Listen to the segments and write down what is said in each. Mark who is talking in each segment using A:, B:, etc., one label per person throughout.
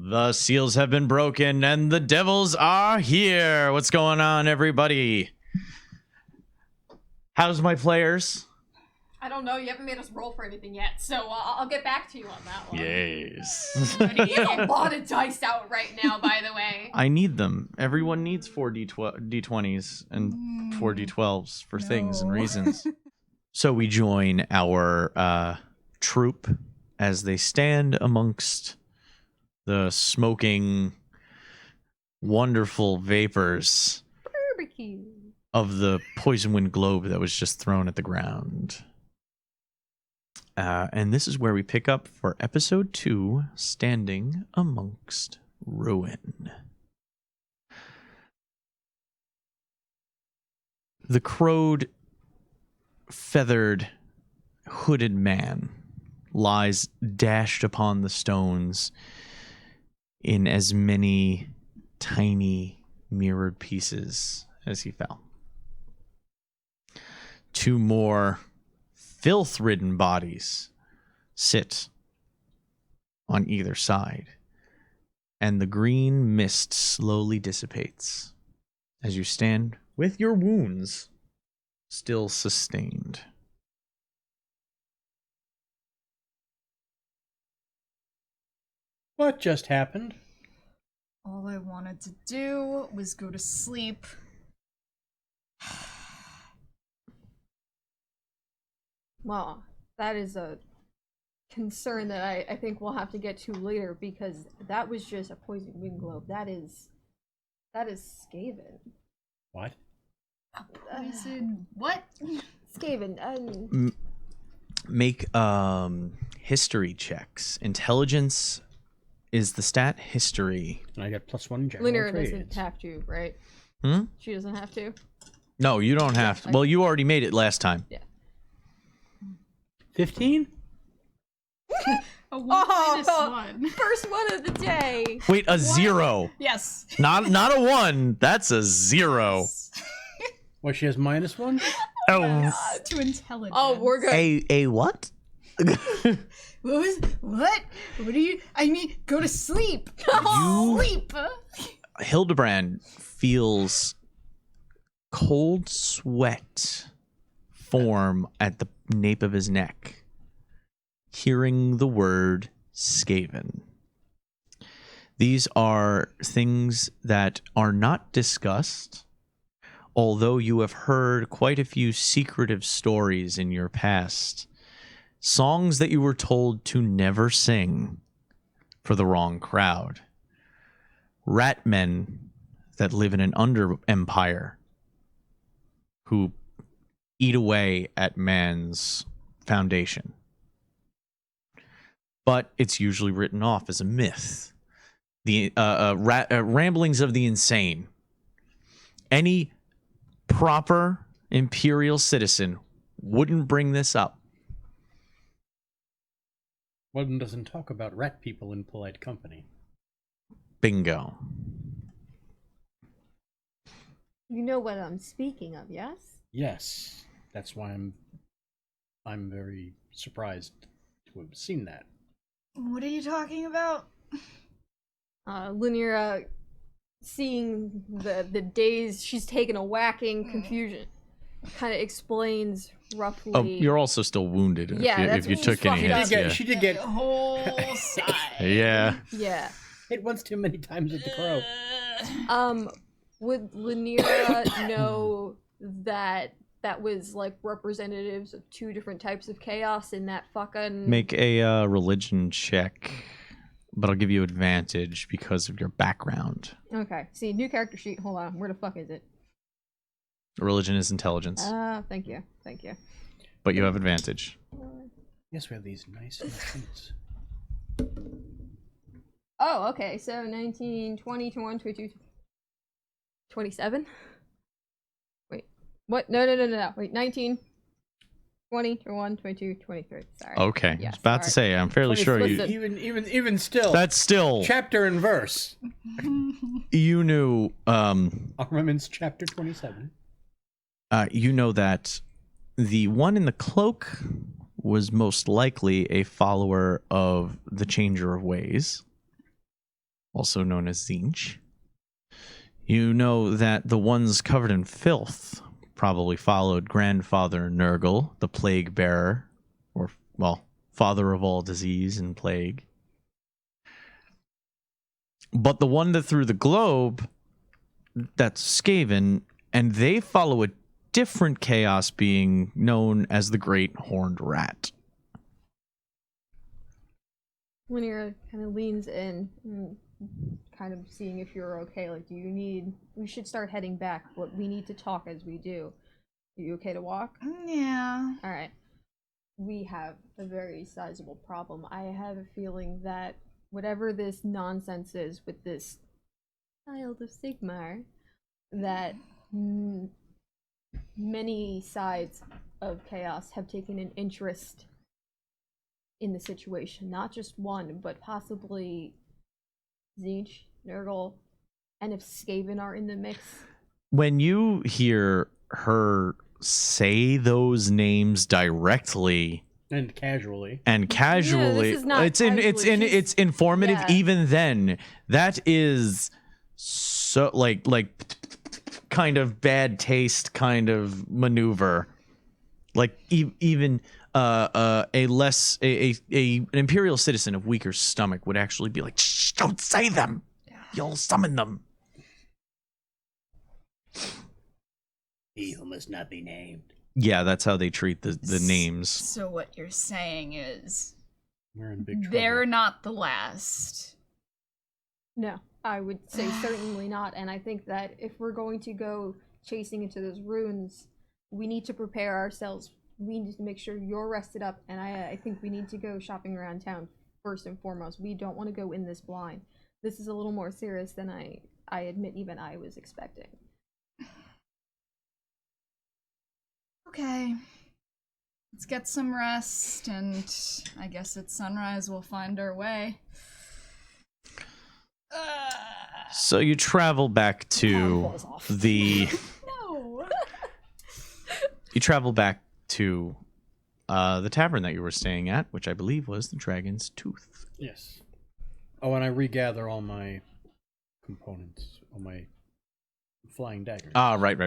A: The seals have been broken and the devils are here. What's going on, everybody? How's my players?
B: I don't know. You haven't made us roll for anything yet, so I'll get back to you on that one.
A: Yes.
B: He has a lot of dice out right now, by the way.
A: I need them. Everyone needs 4 D20s and 4 D12s for things and reasons. So we join our troop as they stand amongst the smoking, wonderful vapors
B: Barbecue.
A: of the poison wind globe that was just thrown at the ground. And this is where we pick up for episode 2, Standing Amongst Ruin. The crowed, feathered, hooded man lies dashed upon the stones in as many tiny mirrored pieces as he fell. 2 more filth-ridden bodies sit on either side, and the green mist slowly dissipates as you stand with your wounds still sustained.
C: What just happened?
D: All I wanted to do was go to sleep.
B: Well, that is a concern that I think we'll have to get to later, because that was just a poison wind globe. That is Skaven.
C: What?
D: Poison. What?
B: Skaven.
A: Make history checks. Intelligence is the stat. History.
C: I got +1 general
B: Linear
C: trades.
B: doesn't have to, right?
A: Hmm?
B: She doesn't have to.
A: No, you don't have to. Well, you already made it last time.
B: Yeah.
C: 15?
D: A 1 minus 1.
B: First one of the day.
A: Wait, a 0.
D: Yes.
A: Not a 1. That's a 0.
C: What, she has -1?
A: Oh,
D: To intelligence.
B: Oh, we're good.
A: a what?
D: What? What are you? I mean, go to sleep.
A: You-
D: Sleep.
A: Hildebrand feels cold sweat form at the nape of his neck, hearing the word Skaven. These are things that are not discussed, although you have heard quite a few secretive stories in your past. Songs that you were told to never sing for the wrong crowd. Rat men that live in an under empire who eat away at man's foundation. But it's usually written off as a myth. The ramblings of the insane. Any proper imperial citizen wouldn't bring this up.
C: One doesn't talk about rat people in polite company.
A: Bingo.
B: You know what I'm speaking of, yes?
C: Yes, that's why I'm very surprised to have seen that.
D: What are you talking about?
B: Linear, seeing the days she's taken a whacking confusion, kind of explains roughly.
A: Oh, you're also still wounded
B: Yeah,
A: if you
B: that's
A: took any
B: fucked up.
A: hits. Yeah.
C: She did get
D: Whole side.
A: Yeah.
B: Yeah.
C: hit once too many times with the crow.
B: Would Lanira know that was like representatives of 2 different types of chaos in that fucking...
A: Make a religion check, but I'll give you advantage because of your background.
B: Okay. See, new character sheet. Hold on. Where the fuck is it?
A: Religion is intelligence,
B: Thank you. Thank you.
A: but you have advantage.
C: Yes, we have these nice things.
B: Oh, okay. So 19, 20, 21, 22, 27? Wait. What? No. Wait, 19, 20, 21, 22, 23. Sorry.
A: Okay,
B: Yeah,
A: I was about to
B: sorry.
A: say, I'm fairly sure you.
B: Listen.
C: Even still.
A: That's still.
C: chapter and verse.
A: You knew.
C: Armaments chapter 27.
A: You know that the one in the cloak was most likely a follower of the Changer of Ways. also known as Zinch. You know that the ones covered in filth probably followed Grandfather Nurgle, the plague bearer, or, well, father of all disease and plague. But the one that threw the globe, that's Skaven, and they follow a different chaos being known as the Great Horned Rat.
B: Linear kind of leans in and kind of seeing if you're okay. Like, we should start heading back, but we need to talk as we do. Are you okay to walk?
D: Yeah.
B: Alright. We have a very sizable problem. I have a feeling that whatever this nonsense is with this child of Sigmar, that many sides of chaos have taken an interest in the situation. Not just one, but possibly Zinch, Nurgle, and if Skaven are in the mix.
A: When you hear her say those names directly
C: And casually.
A: and casually,
B: this is not
A: it's informative.
B: Yeah.
A: Even then, that is so like kind of bad taste kind of maneuver. Like even an imperial citizen of weaker stomach would actually be like, shh, don't say them. You'll summon them.
C: He who must not be named.
A: Yeah, that's how they treat the names.
D: So what you're saying is
C: We're in big trouble.
D: they're not the last.
B: No, I would say certainly not. And I think that if we're going to go chasing into those ruins, we need to prepare ourselves. We need to make sure you're rested up. And I think we need to go shopping around town first and foremost. We don't want to go in this blind. This is a little more serious than I admit even I was expecting.
D: Okay. Let's get some rest, and I guess at sunrise we'll find our way.
A: So you travel back to the.
D: No.
A: You travel back to the tavern that you were staying at, which I believe was the Dragon's Tooth.
C: Yes. Oh, and I regather all my components, all my flying daggers.
A: Ah, right.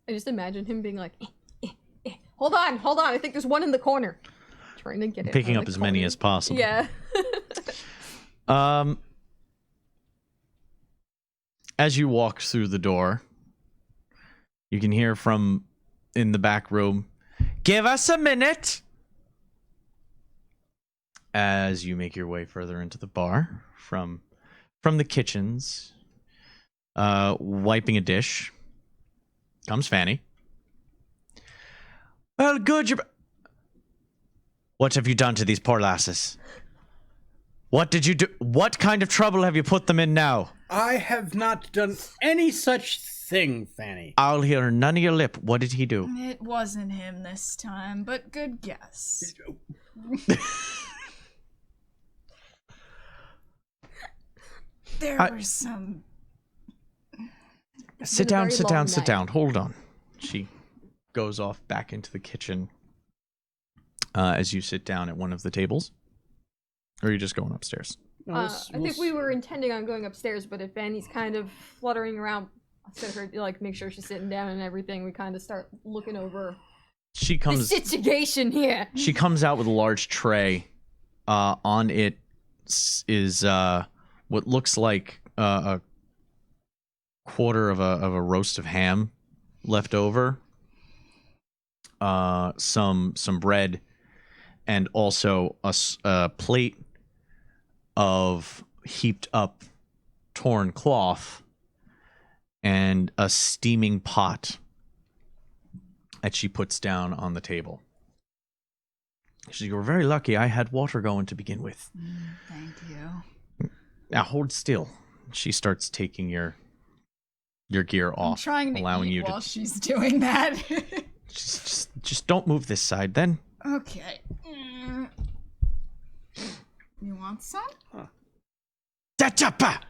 B: I just imagine him being like, hold on, I think there's one in the corner. Trying to get it.
A: Picking
B: out
A: up
B: of the
A: as many
B: corner.
A: as possible.
B: Yeah.
A: As you walk through the door, you can hear from in the back room, "Give us a minute." As you make your way further into the bar from the kitchens, wiping a dish, comes Fanny. Well, good. What have you done to these poor lasses? What did you do? What kind of trouble have you put them in now?
C: I have not done any such thing, Fanny.
A: I'll hear none of your lip. What did he do?
D: It wasn't him this time, but good guess. There were some...
A: Sit
B: been a very long
A: sit
B: night.
A: down. Hold on. She goes off back into the kitchen as you sit down at one of the tables. Or are you just going upstairs?
B: I think we were intending on going upstairs, but if Fanny's kind of fluttering around, instead of her like make sure she's sitting down and everything, we kind of start looking over
A: She
B: the
A: comes
B: situation here.
A: She comes out with a large tray. On it is what looks like a quarter of a roast of ham left over. Some bread, and also a plate of heaped up torn cloth and a steaming pot that she puts down on the table. She's like, "You were very lucky I had water going to begin with."
D: Thank you.
A: Now hold still. She starts taking your gear
D: I'm
A: off,
D: trying to
A: allowing
D: eat
A: you
D: while
A: to
D: she's doing that.
A: just don't move this side then.
D: Okay. You want some?
A: Datapa!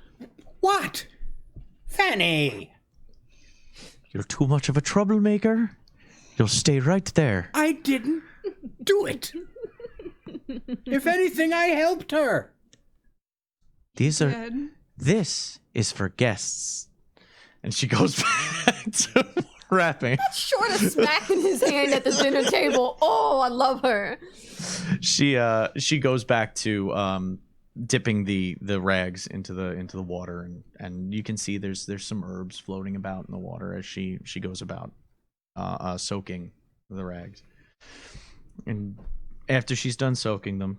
C: What? Fanny!
A: You're too much of a troublemaker. You'll stay right there.
C: I didn't do it. If anything, I helped her.
A: These are.
D: Good.
A: This is for guests. And she goes back to wrapping.
B: Short of smacking his hand at the dinner table. Oh, I love her.
A: She goes back to dipping the rags into the water, and you can see there's some herbs floating about in the water as she goes about soaking the rags. And after she's done soaking them,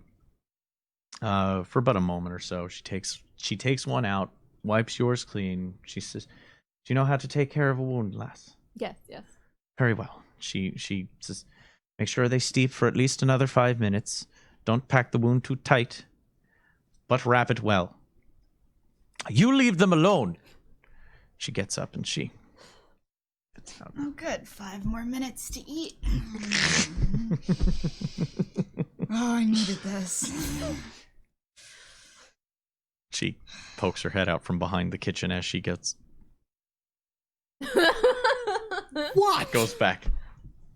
A: for about a moment or so, she takes one out, wipes yours clean. She says, "Do you know how to take care of a wound, lass?"
B: Yes, yes.
A: Very well. She says, "Make sure they steep for at least another 5 minutes. Don't pack the wound too tight, but wrap it well. You leave them alone." She gets up and she gets out.
D: Oh, good. 5 more minutes to eat. Oh, I needed this.
A: She pokes her head out from behind the kitchen as she
C: What?
A: goes back.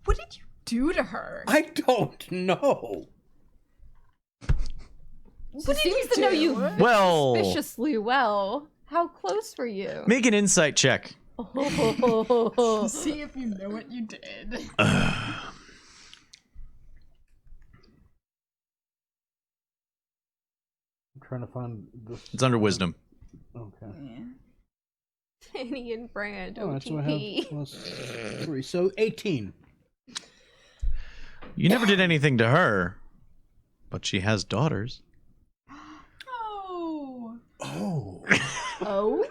D: What did you do to her?
C: I don't know.
B: She seems to know you
A: Well,
B: suspiciously well. How close were you?
A: make an insight check.
D: See if you know what you did.
C: I'm trying to find this.
A: It's under wisdom.
C: Okay.
D: Yeah.
B: Penny and Brand,
C: All right, so I have
B: OTP.
C: plus 3, so 18.
A: You never did anything to her, but she has daughters.
D: Oh.
C: Oh.
B: Oh?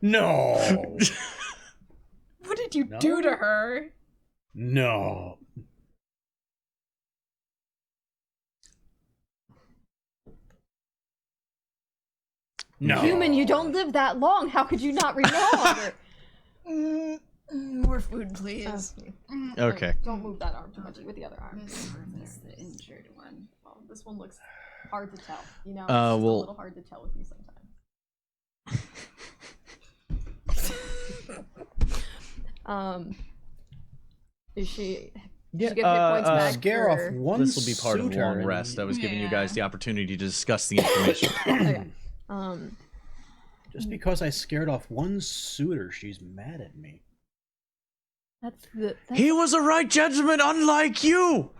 C: No.
D: What did you do to her?
C: No. No.
B: Human, you don't live that long. How could you not remember?
D: More food, please.
A: Okay.
B: Don't move that arm too much with the other arm.
D: This is the injured one.
B: Oh, this one looks hard to tell. You know, it's
A: well-
B: a little hard to tell with you sometimes. Is she? Did she get hit points back?
C: Scare
B: or-
C: off one
A: This will be part of the
C: suitor
A: long
C: and-
A: rest. I was giving you
D: Yeah.
A: guys the opportunity to discuss the information.
B: Okay.
C: Just because I scared off one suitor, she's mad at me.
B: That's the. That's,
A: He was a right gentleman, unlike you.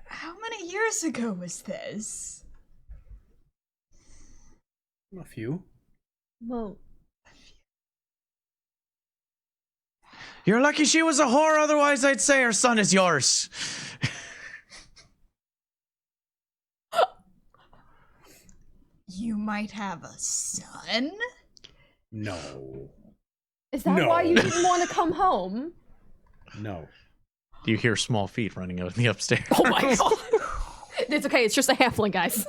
D: How many years ago was this?
C: A few.
B: well,
A: You're lucky she was a whore, otherwise I'd say her son is yours.
D: You might have a son?
C: No.
B: is that
C: No.
B: why you didn't want to come home?
C: No.
A: You hear small feet running out in the upstairs.
B: Oh my god. It's okay. It's just a halfling, guys.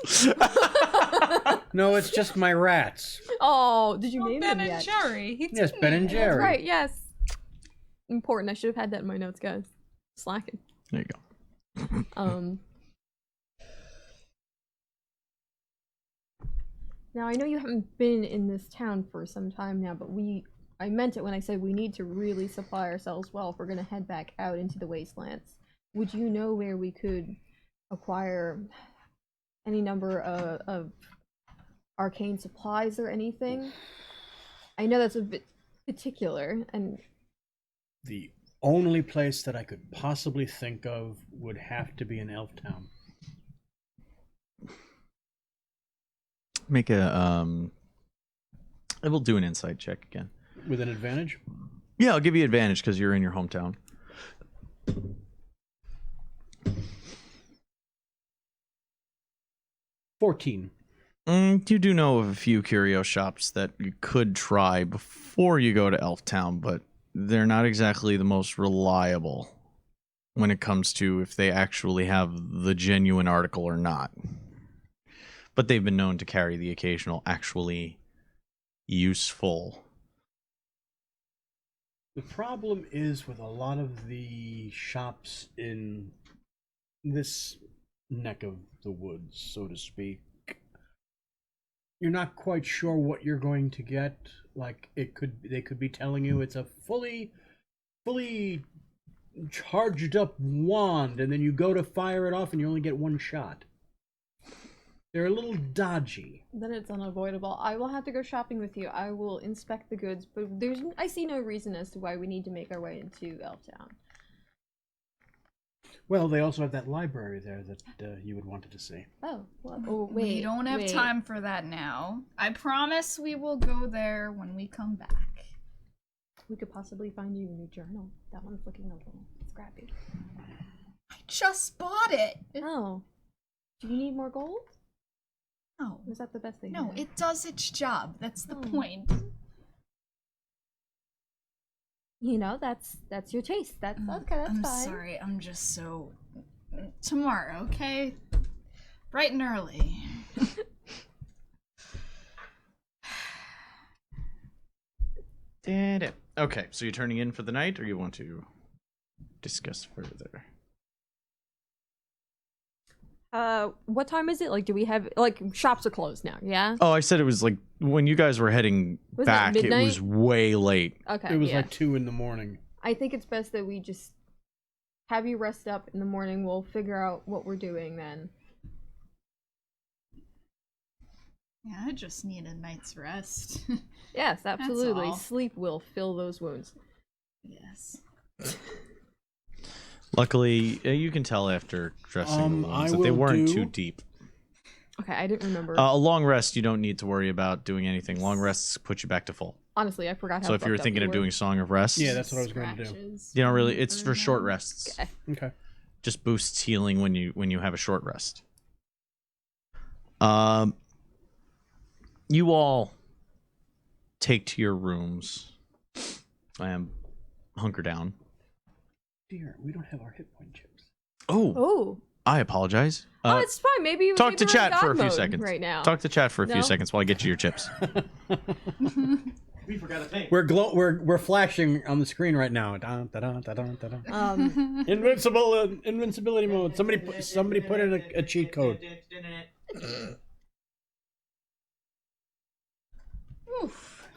C: No, it's just my rats.
B: Oh, did you name
D: Ben
B: them
D: and
B: yet?
D: Jerry.
C: Yes, Ben and Jerry.
B: That's right. Yes. Important. I should have had that in my notes, guys. Slacking.
A: There you go.
B: Now I know you haven't been in this town for some time now, but I meant it when I said we need to really supply ourselves well if we're gonna head back out into the wastelands. Would you know where we could acquire any number of arcane supplies or anything? I know that's a bit particular, and
C: The only place that I could possibly think of would have to be in Elf Town.
A: Make a I will do an insight check again.
C: With an advantage?
A: Yeah, I'll give you advantage because you're in your hometown.
C: 14.
A: You do know of a few curio shops that you could try before you go to Elf Town, but they're not exactly the most reliable when it comes to if they actually have the genuine article or not. But they've been known to carry the occasional actually useful.
C: The problem is with a lot of the shops in this neck of the woods, so to speak, you're not quite sure what you're going to get. Like they could be telling you it's a fully charged up wand, and then you go to fire it off and you only get one shot. They're a little dodgy.
B: Then it's unavoidable. I will have to go shopping with you. I will inspect the goods, but I see no reason as to why we need to make our way into Elftown.
C: Well, they also have that library there that you would want to see.
B: Oh, well, oh, wait.
D: We don't have time for that now. I promise we will go there when we come back.
B: We could possibly find you a new journal. That one's looking a little scrappy.
D: I just bought it.
B: Oh. Do you need more gold?
D: No.
B: Was that the best thing?
D: No, it does its job. That's the point.
B: You know, that's your taste. That's okay, that's
D: I'm
B: fine.
D: sorry, I'm just so... Tomorrow, okay? Bright and early.
A: Okay, so you're turning in for the night, or you want to discuss further?
B: What time is it? Like, do we have, like, shops are closed now, yeah?
A: Oh, I said it was like when you guys were heading
B: Was it
A: back, it
B: midnight?
A: was way late.
B: Okay,
C: It was
B: yeah.
C: like 2 a.m.
B: I think it's best that we just have you rest up in the morning. We'll figure out what we're doing then.
D: Yeah, I just need a night's rest.
B: Yes, absolutely.
D: all.
B: Sleep will fill those wounds.
D: Yes.
A: Luckily, you can tell after dressing the wounds that they weren't too deep.
B: Okay, I didn't remember.
A: A long rest, you don't need to worry about doing anything. Long rests put you back to full.
B: Honestly, I forgot how
A: So if you were
B: fucked up
A: thinking
B: we
A: of
B: were.
A: doing Song of Rest,
C: Yeah, that's what I was going to do.
D: Scratches.
A: you don't really. It's for short rests.
B: Okay.
C: Okay.
A: Just boosts healing when you have a short rest. You all take to your rooms. Hunker down.
C: Dear, we don't have our hit point chips.
A: Oh,
B: Oh.
A: I apologize.
B: Oh, it's fine. Maybe
A: Talk
B: maybe
A: to
B: we're in
A: chat
B: God
A: for a few
B: mode
A: seconds.
B: right now.
A: Talk to chat for a few
B: No?
A: seconds while I get you your chips. We forgot a thing.
C: We're flashing on the screen right now. Dun, dun, dun, dun, dun, dun, dun. Invincibility mode. Somebody put in a cheat code.
D: Oof.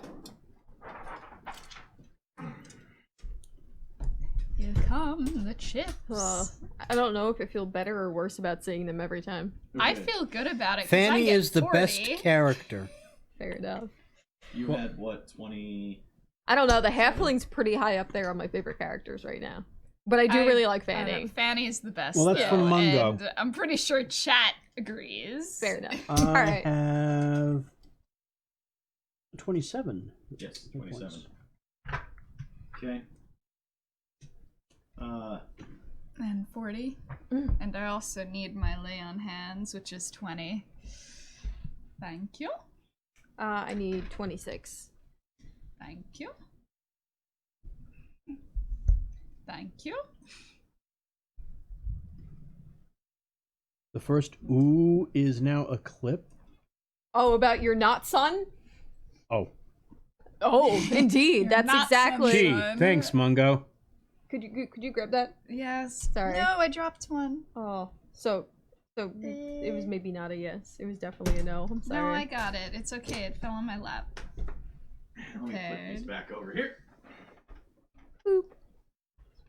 D: Here come the chips.
B: I don't know if I feel better or worse about seeing them every time.
D: I feel good about it. 'cause
C: Fanny
D: I get
C: is the
D: 40.
C: best character.
B: Fair enough.
A: You had what, 20?
B: I don't know. The halfling's pretty high up there on my favorite characters right now. But I do really like Fanny.
D: Fanny's the best.
C: Well, that's
D: though,
C: from Mungo.
D: and I'm pretty sure chat agrees.
B: Fair enough.
C: I
B: All right.
C: have 27.
A: Yes,
C: 27.
A: Okay.
D: And 40.
B: Mm.
D: And I also need my lay on hands, which is 20. Thank you.
B: I need 26.
D: Thank you. Thank you.
C: The first ooh is now a clip.
B: Oh, about your not son?
C: Oh.
B: Oh, indeed.
D: Your
B: That's
D: not
B: exactly.
D: son.
C: Gee,
D: Son.
C: thanks, Mungo.
B: Could you grab that?
D: Yes.
B: Sorry.
D: No, I dropped one.
B: Oh, so it was maybe not a yes. It was definitely a no. I'm sorry.
D: No, I got it. It's okay. It fell on my lap.
A: Let me put these back over here.
B: Boop.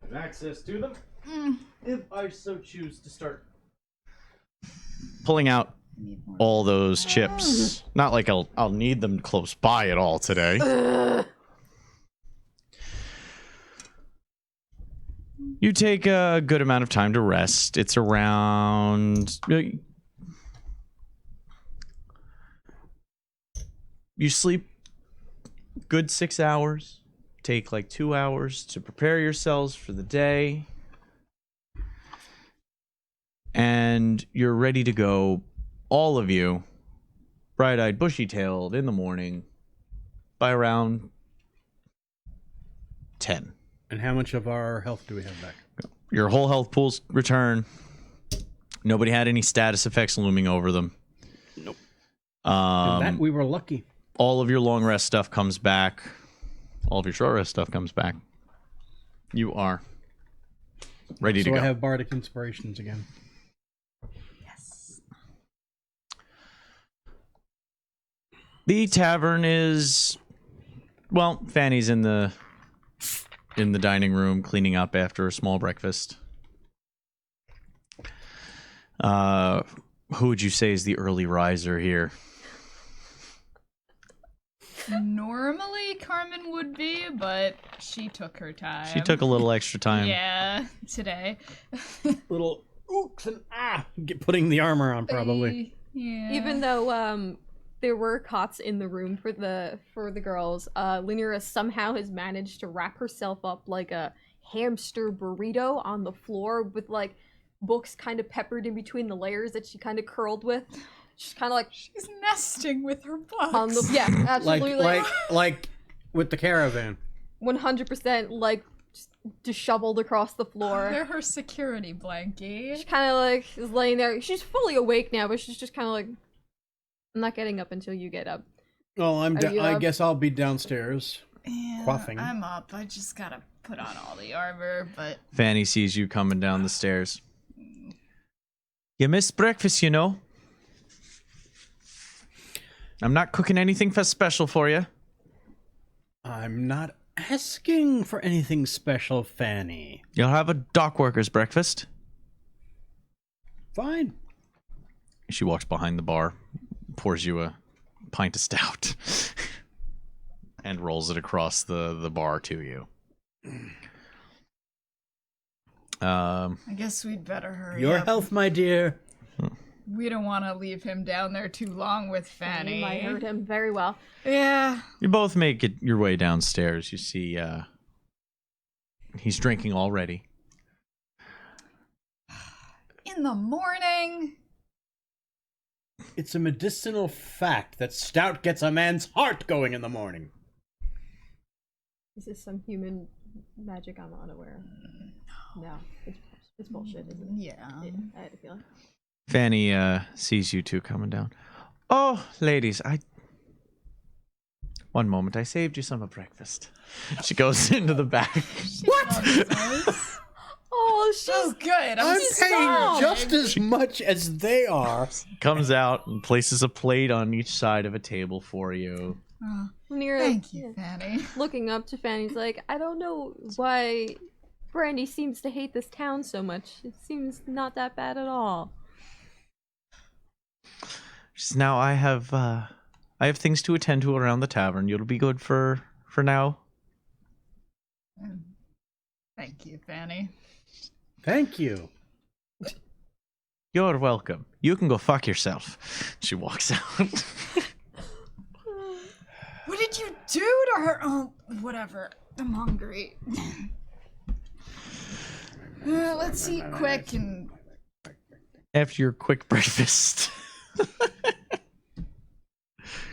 A: Have access to them. If I so choose to start pulling out all those chips. Not like I'll need them close by at all today.
B: Ugh.
A: You take a good amount of time to rest. It's around... You sleep good 6 hours. Take like 2 hours to prepare yourselves for the day. And you're ready to go, all of you, bright-eyed, bushy-tailed, in the morning, by around 10.
C: And how much of our health do we have back?
A: Your whole health pools return. Nobody had any status effects looming over them.
C: Nope. And that
A: Um,
C: we were lucky.
A: all of your long rest stuff comes back. All of your short rest stuff comes back. You are ready to
C: So
A: go.
C: I have bardic inspirations again.
D: Yes.
A: The tavern is, well, Fanny's in the in the dining room cleaning up after a small breakfast. Who would you say is the early riser here?
D: Normally Carmen would be, but she took her time.
A: She took a little extra time.
D: Yeah, today.
C: Little ooks and putting the armor on probably.
D: Yeah.
B: Even though there were cots in the room for the girls, Lynira somehow has managed to wrap herself up like a hamster burrito on the floor with like books kind of peppered in between the layers that she kind of curled with. She's kind of like
D: she's nesting with her books.
B: on the absolutely
C: like with the caravan.
B: 100% like just disheveled across the floor.
D: They're her security blankie.
B: She kind of like is laying there. She's fully awake now, but she's just kind of like, I'm not getting up until you get up.
C: Well, I
B: up?
C: guess I'll be downstairs.
D: Yeah,
C: Quaffing.
D: I'm up. I just gotta put on all the armor, but
A: Fanny sees you coming down the stairs. You missed breakfast, you know. I'm not cooking anything special for you.
C: I'm not asking for anything special, Fanny.
A: You'll have a dock worker's breakfast.
C: Fine.
A: She walks behind the bar, pours you a pint of stout, and rolls it across the bar to you.
D: I guess we'd better hurry
C: Your
D: up.
C: health, my dear.
D: We don't want to leave him down there too long with Fanny.
B: I heard him very well.
D: Yeah.
A: You both make it your way downstairs. You see, he's drinking already.
D: In the morning.
C: It's a medicinal fact that stout gets a man's heart going in the morning.
B: Is this some human magic I'm unaware of? No, it's bullshit, isn't it?
D: Yeah.
B: I had a feeling.
A: Fanny sees you two coming down. Oh, ladies, one moment, I saved you some of breakfast. She goes into the back.
B: Oh, she's
D: Oh, good.
C: I'm
B: sorry.
C: paying just as much as they are.
A: Comes out and places a plate on each side of a table for you.
D: Oh,
B: near.
D: thank you, Fanny.
B: Looking up to Fanny's like, I don't know why Brandy seems to hate this town so much. It seems not that bad at all.
A: Now I have things to attend to around the tavern. You'll be good for now.
D: Thank you, Fanny.
C: Thank you.
A: You're welcome. You can go fuck yourself. She walks out.
D: What did you do to her? Oh, whatever. I'm hungry. Let's eat quick and...
A: After your quick breakfast.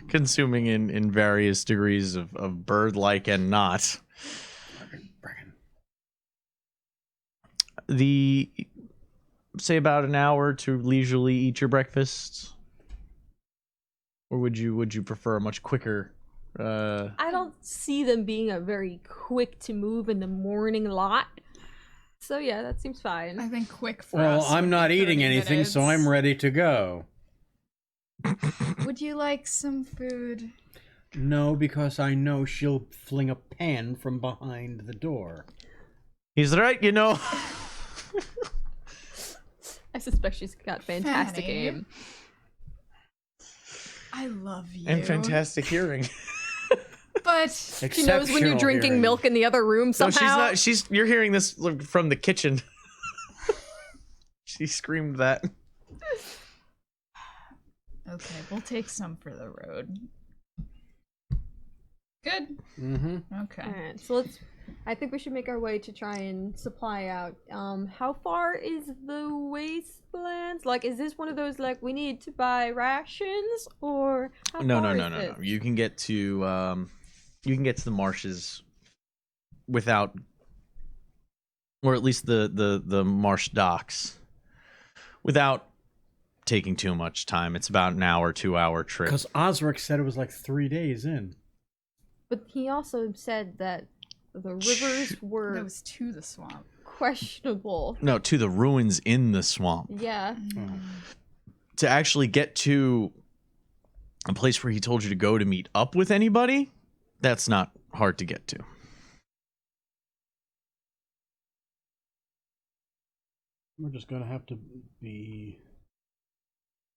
A: Consuming in various degrees of bird-like and not. Say about an hour to leisurely eat your breakfast? Or would you prefer a much quicker
B: I don't see them being a very quick to move in the morning lot. So yeah, that seems fine.
D: I think quick for
C: Well,
D: us.
C: I'm
D: would
C: not
D: be
C: eating
D: 30
C: anything,
D: minutes.
C: so I'm ready to go.
D: Would you like some food?
C: No, because I know she'll fling a pan from behind the door.
A: He's right, you know.
B: I suspect she's got fantastic
D: Fanny.
B: aim.
D: I love you.
A: And fantastic hearing.
D: But
B: She knows when you're drinking
C: hearing.
B: milk in the other room
A: No,
B: somehow.
A: she's not. You're hearing this from the kitchen. She screamed that.
D: okay, we'll take some for the road. Good.
C: Mm-hmm.
D: Okay.
B: Alright, so I think we should make our way to try and supply out. How far is the wastelands? Like, is this one of those, like, we need to buy rations? Or how
A: No.
B: far is this?
A: You can get to the marshes without, or at least the marsh docks, without taking too much time. It's about an hour, 2-hour trip.
C: Because Osric said it was like 3 days in.
B: But he also said that the rivers were
D: That was to the swamp.
B: questionable.
A: No, to the ruins in the swamp.
B: Yeah.
A: To actually get to a place where he told you to go to meet up with anybody, that's not hard to get to.
C: We're just gonna have to be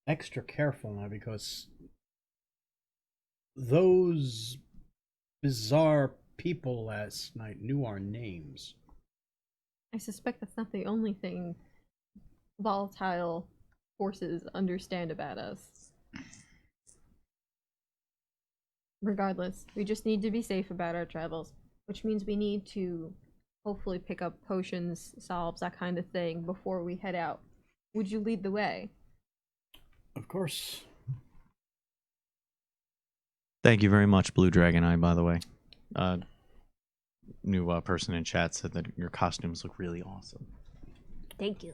C: extra careful now because those bizarre people last night knew our names.
B: I suspect that's not the only thing volatile forces understand about us. Regardless, we just need to be safe about our travels, which means we need to hopefully pick up potions, salves, that kind of thing before we head out. Would you lead the way?
C: Of course.
A: Thank you very much, Blue Dragon Eye, by the way. New person in chat said that your costumes look really awesome.
B: Thank you.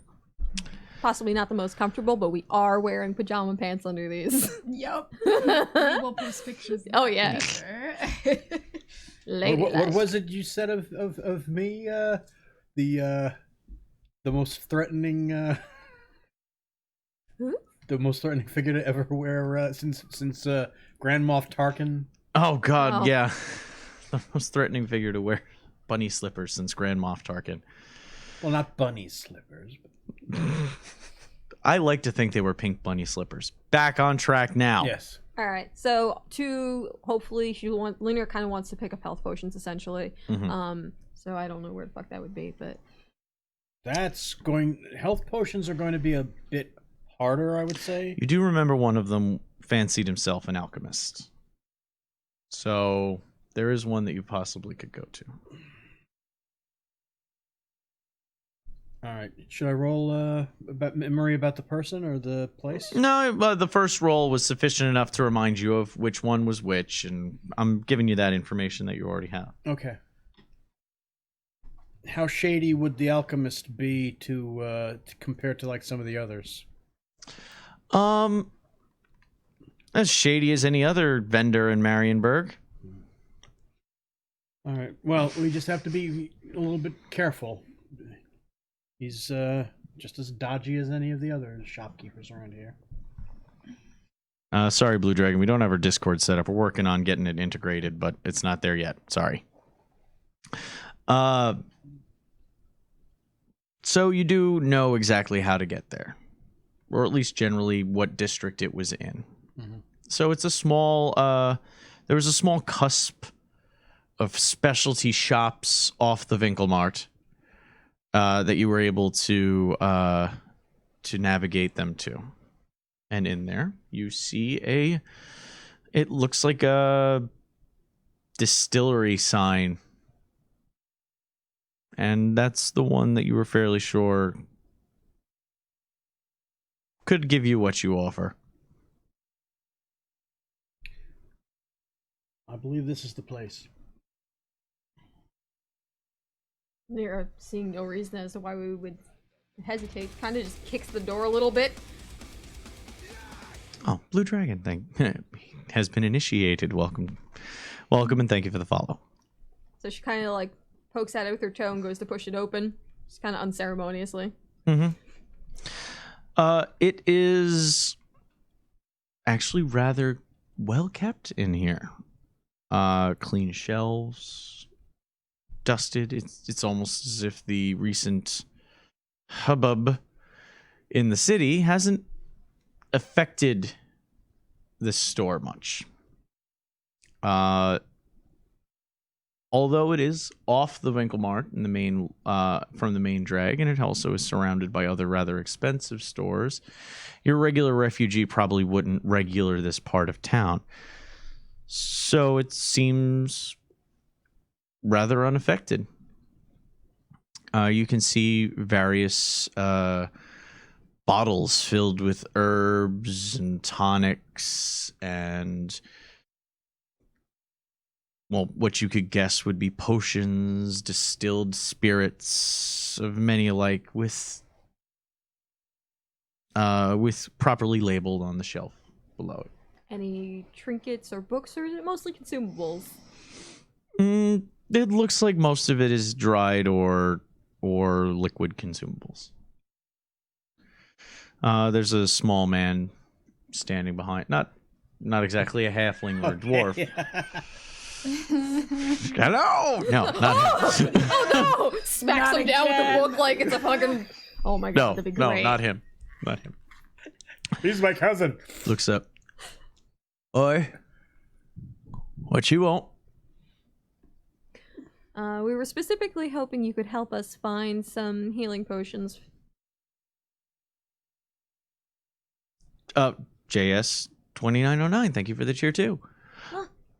B: Possibly not the most comfortable, but we are wearing pajama pants under these.
D: Yep. We will post pictures.
B: Oh, yeah.
C: What was it you said of me? The most threatening the most threatening figure to ever wear since Grand Moff Tarkin.
A: Oh God,
B: Oh.
A: yeah, the most threatening figure to wear bunny slippers since Grand Moff Tarkin.
C: Well, not bunny slippers. But...
A: I like to think they were pink bunny slippers. Back on track now.
C: Yes.
B: All right. So hopefully Lena kind of wants to pick up health potions essentially.
A: Mhm.
B: So I don't know where the fuck that would be, but
C: Health potions are going to be a bit harder, I would say.
A: You do remember one of them fancied himself an alchemist. So there is one that you possibly could go to.
C: All right. Should I roll about memory about the person or the place?
A: No, the first roll was sufficient enough to remind you of which one was which, and I'm giving you that information that you already have.
C: Okay. How shady would the alchemist be to compare to like some of the others?
A: As shady as any other vendor in Marienburg.
C: All right. Well, we just have to be a little bit careful. He's just as dodgy as any of the other shopkeepers around here.
A: Sorry, Blue Dragon, we don't have our Discord set up. We're working on getting it integrated, but it's not there yet. Sorry. So you do know exactly how to get there, or at least generally what district it was in.
C: Mm-hmm.
A: So it's a small, there was a small cusp of specialty shops off the Winkelmart that you were able to navigate them to. And in there, you see it looks like a distillery sign. And that's the one that you were fairly sure could give you what you offer.
C: I believe this is the place.
B: they're seeing no reason as to why we would hesitate. Kind of just kicks the door a little bit.
A: Oh, Blue Dragon thing has been initiated. Welcome, and thank you for the follow.
B: So she kind of like pokes at it with her toe and goes to push it open, just kind of unceremoniously.
A: Mm-hmm. It is actually rather well kept in here. Clean shelves, dusted. It's almost as if the recent hubbub in the city hasn't affected the store much. Although it is off the Winkelmart in the main from the main drag, and it also is surrounded by other rather expensive stores, your regular refugee probably wouldn't regular this part of town. So it seems rather unaffected. You can see various bottles filled with herbs and tonics and, well, what you could guess would be potions, distilled spirits of many alike, with properly labeled on the shelf below it.
B: Any trinkets or books, or is it mostly consumables?
A: It looks like most of it is dried or liquid consumables. There's a small man standing behind, not exactly a halfling or a dwarf. Hello! No, not him.
B: Oh no! Smacks him down with the book like it's a fucking Oh my
A: No,
B: god, that'd be
A: no,
B: great.
A: not him. Not him.
C: He's my cousin.
A: Looks up. Oi. What you want?
B: We were specifically hoping you could help us find some healing potions.
A: JS 2909. Thank you for the cheer too.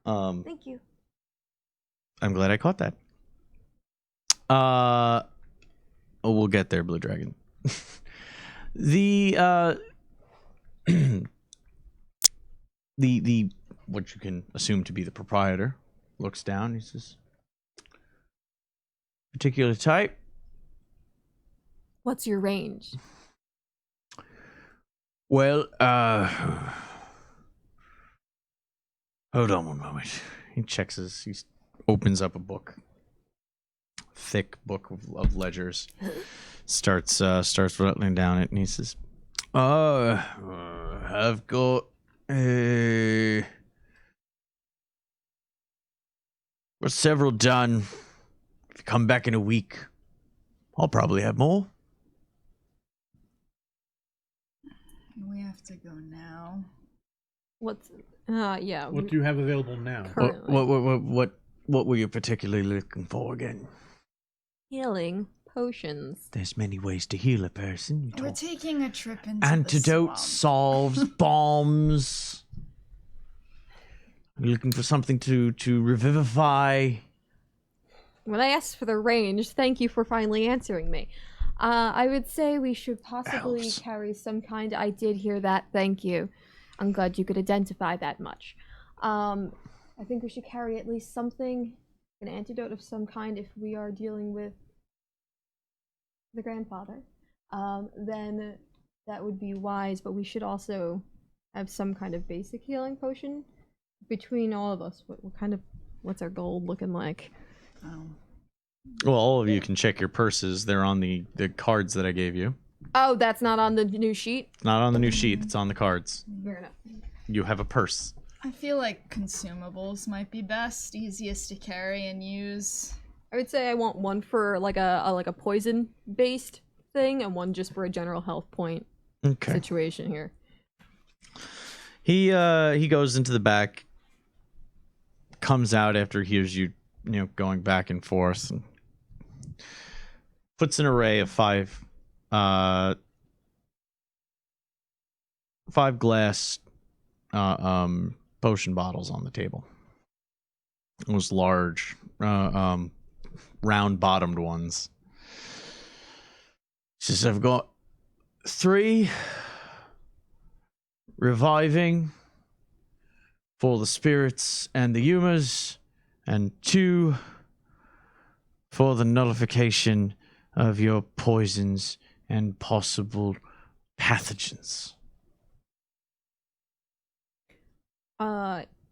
B: Thank you.
A: I'm glad I caught that. We'll get there, Blue Dragon. the the what you can assume to be the proprietor looks down. He says, "Particular type."
B: What's your range?
A: Well, hold on one moment. He checks he opens up a book. Thick book of ledgers. Starts rattling down it, and he says, I've got several done. If you come back in a week, I'll probably have more."
D: We have to go now.
B: What's yeah.
C: What do you have available now?
B: Currently.
A: What were you particularly looking for again?
B: Healing potions.
A: There's many ways to heal a person. You
D: We're
A: talk
D: taking a trip into
A: antidotes,
D: the swamp.
A: salves, bombs. You're looking for something to revivify.
B: When I asked for the range, thank you for finally answering me. I would say we should possibly
A: Elves.
B: carry some kind. I did hear that. Thank you. I'm glad you could identify that much. I think we should carry at least something, an antidote of some kind, if we are dealing with the grandfather. Then that would be wise. But we should also have some kind of basic healing potion between all of us. What's our gold looking like?
D: Oh.
A: Well, all of you can check your purses. They're on the cards that I gave you.
B: Oh, that's not on the new sheet?
A: Not on the new sheet. It's on the cards.
B: Fair enough.
A: You have a purse.
D: I feel like consumables might be best, easiest to carry and use.
B: I would say I want one for like a poison based thing and one just for a general health point
A: Okay.
B: situation here.
A: He goes into the back, comes out after he hears you going back and forth, and puts an array of five glass potion bottles on the table. Those large round bottomed ones. He says, I've got 3 reviving for the spirits and the humors, and 2 for the nullification of your poisons and possible pathogens.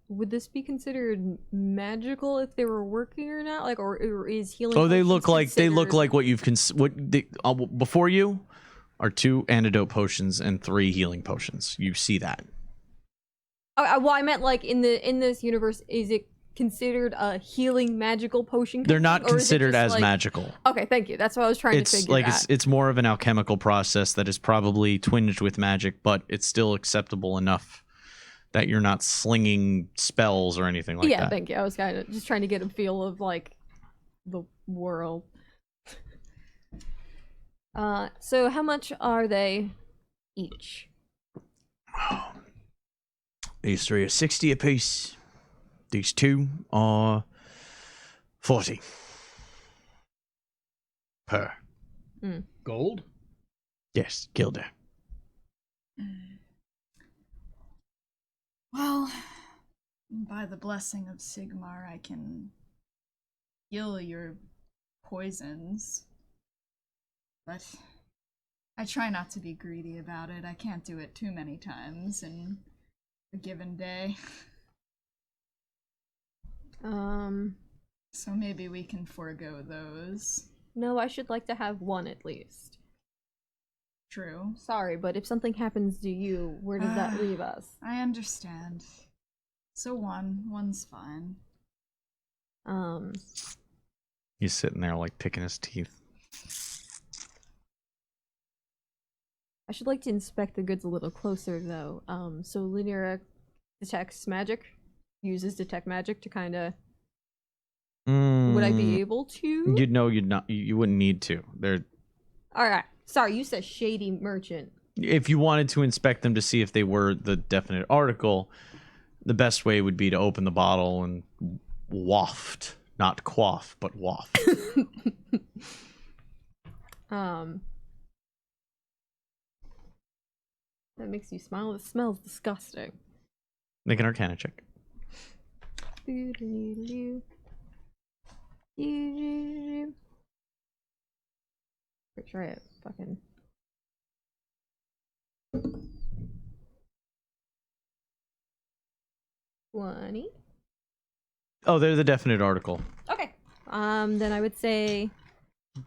B: Would this be considered magical if they were working or not? Like, or is healing?
A: Oh, they
B: potions
A: look like
B: considered-
A: what you've before you are 2 antidote potions and 3 healing potions. You see that.
B: Well, I meant like in this universe, is it considered a healing magical potion?
A: They're not
B: or is it
A: considered
B: just,
A: as
B: like-
A: magical.
B: Okay, thank you. That's what I was trying to
A: It's
B: figure
A: like
B: out.
A: it's more of an alchemical process that is probably twinged with magic, but it's still acceptable enough that you're not slinging spells or anything like
B: yeah,
A: that.
B: thank you. I was kind of just trying to get a feel of like the world. So how much are they each?
A: These 3 are 60 apiece. These 2 are 40 per.
C: Gold?
A: Yes, Gilda.
D: Well, by the blessing of Sigmar, I can heal your poisons. But I try not to be greedy about it. I can't do it too many times in a given day. So maybe we can forego those.
B: No, I should like to have one at least.
D: True.
B: Sorry, but if something happens to you, where does that leave us?
D: I understand. So one's fine.
A: He's sitting there like picking his teeth.
B: I should like to inspect the goods a little closer, though. So Lunera detects magic, uses detect magic to kind of. Would I be able to?
A: You'd know. You'd not. You wouldn't need to. They're.
B: All right. Sorry, you said shady merchant.
A: If you wanted to inspect them to see if they were the definite article, the best way would be to open the bottle and waft, not quaff, but waft.
B: That makes you smile. It smells disgusting.
A: Make an Arcana check.
B: Try it. Fucking. $20.
A: Oh, they're the definite article.
B: Okay. Then I would say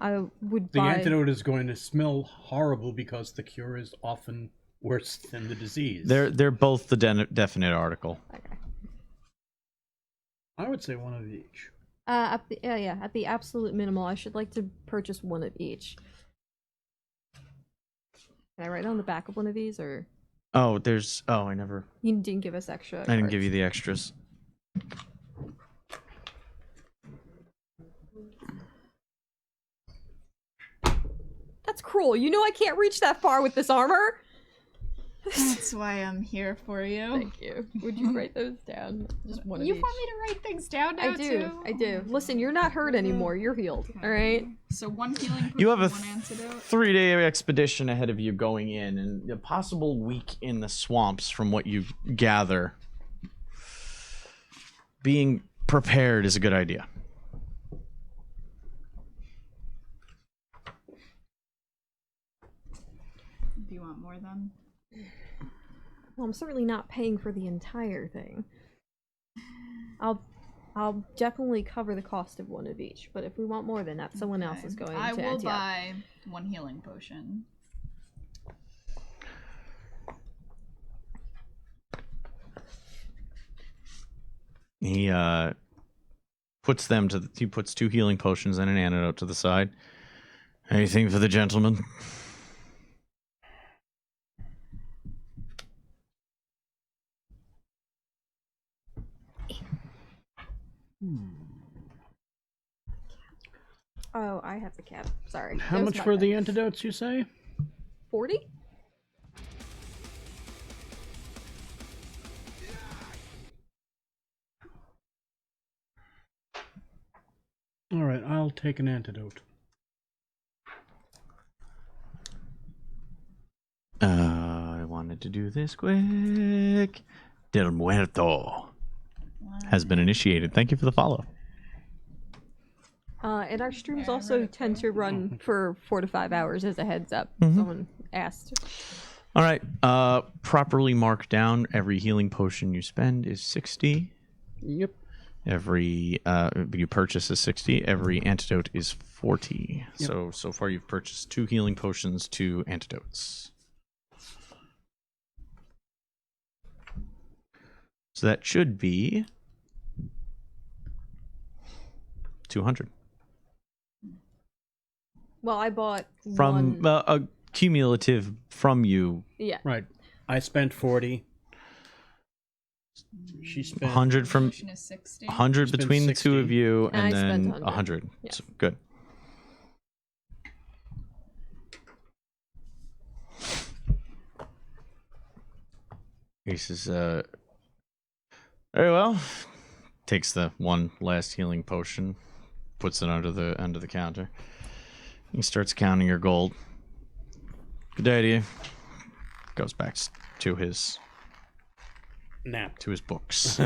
B: I would
C: The
B: buy.
C: antidote is going to smell horrible because the cure is often worse than the disease.
A: They're both the definite article.
B: Okay.
C: I would say one of each.
B: At the absolute minimal, I should like to purchase one of each. Can I write on the back of one of these, or
A: Oh, there's. Oh, I never.
B: you didn't give us extra?
A: I didn't
B: cards?
A: give you the extras.
B: That's cruel. You know I can't reach that far with this armor.
D: That's why I'm here for you.
B: Thank you. Would you write those down? Just one of
D: You
B: each.
D: want me to write things down now
B: I do.
D: too?
B: I do. Listen, you're not hurt anymore. You're healed.
D: Okay.
B: All right.
D: So one healing potion,
A: You have a
D: one antidote.
A: 3-day expedition ahead of you going in, and a possible week in the swamps from what you gather. Being prepared is a good idea.
D: Do you want more then?
B: Well, I'm certainly not paying for the entire thing. I'll definitely cover the cost of one of each, but if we want more than that, someone else is going
D: I
B: to
D: will
B: ante up.
D: buy one healing potion.
A: He puts 2 healing potions and an antidote to the side. Anything for the gentleman?
B: Oh, I have the cap. Sorry.
C: How
B: That was
C: much
B: my
C: for
B: bad.
C: the antidotes, you say?
B: 40?
C: All right, I'll take an antidote.
A: I wanted to do this quick. Del Muerto has been initiated. Thank you for the follow.
B: And our streams
D: Yeah, I
B: also
D: read it
B: tend
D: too.
B: to run for 4 to 5 hours as a heads up.
A: Mhm.
B: Someone asked.
A: All right. Properly mark down. Every healing potion you spend is 60.
C: Yep.
A: Every you purchase is 60. Every antidote is 40.
C: Yep.
A: So far you've purchased 2 healing potions, 2 antidotes. So that should be 200
B: Well, I bought
A: from
B: one.
A: a cumulative from you.
B: Yeah.
C: Right. I spent 40. She spent
A: 100 from
D: Potion is 60.
A: 100
C: Spend
A: between the 2 of
C: 60.
A: you,
B: And I
A: and
B: spent
A: then
B: 100.
A: 100.
B: Yeah.
A: So, good. He says, very well. Takes the one last healing potion, puts it under the counter. He starts counting your gold. Good day to you. Goes back to his
C: nap.
A: to his books.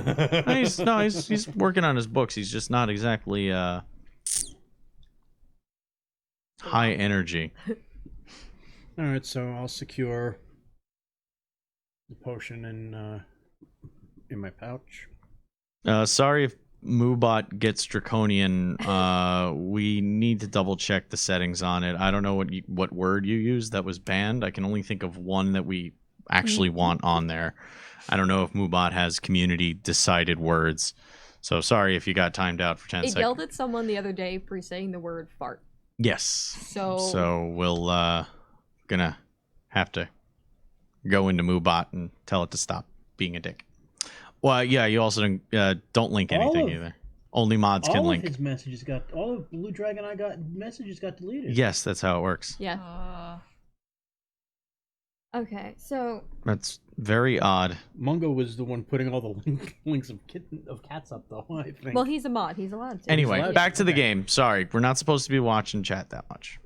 A: He's working on his books. He's just not exactly high energy.
C: All right, so I'll secure the potion in my pouch.
A: Sorry if Moobot gets draconian. We need to double check the settings on it. I don't know what word you used that was banned. I can only think of one that we actually want on there. I don't know if Moobot has community decided words. So sorry if you got timed out for 10
B: It
A: seconds.
B: yelled at someone the other day for saying the word fart.
A: Yes.
B: So
A: So we'll gonna have to go into Moobot and tell it to stop being a dick. Well, yeah, you also don't link anything either. Only mods can link.
C: All of his messages got, all of Blue Dragon I got messages got deleted.
A: Yes, that's how it works.
B: Yeah. Okay, so
A: That's very odd.
C: Mungo was the one putting all the links of cats up, though. I think.
B: well, he's a mod. He's allowed to.
A: Anyway,
C: allowed to.
A: back to the
C: Okay.
A: game. Sorry, we're not supposed to be watching chat that much.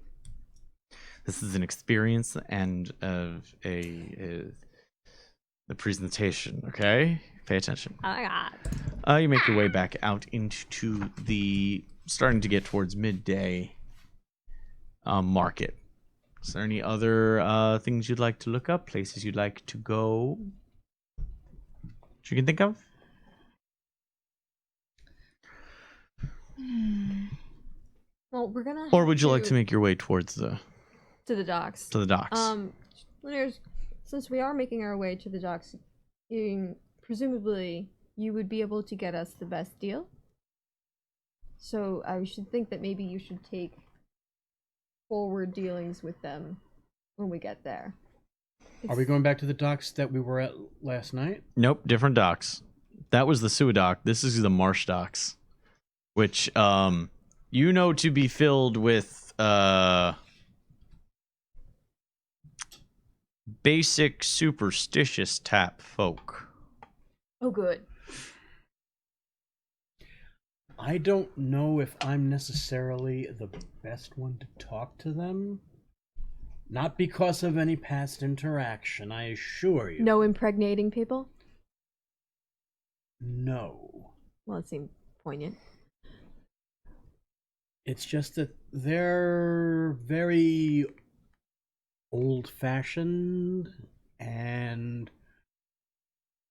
A: This is an experience and the presentation. Okay, pay attention.
B: Oh my god.
A: You make your way back out into the starting to get towards midday market. Is there any other things you'd like to look up? Places you'd like to go? That you can think of?
B: Well, we're gonna.
A: Or
B: have
A: would you like to make your way towards the
B: docks?
A: to the docks?
B: Listeners, since we are making our way to the docks, presumably you would be able to get us the best deal. So I should think that maybe you should take forward dealings with them when we get there.
C: Are we going back to the docks that we were at last night?
A: Nope, different docks. That was the sewer dock. This is the marsh docks, which you know to be filled with basic superstitious tap folk.
B: Oh, good.
C: I don't know if I'm necessarily the best one to talk to them. Not because of any past interaction, I assure you.
B: No impregnating people?
C: No.
B: Well, it seemed poignant.
C: It's just that they're very old-fashioned and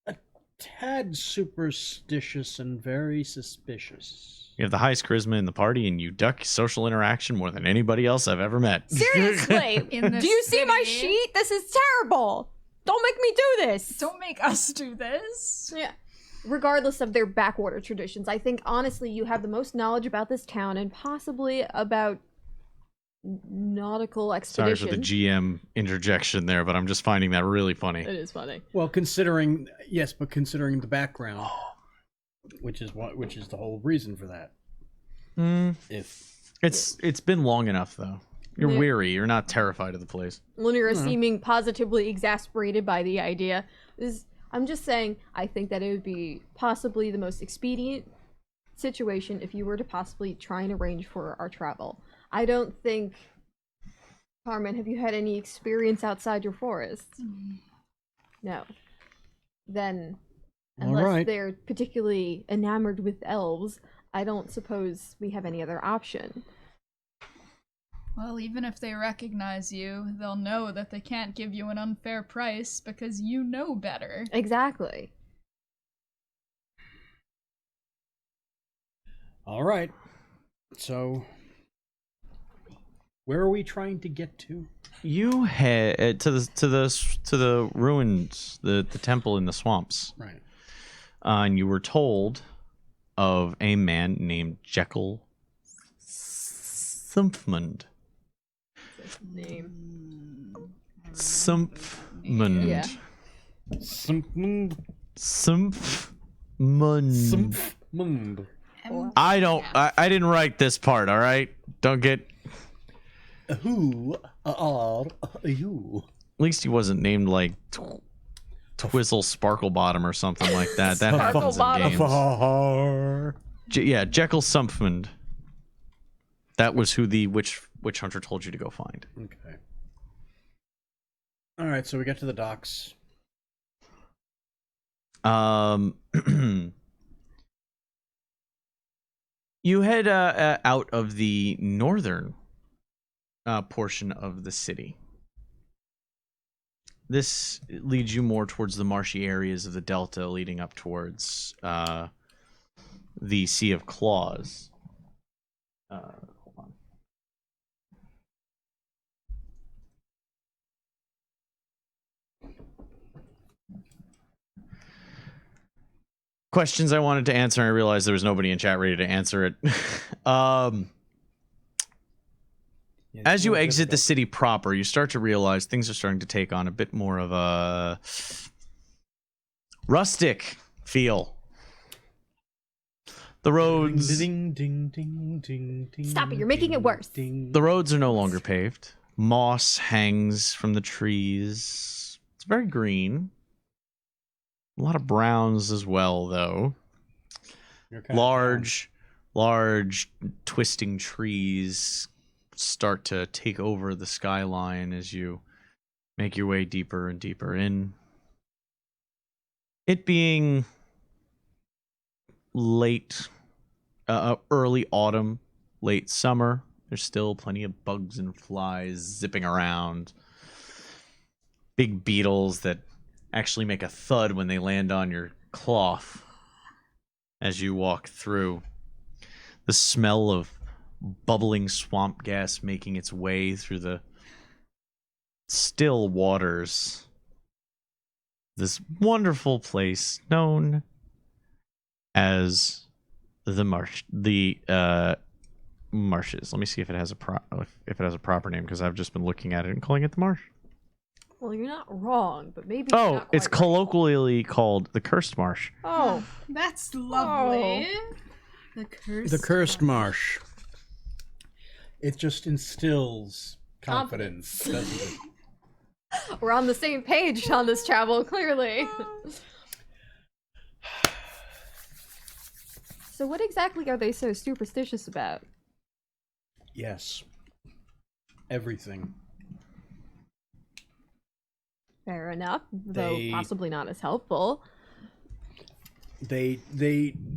C: a tad superstitious and very suspicious.
A: You have the highest charisma in the party, and you duck social interaction more than anybody else I've ever met.
B: Seriously!
D: In this
B: Do you see my
D: city?
B: sheet? This is terrible! Don't make me do this!
D: Don't make us do this.
B: Yeah. Regardless of their backwater traditions, I think honestly you have the most knowledge about this town and possibly about nautical
A: Sorry
B: expedition.
A: for the GM interjection there, but I'm just finding that really funny.
B: It is funny.
C: Well, considering the background, which is the whole reason for that. If
A: It's been long enough though. You're
B: Yeah.
A: weary. You're not terrified of the place.
B: Lunira seeming positively exasperated by the idea. I'm just saying, I think that it would be possibly the most expedient situation if you were to possibly try and arrange for our travel. I don't think... Carmen, have you had any experience outside your forest? No. Then,
C: All
B: unless
C: right.
B: they're particularly enamored with elves, I don't suppose we have any other option.
D: Well, even if they recognize you, they'll know that they can't give you an unfair price because you know better.
B: Exactly.
C: all right, so where are we trying to get to?
A: You head to the ruins, the temple in the swamps,
C: Right.
A: and you were told of a man named Jekyll Sumpfmund.
B: Name.
A: Sumpfmund.
B: Yeah.
C: Sumpmund.
A: Sumpfmund.
C: Sumpmund.
A: I didn't write this part. All right, don't get.
C: Who are you?
A: At least he wasn't named like Twizzle Sparkle Bottom or something like that. That happens in
B: Sparklebottom.
A: games.
C: Far.
A: Yeah, Jekyll Sumpfmund. That was who the witch hunter told you to go find.
C: Okay. All right, so we get to the docks.
A: You head out of the northern portion of the city. This leads you more towards the marshy areas of the delta, leading up towards the Sea of Claws. Hold on. Questions I wanted to answer, and I realized there was nobody in chat ready to answer it.
C: Yeah,
A: As you
C: more
A: exit the
C: difficult.
A: city proper, you start to realize things are starting to take on a bit more of a rustic feel. The roads,
C: Ding, ding, ding, ding, ding,
B: Stop it, you're making it
C: ding,
B: worse.
C: ding.
A: the roads are no longer paved. Moss hangs from the trees. It's very green. A lot of browns as well, though.
C: You're kinda
A: Large twisting trees start to take over the skyline as you make your way deeper and deeper in. It being early autumn, late summer, there's still plenty of bugs and flies zipping around. Big beetles that actually make a thud when they land on your cloth as you walk through. The smell of bubbling swamp gas making its way through the still waters. This wonderful place known as the marshes. Let me see if it has a proper name, because I've just been looking at it and calling it the marsh.
B: Well, you're not wrong, but maybe you're
A: Oh,
B: not quite
A: it's
B: right.
A: colloquially called the Cursed Marsh.
B: Oh,
D: That's lovely.
C: The cursed marsh. It just instills confidence, doesn't it?
B: we're on the same page on this travel, clearly. So what exactly are they so superstitious about?
C: Yes. Everything.
B: Fair enough, though
C: They-
B: possibly not as helpful.
C: They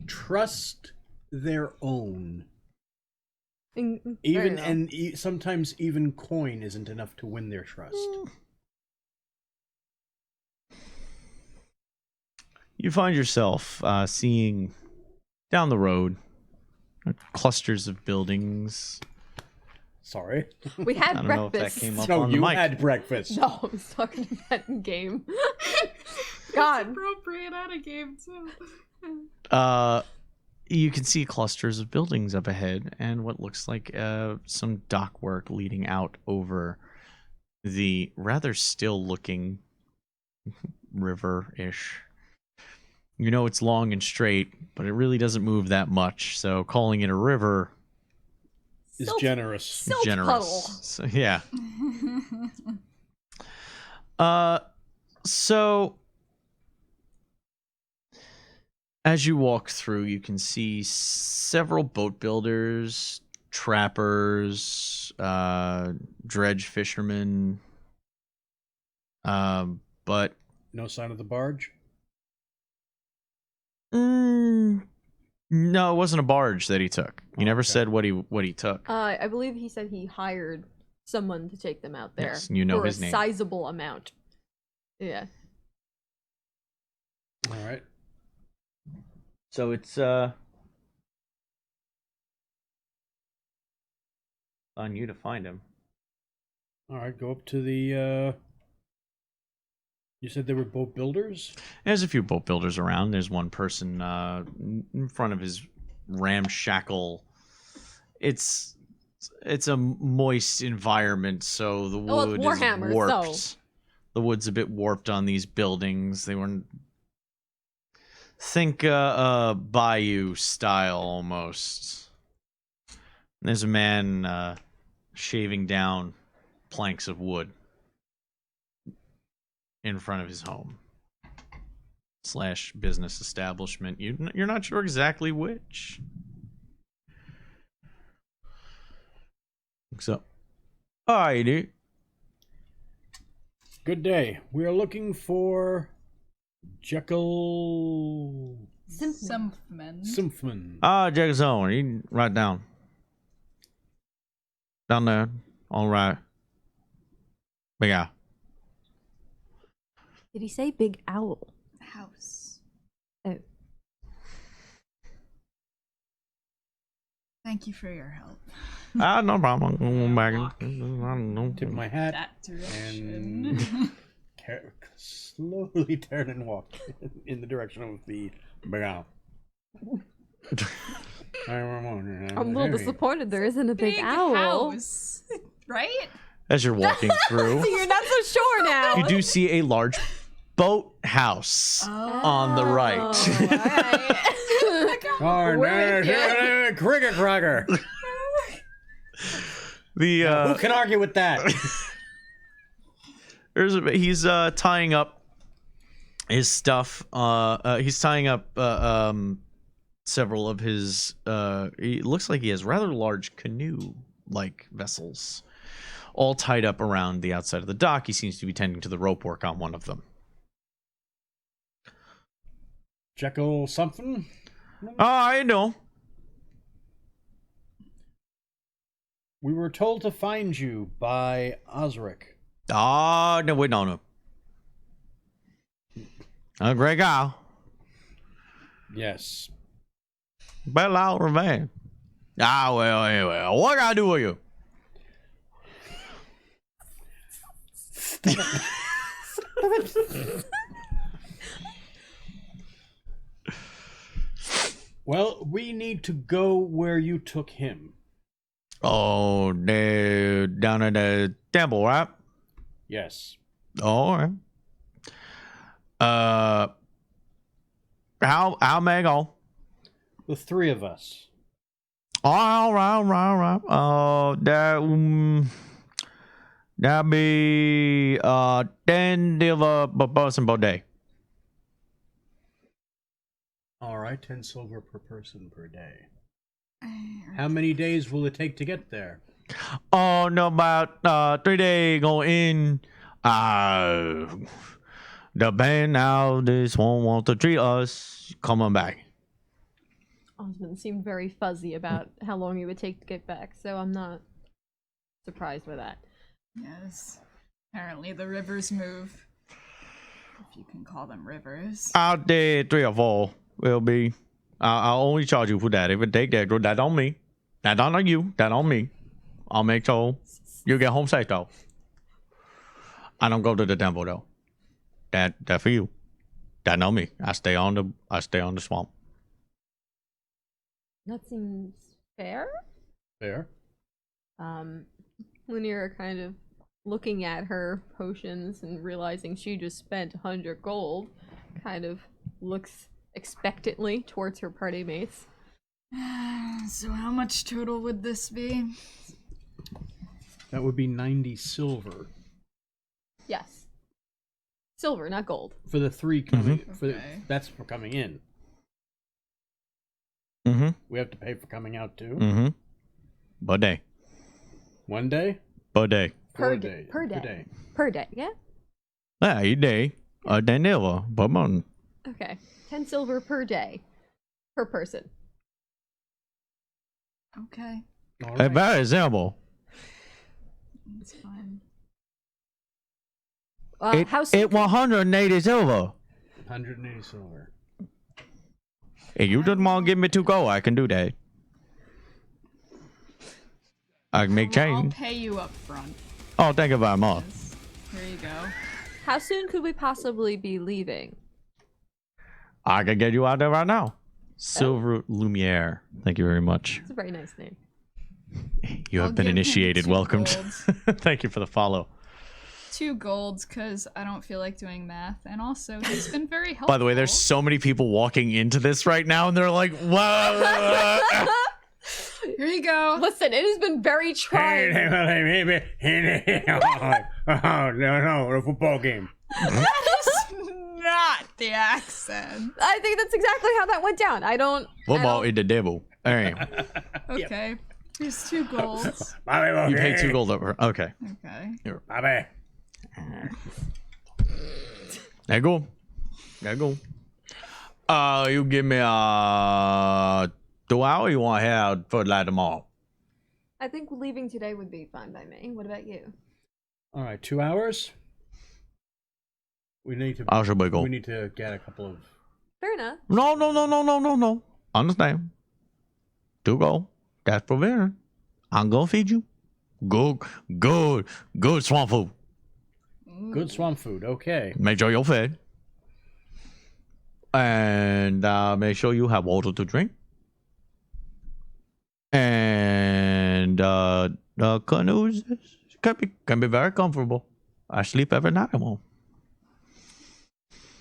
C: trust their own.
B: Fair
C: Even
B: enough.
C: and sometimes even coin isn't enough to win their trust.
A: You find yourself seeing down the road clusters of buildings.
C: Sorry.
B: We had
A: I don't know if that
B: breakfast.
A: came up
C: No,
A: on the
C: you
A: mic.
C: had breakfast.
B: No, I was talking about in game. God.
D: Appropriate at a game too.
A: You can see clusters of buildings up ahead and what looks like some dock work leading out over the rather still looking river-ish. You know it's long and straight, but it really doesn't move that much, so calling it a river
C: Is
B: Silt-
C: generous.
A: is
B: Silt
A: generous.
B: puddle.
A: So, yeah. So as you walk through, you can see several boat builders, trappers, dredge fishermen, but
C: No sign of the barge.
A: no, it wasn't a barge that he took. He never
C: Okay.
A: said what he took.
B: I believe he said he hired someone to take them out there.
A: Yes, you know
B: for
A: his
B: a
A: name.
B: sizable amount. Yeah.
C: All right.
A: So it's on you to find him.
C: All right. Go up to the. You said there were boat builders.
A: There's a few boat builders around. There's one person in front of his ramshackle. It's a moist environment, so the
B: Well, it's
A: wood
B: Warhammer,
A: is warped.
B: so-
A: The wood's a bit warped on these buildings. They were think bayou style almost. There's a man shaving down planks of wood in front of his home / business establishment. You're not sure exactly which. So, alrighty.
C: Good day. We are looking for Jekyll
D: Sumpman.
C: Simpman.
A: Jack Zone, you can write down. Down there. All right. Big guy.
B: Did he say big owl?
D: House.
B: Oh.
D: Thank you for your help.
A: No problem. I'm going back. I don't know.
C: Tip my hat
D: That direction.
C: and slowly turn and walk in the direction of the big owl.
B: I'm a little disappointed there isn't a big owl.
D: house. right?
A: As you're walking through,
B: So you're not so sure now.
A: you do see a large boat house on the right.
B: Alright. We're with you.
C: Cricket Cracker. Who can argue with that?
A: He's tying up his stuff. He's tying up several of his. It looks like he has rather large canoe-like vessels, all tied up around the outside of the dock. He seems to be tending to the rope work on one of them.
C: Jekyll something?
A: I know.
C: We were told to find you by Osric.
A: No, wait, no. A great guy.
C: Yes.
A: Battle out revenge. Well, anyway, what can I do with you?
C: Well, we need to go where you took him.
A: Oh, they're down at the temple, right?
C: Yes.
A: All right. How may I go?
C: The three of us.
A: All right. That'll be 10 silver per person per day.
C: All right, 10 silver per person per day. How many days will it take to get there?
A: Oh no, about 3 days going in. The band now this one wants to treat us. Coming back.
B: Osmond seemed very fuzzy about how long it would take to get back, so I'm not surprised by that.
D: Yes. Apparently the rivers move. If you can call them rivers.
A: Out there 3 or 4 will be. I'll only charge you for that. If it take that, that on me. That on you. That on me. I'll make sure you get home safe though. I don't go to the temple though. That for you. That on me. I stay on the swamp.
B: That seems fair.
C: Fair.
B: Lanier kind of looking at her potions and realizing she just spent 100 gold, kind of looks expectantly towards her party mates.
D: So how much total would this be?
C: That would be 90 silver.
B: Yes. Silver, not gold.
C: For the 3 coming.
D: Okay.
C: That's for coming in.
A: Mm-hmm.
C: We have to pay for coming out too.
A: Mm-hmm. Per day.
C: 1 day?
A: Per day.
B: Per
C: 4
B: day.
C: days.
B: Per day.
C: Per day.
B: Per day, yeah?
A: Yeah, each day. A day never. Per month.
B: Okay. 10 silver per day. Per person.
D: Okay.
C: All
A: It's
C: right.
A: very simple.
D: That's fine.
B: How soon?
A: It 180 silver.
C: 180 silver.
A: If you just want to give me 2 gold, I can do that. I can make
D: I'll
A: change.
D: pay you up front.
A: Oh, thank you very much.
D: Yes. Here you go.
B: How soon could we possibly be leaving?
A: I can get you out there right now. Silver Lumiere. Thank you very much.
B: It's a very nice name.
A: You have
D: I'll
A: been
D: give him
A: initiated.
D: 2
A: Welcome.
D: golds.
A: Thank you for the follow.
D: 2 golds, because I don't feel like doing math, and also he's been very helpful.
A: By the way, there's so many people walking into this right now, and they're like, "Whoa!"
D: Here you go.
B: Listen, it has been very trying.
C: Oh, no, a football game.
D: Not the accent.
B: I think that's exactly how that went down.
A: Football is the devil. All right,
D: Okay. Here's 2 golds.
A: you pay 2 gold over. Okay,
D: Okay.
C: Bobby.
A: there you go. There you go. You give me 2 hours. You want to have for like tomorrow?
B: I think leaving today would be fine by me. What about you?
C: All right, 2 hours. We need to.
A: I should be go.
C: We need to get a couple of.
B: Fair enough.
A: No. Understand? 2 gold. That's provision. I'm gonna feed you. Good swamp food.
C: Good swamp food. Okay.
A: Make sure you're fed. And make sure you have water to drink. And canoes can be very comfortable. I sleep every night at home.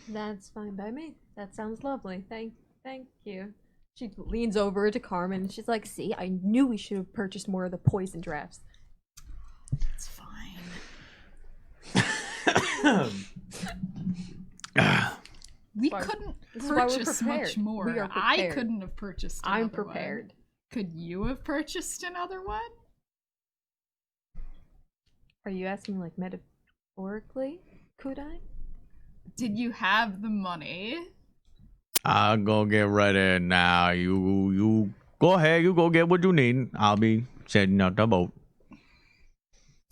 B: That's fine by me. That sounds lovely. Thank you. She leans over to Carmen and she's like, see, I knew we should have purchased more of the poison drafts.
D: It's fine. We
B: why-
D: couldn't
B: this is why we're
D: purchase
B: prepared.
D: much more.
B: We are
D: I
B: prepared.
D: couldn't have purchased another
B: I'm
D: one.
B: prepared.
D: Could you have purchased another one?
B: Are you asking like metaphorically? Could I?
D: Did you have the money?
A: I'll go get ready now. You go ahead. You go get what you need. I'll be setting up the boat.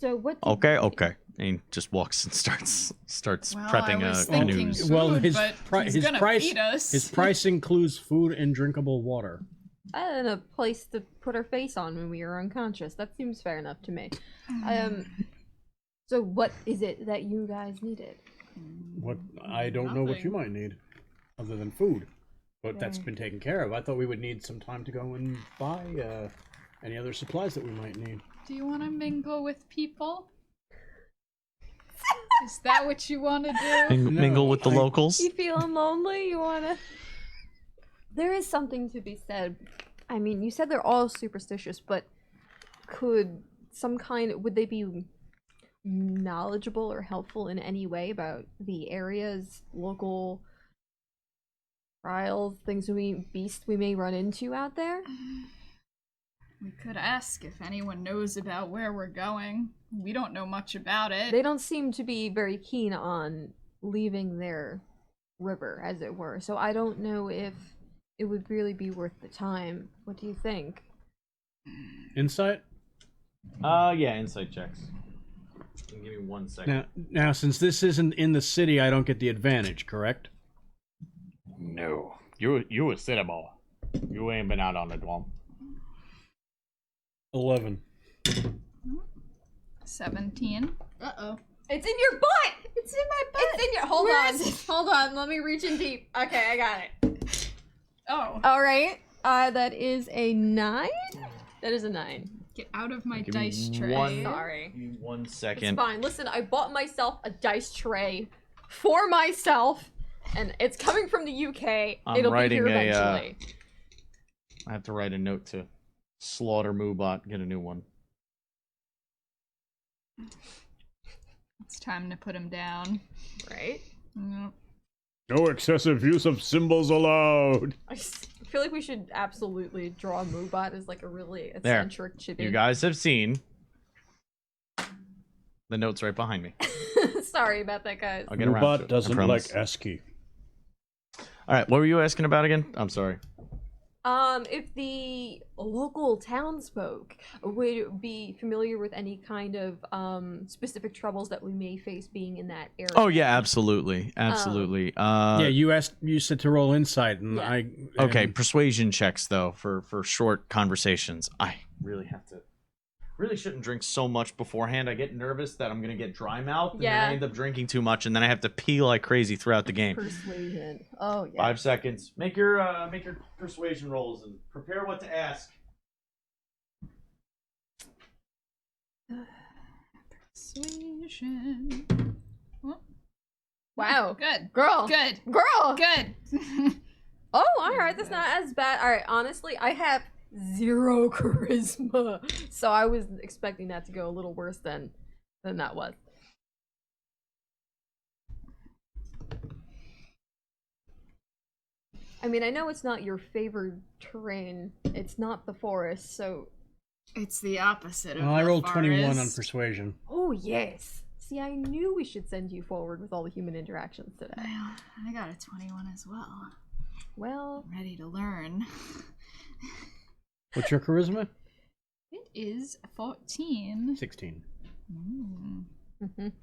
B: So what?
A: Okay. And he just walks and starts
D: Well,
A: prepping
D: I was
A: a
D: thinking
A: canoes.
D: food,
C: Well, his
D: but
C: pri-
D: he's
C: his
D: gonna
C: price
D: feed us.
C: his price includes food and drinkable water.
B: And a place to put our face on when we are unconscious. That seems fair enough to me. So what is it that you guys needed?
C: What I don't know what you might need, other than food, but that's been taken care of. I thought we would need some time to go and buy any other supplies that we might need.
D: Do you want to mingle with people? Is that what you want to do?
A: Mingle with the
C: I-
A: locals.
B: You feeling lonely? You wanna? There is something to be said. I mean, you said they're all superstitious, but would they be knowledgeable or helpful in any way about the area's local trials, beasts we may run into out there?
D: We could ask if anyone knows about where we're going. We don't know much about it.
B: They don't seem to be very keen on leaving their river, as it were. So I don't know if it would really be worth the time. What do you think?
C: Insight.
A: Yeah, insight checks. Give me 1 second.
C: Now, since this isn't in the city, I don't get the advantage, correct?
A: No, you a city boy. You ain't been out on the dwam.
C: 11.
D: 17.
E: Uh-oh.
B: It's in your butt!
E: It's in my butt.
B: It's in your. Hold
E: Where
B: on.
E: is it?
B: Hold on. Let me reach in deep. Okay, I got it.
D: Oh,
B: All right. That is a 9. That is a 9.
D: get out of my
A: Give me
D: dice tray.
A: one-
B: Sorry.
A: Give me 1
B: It's
A: second.
B: fine. Listen, I bought myself a dice tray for myself, and it's coming from the UK.
A: I'm
B: It'll be
A: writing
B: here
A: a,
B: eventually.
A: I have to write a note to slaughter Moobot, get a new one.
D: It's time to put him down.
B: Right?
D: Yep.
C: No excessive use of symbols allowed.
B: I feel like we should absolutely draw Moobot as like a really eccentric chibi.
A: You guys have seen the notes right behind me.
B: Sorry about that, guys.
A: I'll get around to
C: Robot
A: it, I
C: doesn't
A: promise.
C: like ASCII.
A: All right, what were you asking about again? I'm sorry.
B: If the local townsfolk would be familiar with any kind of specific troubles that we may face being in that area.
A: Oh yeah, absolutely, absolutely.
C: Yeah, you said to roll insight, and
B: Yeah.
A: Okay,
C: and
A: persuasion checks though for short conversations. I really shouldn't drink so much beforehand. I get nervous that I'm gonna get dry mouth, and then
B: Yeah.
A: I end up drinking too much, and then I have to pee like crazy throughout the game.
B: Persuasion. Oh yeah.
A: 5 seconds. Make your persuasion rolls and prepare what to ask.
D: Persuasion.
B: Wow.
D: Good.
B: Girl.
D: Good.
B: Girl.
D: Good.
B: Oh, all right. That's not as bad. All right. Honestly, I have 0 charisma, so I was expecting that to go a little worse than that was. I mean, I know it's not your favored terrain. It's not the forest, so.
D: It's the opposite of
C: well, I
D: the
C: rolled 21 on
D: forest.
C: persuasion.
B: Oh yes. See, I knew we should send you forward with all the human interactions today.
D: Well, I got a 21 as well.
B: Well,
D: Ready to learn.
C: What's your charisma?
D: It is 14.
C: 16.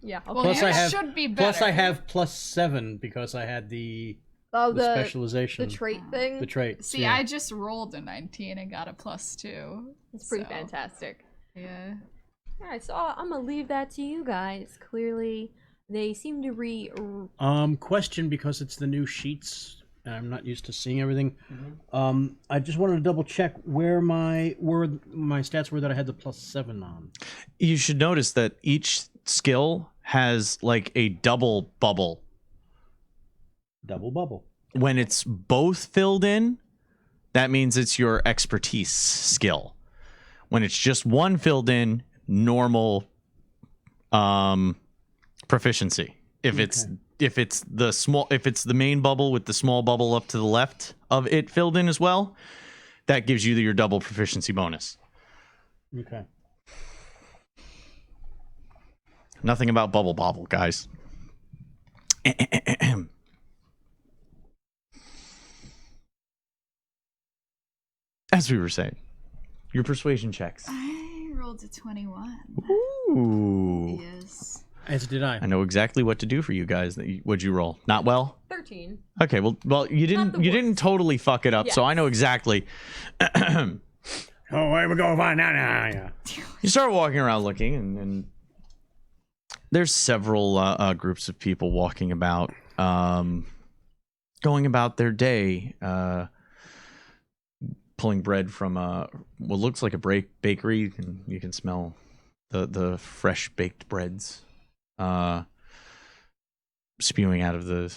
B: yeah. Okay.
D: Well,
C: Plus
D: you
C: I have-
D: should be better.
C: Plus, I have +7 because I had the
B: Oh, the
C: specialization.
B: the trait thing.
C: The trait.
D: See,
C: yeah.
D: I just rolled a 19 and got a +2.
B: It's pretty
D: so,
B: fantastic.
D: Yeah.
B: All right, so I'm gonna leave that to you guys. Clearly, they seem to
C: Question, because it's the new sheets and I'm not used to seeing everything. I just wanted to double check where my stats were that I had the +7 on.
A: You should notice that each skill has like a double bubble.
C: Double bubble.
A: When it's both filled in, that means it's your expertise skill. When it's just one filled in, normal proficiency. If it's the main bubble with the small bubble up to the left of it filled in as well, that gives you your double proficiency bonus.
C: Okay.
A: Nothing about bubble bobble, guys. As we were saying, your persuasion checks.
D: I rolled a 21.
A: Ooh.
D: Yes.
C: As did I.
A: I know exactly what to do for you guys. What'd you roll? Not well?
B: 13.
A: Okay, well you didn't totally fuck it up, so I know exactly.
C: Oh, where we go find out now? Yeah.
A: You start walking around looking, and there's several groups of people walking about, going about their day, pulling bread from what looks like a bakery, and you can smell the fresh baked breads spewing out of the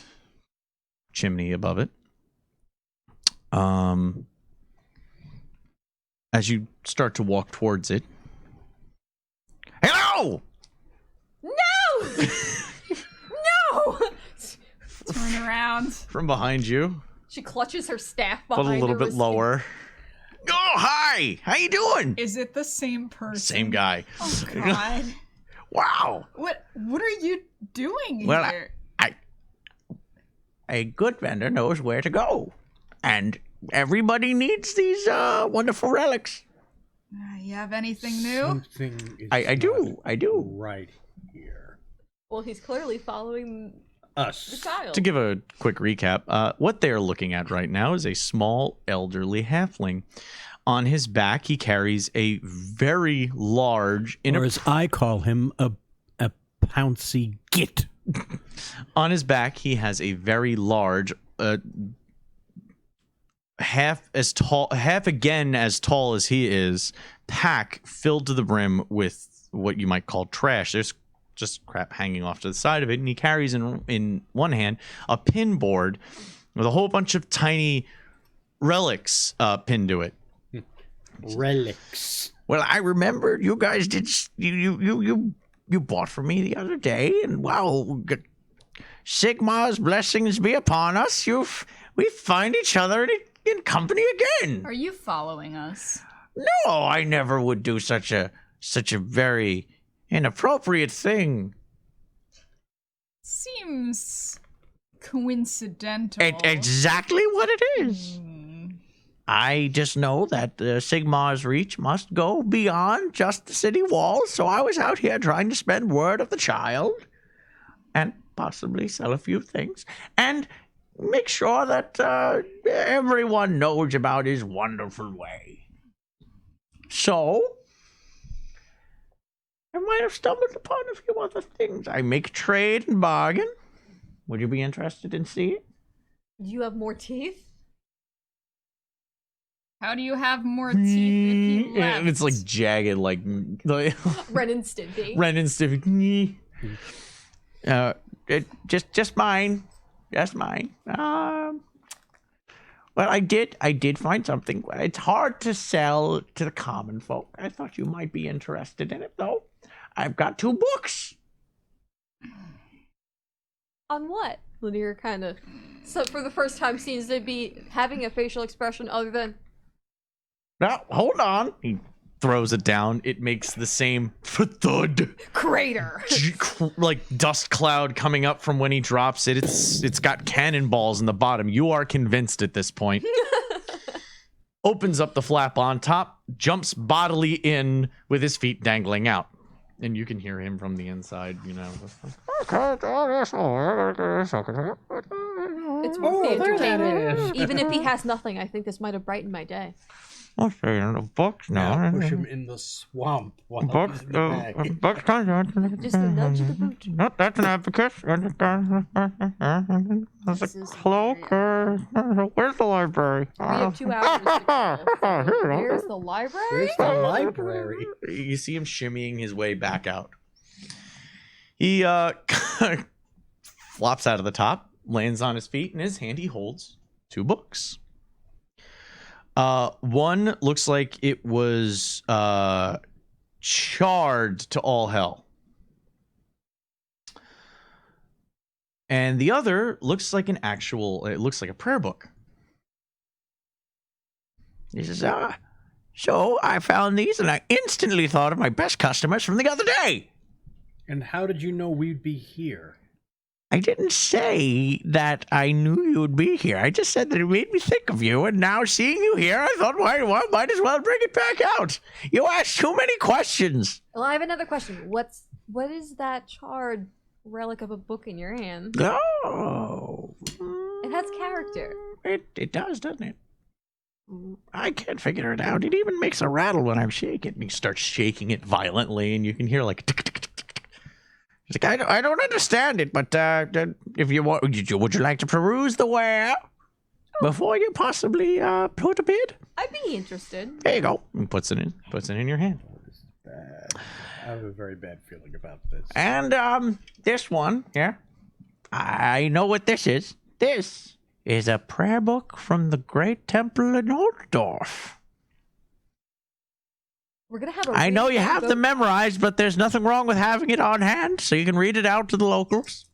A: chimney above it. As you start to walk towards it, hello!
B: No! No!
D: Turn around.
A: From behind you,
B: She clutches her staff
A: but
B: behind
A: a little
B: her
A: bit
B: wrist.
A: lower. Oh, hi! How you doing?
D: Is it the same person?
A: Same guy.
D: Oh God.
A: Wow.
D: What are you doing
A: Well,
D: here?
A: A good vendor knows where to go, and everybody needs these wonderful relics.
D: You have anything new?
C: Something is
A: I do.
C: right here.
B: Well, he's clearly following the
C: Us.
B: child.
A: To give a quick recap, what they're looking at right now is a small elderly halfling. On his back, he carries a very large,
C: Or as I call him, a pouncy git.
A: on his back, he has a very large, half again as tall as he is, pack filled to the brim with what you might call trash. There's just crap hanging off to the side of it, and he carries in one hand a pin board with a whole bunch of tiny relics pinned to it.
C: Relics.
A: Well, I remember you guys did you bought for me the other day, and wow, Sigmar's blessings be upon us. We find each other in company again.
D: Are you following us?
A: No, I never would do such a very inappropriate thing.
D: Seems coincidental.
A: Exactly what it is.
D: Hmm.
A: I just know that Sigmar's reach must go beyond just the city walls, so I was out here trying to spread word of the child and possibly sell a few things and make sure that everyone knows about his wonderful way. So, I might have stumbled upon a few other things. I make trade and bargain. Would you be interested in seeing?
B: You have more teeth?
D: How do you have more teeth if you left?
A: It's like jagged, like
B: Ren and Stimpy.
A: Ren and Stimpy. Just mine. Just mine. Well, I did find something. It's hard to sell to the common folk. I thought you might be interested in it, though. I've got 2 books.
B: On what? Lanier kind of, so for the first time, seems to be having a facial expression other than.
A: Now, hold on. He throws it down. It makes the same thud.
B: Crater!
A: Like dust cloud coming up from when he drops it. It's got cannonballs in the bottom. You are convinced at this point. Opens up the flap on top, jumps bodily in with his feet dangling out. And you can hear him from the inside, you know.
B: It's worth the entertainment. Even if he has nothing, I think this might have brightened my day.
A: I'll say in the books now.
C: Now push him in the swamp while
A: Books,
C: he's in the bag.
A: books.
B: Just a nudge of the boot.
A: No, that's an abacus. There's
D: This
A: a
D: is
A: cloak. Where's the library?
B: We have 2 hours to go.
A: Here you go.
B: Where's the library?
C: Where's the library?
A: You see him shimmying his way back out. He flops out of the top, lands on his feet. In his hand, he holds 2 books. One looks like it was charred to all hell. And the other looks like it looks like a prayer book. He says, so I found these and I instantly thought of my best customers from the other day.
C: And how did you know we'd be here?
A: I didn't say that I knew you would be here. I just said that it made me think of you, and now seeing you here, I thought, well, might as well bring it back out. You asked too many questions.
B: Well, I have another question. What is that charred relic of a book in your hand?
A: Oh.
B: It has character.
A: It does, doesn't it? I can't figure it out. It even makes a rattle when I'm shaking. And he starts shaking it violently, and you can hear like tick, tick, tick, tick, tick. He's like, I don't understand it, but if you want, would you like to peruse the ware before you possibly put a bid?
B: I'd be interested.
A: There you go. And puts it in your hand.
C: This is bad. I have a very bad feeling about this.
A: And this one here, I know what this is. This is a prayer book from the Great Temple in Altdorf.
B: We're gonna have a
A: I know you
B: really
A: have
B: good-
A: them memorized, but there's nothing wrong with having it on hand so you can read it out to the locals.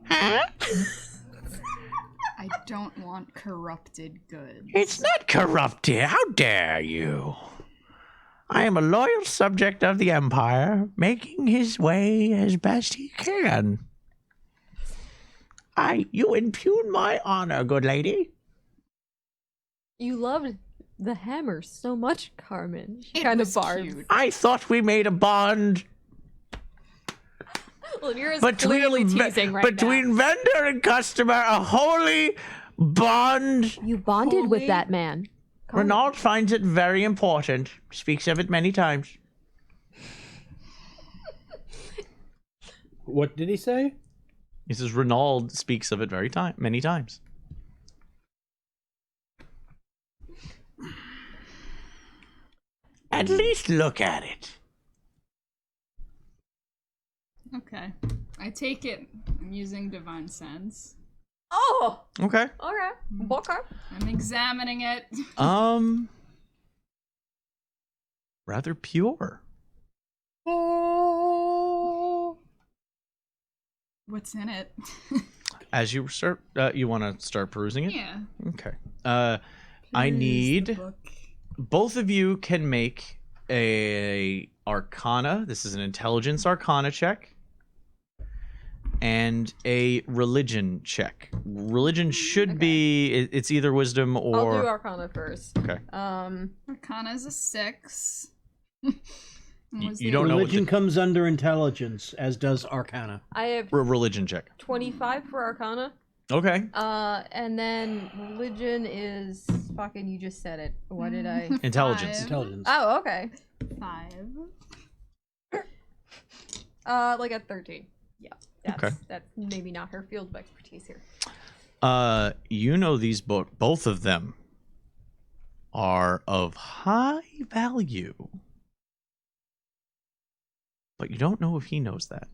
A: Huh?
D: I don't want corrupted goods.
A: It's not corrupted. How dare you? I am a loyal subject of the Empire, making his way as best he can. You impugn my honor, good lady.
B: You loved the hammer so much, Carmen. She
D: It
B: kind of
D: was
B: barbs.
D: cute.
A: I thought we made a bond
B: Well, you're clearly teasing right
A: between
B: now.
A: vendor and customer, a holy bond.
B: You bonded with
D: Holy-
B: that man. Carmen.
A: Renaud finds it very important. Speaks of it many times.
C: What did he say?
A: He says Renaud speaks of it many times. At least look at it.
D: Okay. I take it. I'm using divine sense.
B: Oh,
A: Okay.
B: all right. Okay.
D: I'm examining it.
A: Rather pure.
D: What's in it?
A: As you start, you want to start perusing it?
D: Yeah.
A: Okay. I
D: Peruse the
A: need
D: book.
A: both of you can make a Arcana. This is an intelligence Arcana check. And a religion check. Religion should be it's either wisdom or
B: I'll do Arcana first.
A: okay.
D: Arcana is a 6.
A: You don't know what
C: Religion
A: the
C: comes under intelligence, as does Arcana.
B: I have
A: religion check.
B: 25 for Arcana.
A: Okay.
B: And then religion is fucking. You just said it. What did I?
A: Intelligence.
D: 5.
C: Intelligence.
B: Oh, okay.
D: 5.
B: Like a 13. Yeah. That's maybe not her field of expertise here.
A: You know these both of them are of high value. But you don't know if he knows that.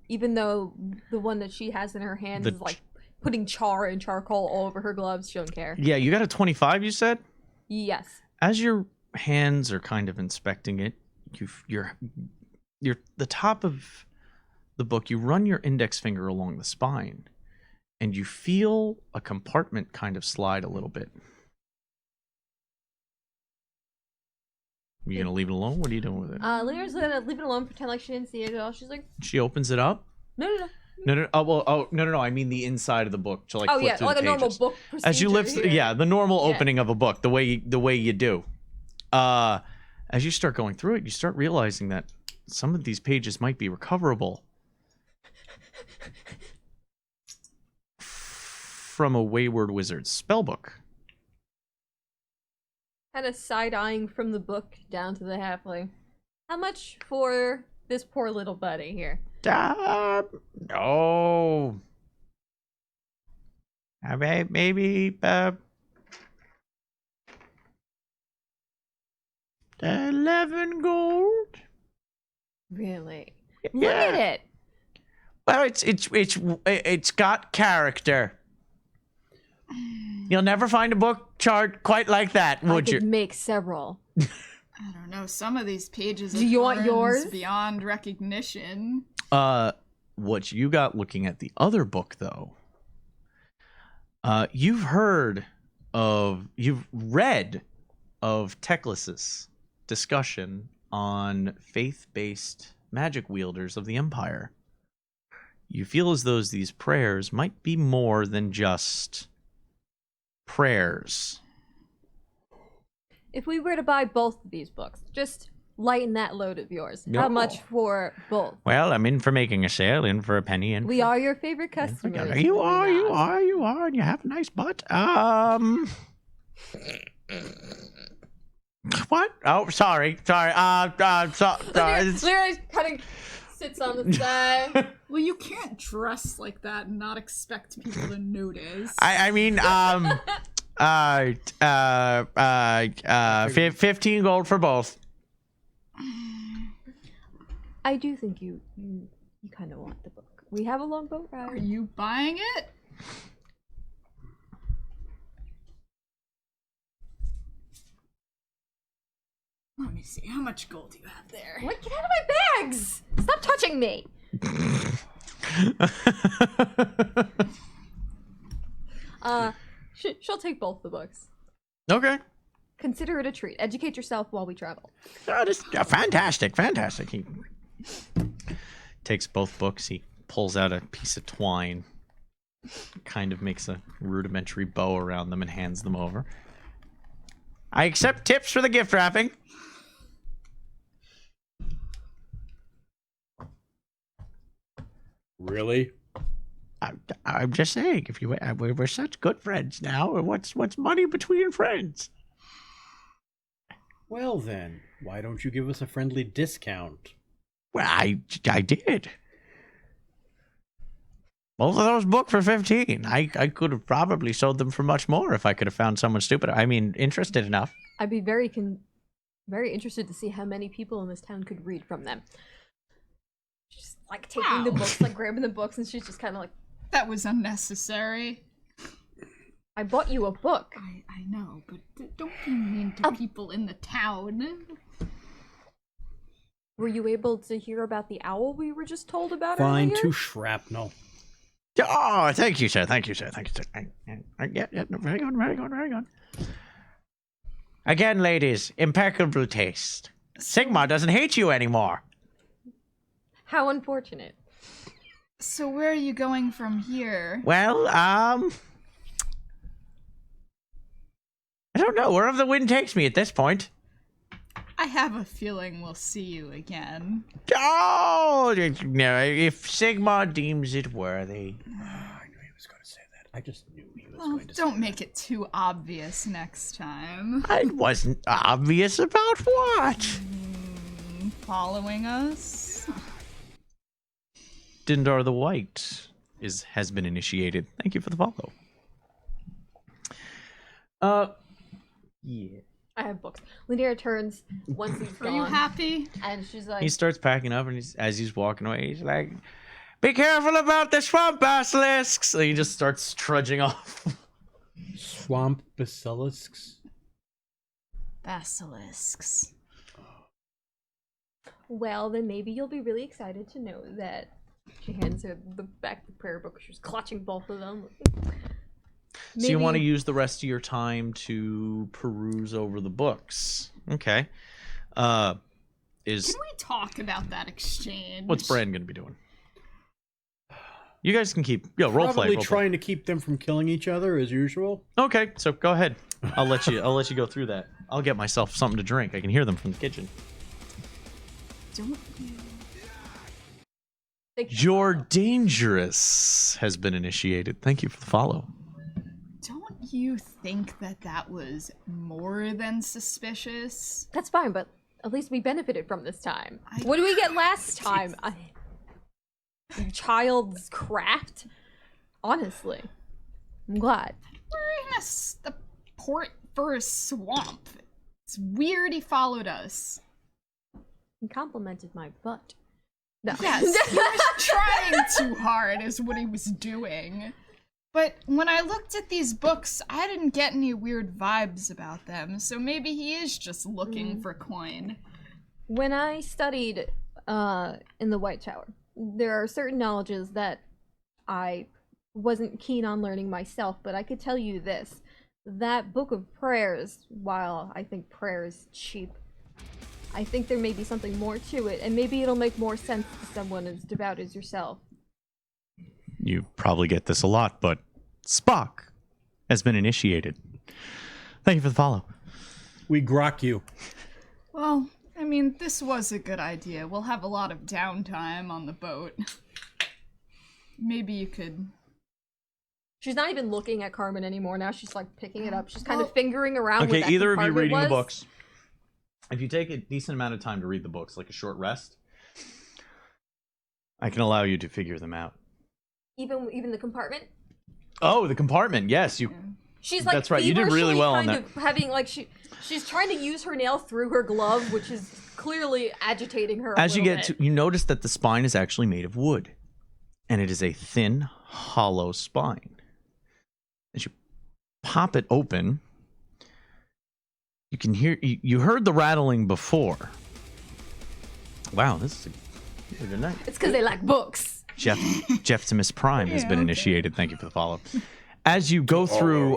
B: Even though the one that she has in her hand is like putting char and charcoal all over her gloves, she don't care.
A: Yeah, you got a 25, you said?
B: Yes.
A: As your hands are kind of inspecting it, you're the top of the book, you run your index finger along the spine, and you feel a compartment kind of slide a little bit. You gonna leave it alone? What are you doing with it?
B: Lyra's gonna leave it alone, pretend like she didn't see it at all. She's like,
A: She opens it up.
B: no.
A: No. No. I mean the inside of the book to like.
B: Oh
A: flip
B: yeah,
A: through
B: like
A: the
B: a normal
A: pages.
B: book procedure.
A: As you lift,
B: here.
A: the normal
B: Yeah.
A: opening of a book, the way you do. As you start going through it, you start realizing that some of these pages might be recoverable. from a Wayward Wizard's spellbook.
B: Kind of side-eyeing from the book down to the halfling. How much for this poor little buddy here?
A: No. Maybe 11 gold.
B: Really? Look at it.
A: Well, it's got character. You'll never find a book chart quite like that, would
B: I
A: you?
B: could make several.
D: I don't know. Some of these pages
B: Do you want yours?
D: Beyond recognition.
A: What you got looking at the other book, though? You've read of Teclis's discussion on faith-based magic wielders of the Empire. You feel as though these prayers might be more than just prayers.
B: If we were to buy both of these books, just lighten that load of yours.
A: No.
B: How much for both?
A: Well, I'm in for making a sale, in for a penny, in
B: We are your favorite customers.
A: You are, and you have a nice butt. What? Oh, sorry.
B: Lyra kind of sits on the side.
D: Well, you can't dress like that and not expect people to notice.
A: I mean, 15 gold for both.
B: I do think you kind of want the book. We have a long boat ride.
D: Are you buying it? Let me see. How much gold do you have there?
B: What? Get out of my bags! Stop touching me! She'll take both the books.
A: Okay.
B: Consider it a treat. Educate yourself while we travel.
A: Fantastic. He takes both books. He pulls out a piece of twine, kind of makes a rudimentary bow around them, and hands them over. I accept tips for the gift wrapping.
C: Really?
A: I'm just saying, if we're such good friends now, what's money between friends?
C: Well then, why don't you give us a friendly discount?
A: Well, I did. Both of those books for 15. I could have probably sold them for much more if I could have found someone stupid. I mean, interested enough.
B: I'd be very interested to see how many people in this town could read from them. Just like taking the books, like grabbing the books, and she's just kind of like,
D: That was unnecessary.
B: I bought you a book.
D: I know, but don't be mean to people in the town.
B: Were you able to hear about the owl we were just told about
C: Fine
B: earlier?
C: to shrapnel.
A: Oh, thank you, sir. Yeah, very good. Again, ladies, impeccable taste. Sigmar doesn't hate you anymore.
B: How unfortunate.
D: So where are you going from here?
A: Well, I don't know. Wherever the wind takes me at this point.
D: I have a feeling we'll see you again.
A: Oh, no, if Sigmar deems it worthy.
C: I knew he was going to say that. I just knew he was going to say
D: Don't make it too obvious next time.
A: It wasn't obvious about what?
D: Following us?
A: Dindar the White has been initiated. Thank you for the follow. Yeah.
B: I have books. Lydia turns once he's
D: Are
B: gone.
D: you happy?
B: And she's like,
A: He starts packing up, and as he's walking away, he's like, "Be careful about the swamp basilisks!" And he just starts trudging off.
C: Swamp basilisks?
D: Basilisks.
B: well, then maybe you'll be really excited to know that she hands her the back of the prayer book. She's clutching both of them.
A: So you want to use the rest of your time to peruse over the books. Okay.
D: Can we talk about that exchange?
A: What's Brand going to be doing? You guys can keep... Yo, role play.
C: Probably trying to keep them from killing each other, as usual.
A: Okay, so go ahead. I'll let you go through that. I'll get myself something to drink. I can hear them from the kitchen.
D: Don't you...
A: You're dangerous has been initiated. Thank you for the follow.
D: you think that that was more than suspicious?
B: That's fine, but at least we benefited from this time. What did we get last time? Child's craft? Honestly. I'm glad.
D: We're in a port for a swamp. It's weird he followed us.
B: He complimented my butt. No.
D: Yes, he was trying too hard is what he was doing. But when I looked at these books, I didn't get any weird vibes about them, so maybe he is just looking for coin.
B: When I studied in the White Tower, there are certain knowledges that I wasn't keen on learning myself, but I could tell you this. That book of prayers, while I think prayer is cheap, I think there may be something more to it, and maybe it'll make more sense to someone as devout as yourself.
A: You probably get this a lot, but Spock has been initiated. Thank you for the follow.
C: We grok you.
D: Well, I mean, this was a good idea. We'll have a lot of downtime on the boat. Maybe you could...
B: She's not even looking at Carmen anymore now. She's like picking it up. She's kind of fingering around with
A: Okay,
B: that
A: either of you
B: compartment
A: reading the
B: was.
A: books. If you take a decent amount of time to read the books, like a short rest, I can allow you to figure them out.
B: Even the compartment?
A: Oh, the compartment. Yes, you.
B: She's like
A: That's right, you did really
B: feverishly
A: well on
B: kind
A: that.
B: of having like she's trying to use her nail through her glove, which is clearly agitating her.
A: As you
B: little
A: get
B: bit.
A: to, you notice that the spine is actually made of wood, and it is a thin, hollow spine. As you pop it open, you can hear. You heard the rattling before. Wow, this is a good night.
B: It's because they like books.
A: Jeftimus Prime has
D: Yeah,
A: been
D: okay.
A: initiated. Thank you for the follow. As you go through,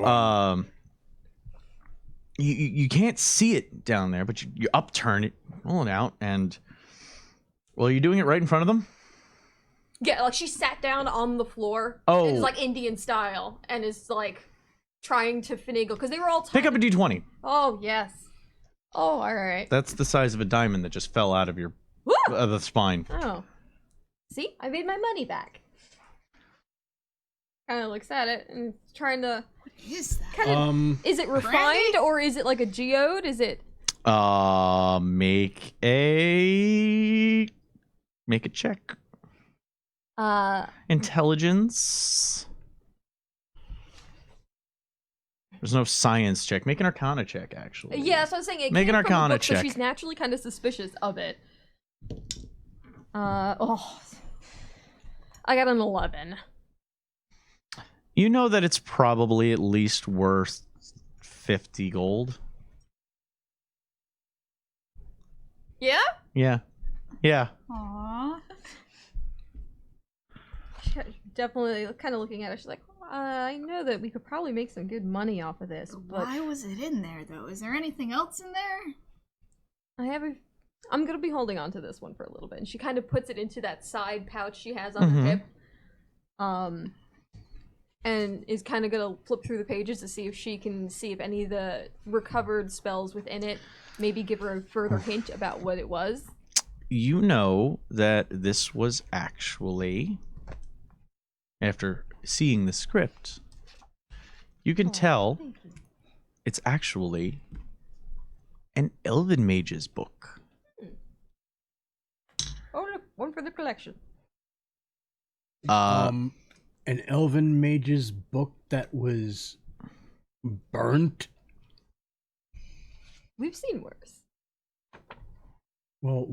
A: you can't see it down there, but you upturn it, roll it out, and well, you're doing it right in front of them.
B: Yeah, like she sat down on the floor.
A: Oh.
B: It's like Indian style, and is like trying to finagle because they were all.
A: Pick up a d20.
B: Oh yes. Oh, all right.
A: That's the size of a diamond that just fell out of your
B: Woo!
A: the spine.
B: Oh. See, I made my money back. Kind of looks at it and trying to.
D: What is that?
B: Kind of. Is it refined or is it like a geode? Is it?
A: Make a check. Intelligence. There's no science check. Make an Arcana check, actually.
B: Yeah, that's what I was saying. It
A: Make
B: came
A: an
B: from a
A: Arcana
B: book, so
A: check.
B: she's naturally kind of suspicious of it. Oh. I got an 11.
A: You know that it's probably at least worth 50 gold.
B: Yeah?
A: Yeah. Yeah.
D: Aww.
B: Definitely kind of looking at it. She's like, I know that we could probably make some good money off of this, but
D: Why was it in there, though? Is there anything else in there?
B: I'm gonna be holding on to this one for a little bit. And she kind of puts it into that side pouch she has on
A: Mhm.
B: her hip. And is kind of gonna flip through the pages to see if she can see if any of the recovered spells within it maybe give her a further hint about what it was.
A: You know that this was actually, after seeing the script, you can tell
B: Thank you.
A: it's actually an Elven Mage's book.
B: Oh, look, one for the collection.
C: An elven mage's book that was burnt.
B: We've seen worse.
C: Well,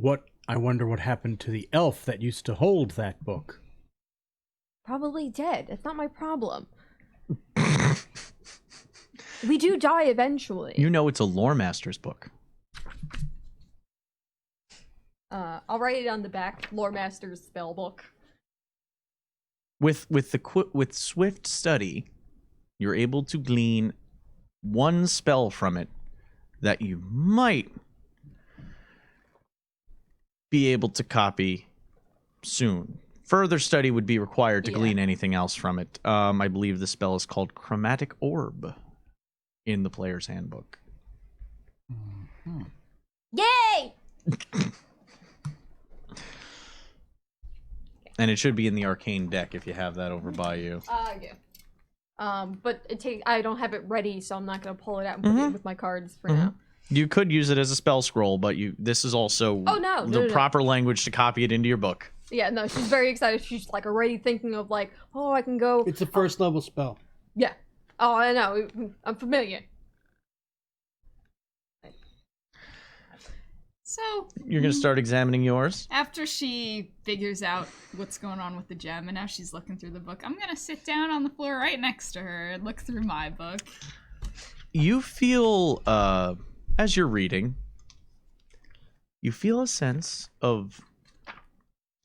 C: I wonder what happened to the elf that used to hold that book.
B: Probably dead. It's not my problem. We do die eventually.
A: You know it's a lore master's book.
B: I'll write it on the back. Lore Master's spell book.
A: With swift study, you're able to glean one spell from it that you might be able to copy soon. Further study would be required to glean anything else from it. I believe the spell is called Chromatic Orb in the player's handbook.
B: Yay!
A: And it should be in the arcane deck if you have that over by you.
B: Yeah. But I don't have it ready, so I'm not gonna pull it out and put it with my cards for now.
A: You could use it as a spell scroll, but this is also the proper language to copy it into your book.
B: Yeah, no, she's very excited. She's like already thinking of like, oh, I can go.
C: It's a first level spell.
B: Yeah. Oh, I know. I'm familiar.
D: So
A: You're gonna start examining yours.
D: after she figures out what's going on with the gem, and now she's looking through the book, I'm gonna sit down on the floor right next to her and look through my book.
A: You feel, as you're reading, you feel a sense of,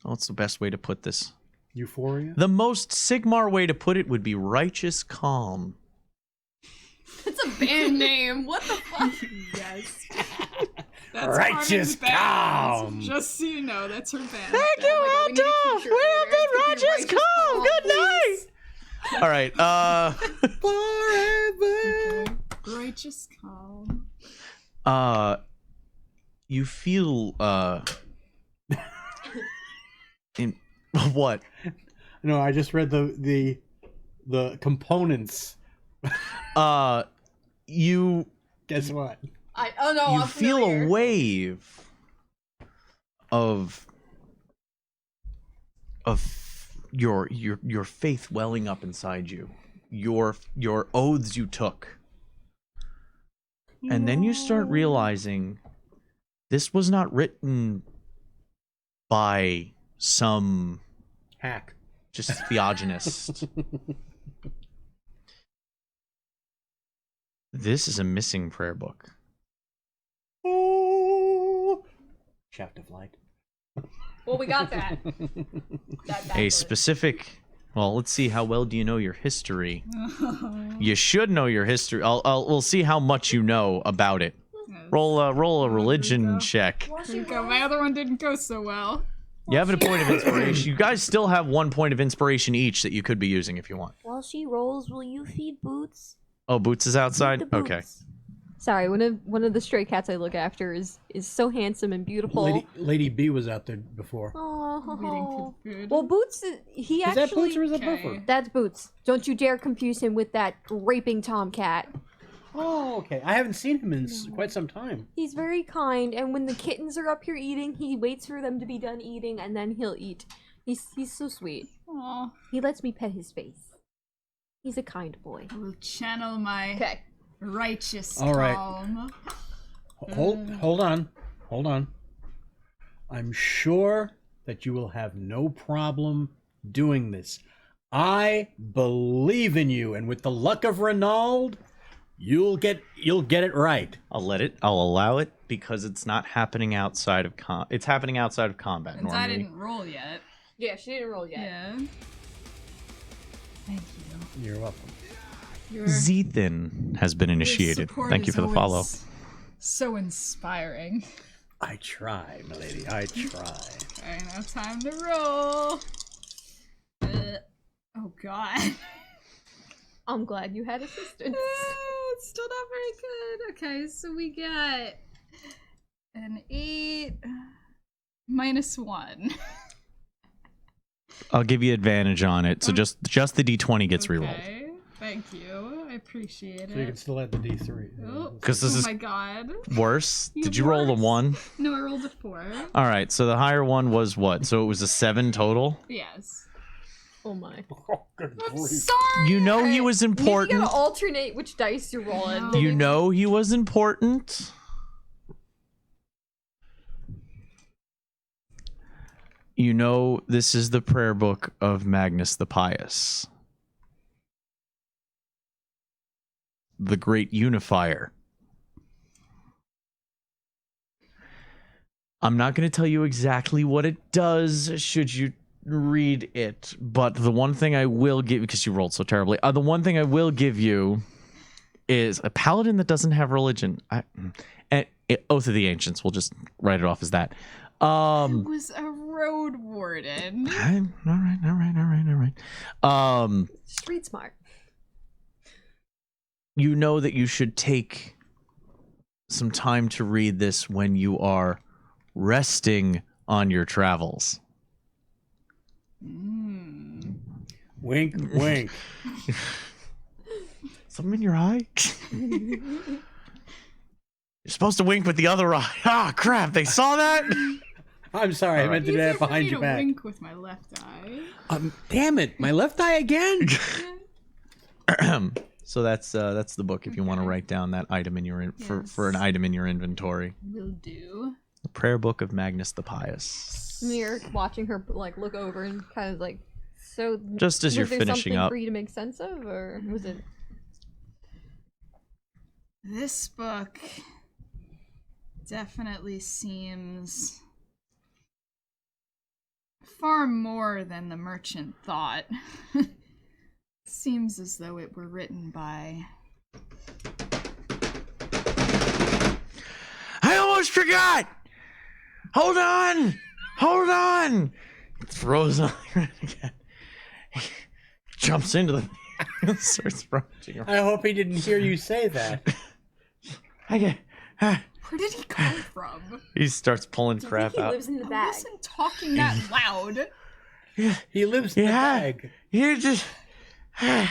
A: what's the best way to put this?
C: Euphoria?
A: The most Sigmar way to put it would be righteous calm.
D: It's a band name. What the fuck? Yes. That's
C: Righteous
D: Armin's band.
C: Calm.
D: Just so you know, that's her band.
A: Thank you, Adolf! We have been righteous calm! Good night! All right,
C: Forever.
D: Righteous calm.
A: you feel, in what?
C: No, I just read the components.
A: You
C: Guess what?
A: you feel a wave of your faith welling up inside you, your oaths you took, and then you start realizing this was not written by some
C: Hack.
A: just theogenist. This is a missing prayer book.
C: Oh. Shaft of light.
B: Well, we got that.
A: A specific. Well, let's see. How well do you know your history? You should know your history. We'll see how much you know about it. Roll a religion check.
D: My other one didn't go so well.
A: You have a point of inspiration. You guys still have 1 point of inspiration each that you could be using if you want.
E: While she rolls, will you feed Boots?
A: Oh, Boots is outside?
E: Feed the
A: Okay.
E: Boots.
B: Sorry, one of the stray cats I look after is so handsome and beautiful.
C: Lady B was out there before.
D: Waiting
B: Oh.
D: for food.
B: Well, Boots, he
C: Is
B: actually.
C: that Boots or is that
D: Okay.
C: Buffer?
B: That's Boots. Don't you dare confuse him with that raping tomcat.
C: Oh, okay. I haven't seen him in quite some time.
B: He's very kind, and when the kittens are up here eating, he waits for them to be done eating, and then he'll eat. He's so sweet.
D: Aw.
B: He lets me pet his face. He's a kind boy.
D: I will channel my
B: Okay.
D: righteous
C: All right.
D: calm.
C: Hold on. I'm sure that you will have no problem doing this. I believe in you, and with the luck of Renaud, you'll get it right.
A: I'll allow it because it's not happening outside of it's happening outside of combat
D: Since I
A: normally.
D: didn't roll yet.
B: Yeah, she didn't roll yet.
D: Yeah. Thank you.
C: You're welcome.
D: Your
A: Zethan has been initiated.
D: support
A: Thank you
D: is
A: for the follow.
D: always so inspiring.
C: I try, my lady. I try.
D: Alright, now time to roll. Oh god.
B: I'm glad you had assistance.
D: It's still not very good. Okay, so we got an 8 minus 1.
A: I'll give you advantage on it. So just the d20 gets rerolled.
D: Okay, thank you. I appreciate
C: So you can
D: it.
C: still add the D3.
D: Oh,
A: 'Cause this
D: oh
A: is-
D: my god.
A: Worse?
D: You
A: Did you roll a
D: worse.
A: 1?
D: No, I rolled a 4.
A: All right, so the higher one was what? So it was a 7 total?
D: Yes.
B: Oh my.
C: Oh, good
D: I'm
C: grief.
D: sorry.
A: You know he was
B: Maybe you
A: important.
B: gotta alternate which dice you roll in.
D: No.
A: You know he was important. You know this is the prayer book of Magnus the Pious, the great unifier. I'm not going to tell you exactly what it does should you read it, but the one thing I will give, because you rolled so terribly, the one thing I will give you is a paladin that doesn't have religion. Oath of the Ancients, we'll just write it off as that.
D: It was a road warden.
A: All right.
B: Street smart.
A: You know that you should take some time to read this when you are resting on your travels.
C: Wink, wink.
A: something in your eye? You're supposed to wink with the other eye. Ah, crap! They saw that.
C: I'm sorry, I meant to do that behind your back.
D: Wink with my left eye.
C: Damn it, my left eye again.
A: So that's the book. If you want to write down that item in your for an item in your inventory.
D: Will do.
A: The Prayer Book of Magnus the Pious.
B: And you're watching her like look over and kind of like, so.
A: Just as you're
B: was there
A: finishing
B: something
A: up.
B: for you to make sense of, or was it?
D: This book definitely seems far more than the merchant thought. Seems as though it were written by...
A: I almost forgot! Hold on! Hold on! Throws on again. Jumps into the starts approaching her.
C: I hope he didn't hear you say that.
A: I get.
D: Where did he come from?
A: He starts pulling
E: Do you
A: crap
E: think he
A: out.
E: lives in the
D: I
E: bag?
D: wasn't talking that loud.
C: He lives in the bag.
A: You just. I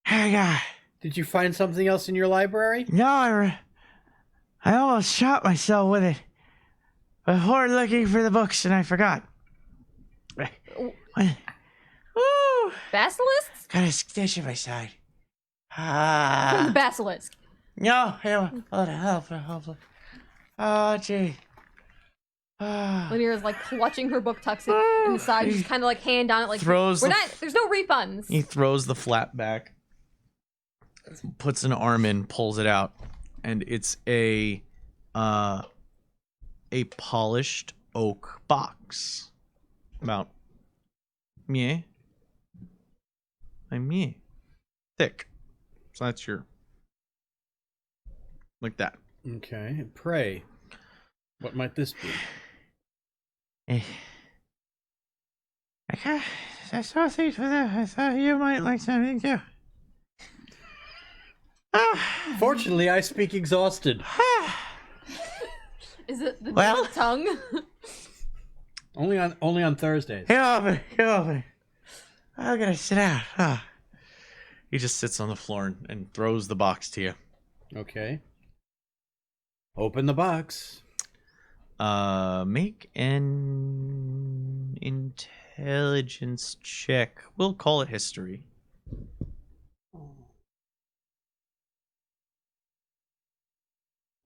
A: got.
C: Did you find something else in your library?
A: No, I almost shot myself with it before looking for the books, and I forgot. Woo!
B: Basilisks?
A: Got a stitch in my side.
B: From the basilisk.
A: No, hold on, help. Oh, gee.
B: Lanira's like clutching her book, tucks it in the side, just kind of like hand on it, like
A: Throws
B: we're
A: the-
B: not. There's no refunds.
A: He throws the flap back, puts an arm in, pulls it out, and it's a polished oak box. About meh. Thick. So that's your like that.
C: Okay, pray. What might this be?
A: I saw things with that. I thought you might like something too.
C: Fortunately, I speak exhausted.
B: Is it the
A: Well-
B: tongue?
C: Only on Thursdays.
A: Get over. I'm gonna sit down. He just sits on the floor and throws the box to you.
C: Okay. Open the box.
A: Make an intelligence check. We'll call it history.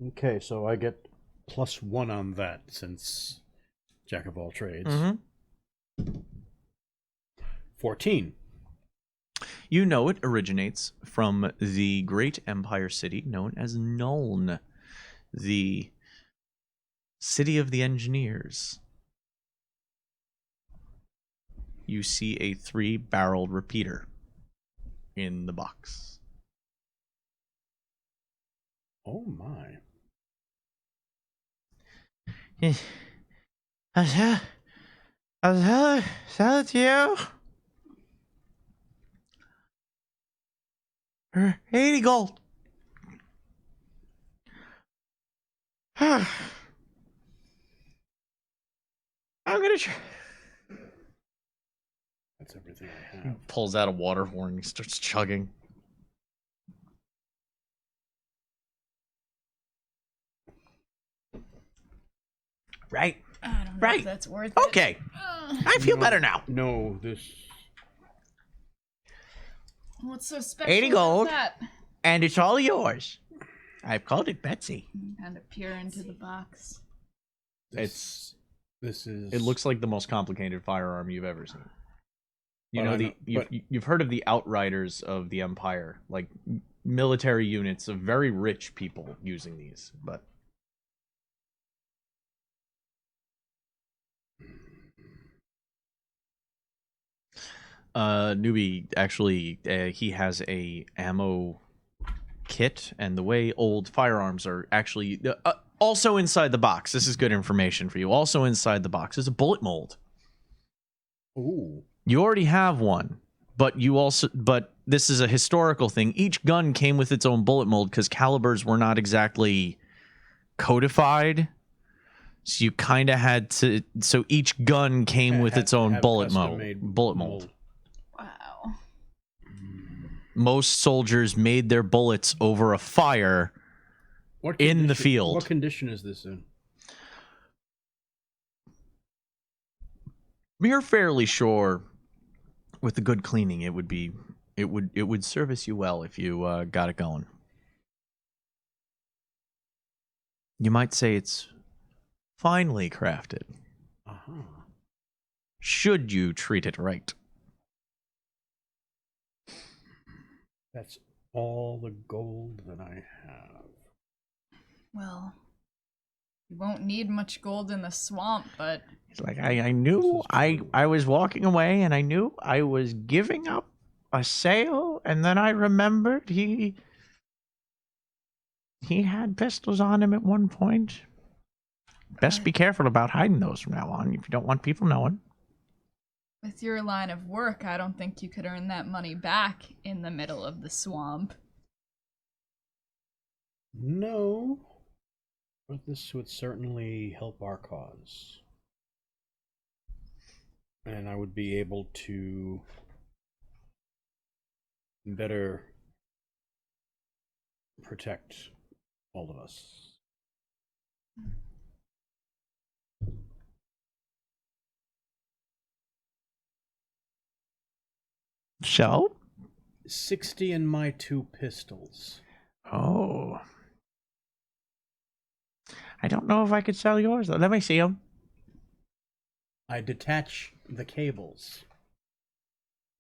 C: Okay, so I get +1 on that since Jack of all trades.
A: Mm-hmm.
C: 14.
A: You know it originates from the great empire city known as Nuln, the city of the engineers. You see a 3-barreled repeater in the box.
C: Oh my.
A: I'll sell it to you for 80 gold. I'm gonna try.
C: That's everything I have.
A: Pulls out a water horn and starts chugging. Right.
D: I don't know
A: Right.
D: if that's worth it.
A: Okay. I feel better now.
C: No, this...
D: What's so special
A: 80
D: about
A: gold.
D: that?
A: And it's all yours. I've called it Betsy.
D: And peer into the box.
C: This is...
A: It looks like the most complicated firearm you've ever seen. You
C: Well,
A: know,
C: I know,
A: you've heard of the outriders of the Empire, like military units of very rich people using these, but newbie actually he has a ammo kit, and the way old firearms are actually also inside the box. This is good information for you. Also inside the box is a bullet mold.
C: Ooh.
A: You already have one, but this is a historical thing. Each gun came with its own bullet mold because calibers were not exactly codified. So you kind of had to. So each gun came with
C: Had
A: its
C: to
A: own
C: have
A: bullet mold.
C: custom-made
A: Bullet mold.
D: Wow.
A: most soldiers made their bullets over a fire in the field.
C: What condition is this in?
A: You're fairly sure with the good cleaning it would service you well if you got it going. You might say it's finely crafted.
C: Uh-huh.
A: Should you treat it right.
C: That's all the gold that I have.
D: Well, you won't need much gold in the swamp, but
A: He's like, I knew I was walking away and I knew I was giving up a sale, and then I remembered he had pistols on him at one point. Best be careful about hiding those from now on if you don't want people knowing.
D: with your line of work, I don't think you could earn that money back in the middle of the swamp.
C: No, but this would certainly help our cause. And I would be able to better protect all of us.
A: So?
C: 60 in my 2 pistols.
A: Oh. I don't know if I could sell yours, though. Let me see them.
C: I detach the cables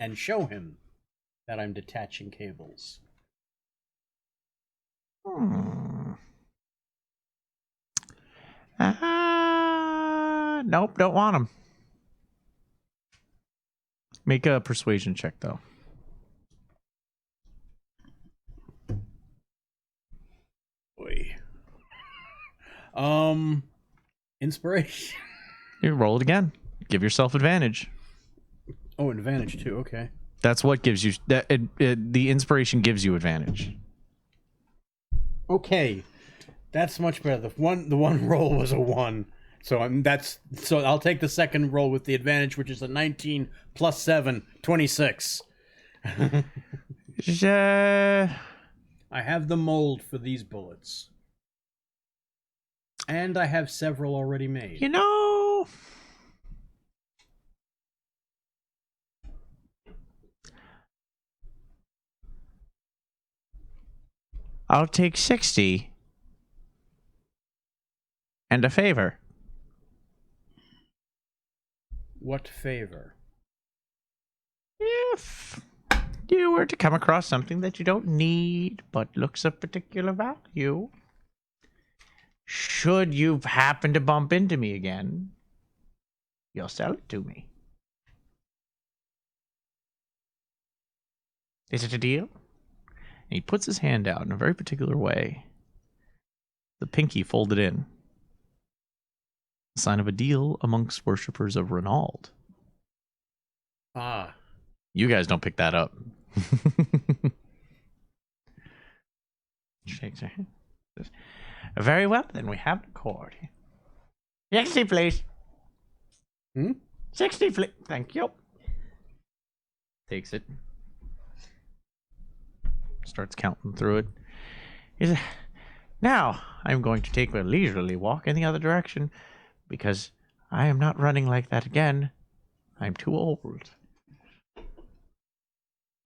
C: and show him that I'm detaching cables.
A: Nope, don't want them. Make a persuasion check, though.
C: Boy. Inspiration.
A: You roll it again. Give yourself advantage.
C: Oh, advantage too. Okay.
A: That's what gives you that. The inspiration gives you advantage.
C: Okay, that's much better. The one roll was a 1, so I'll take the second roll with the advantage, which is a 19 plus 7, 26. I have the mold for these bullets, and I have several already made.
A: You know, I'll take 60 and a favor.
C: What favor?
A: If you were to come across something that you don't need but looks of particular value, should you happen to bump into me again, you'll sell it to me. Is it a deal? And he puts his hand out in a very particular way. The pinky folded in. A sign of a deal amongst worshippers of Renauld.
C: Ah,
A: You guys don't pick that up. Shakes her head. Says, very well, then we have the cord. 60, please. 60, please. Thank you. Takes it. Starts counting through it. He says, now, I'm going to take a leisurely walk in the other direction, because I am not running like that again. I'm too old.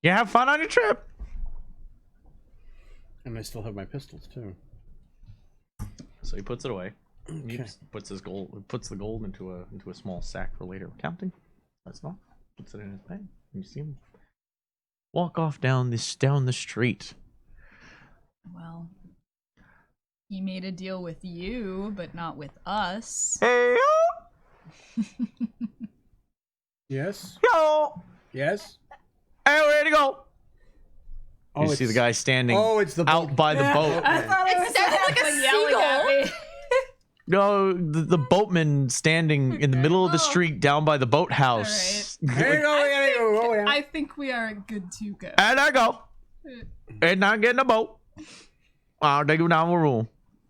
A: You have fun on your trip.
C: and I still have my pistols too.
A: So he puts it away. He
C: Okay.
A: just puts the gold into a small sack for later counting. That's all. Puts it in his bag. You see him walk off down the street.
D: Well, he made a deal with you, but not with us.
A: Hey
C: Yes.
A: yo!
C: Yes.
A: Hey, where'd he go?
C: Oh,
A: You see the guy standing
C: it's the
A: out by the boat.
B: I thought it sounded like a seagull.
A: No, the boatman standing in the middle of the street down by the boathouse.
C: There you go. There you go. Oh, yeah.
D: I think we are good to go.
A: And I go. And I get in the boat. I'll take you down the room.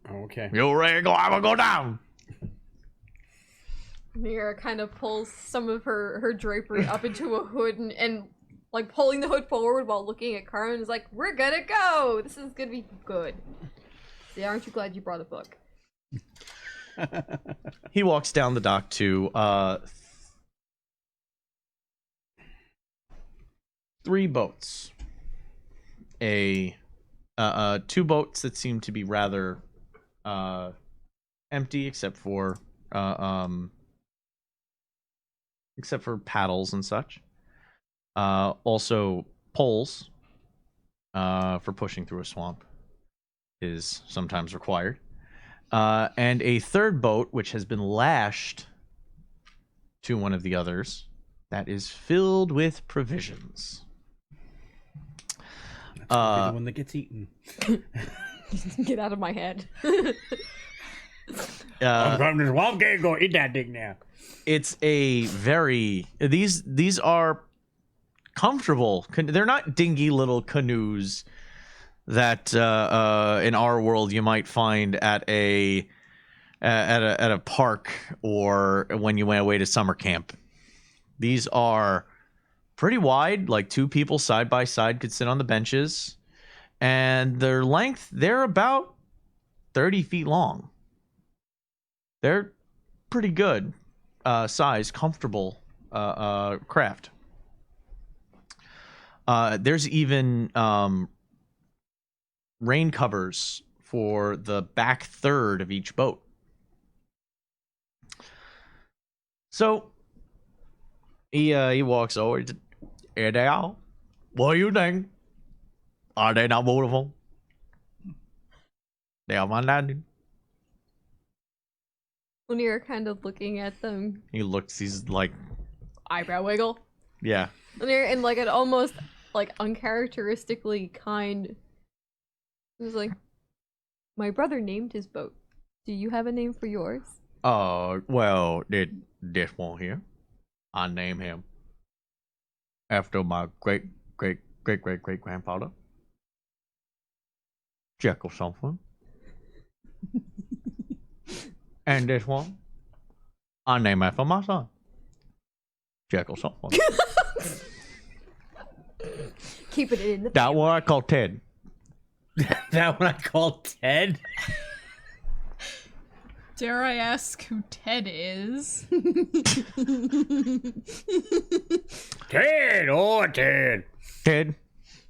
C: Okay.
A: You ready to go? I will go down.
B: Mira kind of pulls some of her drapery up into a hood and like pulling the hood forward while looking at Carmen. Is like, we're gonna go. This is gonna be good. See, aren't you glad you brought a book?
A: He walks down the dock to 3 boats. Two boats that seem to be rather empty, except for paddles and such. Also, poles for pushing through a swamp is sometimes required. And a third boat, which has been lashed to one of the others, that is filled with provisions.
C: That's the one that gets eaten.
B: Get out of my head.
C: I'm coming to the swamp. Go eat that thing now.
A: It's a very these are comfortable. They're not dingy little canoes that in our world you might find at a park or when you went away to summer camp. These are pretty wide, like 2 people side by side could sit on the benches, and their length, they're about 30 feet long. They're pretty good size, comfortable craft. There's even rain covers for the back third of each boat. So he walks over to, here they are. What do you think? Are they not beautiful? They are my landing.
B: Lanier kind of looking at them,
A: He's like,
B: eyebrow wiggle.
A: yeah.
B: Lanier in like an almost like uncharacteristically kind. He was like, my brother named his boat. Do you have a name for yours?
A: Well, this one here, I name him after my great grandfather, Jekyll something. And this one, I name after my son, Jekyll something.
B: Keeping it in the
A: That one I call Ted.
C: That one I call Ted.
D: Dare I ask who Ted is?
C: Ted! Oh, Ted!
A: Ted,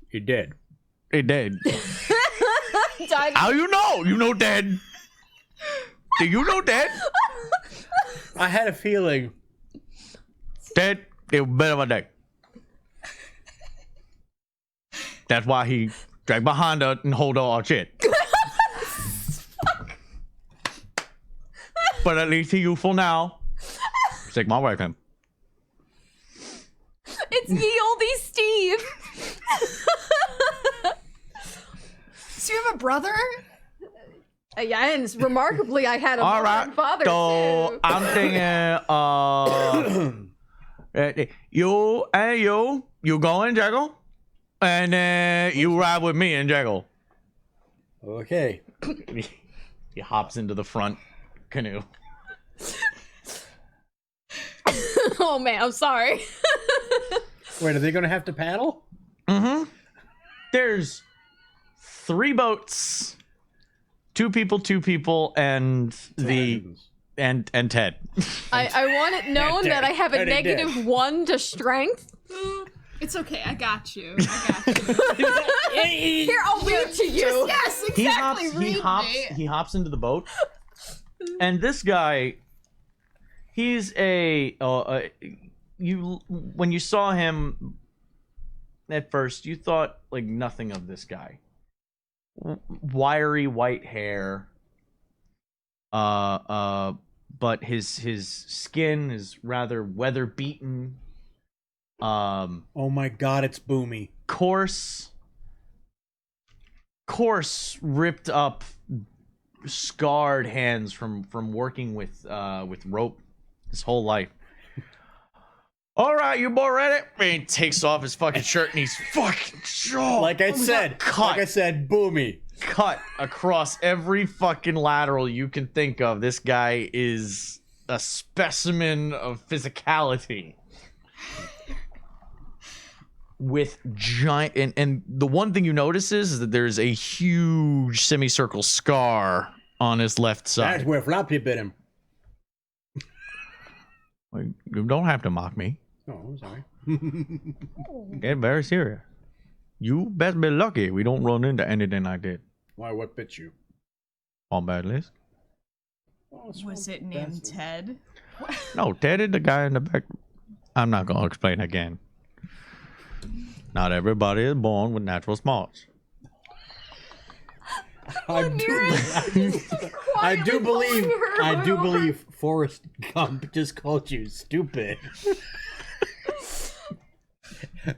C: He dead.
A: he dead.
B: Died.
A: How you know? You know Ted? Do you know Ted?
C: I had a feeling.
A: Ted, it was better of a day. That's why he dragged my Honda and hold all our shit. But at least he's useful now. Take my wife him.
B: It's ye olde Steve.
D: So you have a brother?
B: Yeah, and remarkably, I had a
A: All
B: mother
A: right.
B: and father
A: So
B: too.
A: I'm thinking, you go in Jekyll, and then you ride with me in Jekyll.
C: Okay.
A: He hops into the front canoe.
B: Oh man, I'm sorry.
C: Wait, are they going to have to paddle?
A: Mm-hmm. There's 3 boats, 2 people, and and Ted.
B: I want it known that I have a
C: Eddie dead.
B: -1 to strength.
D: It's okay, I got you. I got you.
B: Here, I'll read to you.
D: Yes, exactly.
A: He hops into the boat, and this guy, he's when you saw him at first, you thought like nothing of this guy. Wiry white hair, but his skin is rather weather beaten.
C: Oh my god, it's Boomy.
A: Coarse, ripped up, scarred hands from working with rope his whole life. All right, you boy ready? And he takes off his fucking shirt and he's fucking
C: Like I said, Boomy.
A: cut across every fucking lateral you can think of. This guy is a specimen of physicality. with giant and the one thing you notice is that there's a huge semicircle scar on his left
C: That's
A: side.
C: where Floppy bit him.
A: You don't have to mock me.
C: Oh, I'm sorry.
A: Get very serious. You best be lucky we don't run into anything like that
C: Why? What bit you?
A: on bad list.
C: Oh,
D: Was it named Ted?
A: No, Ted is the guy in the back. I'm not going to explain again. Not everybody is born with natural smarts.
C: I do believe Forrest Gump just called you stupid.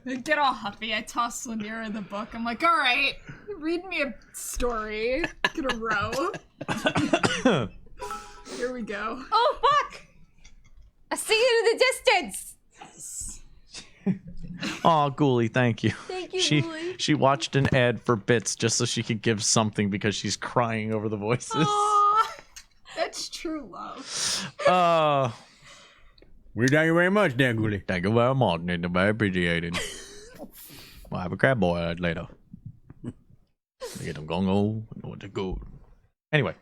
D: I get all huffy. I toss Lanira the book. I'm like, all right, read me a story. Get a row. Here we go.
B: Oh fuck! I see you in the distance.
A: Oh, Ghoulie, thank you.
B: Thank you, Ghoulie.
A: She watched an ad for bits just so she could give something because she's crying over the voices.
D: Aw, that's true love.
C: We thank you very much, Dan Gooley.
A: Thank you very much. It's very appreciated. We'll have a crab boy later. Get them gung-ho. Know what to go. Anyway.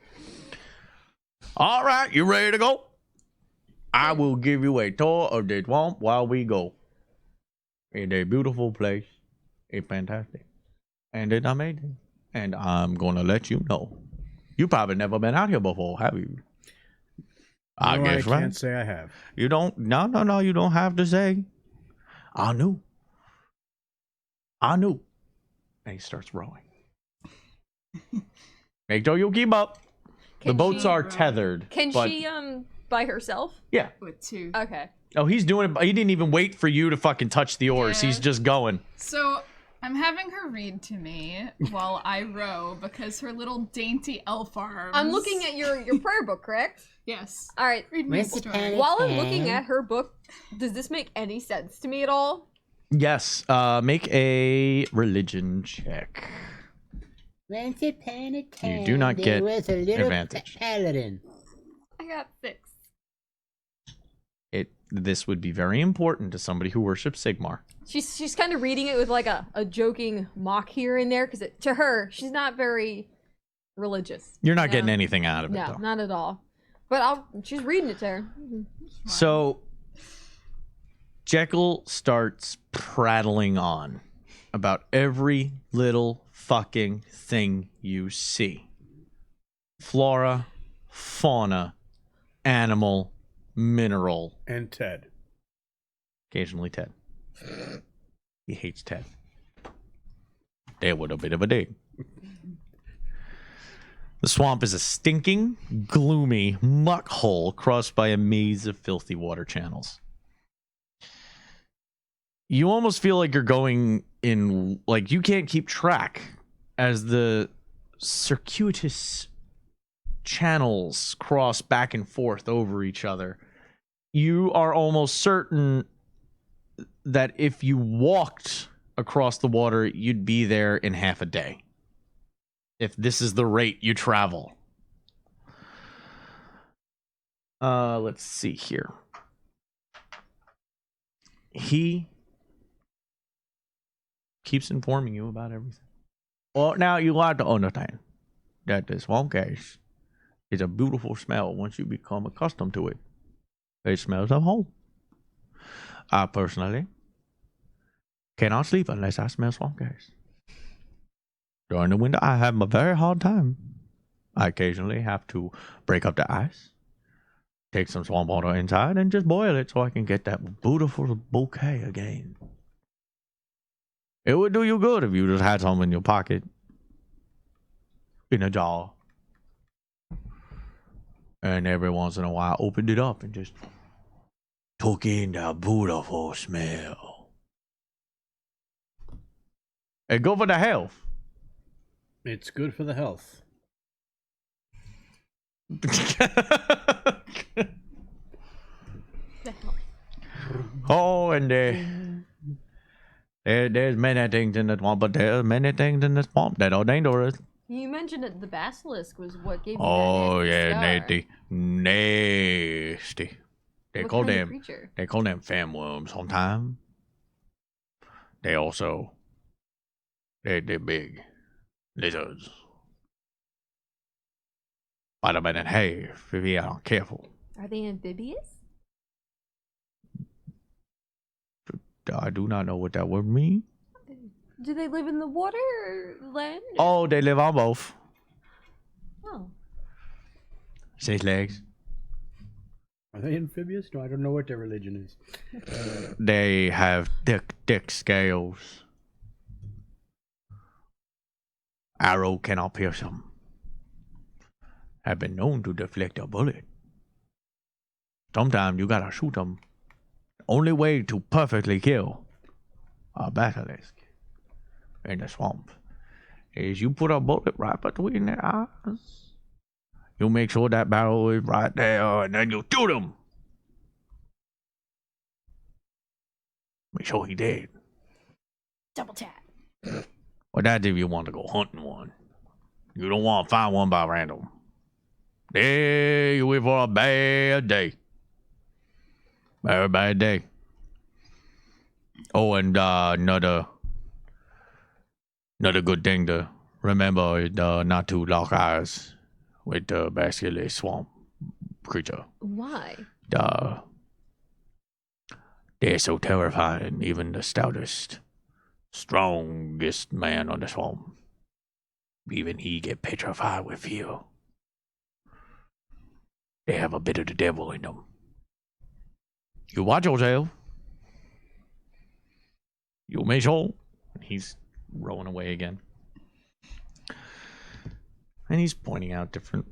A: All right, you ready to go? I will give you a tour of the swamp while we go. It's a beautiful place. It's fantastic. And it's amazing. And I'm going to let you know. You probably never been out here before, have you? I guess,
C: I
A: right?
C: can't say I have.
A: You don't? No, you don't have to say. I knew. And he starts rowing. Make sure you keep up. The
B: Can
A: boats
B: she-
A: are tethered.
B: Can
A: but-
B: she by herself?
A: Yeah.
D: With two.
B: Okay.
A: Oh, he's doing it. He didn't even wait for you to fucking touch the oars.
D: Yeah.
A: He's just going.
D: So I'm having her read to me while I row because her little dainty elf arms.
B: I'm looking at your prayer book, correct?
D: Yes.
B: All right.
D: Read me a story.
B: While I'm looking at her book, does this make any sense to me at all?
A: Yes. Make a religion check.
F: Once upon a time,
A: You do not
F: there
A: get
F: was a little
A: advantage.
F: paladin.
B: I got 6.
A: This would be very important to somebody who worships Sigmar.
B: She's kind of reading it with like a joking mock here and there because to her she's not very religious.
A: You're not
B: you
A: getting
B: know?
A: anything out of it,
B: No,
A: though.
B: not at all. But she's reading it to her.
A: So Jekyll starts prattling on about every little fucking thing you see. Flora, fauna, animal, mineral,
C: And Ted.
A: occasionally Ted. He hates Ted. There was a bit of a dig. The swamp is a stinking, gloomy muck hole crossed by a maze of filthy water channels. You almost feel like you're going in, like you can't keep track as the circuitous channels cross back and forth over each other. You are almost certain that if you walked across the water, you'd be there in half a day. If this is the rate you travel. Let's see here. He keeps informing you about everything. Well, now you have to understand that the swamp gas is a beautiful smell once you become accustomed to it. It smells of home. I personally cannot sleep unless I smell swamp gas. During the winter, I have a very hard time. I occasionally have to break up the ice, take some swamp water inside, and just boil it so I can get that beautiful bouquet again. It would do you good if you just had some in your pocket, in a jar, and every once in a while opened it up and just took in that beautiful smell. And go for the health.
C: It's good for the health.
A: Oh, and there's many things in the swamp, but there's many things in the swamp that are dangerous.
B: You mentioned that the basilisk was what gave you
A: Oh
B: that nasty
A: yeah, nasty. They
B: What
A: call
B: kind of
A: them.
B: creature?
A: They call them fan worms sometimes. they also they're big lizards. Bite them in half if you aren't careful.
B: Are they amphibious?
A: I do not know what that would mean.
B: Do they live in the water or land?
A: Oh, they live on both.
B: Oh.
A: 6 legs.
C: Are they amphibious? No, I don't know what their religion is.
A: They have thick scales. Arrow cannot pierce them. Have been known to deflect a bullet. Sometimes you gotta shoot them. Only way to perfectly kill a basilisk in the swamp is you put a bullet right between their eyes. You make sure that barrel is right there, and then you shoot him. Make sure he dead.
D: Double tap.
A: Well, that's if you want to go hunting one. You don't want to find one by random. There you in for a bad day. Very bad day. Oh, and another good thing to remember is not to lock eyes with the basilisk swamp creature.
B: Why?
A: They're so terrifying, even the stoutest, strongest man on the swamp. Even he get petrified with fear. They have a bit of the devil in them. You watch yourself. You make sure. He's rowing away again. And he's pointing out different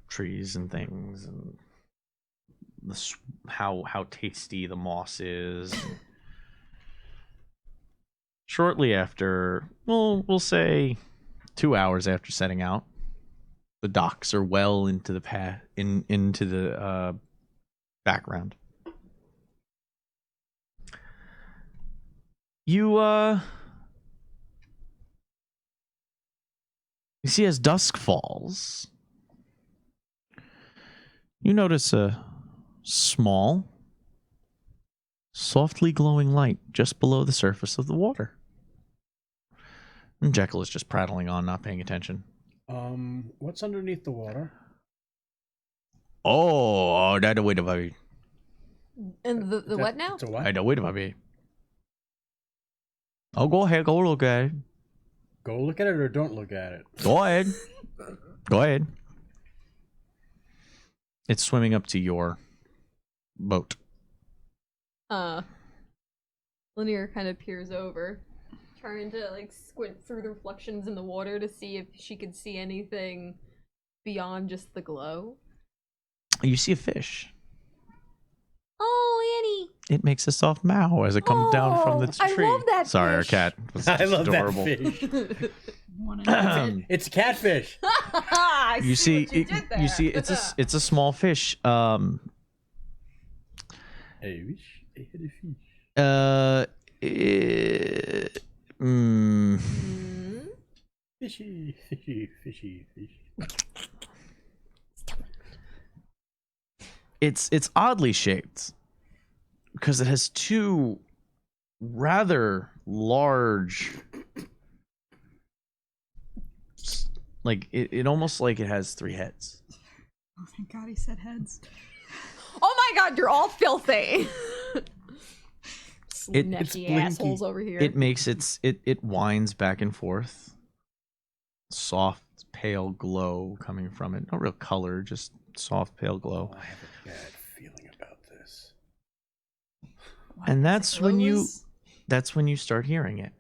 A: trees and things and how tasty the moss is. Shortly after, well, we'll say 2 hours after setting out, the docks are well into the into the background. You see, as dusk falls, you notice a small, softly glowing light just below the surface of the water. And Jekyll is just prattling on, not paying attention.
C: What's underneath the water?
A: Oh, that's the way to be.
B: And the what now?
C: It's a what?
A: I know, wait a minute. Oh, go ahead, go look at it.
C: Go look at it or don't look at it.
A: Go ahead. Go ahead. It's swimming up to your boat.
B: Lanier kind of peers over, trying to like squint through the reflections in the water to see if she could see anything beyond just the glow.
A: You see a fish.
E: Oh, Annie.
A: It makes a soft meow as it comes down from the
B: I
A: tree.
B: love that
A: Sorry, our
B: fish.
A: cat was
C: I love
A: adorable.
C: that fish.
D: One and
C: It's a catfish.
B: I
A: You see,
B: what you did there.
A: you see, it's a small fish.
C: I wish I had a fish. Fishy, fishy, fishy, fishy.
A: It's oddly shaped because it has two rather large, like it almost like it has 3 heads.
D: Oh, thank God he said heads.
B: Oh my God, you're all filthy.
A: It's
B: Snatchy
C: blinky.
B: assholes over here.
A: It makes it winds back and forth. Soft, pale glow coming from it. No real color, just soft, pale glow.
C: Oh, I have a bad feeling about this.
A: And that's when you
D: Glows?
A: start hearing it.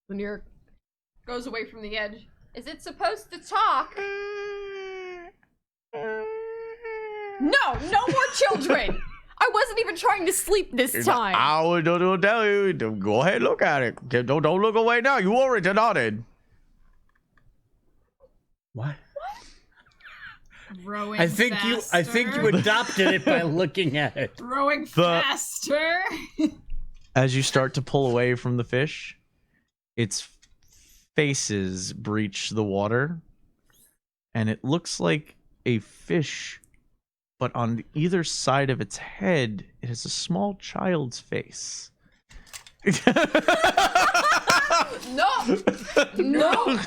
B: Lanier goes away from the edge. Is it supposed to talk? No, no more children. I wasn't even trying to sleep this time.
A: I will tell you. Go ahead, look at it. Don't look away now. You already nodded.
C: What?
D: Rowing
C: I think
D: faster.
C: you adopted it by looking at it.
D: Rowing
A: The-
D: faster.
A: As you start to pull away from the fish, its faces breach the water, and it looks like a fish, but on either side of its head, it has a small child's face.
B: No! No!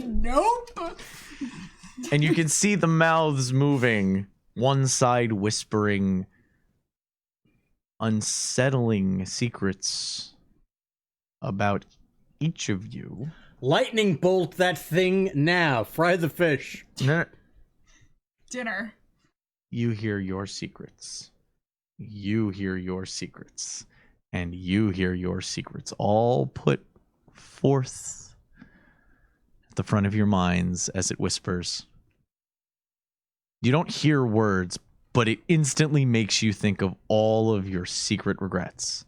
D: Nope.
A: And you can see the mouths moving, one side whispering unsettling secrets about each of you.
C: Lightning bolt that thing now. Fry the fish.
D: Dinner.
A: You hear your secrets. You hear your secrets. And you hear your secrets all put forth at the front of your minds as it whispers. You don't hear words, but it instantly makes you think of all of your secret regrets.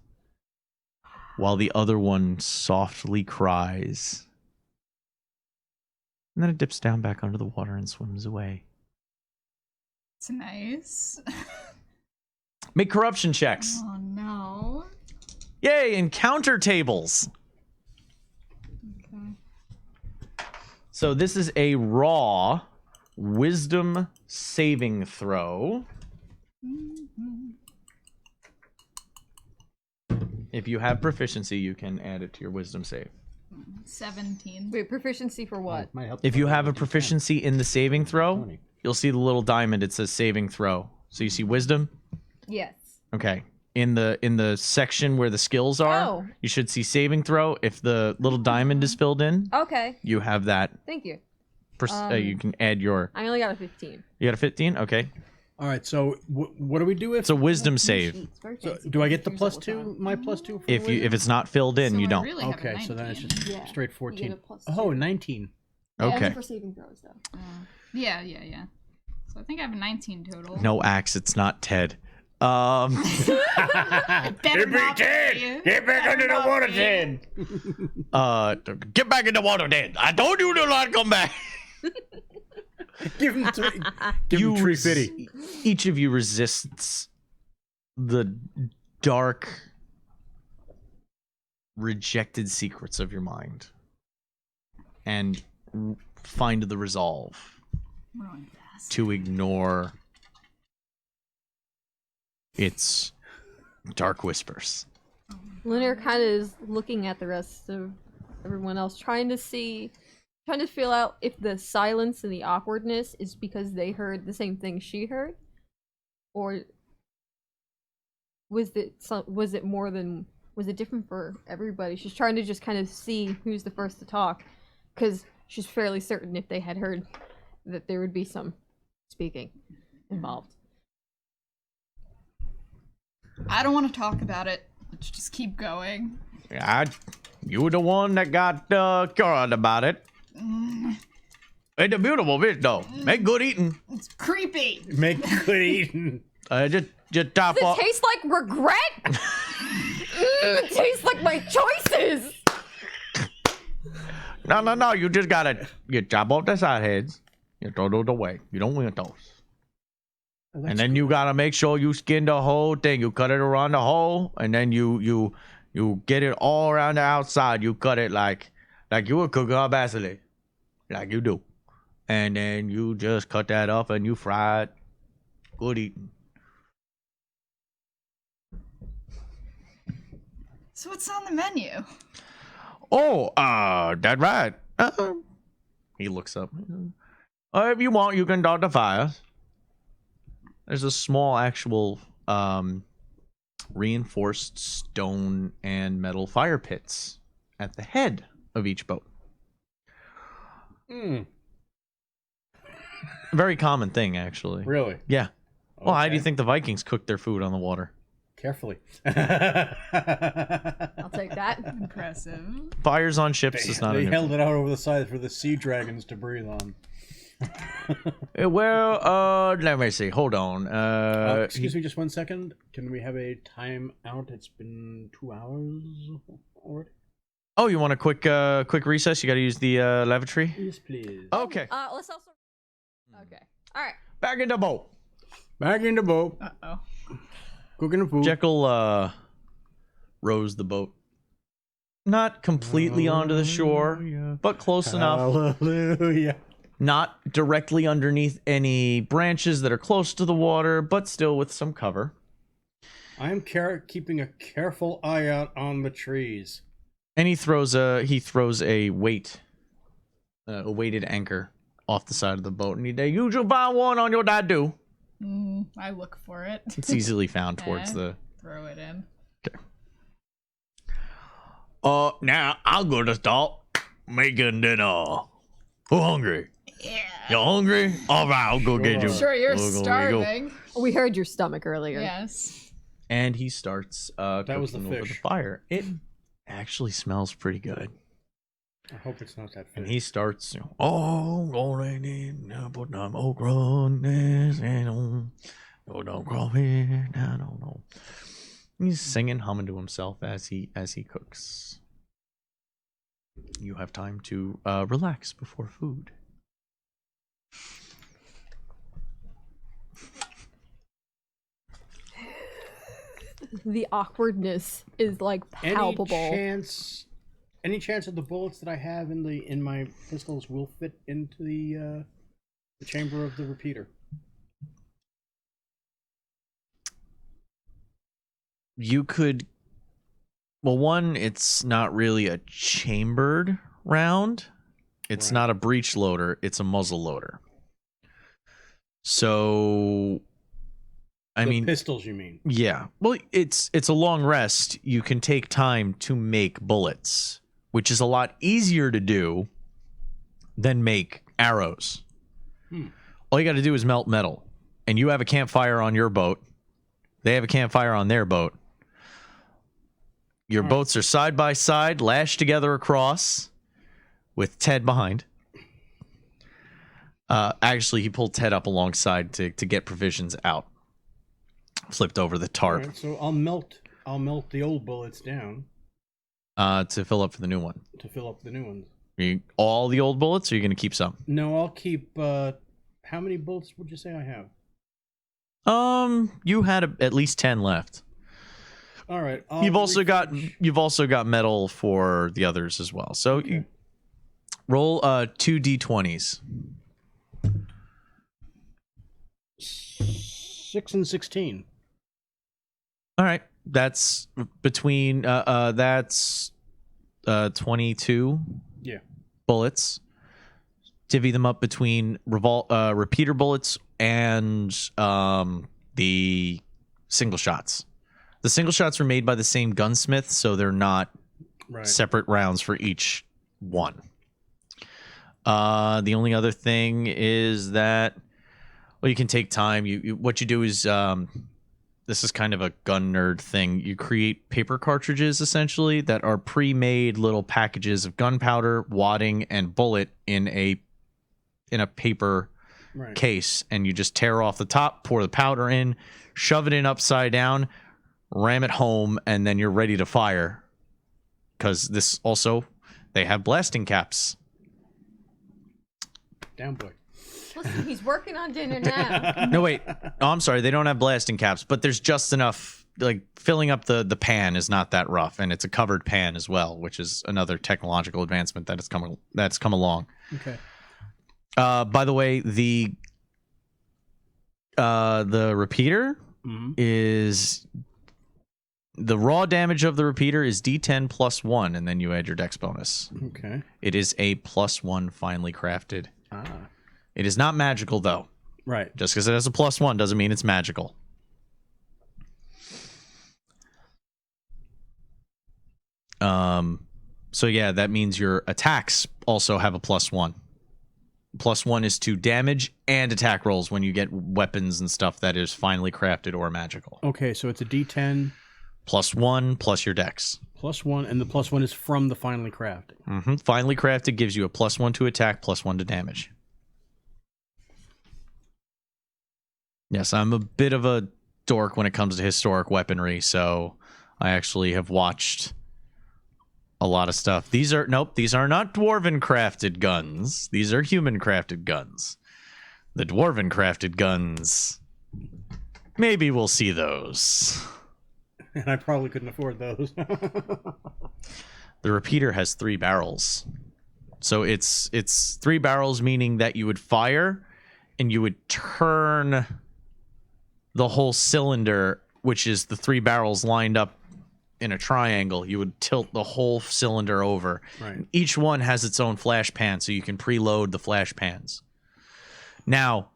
A: While the other one softly cries. And then it dips down back under the water and swims away.
D: It's nice.
A: Make corruption checks.
D: Oh no.
A: Yay, encounter tables.
D: Okay.
A: So this is a raw wisdom saving throw. If you have proficiency, you can add it to your wisdom save.
D: 17.
B: Wait, proficiency for what?
C: Might help
A: If you have a
C: if can.
A: proficiency in the saving throw,
C: 20.
A: you'll see the little diamond. It says saving throw. So you see wisdom?
B: Yes.
A: Okay. In the section where the skills are,
B: Oh.
A: you should see saving throw. If the little diamond is filled in,
B: Okay.
A: you have that.
B: Thank you.
A: You can add your...
B: I only got a 15.
A: You got a 15? Okay.
C: All right, so what do we do if...
A: It's a wisdom save.
B: It's very
C: So
B: fancy.
C: do I get the
B: Use
C: plus
B: all the
C: 2?
B: time.
C: My plus 2? For
A: If it's not filled in,
D: So
A: you
D: I
A: don't.
D: really have a
C: Okay, so then it's
D: 19.
C: just
B: Yeah,
C: straight
B: you
C: 14.
B: get a plus
C: Oh,
B: 2.
C: 19.
B: Yeah, only
A: Okay.
B: for saving throws, though.
D: Yeah. So I think I have a 19 total.
A: No axe. It's not Ted.
D: Better
C: It be
D: not
C: Ted!
D: be.
C: Get back
D: Better
C: under the
D: not
C: water,
D: be.
C: Ted!
A: Get back in the water, Ted. I told you to not come back.
C: Give him 3. Give him 350.
A: Each of you resists the dark, rejected secrets of your mind, and find the resolve
D: We're going fast.
A: to ignore its dark whispers.
B: Linear kind of is looking at the rest of everyone else, trying to feel out if the silence and the awkwardness is because they heard the same thing she heard, or was it different for everybody? She's trying to just kind of see who's the first to talk, because she's fairly certain if they had heard that there would be some speaking involved.
D: I don't want to talk about it. Let's just keep going.
A: You were the one that got curious about it. It's a beautiful fish, though. Make good eating.
D: It's creepy.
C: Make good eating.
A: Just top
B: Does
A: off.
B: it taste like regret? It tastes like my choices.
A: No. You just gotta chop off the side heads. You throw those away. You don't want those. And then you gotta make sure you skin the whole thing. You cut it around the hole, and then you get it all around the outside. You cut it like you would cook a basilic, like you do. And then you just cut that off and you fry it. Good eating.
D: So what's on the menu?
A: Oh, that right. He looks up. If you want, you can start the fires. There's a small actual reinforced stone and metal fire pits at the head of each boat. Very common thing, actually.
C: Really?
A: Yeah. Well, how do you
C: Okay.
A: think the Vikings cooked their food on the water?
C: Carefully.
B: I'll take that.
D: Impressive.
A: Fires on ships is not a
C: They
A: new
C: held
A: thing.
C: it out over the side for the sea dragons to breathe on.
A: Well, let me see. Hold on.
C: Excuse me just 1 second. Can we have a time out? It's been 2 hours already.
A: Oh, you want a quick recess? You got to use the lavatory.
C: Yes, please.
A: Okay.
B: Let's also. Okay. All right.
A: Back in the boat.
C: Back in the boat.
D: Uh-oh.
C: Cooking the food.
A: Jekyll rows the boat. Not completely onto the shore, but close enough.
C: Hallelujah.
A: Not directly underneath any branches that are close to the water, but still with some cover.
C: I am keeping a careful eye out on the trees.
A: And he throws a weighted anchor off the side of the boat, and you should find one on your dadu.
D: I look for it.
A: It's easily found towards the.
D: Throw it in.
A: Now I'm gonna start making dinner. Who hungry?
D: Yeah.
A: You hungry? All right, I'll go get you.
D: Sure, you're
A: We'll go.
D: starving.
B: We heard your stomach earlier.
D: Yes.
A: And he starts
C: That was the
A: cooking over the
C: fish.
A: fire. It actually smells pretty good.
C: I hope it's not that fish.
A: And he starts, oh, golden in, put them okra on this, and don't crawfish, I don't know. He's singing, humming to himself as he cooks. You have time to relax before food.
B: The awkwardness is like palpable.
C: Any chance that the bullets that I have in my pistols will fit into the chamber of the repeater?
A: You could. Well, one, it's not really a chambered round. It's
C: Right.
A: not a breech loader. It's a muzzle loader. So, I mean,
C: pistols, you mean?
A: yeah. Well, it's a long rest. You can take time to make bullets, which is a lot easier to do than make arrows. All you got to do is melt metal, and you have a campfire on your boat. They have a campfire on their boat. Your boats are side by side, lashed together across, with Ted behind. Actually, he pulled Ted up alongside to get provisions out. Flipped over the tarp.
C: Alright, so I'll melt the old bullets down
A: To fill up for the new one.
C: to fill up the new ones.
A: All the old bullets, or are you going to keep some?
C: No, I'll keep. How many bullets would you say I have?
A: You had at least 10 left.
C: All right.
A: You've also got metal for the others as well. So you roll 2 d20s.
C: 6 and 16.
A: All right, that's between that's 22
C: Yeah.
A: bullets. Divvy them up between repeater bullets and the single shots. The single shots were made by the same gunsmith, so they're not separate rounds for each one. The only other thing is that, well, you can take time. What you do is, this is kind of a gun nerd thing. You create paper cartridges, essentially, that are pre-made little packages of gunpowder, wadding, and bullet in a paper case, and you just tear off the top, pour the powder in, shove it in upside down, ram it home, and then you're ready to fire. Because this also, they have blasting caps.
C: Down, boy.
B: Listen, he's working on dinner now.
A: No, wait. Oh, I'm sorry. They don't have blasting caps, but there's just enough. Like, filling up the pan is not that rough, and it's a covered pan as well, which is another technological advancement that's come along.
C: Okay.
A: By the way, the repeater is the raw damage of the repeater is D10 plus 1, and then you add your dex bonus.
C: Okay.
A: It is a plus 1 finely crafted. It is not magical, though.
C: Right.
A: Just because it has a plus 1 doesn't mean it's magical. So yeah, that means your attacks also have a plus 1. Plus 1 is to damage and attack rolls when you get weapons and stuff that is finely crafted or magical.
C: Okay, so it's a D10
A: plus 1 plus your dex.
C: plus 1, and the plus 1 is from the finely crafted.
A: Finely crafted gives you a plus 1 to attack, plus 1 to damage. Yes, I'm a bit of a dork when it comes to historic weaponry, so I actually have watched a lot of stuff. These are not dwarven crafted guns. These are human crafted guns. The dwarven crafted guns, maybe we'll see those.
C: And I probably couldn't afford those.
A: The repeater has 3 barrels. So it's 3 barrels, meaning that you would fire and you would turn the whole cylinder, which is the 3 barrels lined up in a triangle. You would tilt the whole cylinder over.
C: Right.
A: Each one has its own flash pan, so you can preload the flash pans. Now,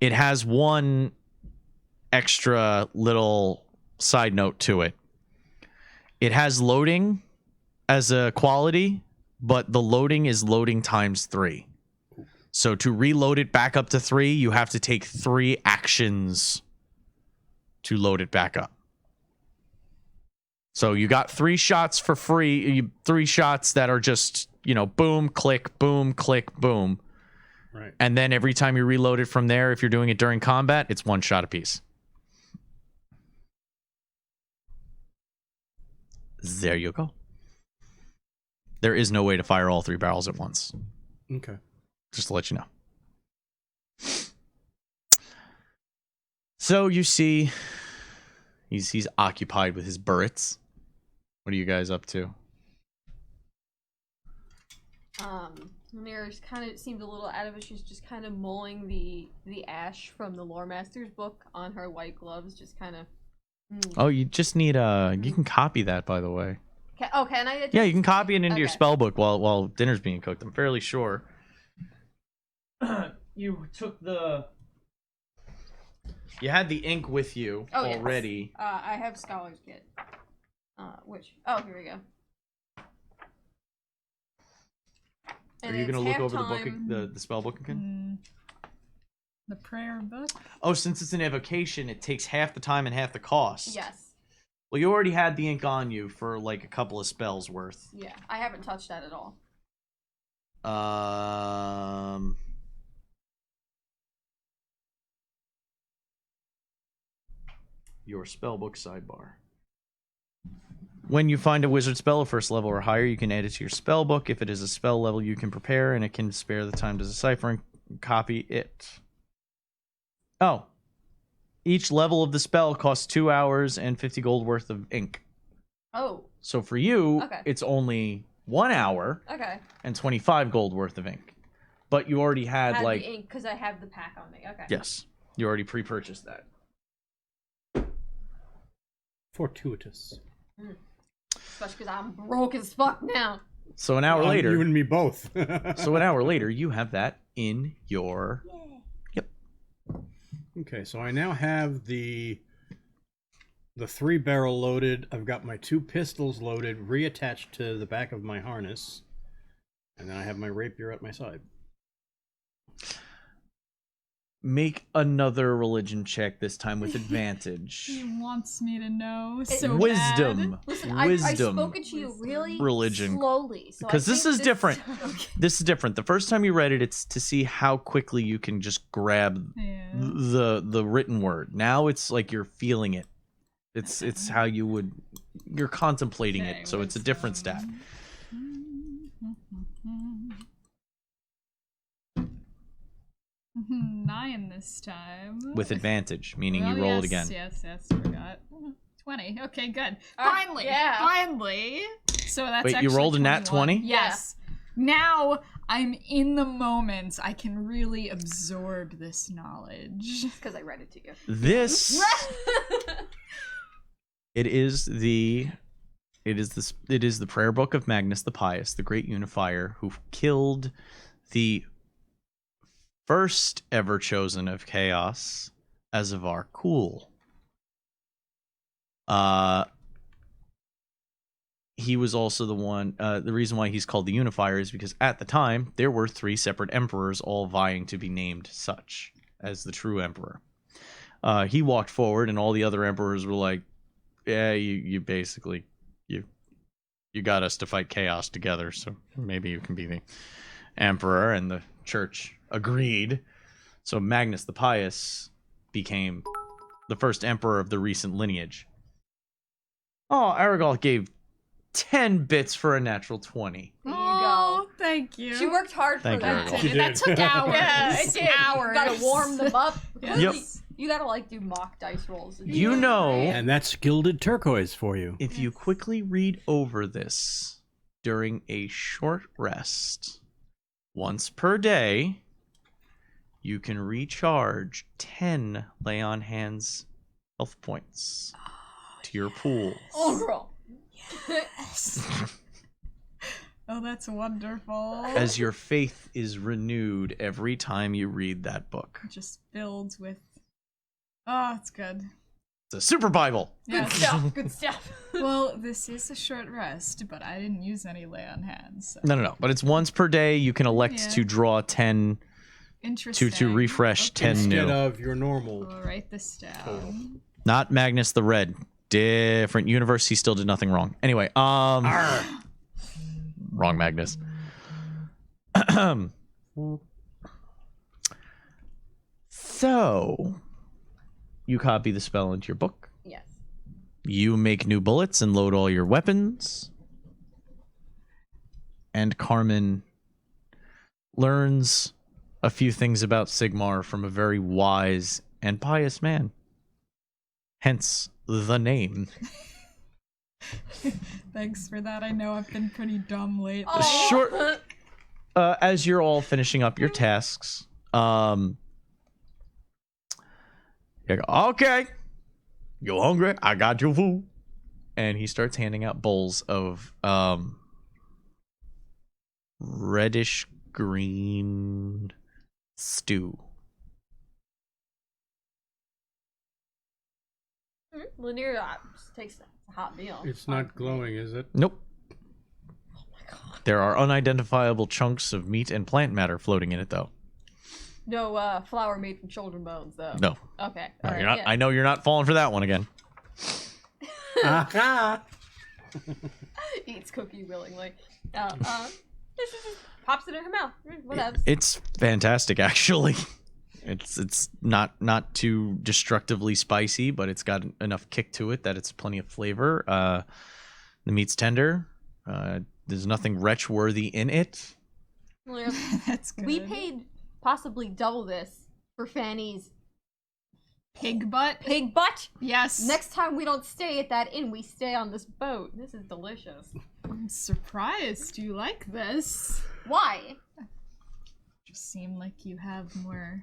A: it has one extra little side note to it. It has loading as a quality, but the loading is loading times 3. So to reload it back up to 3, you have to take 3 actions to load it back up. So you got 3 shots for free, 3 shots that are just, boom, click, boom, boom.
C: Right.
A: And then every time you reload it from there, if you're doing it during combat, it's 1 shot apiece. There you go. There is no way to fire all 3 barrels at once.
C: Okay.
A: Just to let you know. So you see, he's occupied with his burrets. What are you guys up to?
B: Mira's kind of seemed a little out of it. She's just kind of mulling the ash from the Lore Master's book on her white gloves, just kind of.
A: Oh, you just need you can copy that, by the way.
B: Can I?
A: Yeah, you can copy it into your spell book while dinner's being cooked. I'm fairly sure. You took you had the ink with you already.
B: Yes. I have Scholar's Kit. Here we go.
A: Are you gonna look over the book, the spell book again?
D: The prayer book?
A: Oh, since it's an evocation, it takes half the time and half the cost.
B: Yes.
A: Well, you already had the ink on you for like a couple of spells worth.
B: Yeah, I haven't touched that at all.
A: Your spellbook sidebar. When you find a wizard spell of 1st level or higher, you can add it to your spellbook. If it is a spell level you can prepare, and it can spare the time to decipher and copy it. Oh. Each level of the spell costs 2 hours and 50 gold worth of ink.
B: Oh.
A: So for you,
B: Okay.
A: it's only 1 hour and 25 gold worth of ink. But you already had
B: the ink because I have the pack on me. Okay.
A: Yes. You already pre-purchased that.
C: Fortuitous.
B: Especially because I'm broke as fuck now.
A: So an hour later...
C: You and me both.
A: So an hour later, you have that in your... Yep.
C: Okay, so I now have the 3 barrel loaded. I've got my 2 pistols loaded, reattached to the back of my harness. And then I have my rapier at my side.
A: Make another religion check, this time with advantage.
D: He wants me to know so
A: Wisdom.
D: bad.
B: Listen,
A: Wisdom.
B: I've spoken to you really
A: Religion.
B: slowly. So
A: Because this is different.
D: Okay.
A: This is different. The first time you read it, it's to see how quickly you can just grab the written word. Now it's like you're feeling it. It's how you're contemplating
D: Okay,
A: it. So it's a different stat.
D: 9 this time.
A: With advantage, meaning you roll it again.
D: Yes, forgot. 20. Okay, good. Finally!
B: yeah.
D: Finally! So that's
A: Wait, you
D: actually
A: rolled a nat 20?
D: Yes. Now I'm in the moment. I can really absorb this knowledge.
B: because I read it to you.
A: This it is the prayer book of Magnus the Pious, the great unifier, who killed the first ever chosen of chaos, Azavar Kul. He was also the one, the reason why he's called the unifier is because at the time there were 3 separate emperors all vying to be named such as the true emperor. He walked forward and all the other emperors were like, yeah, you basically, you got us to fight chaos together, so maybe you can be the emperor. And the church agreed. So Magnus the Pious became the first emperor of the recent lineage. Oh, Aragol gave 10 bits for a natural 20.
B: There you
D: Oh,
B: go.
D: thank you.
B: She worked hard
A: Thank
B: for
A: you,
B: that.
A: Aragorn.
C: She
D: That
C: did.
D: took hours.
B: Yeah, it did.
D: Hours.
B: You gotta warm them up.
A: Yep.
B: You gotta like do mock dice rolls.
A: You know,
C: And that's gilded turquoise for you.
A: if you quickly read over this during a short rest, once per day, you can recharge 10 lay on hands health points to your pool.
B: Oh, girl.
D: Oh, that's wonderful.
A: As your faith is renewed every time you read that book.
D: Just filled with. Oh, it's good.
A: It's a super Bible.
B: Good
D: Yes.
B: stuff. Good stuff.
D: Well, this is a short rest, but I didn't use any lay on hands. So.
A: No. But it's once per day. You can elect
D: Yeah.
A: to draw 10
D: Interesting.
A: to refresh
D: Okay.
A: 10
C: Instead
A: new.
C: of your normal.
D: I'll write this down.
A: Not Magnus the Red. Different universe. He still did nothing wrong. Anyway, wrong Magnus. So, you copy the spell into your book.
B: Yes.
A: You make new bullets and load all your weapons. And Carmen learns a few things about Sigmar from a very wise and pious man. Hence the name.
D: Thanks for that. I know I've been pretty dumb lately.
B: Oh.
A: Short- As you're all finishing up your tasks, you go, okay, you hungry? I got your food. And he starts handing out bowls of reddish green stew.
B: Lanier just takes a hot meal.
C: It's not glowing, is it?
A: Nope.
B: Oh my god.
A: There are unidentifiable chunks of meat and plant matter floating in it, though.
B: No flour made from shoulder bones, though.
A: No,
B: Okay.
A: no,
B: Alright,
A: you're not.
B: yeah.
A: I know you're not falling for that one again.
C: Aha!
B: Eats cookie willingly. Just pops it in her mouth. Whatever.
A: It's fantastic, actually. It's not too destructively spicy, but it's got enough kick to it that it's plenty of flavor. The meat's tender. There's nothing retch-worthy in it.
D: That's good.
B: We paid possibly double this for Fanny's
D: pig butt.
B: pig butt.
D: Yes.
B: Next time we don't stay at that inn, we stay on this boat. This is delicious.
D: I'm surprised you like this.
B: Why?
D: Just seem like you have more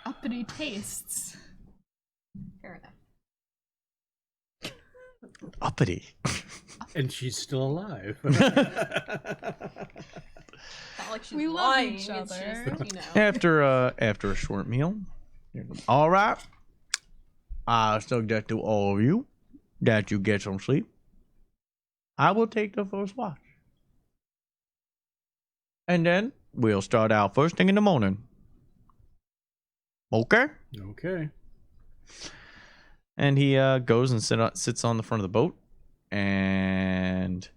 D: uppity tastes.
B: Fair enough.
A: Uppity.
C: And she's still alive.
B: Not like she's
D: We love
B: lying.
D: each
B: It's
D: other.
B: just, you know.
A: After a short meal, all right. I suggest to all of you that you get some sleep. I will take the first watch, and then we'll start out first thing in the morning. Okay.
C: Okay.
A: And he goes and sits on the front of the boat and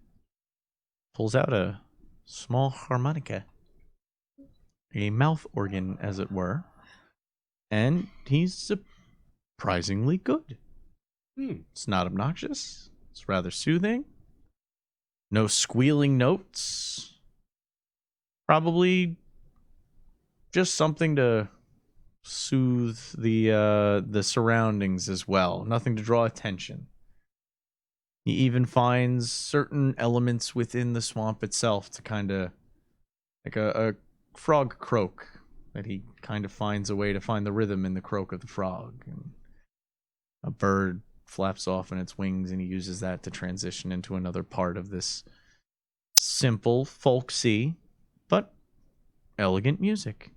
A: pulls out a small harmonica, a mouth organ, as it were. And he's surprisingly good. It's not obnoxious. It's rather soothing. No squealing notes. Probably just something to soothe the surroundings as well. Nothing to draw attention. He even finds certain elements within the swamp itself to kind of like a frog croak, that he kind of finds a way to find the rhythm in the croak of the frog. And a bird flaps off in its wings, and he uses that to transition into another part of this simple, folksy, but elegant music.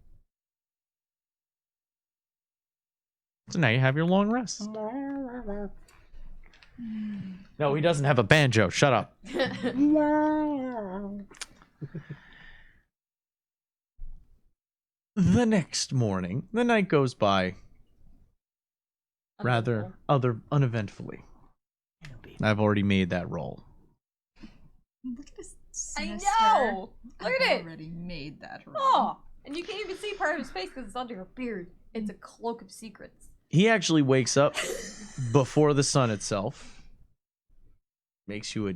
A: So now you have your long rest. No, he doesn't have a banjo. Shut up. The next morning, the night goes by rather uneventfully. I've already made that roll.
D: Look at this
B: I
D: sinister.
B: know! Look
D: I've
B: at it!
D: already made that roll.
B: Oh! And you can't even see part of his face because it's under her beard. It's a cloak of secrets.
A: He actually wakes up before the sun itself, makes you a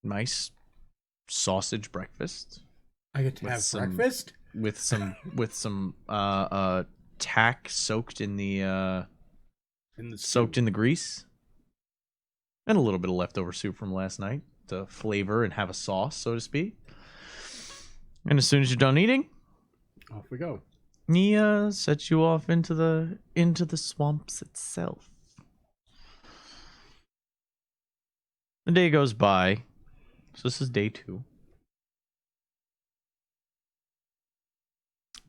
A: nice sausage breakfast
C: I get to
A: With
C: have
A: some-
C: breakfast?
A: with some tack soaked in the
C: In the
A: soaked in the grease, and a little bit of leftover soup from last night to flavor and have a sauce, so to speak. And as soon as you're done eating,
C: Off we go.
A: he sets you off into the swamps itself. The day goes by. So this is day 2.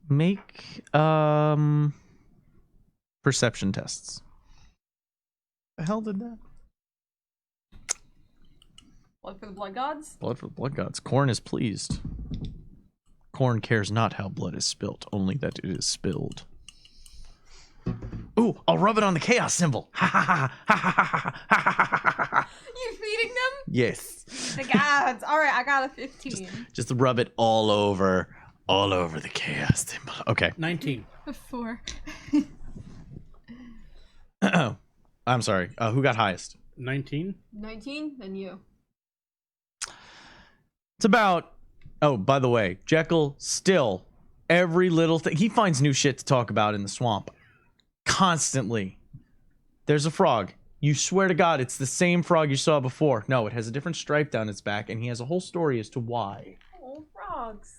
A: Make perception tests. The hell did that?
B: Blood for the blood gods?
A: Blood for the blood gods. Corn is pleased. Corn cares not how blood is spilt, only that it is spilled. Ooh, I'll rub it on the chaos symbol. Ha ha ha ha ha ha ha ha.
B: You feeding them?
A: Yes.
B: The gods. Alright, I got a 15.
A: Just rub it all over the chaos symbol. Okay.
C: 19.
D: 4.
A: I'm sorry. Who got highest?
C: 19.
B: 19? Then you.
A: It's about. Oh, by the way, Jekyll still every little thing. He finds new shit to talk about in the swamp. Constantly. There's a frog. You swear to God it's the same frog you saw before. No, it has a different stripe down its back, and he has a whole story as to why.
B: Oh, frogs.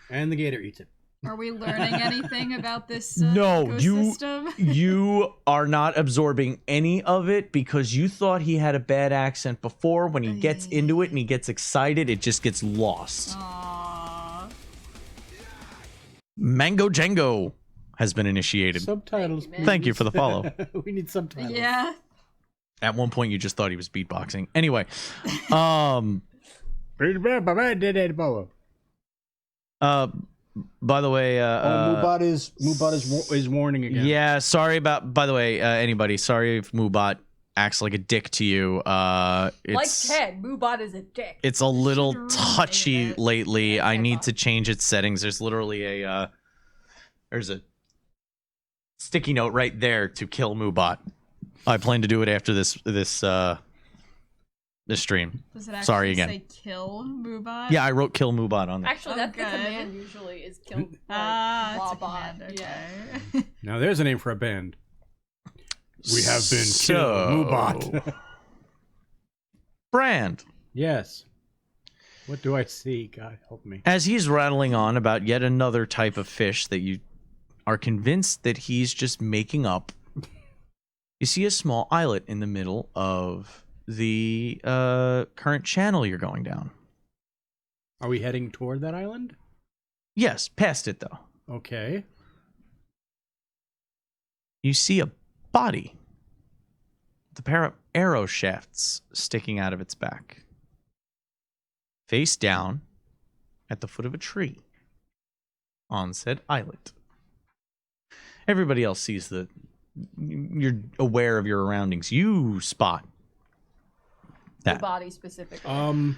C: And the gator eats it.
D: Are we learning anything about this
A: No,
D: ecosystem?
A: you are not absorbing any of it because you thought he had a bad accent before. When he gets into it and he gets excited, it just gets lost.
D: Aww.
A: Mango Django has been initiated.
C: Subtitles.
B: Thank you, man.
A: Thank you for the follow.
C: We need subtitles.
D: Yeah.
A: At one point, you just thought he was beatboxing. Anyway, by the way,
C: Mubot is warning again.
A: yeah, sorry about. By the way, anybody, sorry if Mubot acts like a dick to you.
B: Like
A: It's
B: Ted, Moobot is a dick.
A: it's a little
D: Should've
A: touchy
D: rotated it.
A: lately. I
B: Okay,
A: need
B: fine.
A: to change its settings. There's literally a there's a sticky note right there to kill Mubot. I plan to do it after this stream.
D: Does it actually
A: Sorry again.
D: say kill Mubot?
A: Yeah, I wrote kill Mubot on there.
B: Actually,
D: Oh,
B: that's the
D: good.
B: command usually is kill like,
D: Ah, it's a
B: Wabot.
D: command.
B: Yeah.
D: Okay.
C: Now there's a name for a band. We have been
A: So-
C: killed. Mubot.
A: Brand.
C: Yes. What do I see? God help me.
A: As he's rattling on about yet another type of fish that you are convinced that he's just making up, you see a small islet in the middle of the current channel you're going down.
C: Are we heading toward that island?
A: Yes, past it though.
C: Okay.
A: You see a body with a pair of arrow shafts sticking out of its back, face down at the foot of a tree on said islet. Everybody else sees you're aware of your surroundings. You spot
B: The
A: that.
B: body specifically.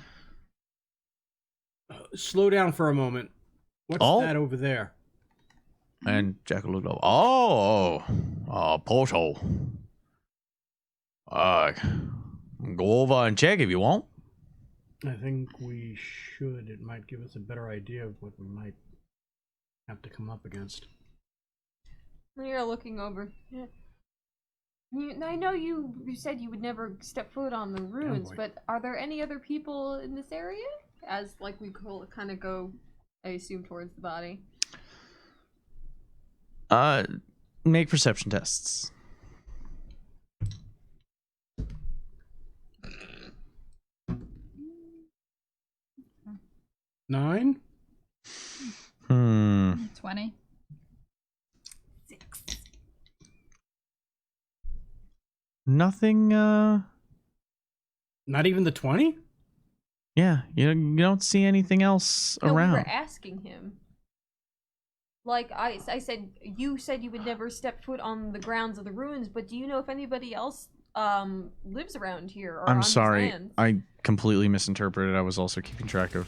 C: Slow down for a moment. What's
A: Oh.
C: that over there?
A: And Jackal looked over. Oh, portal. Go over and check if you want.
C: I think we should. It might give us a better idea of what we might have to come up against.
B: You're looking over. Yeah. I know you said you would never step foot on the ruins,
C: boy.
B: but are there any other people in this area? As like we kind of go, I assume, towards the body.
A: Make perception tests.
C: Nine?
D: 20.
A: Nothing.
C: Not even the 20?
A: Yeah, you don't see anything else
B: No,
A: around.
B: we were asking him. Like I said, you said you would never step foot on the grounds of the ruins, but do you know if anybody else lives around here or on
A: I'm
B: these
A: sorry,
B: lands?
A: I completely misinterpreted. I was also keeping track of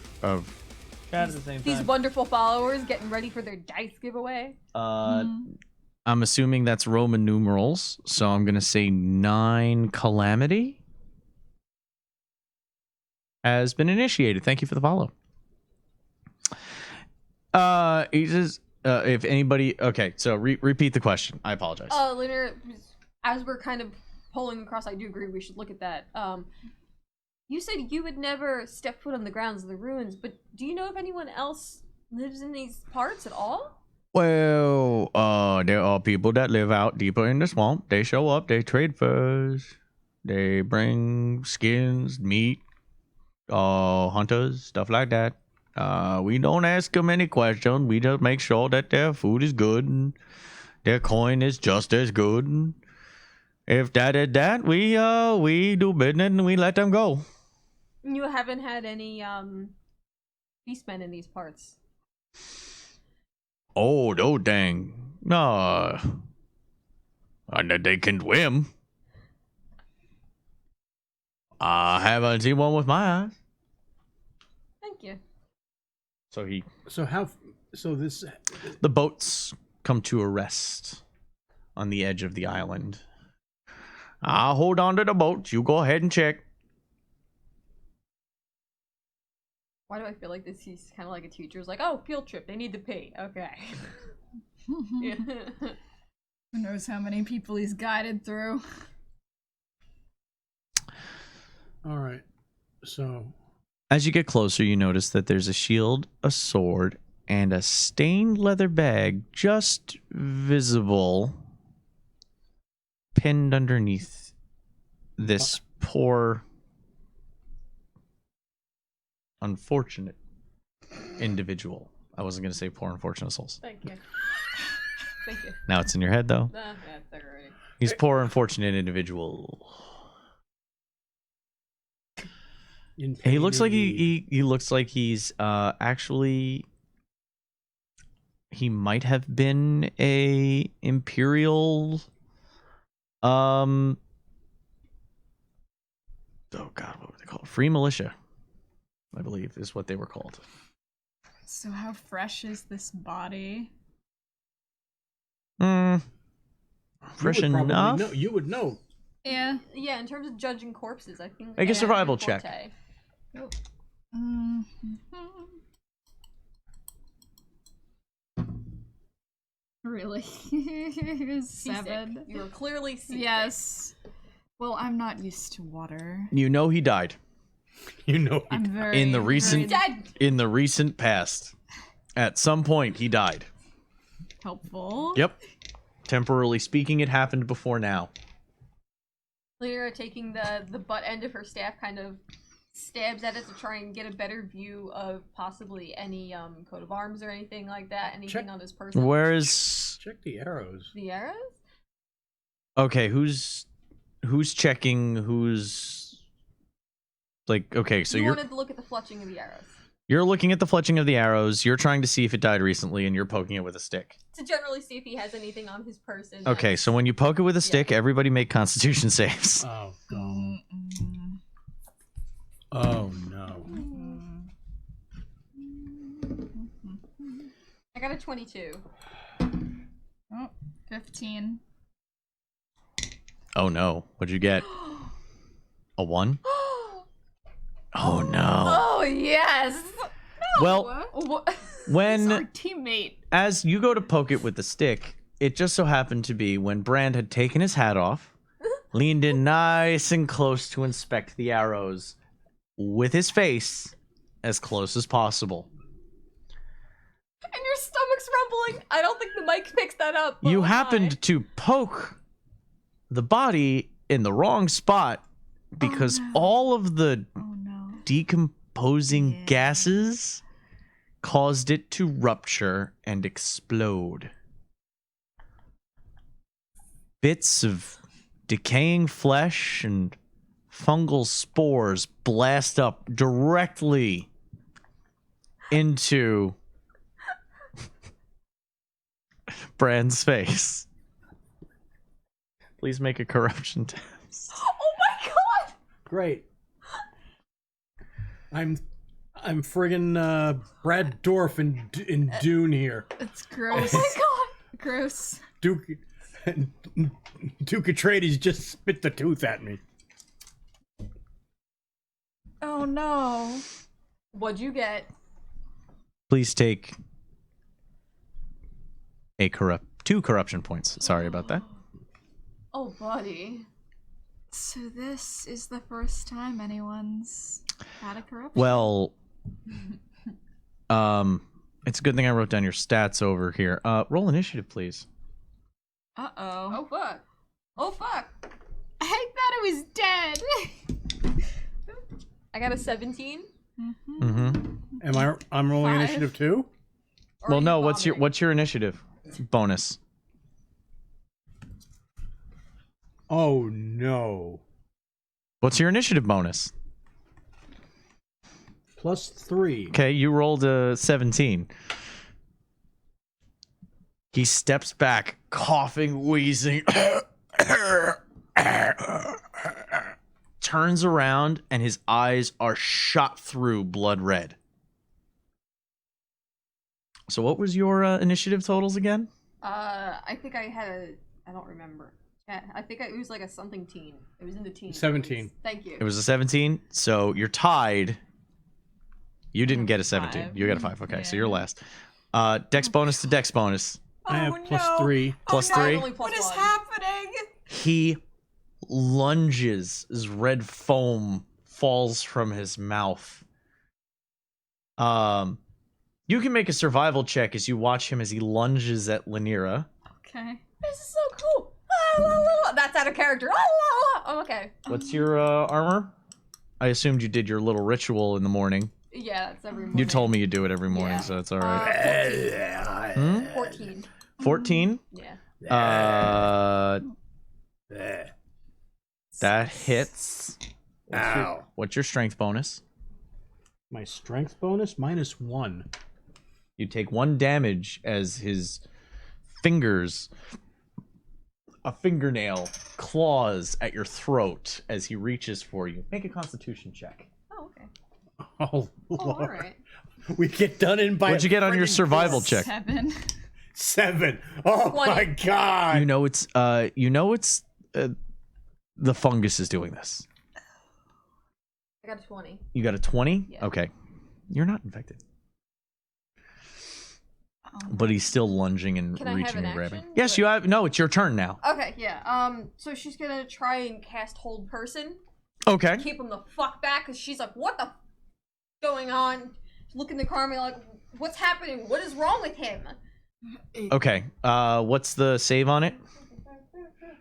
G: At the same
B: These
G: time.
B: wonderful followers getting ready for their dice giveaway.
A: I'm assuming that's Roman numerals, so I'm gonna say 9 calamity has been initiated. Thank you for the follow. He says, if anybody, okay, so repeat the question. I apologize.
B: Linear, as we're kind of pulling across, I do agree we should look at that. You said you would never step foot on the grounds of the ruins, but do you know if anyone else lives in these parts at all?
A: Well, there are people that live out deeper in the swamp. They show up, they trade furs, they bring skins, meat, hunters, stuff like that. We don't ask them any questions. We just make sure that their food is good and their coin is just as good. And if that is that, we do business and we let them go.
B: You haven't had any beastmen in these parts.
A: Oh, no dang. No. And that they can swim. I haven't seen one with my eyes.
B: Thank you.
A: So the boats come to a rest on the edge of the island. I'll hold on to the boats. You go ahead and check.
B: Why do I feel like this? He's kind of like a teacher. It's like, oh, field trip. They need to pay. Okay. Yeah.
D: Who knows how many people he's guided through?
C: All right. So,
A: As you get closer, you notice that there's a shield, a sword, and a stained leather bag just visible pinned underneath this poor, unfortunate individual. I wasn't going to say poor, unfortunate souls.
B: Thank you. Thank you.
A: Now it's in your head, though.
B: Yeah, it's already.
A: He's poor, unfortunate individual. He looks like he looks like he's actually he might have been a imperial oh god, what were they called? Free militia, I believe is what they were called.
D: So how fresh is this body?
A: Fresh enough.
C: You would know.
D: Yeah.
B: Yeah, in terms of judging corpses, I think.
A: Make a
B: that's
A: survival
B: your
A: check.
B: forte.
D: Really?
B: Seasick.
D: 7.
B: You were clearly seasick.
D: Yes. Well, I'm not used to water.
A: You know he died
C: You know.
D: I'm very
A: in the recent
B: Dead.
A: in the recent past. At some point, he died.
D: helpful.
A: Yep. Temporarily speaking, it happened before now.
B: Lyra, taking the butt end of her staff, kind of stabs at it to try and get a better view of possibly any coat of arms or anything like that. Anything on this person.
A: Where's
C: Check the arrows.
B: The arrows?
A: okay? Who's checking? Who's like okay? So
B: you
A: you're
B: wanted to look at the fletching of the arrows.
A: you're looking at the fletching of the arrows. You're trying to see if it died recently, and you're poking it with a stick.
B: To generally see if he has anything on his person.
A: Okay, so when you poke it with a stick, everybody make Constitution saves.
C: Oh god. Oh no.
B: I got a 22.
D: Oh, 15.
A: Oh no! What'd you get? A 1? Oh no!
B: Oh, yes!
A: Well,
B: What?
A: when
D: Our teammate.
A: as you go to poke it with the stick, it just so happened to be when Brand had taken his hat off, leaned in nice and close to inspect the arrows with his face as close as possible.
B: And your stomach's rumbling. I don't think the mic picks that up. but
A: You
B: oh
A: happened
B: my.
A: to poke the body in the wrong spot because
D: no.
A: all of the
D: Oh no.
A: decomposing
D: Yeah.
A: gases caused it to rupture and explode. Bits of decaying flesh and fungal spores blast up directly into Brand's face. Please make a corruption test.
B: Oh my god!
C: Great. I'm friggin' Brad Dorff in Dune here.
D: It's gross.
B: Oh my god!
D: Gross.
C: Duke Atreides just spit the tooth at me.
D: Oh no.
B: What'd you get?
A: Please take two corruption points. Sorry about that.
B: Oh, buddy.
D: So this is the first time anyone's had a corruption.
A: Well, It's a good thing I wrote down your stats over here. Roll initiative, please.
D: Uh-oh.
B: Oh fuck. Oh fuck.
D: I thought it was dead.
B: I got a 17.
A: Mm-hmm.
C: I'm rolling
D: 5.
C: initiative too?
B: Or
A: Well,
B: are you
A: no.
B: vomiting?
A: What's your initiative bonus?
C: Oh no.
A: What's your initiative bonus?
C: +3.
A: Okay, you rolled a 17. He steps back, coughing, wheezing, turns around, and his eyes are shot through blood red. So what was your initiative totals again?
B: I think I had a. I don't remember. Yeah, I think it was like a something teen. It was in the teens.
C: 17.
B: Thank you.
A: It was a 17, so you're tied. You didn't get a 17.
D: 5.
A: You got a 5. Okay, so
D: Yeah.
A: you're last. Dex bonus to dex bonus.
C: I have
D: Oh,
C: +3.
A: Plus
B: Oh, no,
A: 3.
B: only plus
D: What is
B: one.
D: happening?
A: He lunges as red foam falls from his mouth. You can make a survival check as you watch him as he lunges at Lanira.
D: Okay.
B: This is so cool. Ah, la, la, la. That's out of character. Ah, la, la. Oh, okay.
A: What's your armor? I assumed you did your little ritual in the morning.
B: Yeah, that's every morning.
A: You told me you do it every morning,
B: Yeah.
A: so that's all right.
B: 14. 14.
A: 14?
B: Yeah.
A: That hits.
C: Ow.
A: What's your strength bonus?
C: My strength bonus -1.
A: You take 1 damage as his fingers, a fingernail, claws at your throat as he reaches for you. Make a constitution check.
B: Oh, okay.
C: Oh,
B: Oh,
C: Lord.
B: alright.
C: We get done in by
A: What'd you get on your
C: friggin'
A: survival check?
D: 7.
C: 7. Oh
B: 20.
C: my god.
A: You know it's the fungus is doing this.
B: I got a 20.
A: You got a 20?
B: Yeah.
A: Okay. You're not infected. But he's still lunging and
B: Can I have
A: reaching
B: an
A: and grabbing.
B: action?
A: Yes, you have. No, it's your turn now.
B: Okay, yeah. So she's gonna try and cast Hold Person.
A: Okay.
B: Keep him the fuck back, because she's like, what the f going on? Looking to Carmen like, what's happening? What is wrong with him?
A: Okay. What's the save on it?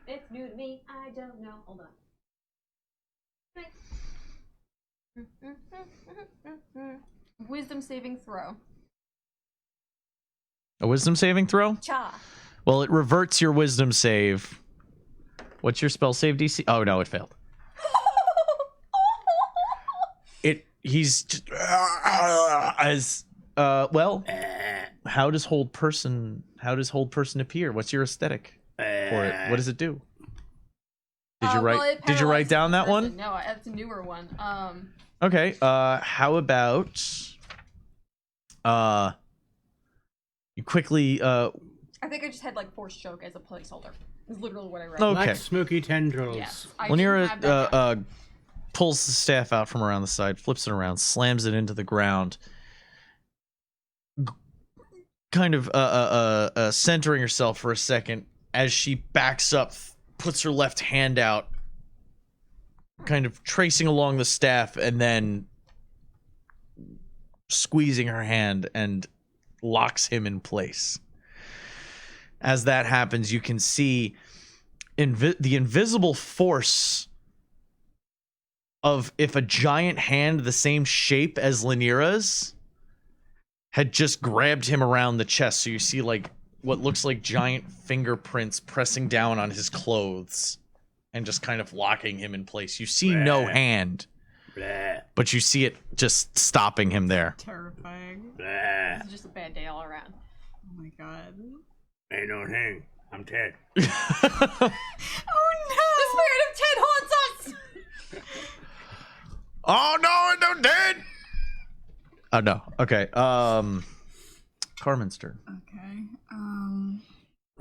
B: It's new to me. I don't know. Hold on. Wisdom saving throw.
A: A wisdom saving throw?
B: Cha.
A: Well, it reverts your wisdom save. What's your spell save DC? Oh no, it failed. He's just, as well. How does hold person appear? What's your aesthetic for it? What does it do? Did you
B: Well,
A: write?
B: it
A: Did you write
B: paralyzes
A: down
B: the
A: that
B: person.
A: one?
B: No, that's a newer one.
A: Okay. How about you quickly
B: I think I just had like force choke as a placeholder. Is literally what I wrote.
A: Okay.
C: Black smoky tendrils.
B: Yes. I didn't have that
A: Lanira
B: down.
A: pulls the staff out from around the side, flips it around, slams it into the ground, kind of centering herself for a second as she backs up, puts her left hand out, kind of tracing along the staff, and then squeezing her hand and locks him in place. As that happens, you can see the invisible force of if a giant hand the same shape as Lanira's had just grabbed him around the chest. So you see like what looks like giant fingerprints pressing down on his clothes and just kind of locking him in place. You see no hand, but you see it just stopping him there.
D: Terrifying.
B: This is just a bad day all around.
D: Oh my god.
C: Ain't no thing. I'm Ted.
D: Oh
B: The spirit of Ted haunts us!
A: Oh no, I don't dead. Oh no. Okay. Carmen's turn.
D: no.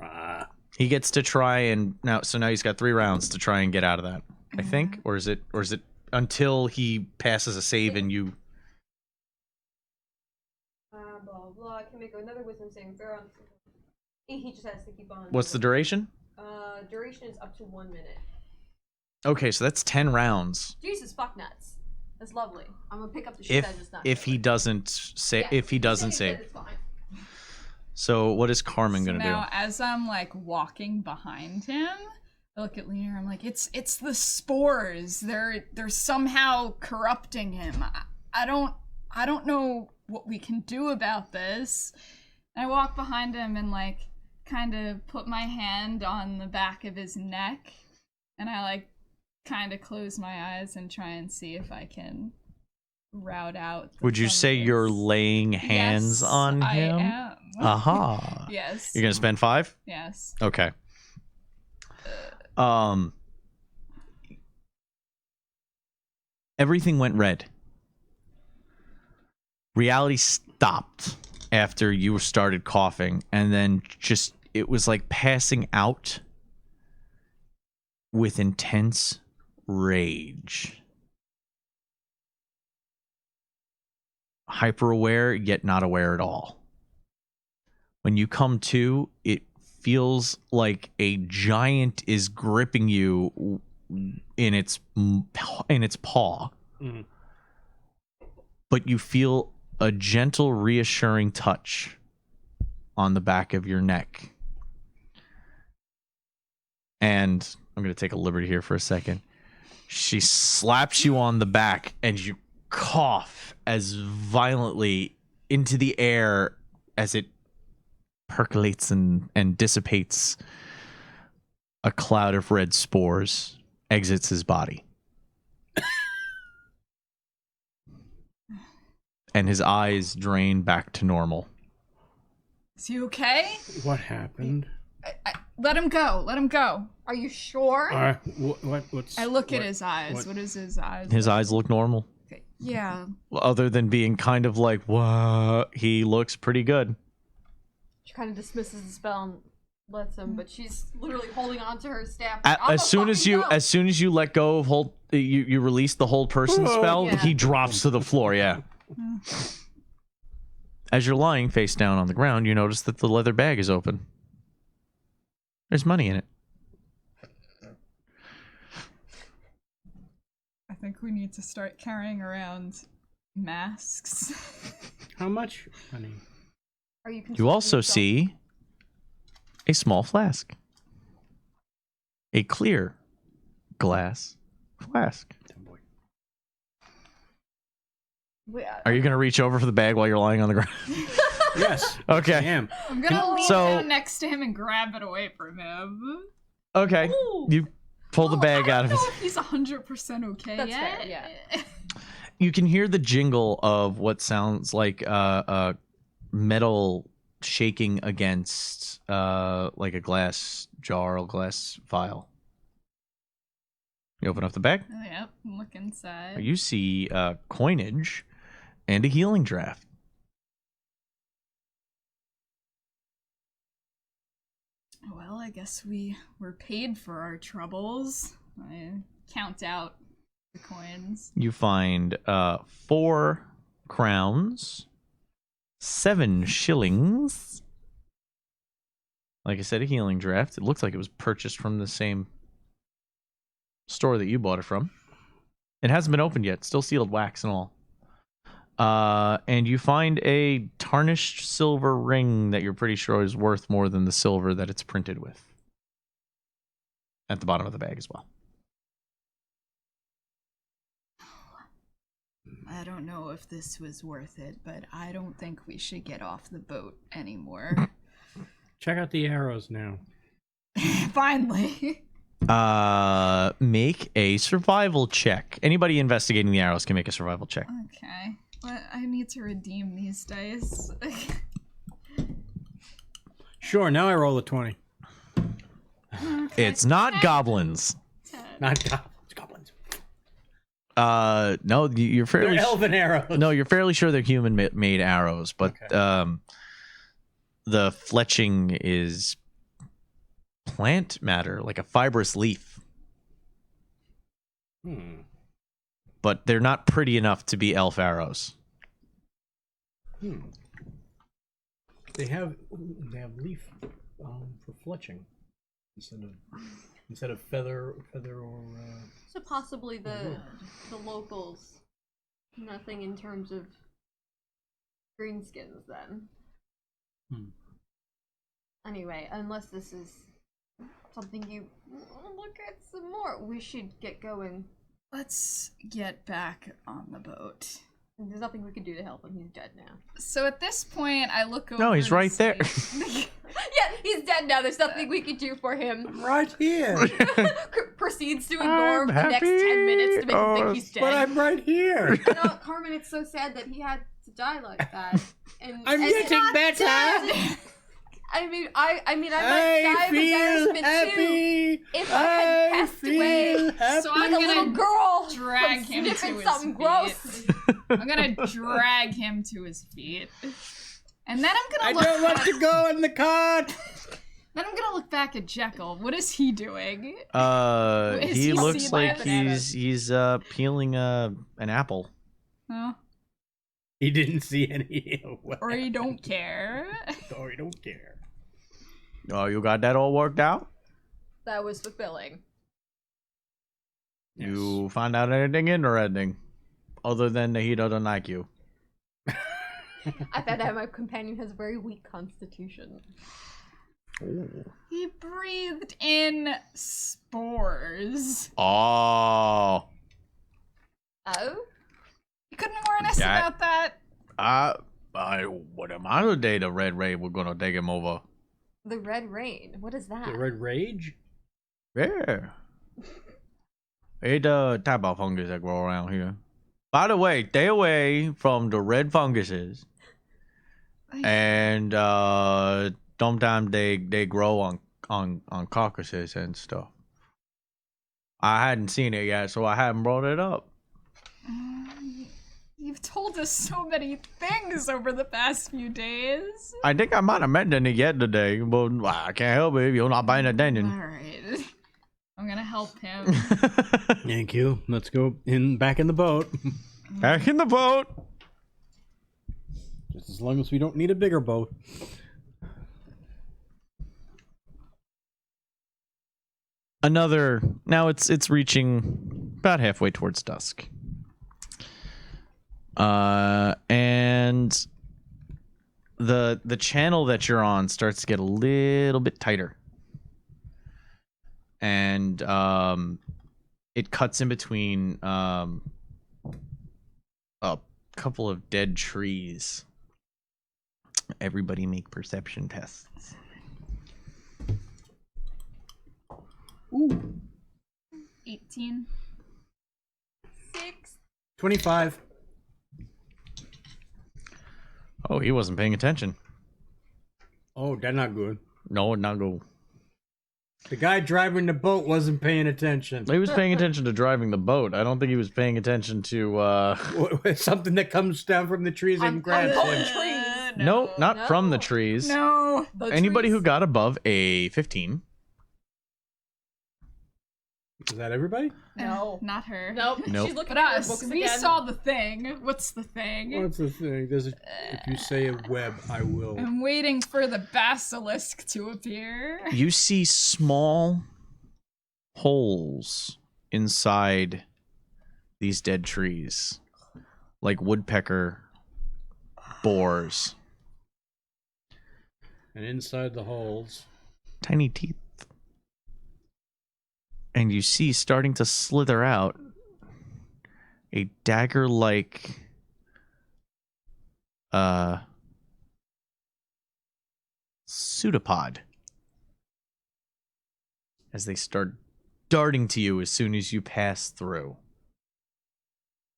D: Okay.
A: He gets to try and now he's got 3 rounds to try and get out of that. I think, or is it until he passes a save and you
B: Blah, blah, blah. Can make another wisdom saving throw. He just has to keep on.
A: what's the duration?
B: Duration is up to 1 minute.
A: Okay, so that's 10 rounds.
B: Jesus fuck nuts. That's lovely. I'm gonna pick up the shit
A: If
B: I just knocked
A: if
B: over.
A: he doesn't say
B: Yeah,
A: if he doesn't
B: said
A: save.
B: it's fine.
A: So what is Carmen
D: So
A: gonna
D: now,
A: do?
D: as I'm like walking behind him, I look at Leaner. I'm like, it's the spores. They're somehow corrupting him. I don't know what we can do about this. And I walk behind him and like kind of put my hand on the back of his neck, and I like kind of close my eyes and try and see if I can route out.
A: Would you say you're laying hands
D: Yes,
A: on
D: I
A: him?
D: am.
A: Aha.
D: Yes.
A: You're gonna spend 5?
D: Yes.
A: Okay. Everything went red. Reality stopped after you started coughing, and then just it was like passing out with intense rage. Hyper aware, yet not aware at all. When you come to, it feels like a giant is gripping you in its paw.
C: Mhm.
A: But you feel a gentle, reassuring touch on the back of your neck. And I'm going to take a liberty here for a second. She slaps you on the back and you cough as violently into the air as it percolates and dissipates. A cloud of red spores exits his body. And his eyes drain back to normal.
D: Is he okay?
C: What happened?
D: Let him go. Let him go.
B: Are you sure?
C: What's?
D: I look at his eyes. What is his eyes?
A: His eyes look normal.
D: Okay. Yeah.
A: Other than being kind of like, what? He looks pretty good.
B: She kind of dismisses the spell and lets him, but she's literally holding on to her staff.
A: As soon as you let go of hold, you release the hold person spell.
B: Yeah.
A: He drops to the floor. Yeah. As you're lying face down on the ground, you notice that the leather bag is open. There's money in it.
D: I think we need to start carrying around masks.
C: How much money?
B: Are you?
A: You also see a small flask, a clear glass flask. Are you going to reach over for the bag while you're lying on the ground?
C: Yes.
A: Okay.
C: I am.
D: I'm gonna lean
A: So-
D: down next to him and grab it away from him.
A: Okay. You pull the bag out of his.
D: I don't know if he's 100% okay
B: That's
D: yet.
B: fair, yeah.
A: You can hear the jingle of what sounds like metal shaking against like a glass jar or glass vial. You open up the bag.
D: Oh, yep. Look inside.
A: You see coinage and a healing draft.
D: Well, I guess we were paid for our troubles. I count out the coins.
A: You find 4 crowns, 7 shillings. Like I said, a healing draft. It looks like it was purchased from the same store that you bought it from. It hasn't been opened yet. Still sealed, wax and all. And you find a tarnished silver ring that you're pretty sure is worth more than the silver that it's printed with. At the bottom of the bag as well.
D: I don't know if this was worth it, but I don't think we should get off the boat anymore.
C: Check out the arrows now.
D: Finally.
A: Make a survival check. Anybody investigating the arrows can make a survival check.
D: Okay. Well, I need to redeem these dice.
C: Sure. Now I roll a 20.
A: It's not goblins.
C: Not goblins.
A: No, you're fairly
C: They're elven arrows.
A: No, you're fairly sure they're human-made arrows, but
C: Okay.
A: The fletching is plant matter, like a fibrous leaf. But they're not pretty enough to be elf arrows.
C: They have leaf for fletching instead of feather or.
B: So possibly the locals. Nothing in terms of greenskins then. Anyway, unless this is something you look at some more, we should get going.
D: Let's get back on the boat.
B: There's nothing we can do to help him. He's dead now.
D: So at this point, I look over.
A: No, he's
D: to
A: right there.
D: see-
B: Yeah, he's dead now. There's nothing we can do for him.
C: Right here.
B: Proceeds to ignore
A: I'm
B: the next 10
A: happy.
B: minutes to make him think he's dead.
C: But I'm right here.
B: No, Carmen, it's so sad that he had to die like that. And
C: I'm
B: and
C: getting better.
B: I mean, I might
C: I
B: die of
C: feel
B: embarrassment too.
C: happy.
B: If I had passed away
C: happy.
D: So I'm
B: like a little
D: gonna
B: girl
D: drag
B: from
D: him to
B: sniffing
D: his
B: something
D: feet.
B: gross.
D: I'm gonna drag him to his feet. And then
C: I
D: I'm gonna
C: don't
D: look
C: want to go in the cart.
D: Then I'm gonna look back at Jekyll. What is he doing? Is
A: He
D: he
A: looks
D: seeing
A: like
D: that banana?
A: he's peeling an apple.
D: Huh?
C: He didn't see any.
D: Or you don't care.
C: Or he don't care.
A: Oh, you got that all worked out?
B: That was fulfilling.
A: You find out anything interesting? Other than that he doesn't like you.
B: I found out my companion has a very weak constitution.
D: He breathed in spores.
A: Oh.
B: Oh?
D: You couldn't warn us
A: Yeah.
D: about that?
A: What am I today? The Red Ray, we're gonna take him over.
B: The Red Rain. What is that?
C: The Red Rage?
A: Yeah. It's a type of fungus that grow around here. By the way, stay away from the red funguses. And sometimes they grow on carcasses and stuff. I hadn't seen it yet, so I haven't brought it up.
D: You've told us so many things over the past few days.
A: I think I might have mentioned it yesterday, but I can't help it if you're not paying attention.
D: Alright. I'm gonna help him.
C: Thank you. Let's go back in the boat.
A: Back in the boat.
C: Just as long as we don't need a bigger boat.
A: Now it's reaching about halfway towards dusk. And the channel that you're on starts to get a little bit tighter. And it cuts in between a couple of dead trees. Everybody make perception tests.
C: Ooh.
D: 18.
B: 6.
C: 25.
A: Oh, he wasn't paying attention.
C: Oh, that's not good.
A: No, not go.
C: The guy driving the boat wasn't paying attention.
A: He was paying attention to driving the boat. I don't think he was paying attention to
C: Something that comes down from the trees and grabs him.
B: trees.
A: no, not from the
B: No.
A: trees.
D: No.
A: Anybody who got above a 15.
C: Is that everybody?
B: No.
D: Not her.
B: Nope.
A: Nope.
B: She's looking
D: But
B: at her
D: us,
B: books
D: we
B: again.
D: saw the thing. What's the thing?
C: What's the thing? If you say a web, I will.
D: I'm waiting for the basilisk to appear.
A: You see small holes inside these dead trees, like woodpecker boars.
C: And inside the holes.
A: Tiny teeth. And you see starting to slither out a dagger-like pseudopod as they start darting to you as soon as you pass through.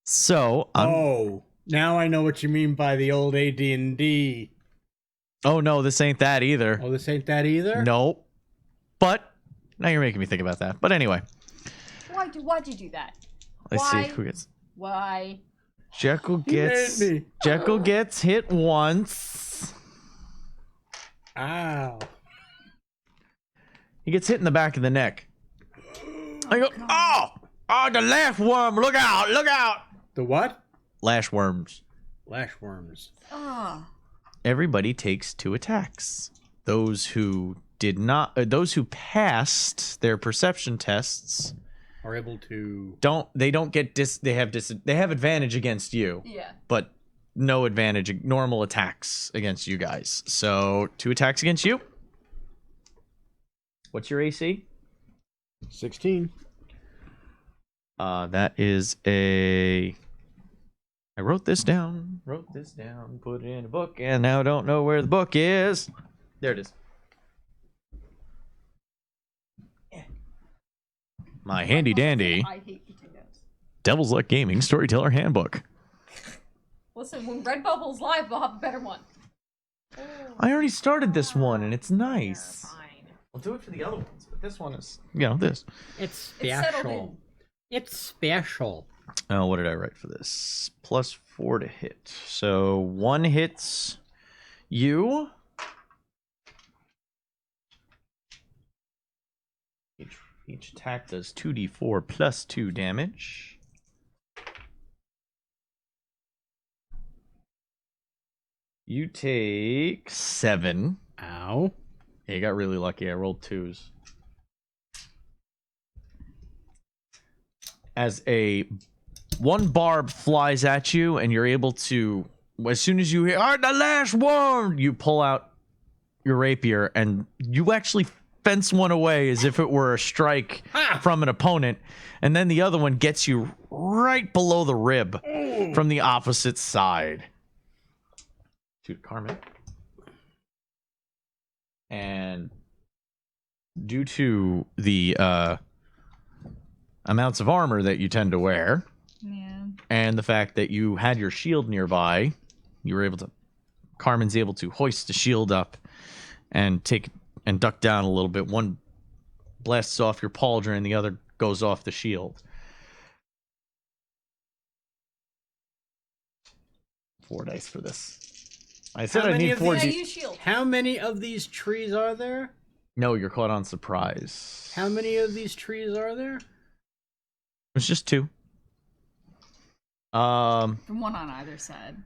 A: So,
C: Oh, now I know what you mean by the old AD&D.
A: oh no, this ain't that either.
C: Oh, this ain't that either?
A: Nope. But now you're making me think about that. But anyway,
B: Why'd you do that?
A: let's
B: Why?
A: see who gets.
B: Why?
A: Jekyll
C: He made
A: gets.
C: me.
A: Jekyll gets hit once.
C: Ow.
A: He gets hit in the back of the neck. I go, oh, the lash worm! Look out! Look out!
C: The what?
A: Lash worms.
C: Lashworms.
D: Oh.
A: Everybody takes 2 attacks. Those who those who passed their perception tests
C: Are able to...
A: they don't get they have advantage against you,
B: Yeah.
A: but no advantage, normal attacks against you guys. So 2 attacks against you. What's your AC?
C: 16.
A: That is a. I wrote this down, put it in a book, and now don't know where the book is. There it is. My handy dandy
B: I hate potatoes.
A: Devil's Luck Gaming Storyteller Handbook.
B: Listen, when Redbubble's live, we'll have a better one.
A: I already started this one, and it's nice.
B: Fine.
A: I'll do it for the other ones, but this one is, this.
F: It's
B: It's settled
F: special.
B: in.
F: It's special.
A: Oh, what did I write for this? +4 to hit. So 1 hits you. Each attack does 2d4 plus 2 damage. You take 7.
F: Ow.
A: Yeah, you got really lucky. I rolled 2s. As one barb flies at you, and you're able to, as soon as you hear, "All right, the last one," you pull out your rapier, and you actually fence one away as if it were a strike from an opponent, and then the other one gets you right below the rib from the opposite side. Shoot, Carmen. And due to the amounts of armor that you tend to wear,
D: Yeah.
A: and the fact that you had your shield nearby, you were able to. Carmen's able to hoist the shield up and duck down a little bit. One blasts off your pauldron, the other goes off the shield. 4 dice for this. I said
C: How
A: I
C: many
A: need
C: of
A: 4
B: Yeah,
C: these-
A: d.
B: use shield.
C: How many of these trees are there?
A: No, you're caught on surprise.
C: How many of these trees are there?
A: It's just 2.
D: From one on either side.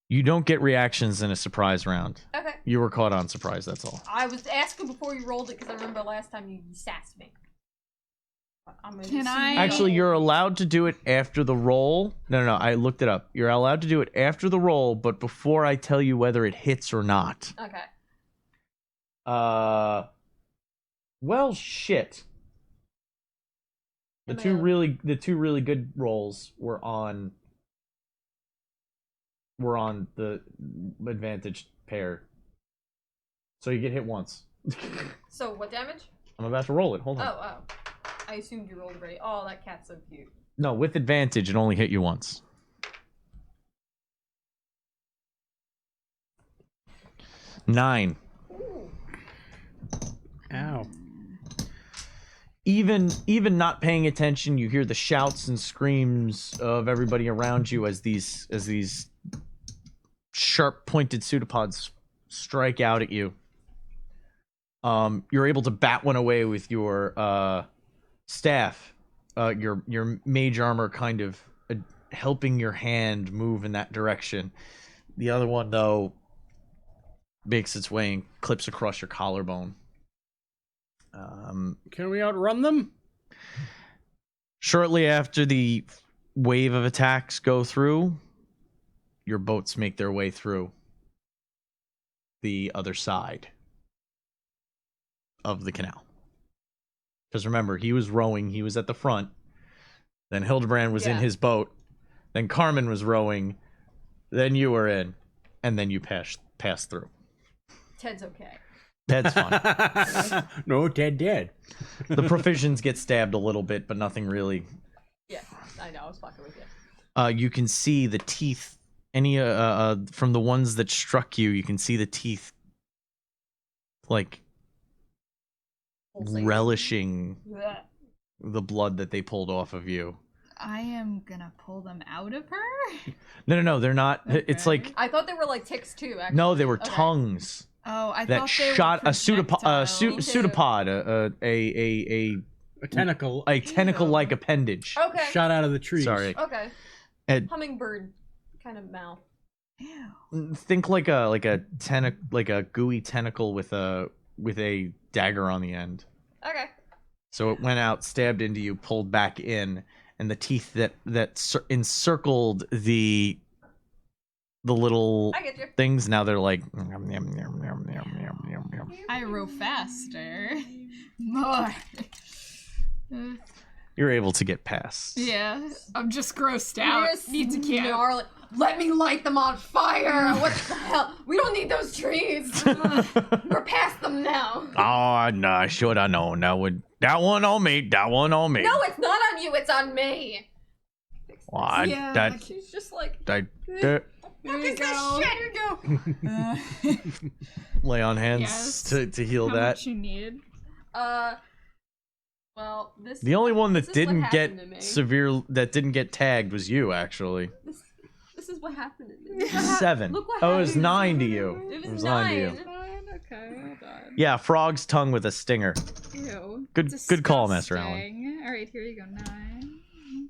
A: You don't get reactions in a surprise round.
B: Okay.
A: You were caught on surprise, that's all.
B: I was asking before you rolled it because I remember last time you sassed me. I'm gonna
D: Can
B: assume
D: I-
B: you
A: Actually,
B: don't.
A: you're allowed to do it after the roll. No, I looked it up. You're allowed to do it after the roll, but before I tell you whether it hits or not.
B: Okay.
A: Well, shit. The two really good rolls were on the advantaged pair. So you get hit once.
B: So what damage?
A: I'm about to roll it. Hold on.
B: Oh. I assumed you rolled already. Oh, that cat's so cute.
A: No, with advantage, it only hit you once. Nine.
B: Ooh.
C: Ow.
A: Even not paying attention, you hear the shouts and screams of everybody around you as these sharp pointed pseudopods strike out at you. You're able to bat one away with your staff, your mage armor kind of helping your hand move in that direction. The other one, though, makes its way and clips across your collarbone.
C: Can we outrun them?
A: Shortly after the wave of attacks go through, your boats make their way through the other side of the canal. Because remember, he was rowing, he was at the front, then Hildebrand was in
B: Yeah.
A: his boat, then Carmen was rowing, then you were in, and then you passed through.
B: Ted's okay.
A: That's fine.
C: No, dead.
A: The provisions get stabbed a little bit, but nothing really.
B: Yeah, I know. I was fucking with you.
A: You can see the teeth. Any from the ones that struck you, you can see the teeth, like
B: Pulsating.
A: relishing
B: Blech.
A: the blood that they pulled off of you.
D: I am gonna pull them out of her.
A: No, they're not. It's
D: Okay.
A: like
B: I thought they were like ticks too. Actually.
A: no, they were
B: Okay.
A: tongues
D: Oh, I
A: that
D: thought they
A: shot
D: were
A: a pseudopod,
B: Me too.
A: pseudopod,
C: A tentacle
A: a tentacle-like appendage.
B: Okay.
C: shot out of the trees.
A: Sorry,
B: Okay.
A: And-
B: Hummingbird kind of mouth.
D: Ew.
A: think like a gooey tentacle with a dagger on the end.
B: Okay.
A: So it went out, stabbed into you, pulled back in, and the teeth that encircled the little
B: I get you.
A: things, now they're like.
D: I row faster. More.
A: You're able to get past.
D: Yeah, I'm just grossed out.
B: You're
D: Need to camp.
B: snarling. Let me light them on fire! What the hell? We don't need those trees! We're past them now.
A: Oh, no, I should have known. That one on me. That one on me.
B: No, it's not on you, it's on me!
A: Well,
D: Yeah,
B: She's just like,
D: Here you go.
B: Here you go!
A: lay on hands
D: Yes.
A: to heal
D: How
A: that.
D: much you need?
B: Well, this.
A: The only one
B: this
A: that
B: is what
A: didn't
B: happened to
A: get
B: me.
A: that didn't get tagged was you, actually.
B: This is what happened to me.
A: 7.
B: Look what
A: Oh, it was
B: happened.
A: 9 to you.
B: It was
A: 9 to you.
B: 9.
D: Okay, hold on.
A: Yeah, frog's tongue with a stinger.
D: Ew.
A: Good call, Master Allen.
D: Disgusting. Alright, here you go, 9.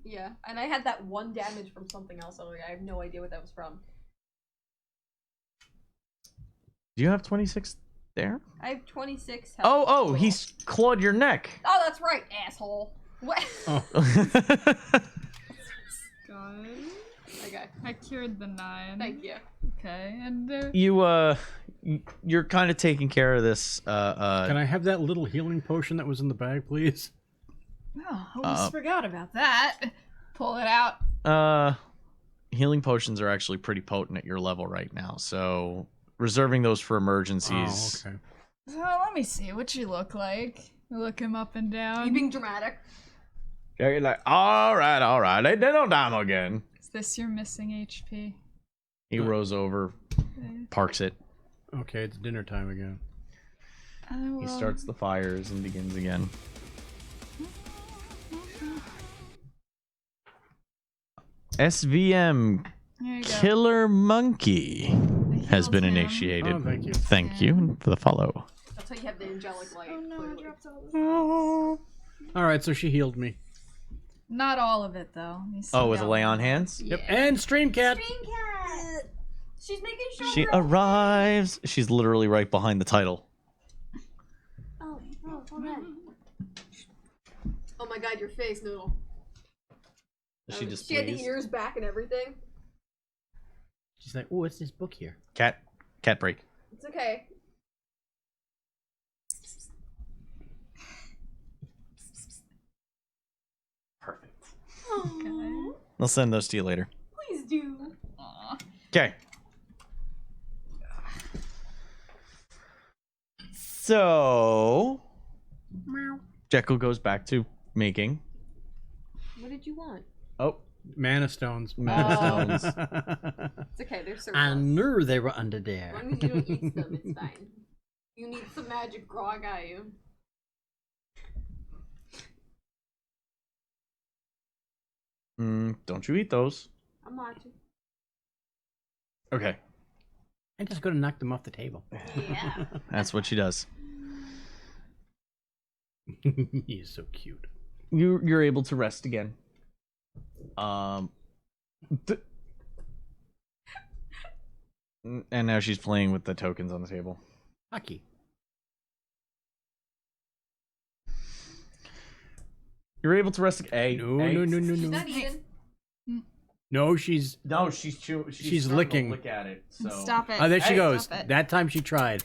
B: Yeah, and I had that 1 damage from something else. So I have no idea what that was from.
A: Do you have 26 there?
B: I have 26 health.
A: Oh,
B: total.
A: he's clawed your neck.
B: Oh, that's right, asshole. What?
C: Oh.
D: God.
B: Okay,
D: I cured the 9.
B: thank you.
D: Okay, and
A: You're kind of taking care of this.
C: Can I have that little healing potion that was in the bag, please?
D: oh, almost forgot about that. Pull it out.
A: Healing potions are actually pretty potent at your level right now, so reserving those for emergencies.
C: Oh, okay.
D: So let me see what you look like. Look him up and down.
B: You being dramatic?
A: Yeah, you're like, all right, they did no time again.
D: Is this your missing HP?
A: He rows over, parks it.
C: Okay, it's dinner time again.
A: He starts the fires and begins again. SVM
D: There you go.
A: Killer Monkey
D: I
A: has
D: healed
A: been
D: him.
A: initiated.
C: Oh, thank you.
A: Thank you for the follow.
B: That's why you have the angelic light.
D: Oh no, I
B: clearly.
D: dropped all this.
C: All right, so she healed me.
D: Not all of it though. Let me see
A: Oh, with a
D: down
A: lay
D: there.
A: on hands?
C: Yep, and Stream Cat.
B: Dream cat. She's making sure.
A: She
B: we're okay.
A: arrives. She's literally right behind the title.
E: Oh, hold on.
B: Oh my god, your face, Noodle.
A: She
B: She
A: just
B: had the ears back and everything.
C: She's like, oh, what's this book here?
A: cat break.
B: It's okay.
A: Perfect.
D: Okay.
A: I'll send those to you later.
B: Please do.
D: Aw.
A: Okay. So Jekyll goes back to making.
B: What did you want?
A: Oh,
C: Mana stones.
A: mana stones.
B: It's okay, they're surplus.
F: I knew they were under
B: As
F: there.
B: long as you don't eat them, it's fine. You need some magic grog, you.
A: Don't you eat those?
B: I'm watching.
A: Okay,
F: I'm just gonna knock them off the table.
B: Yeah.
A: that's what she does.
C: He's so cute.
A: You're able to rest again. And now she's playing with the tokens on the table.
F: Hockey.
A: You're able to rest.
C: No,
B: She's
C: no.
B: not eating.
C: No, she's.
A: No, she's starting to
C: licking.
A: Lick at it. So.
D: Stop it.
C: Oh, there she
A: Hey,
C: goes.
D: stop it.
C: That time she tried.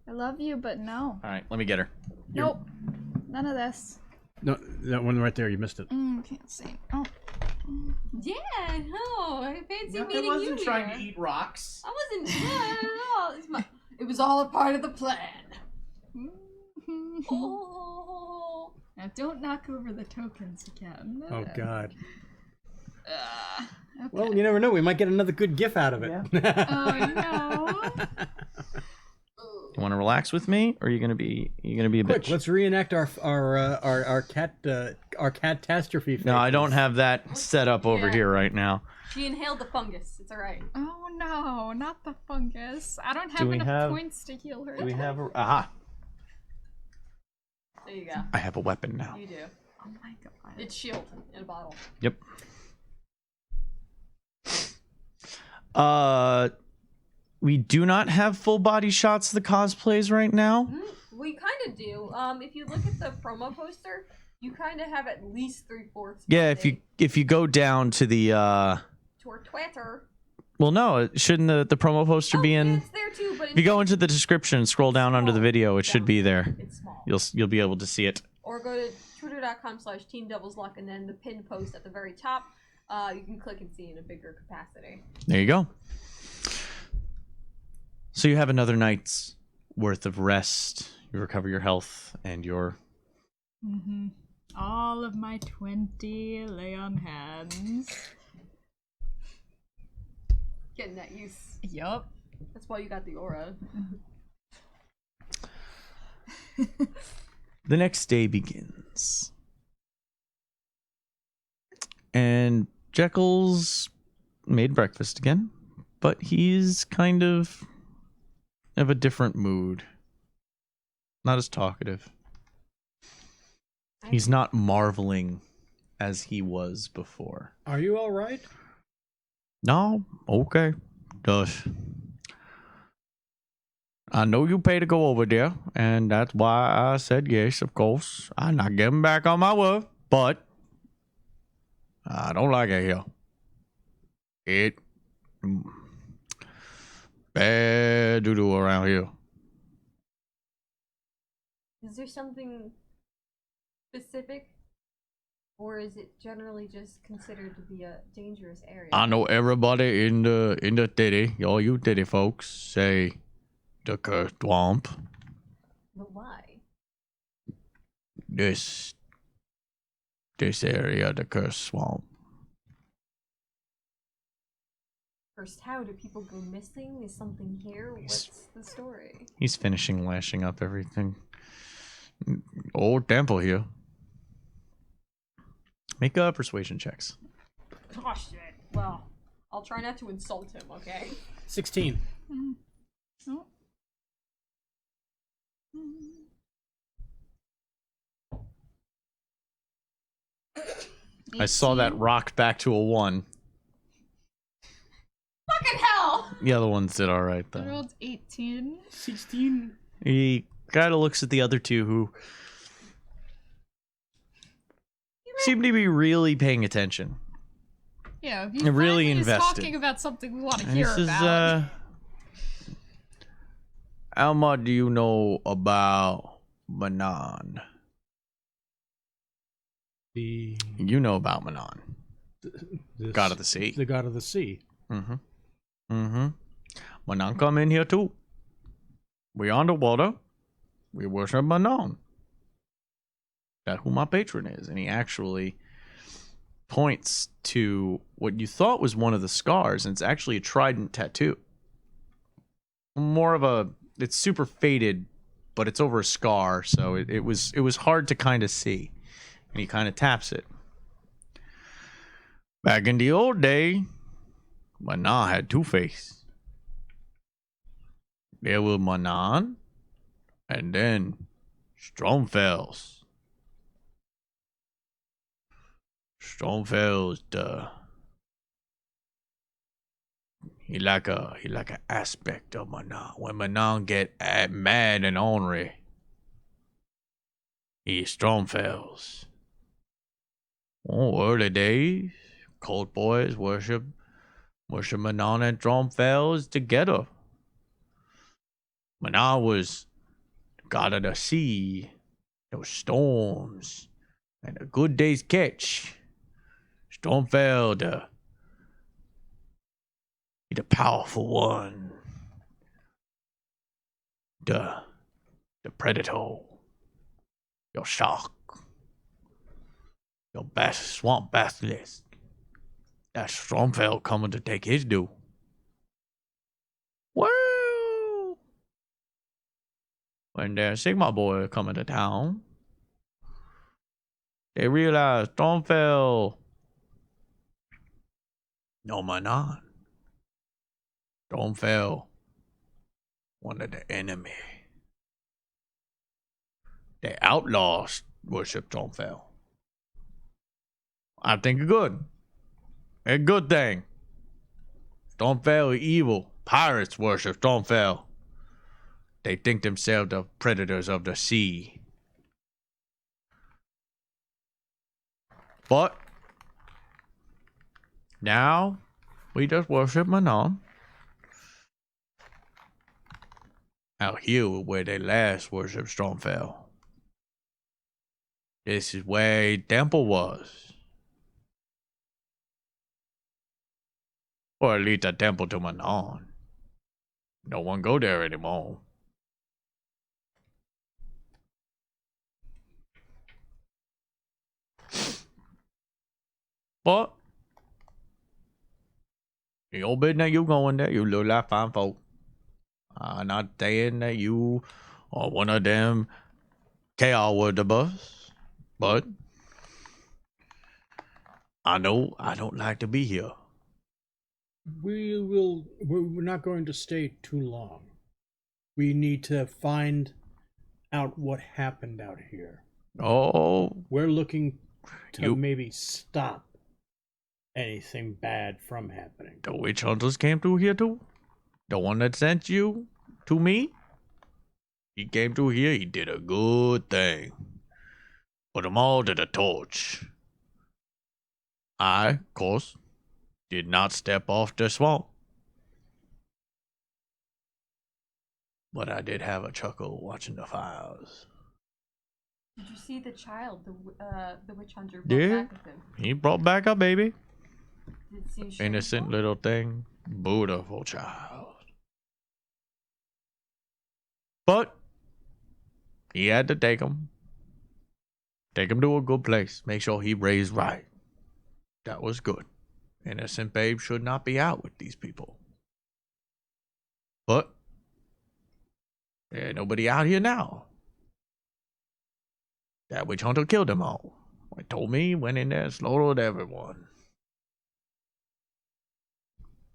D: I love you, but no.
A: All right, let me get her.
D: Nope. None of this.
C: No, that one right there. You missed it.
D: Can't see. Oh.
B: Yeah, no, I fancy meeting you here.
A: eat rocks.
B: I wasn't not at all. It was all a part of the plan. Oh.
D: Now don't knock over the tokens again.
C: Oh God.
D: Okay.
C: Well, you never know. We might get another good gif out of it.
D: Oh no.
A: You want to relax with me, or are you gonna be a
C: Quick,
A: bitch?
C: let's reenact our catastrophe.
A: No, I don't
C: faces.
A: have that set up over
B: Yeah.
A: here right now.
B: She inhaled the fungus. It's alright.
D: Oh no, not the fungus. I don't
A: Do
D: have
A: we
D: enough
A: have-
D: points to heal her.
A: Do we have a? Aha!
B: There you go.
A: I have a weapon now.
B: You do.
D: Oh my god.
B: It's shield in a bottle.
A: Yep. We do not have full body shots of the cosplays right now.
B: We kind of do. If you look at the promo poster, you kind of have at least 3/4.
A: Yeah, if you go down to the
B: to our Twitter.
A: well, no, shouldn't the promo poster be
B: Yeah,
A: in?
B: it's there too, but
A: If you go into the description and scroll down under the video, it should be there.
B: It's small.
A: You'll be able to see it.
B: Or go to twitter.com/teamdoublesluck, and then the pinned post at the very top. You can click and see in a bigger capacity.
A: There you go. So you have another night's worth of rest. You recover your health and your...
D: Mm-hmm. All of my 20 lay on hands.
B: Getting that use.
D: Yup.
B: That's why you got the aura.
A: The next day begins. And Jekyll's made breakfast again, but he's kind of a different mood. Not as talkative. He's not marveling as he was before.
C: Are you all right?
A: No, okay. Does. I know you pay to go over there, and that's why I said yes, of course. I'm not getting back on my word, but I don't like it here. It bad doo-doo around here.
B: Is there something specific? Or is it generally just considered to be a dangerous area?
A: I know everybody in the city, all you city folks, say the cursed swamp.
B: But why?
A: This area, the cursed swamp.
B: First, how do people go missing? Is something here? What's the story?
A: He's finishing lashing up everything. Old temple here. Make persuasion checks.
B: Gosh, shit. Well, I'll try not to insult him, okay?
F: 16.
D: Oh.
A: I saw that rocked back to a 1.
B: Fucking hell!
A: The other ones did alright,
D: I
A: though.
D: rolled 18.
F: 16.
A: He kind of looks at the other two who seem to be really paying attention.
D: Yeah, if
A: They're really
D: finally is
A: invested.
D: talking about something we want to
A: And
D: hear
A: he says,
D: about.
A: how much do you know about Manon?
C: The
A: You know about Manon. God of the sea.
C: The god of the sea.
A: Mm-hmm. Mm-hmm. Manon come in here too. We underwater. We worship Manon. That's who my patron is. And he actually points to what you thought was one of the scars, and it's actually a trident tattoo. More of a, it's super faded, but it's over a scar, so it was hard to kind of see. And he kind of taps it. Back in the old day, Manon had two faces. There was Manon, and then Stromfels. Stromfels, he like a aspect of Manon. When Manon get mad and ornery, he Stromfels. Oh, early days, Cold Boys worship Manon and Stromfels together. Manon was god of the sea, those storms, and a good day's catch. Stormfell, the powerful one, the predator, your shark, your swamp basilisk. That Stormfell coming to take his due. Well, when the Sigma boy coming to town, they realized Stormfell no Manon. Stormfell wanted the enemy. The outlaws worship Stormfell. I think good. A good thing. Stormfell is evil. Pirates worship Stormfell. They think themselves the predators of the sea. But now we just worship Manon. Out here where they last worship Stormfell. This is where temple was. Or at least a temple to Manon. No one go there anymore. But your business you going there, you look like fine folk. I'm not saying that you are one of them chaos worshippers, but I know I don't like to be here.
C: We're not going to stay too long. We need to find out what happened out here.
A: Oh,
C: We're looking to
A: You-
C: maybe stop anything bad from happening.
A: the witch hunters came through here too? The one that sent you to me? He came through here, he did a good thing. Put them all to the torch. I, of course, did not step off the swamp. But I did have a chuckle watching the fires.
B: Did you see the child the witch hunter brought
A: Yeah.
B: back with him?
A: He brought back a baby.
B: Did it seem
A: Innocent
B: shameful?
A: little thing. Beautiful child. But he had to take him. Take him to a good place. Make sure he raised right. That was good. Innocent babe should not be out with these people. But there ain't nobody out here now. That witch hunter killed them all. He told me he went in there and slaughtered everyone.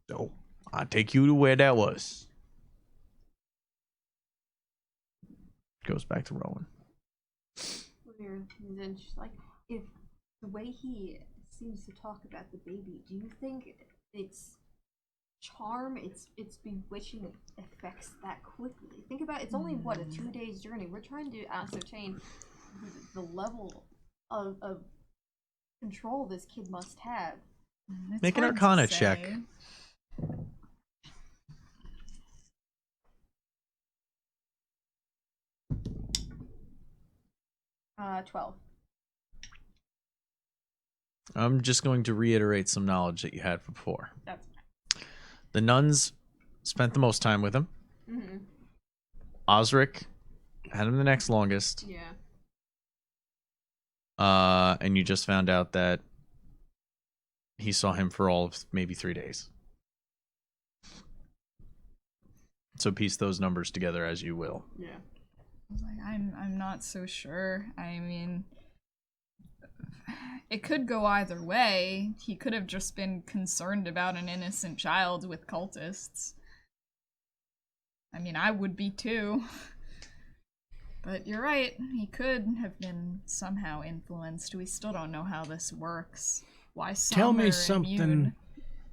A: So I take you to where that was. Goes back to Rowan.
B: Weird. And then she's like, if the way he seems to talk about the baby, do you think it's charm, it's bewitching effects that quickly? Think about it, it's only what, a 2 days journey. We're trying to ascertain the level of control this kid must have.
D: It's
A: Make an
D: hard to
A: Arcana
D: say.
A: check.
B: 12.
A: I'm just going to reiterate some knowledge that you had before.
B: That's
A: The nuns spent the most time with him.
B: mm-hmm.
A: Osric had him the next longest.
B: Yeah.
A: And you just found out that he saw him for all of maybe 3 days. So piece those numbers together as you will.
B: Yeah.
D: I was like, I'm not so sure. I mean, it could go either way. He could have just been concerned about an innocent child with cultists. I mean, I would be too. But you're right, he could have been somehow influenced. We still don't know how this works. Why some
C: Tell
D: are
C: me something
D: immune.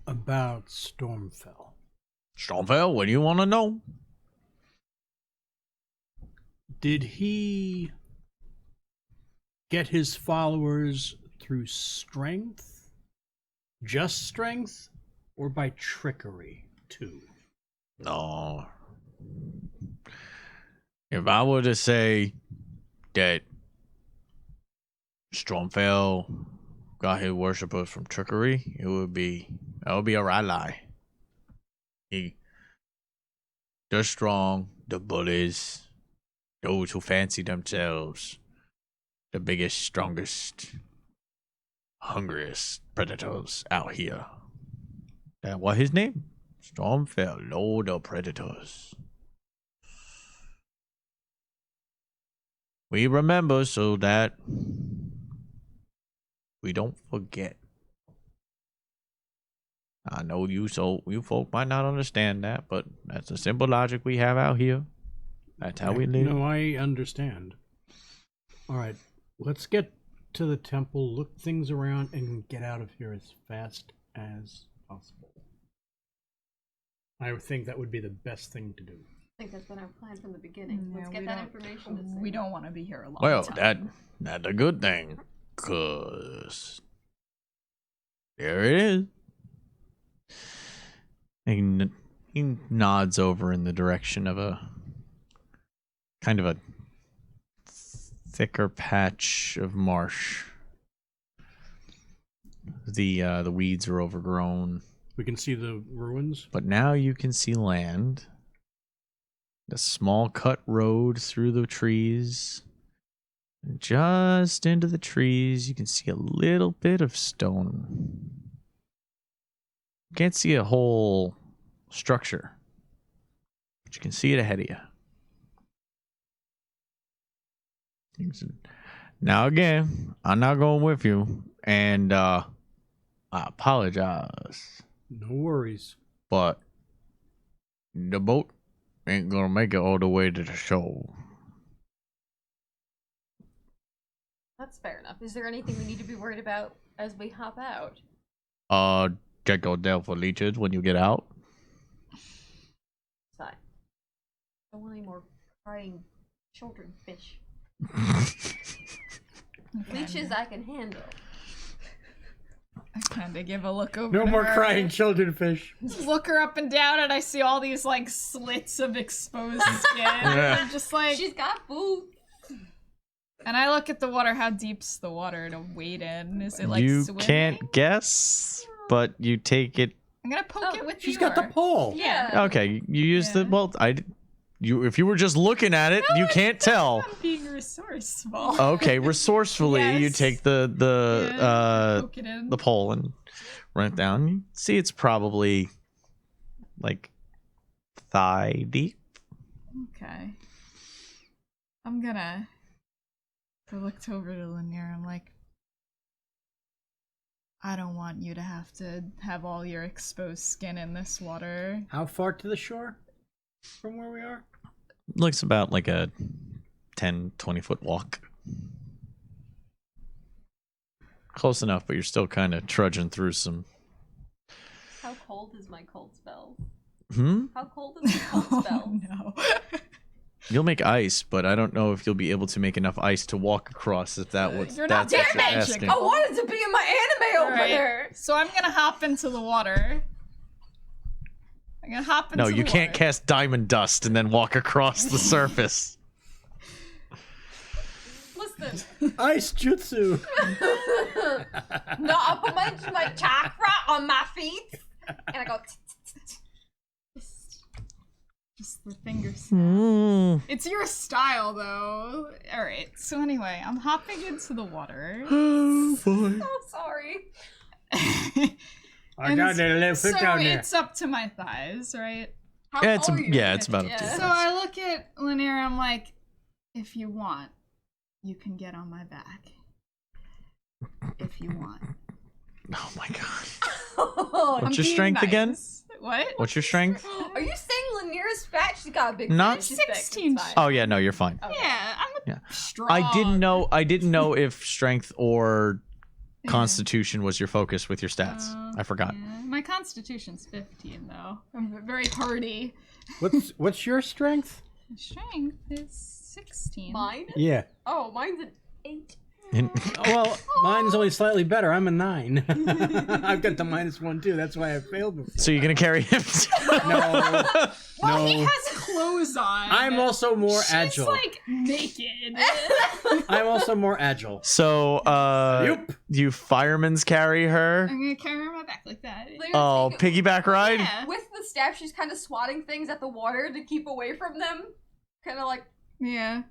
C: about Stormfell.
A: Stromfell, what do you want to know?
C: Did he get his followers through strength? Just strength? Or by trickery, too?
A: No. If I were to say that Stromfell got his worshippers from trickery, that would be a right lie. They're strong, the bullies, those who fancy themselves the biggest, strongest, hungriest predators out here. That what his name? Stormfell, Lord of Predators. We remember so that we don't forget. I know you folk might not understand that, but that's the simple logic we have out here. That's how we live.
C: No, I understand. All right, let's get to the temple, look things around, and get out of here as fast as possible. I would think that would be the best thing to do.
B: I think that's been our plan from the beginning.
D: Yeah,
B: Let's get
D: we
B: that
D: don't-
B: information. To
D: We don't want to be here a long
A: Well,
D: time.
A: that's a good thing, 'cause there it is. He nods over in the direction of a kind of a thicker patch of marsh. The weeds are overgrown,
C: We can see the ruins.
A: but now you can see land. A small cut road through the trees. And just into the trees, you can see a little bit of stone. Can't see a whole structure, but you can see it ahead of you. Now again, I'm not going with you, and I apologize,
C: No worries.
A: but the boat ain't gonna make it all the way to the shore.
B: That's fair enough. Is there anything we need to be worried about as we hop out?
A: Check out down for leeches when you get out.
B: Fine. Don't want any more crying children fish. Leeches I can handle.
D: I kind of give a look over.
C: No
D: to
C: more
D: her.
C: crying children fish.
D: Look her up and down, and I see all these like slits of exposed skin. And I'm just like,
B: She's got boobs.
D: and I look at the water. How deep's the water to wade in? Is it like
A: You
D: swimming?
A: can't guess, but you take it.
D: I'm gonna poke it with
C: She's
D: the
C: got the
D: oar.
C: pole.
B: Yeah.
A: Okay, you use the
D: Yeah.
A: well. If you were just looking at it, you can't tell.
D: I'm being resourceful.
A: Okay, resourcefully, you
D: Yes.
A: take the
D: Poke it in.
A: the pole and run it down. You see, it's probably like thigh deep.
D: Okay. I'm gonna. I looked over to Lanier. I'm like, I don't want you to have all your exposed skin in this water.
F: How far to the shore from where we are?
A: Looks about like a 10, 20-foot walk. Close enough, but you're still kind of trudging through some.
B: How cold is my cold spell?
A: Hmm?
B: How cold is my cold spell?
D: Oh no.
A: You'll make ice, but I don't know if you'll be able to make enough ice to walk across. If that was
D: You're not
A: that's what
D: damn
A: you're
D: magic.
A: asking.
B: I wanted to be in my anime
D: Alright,
B: opener.
D: so I'm gonna hop into the water. I'm gonna hop into
A: No,
D: the
A: you can't
D: water.
A: cast diamond dust and then walk across the surface.
B: Listen,
C: Ice jutsu.
B: no, I put my chakra on my feet, and I go.
D: Just the finger snap.
A: Mm.
D: It's your style, though. Alright, so anyway, I'm hopping into the water.
B: Oh, sorry.
C: I got that little
D: So
C: foot down there.
D: it's up to my thighs, right?
B: How
A: Yeah, it's
B: tall are you?
A: it's about
B: Yeah.
A: up to
D: So I look at Lanier, I'm like, if you want, you can get on my back. If you want.
A: Oh my god.
B: Oh,
A: What's
D: I'm
A: your
D: being
A: strength again?
D: nice. What?
A: What's your strength?
B: are you saying Lanier's fat? She's got a big.
A: Not-
B: butt. She's big. It's
D: 16.
B: fine.
A: Oh yeah, no, you're fine.
B: Okay.
D: Yeah, I'm
A: Yeah.
D: strong.
A: I didn't know if strength or constitution was your focus with your stats. I forgot.
D: Yeah. My constitution's 15, though. I'm very hardy.
F: What's your strength?
D: My strength is 16.
B: Mine?
F: Yeah.
B: Oh, mine's an 8.
A: And-
F: Well, mine's only slightly better. I'm a 9. I've got the -1 too. That's why I failed before.
A: so you're gonna carry him?
F: No.
D: Well, he
F: No.
D: has clothes on.
F: I'm also more
D: She's
F: agile.
D: like naked.
F: I'm also more agile.
A: So
F: Yup.
A: you firemen's carry her.
D: I'm gonna carry her on my back like that.
A: Oh, piggyback ride?
D: Yeah.
B: With the staff, she's kind of swatting things at the water to keep away from them. Kind of like
D: Yeah.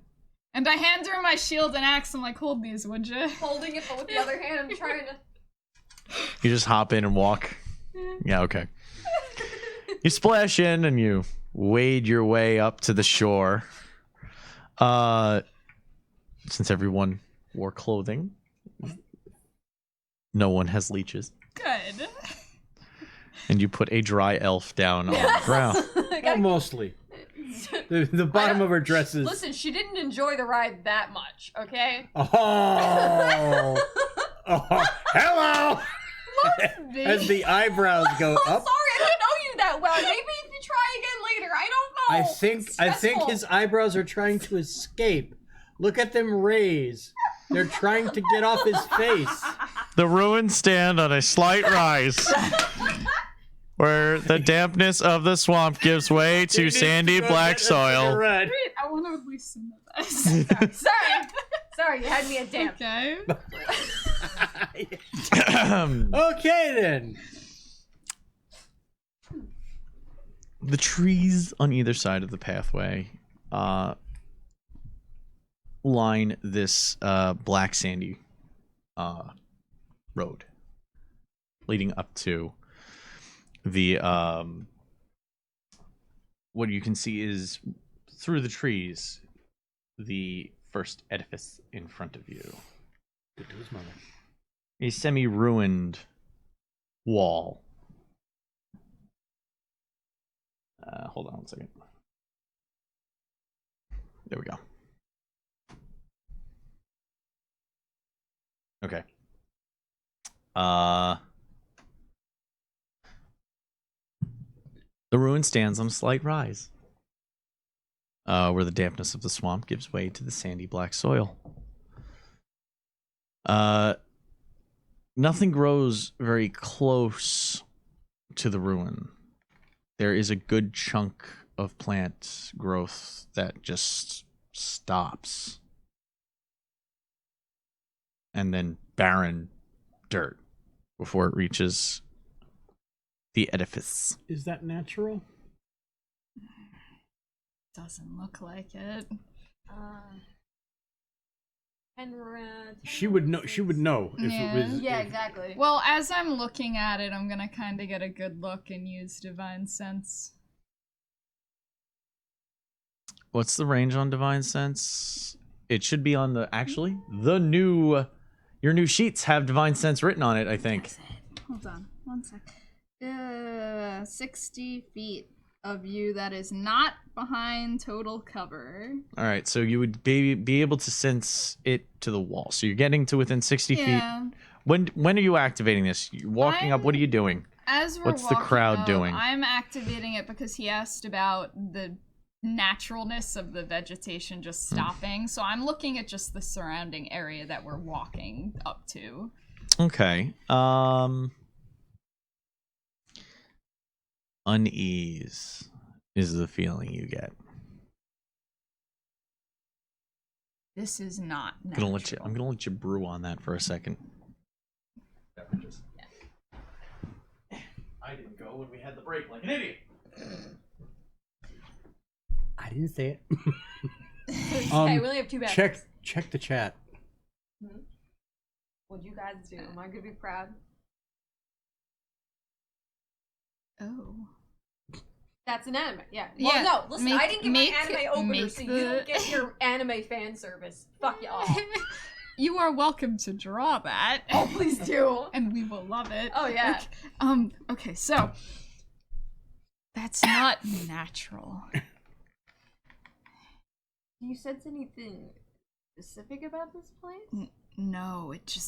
D: And I hand her my shield and axe. I'm like, hold these, would you?
B: holding it, but with the other hand, I'm trying to.
A: You just hop in and walk. Yeah, okay. You splash in and you wade your way up to the shore. Since everyone wore clothing, no one has leeches.
D: Good.
A: And you put a dry elf down on the ground.
F: Oh, mostly. The bottom of her dress is.
B: Listen, she didn't enjoy the ride that much, okay?
F: Oh. Oh. Hello. As the eyebrows go
B: Oh,
F: up.
B: sorry, I don't know you that well. Maybe if you try again later, I don't know.
F: I think
B: Stressful.
F: his eyebrows are trying to escape. Look at them raise. They're trying to get off his face.
A: The ruins stand on a slight rise, where the dampness of the swamp gives way to sandy black soil.
F: Red.
D: I want to loosen the vest.
B: Sorry. Sorry, you had me at damn.
D: Okay.
F: Okay then.
A: The trees on either side of the pathway line this black sandy road leading up to the what you can see is through the trees the first edifice in front of you.
F: Good to his mother.
A: A semi-ruined wall. Hold on one second. There we go. Okay. The ruin stands on a slight rise, where the dampness of the swamp gives way to the sandy black soil. Nothing grows very close to the ruin. There is a good chunk of plant growth that just stops. And then barren dirt before it reaches the edifice.
C: Is that natural?
D: Doesn't look like it.
C: She would know. She would know if
D: Yeah.
C: it was.
B: Yeah,
C: if-
B: exactly.
D: Well, as I'm looking at it, I'm gonna kind of get a good look and use divine sense.
A: What's the range on divine sense? It should be on the your new sheets have divine sense written on it, I think.
D: Hold on, 1 sec. 60 feet of view that is not behind total cover.
A: All right, so you would be able to sense it to the wall. So you're getting to within 60 feet.
D: Yeah.
A: When are you activating this? You're walking up. What are you doing?
D: As we're
A: What's the
D: walking
A: crowd
D: up,
A: doing?
D: I'm activating it because he asked about the naturalness of the vegetation just stopping. So I'm looking at just the surrounding area that we're walking up to.
A: Okay. Unease is the feeling you get.
D: This is not
A: I'm
D: natural.
A: gonna let you brew on that for a second. I didn't go when we had the break like an idiot.
F: I didn't say it.
B: Okay, we only have 2 batteries.
F: Check the chat.
B: What'd you guys do? Am I gonna be proud?
D: Oh.
B: That's an anime. Yeah. Well,
D: Yeah,
B: no, listen, I didn't get my
D: make
B: anime opener,
D: make
B: so you
D: the-
B: don't get your anime fan service. Fuck y'all.
D: You are welcome to draw that.
B: Oh, please do.
D: And we will love it.
B: Oh, yeah.
D: Okay, so that's not natural.
B: Do you sense anything specific about this place?
D: No, it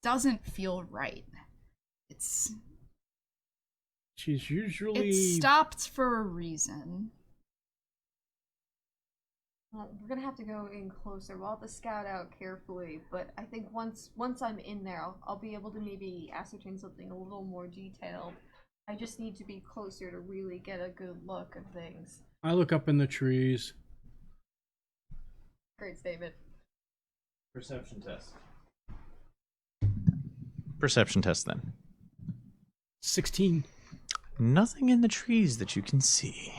D: doesn't feel right.
C: She's usually.
D: It stopped for a reason.
B: Well, we're gonna have to go in closer. We'll have to scout out carefully, but I think once I'm in there, I'll be able to maybe ascertain something a little more detailed. I just need to be closer to really get a good look of things.
C: I look up in the trees.
B: Great statement.
A: Perception test. Perception test then.
C: 16.
A: Nothing in the trees that you can see.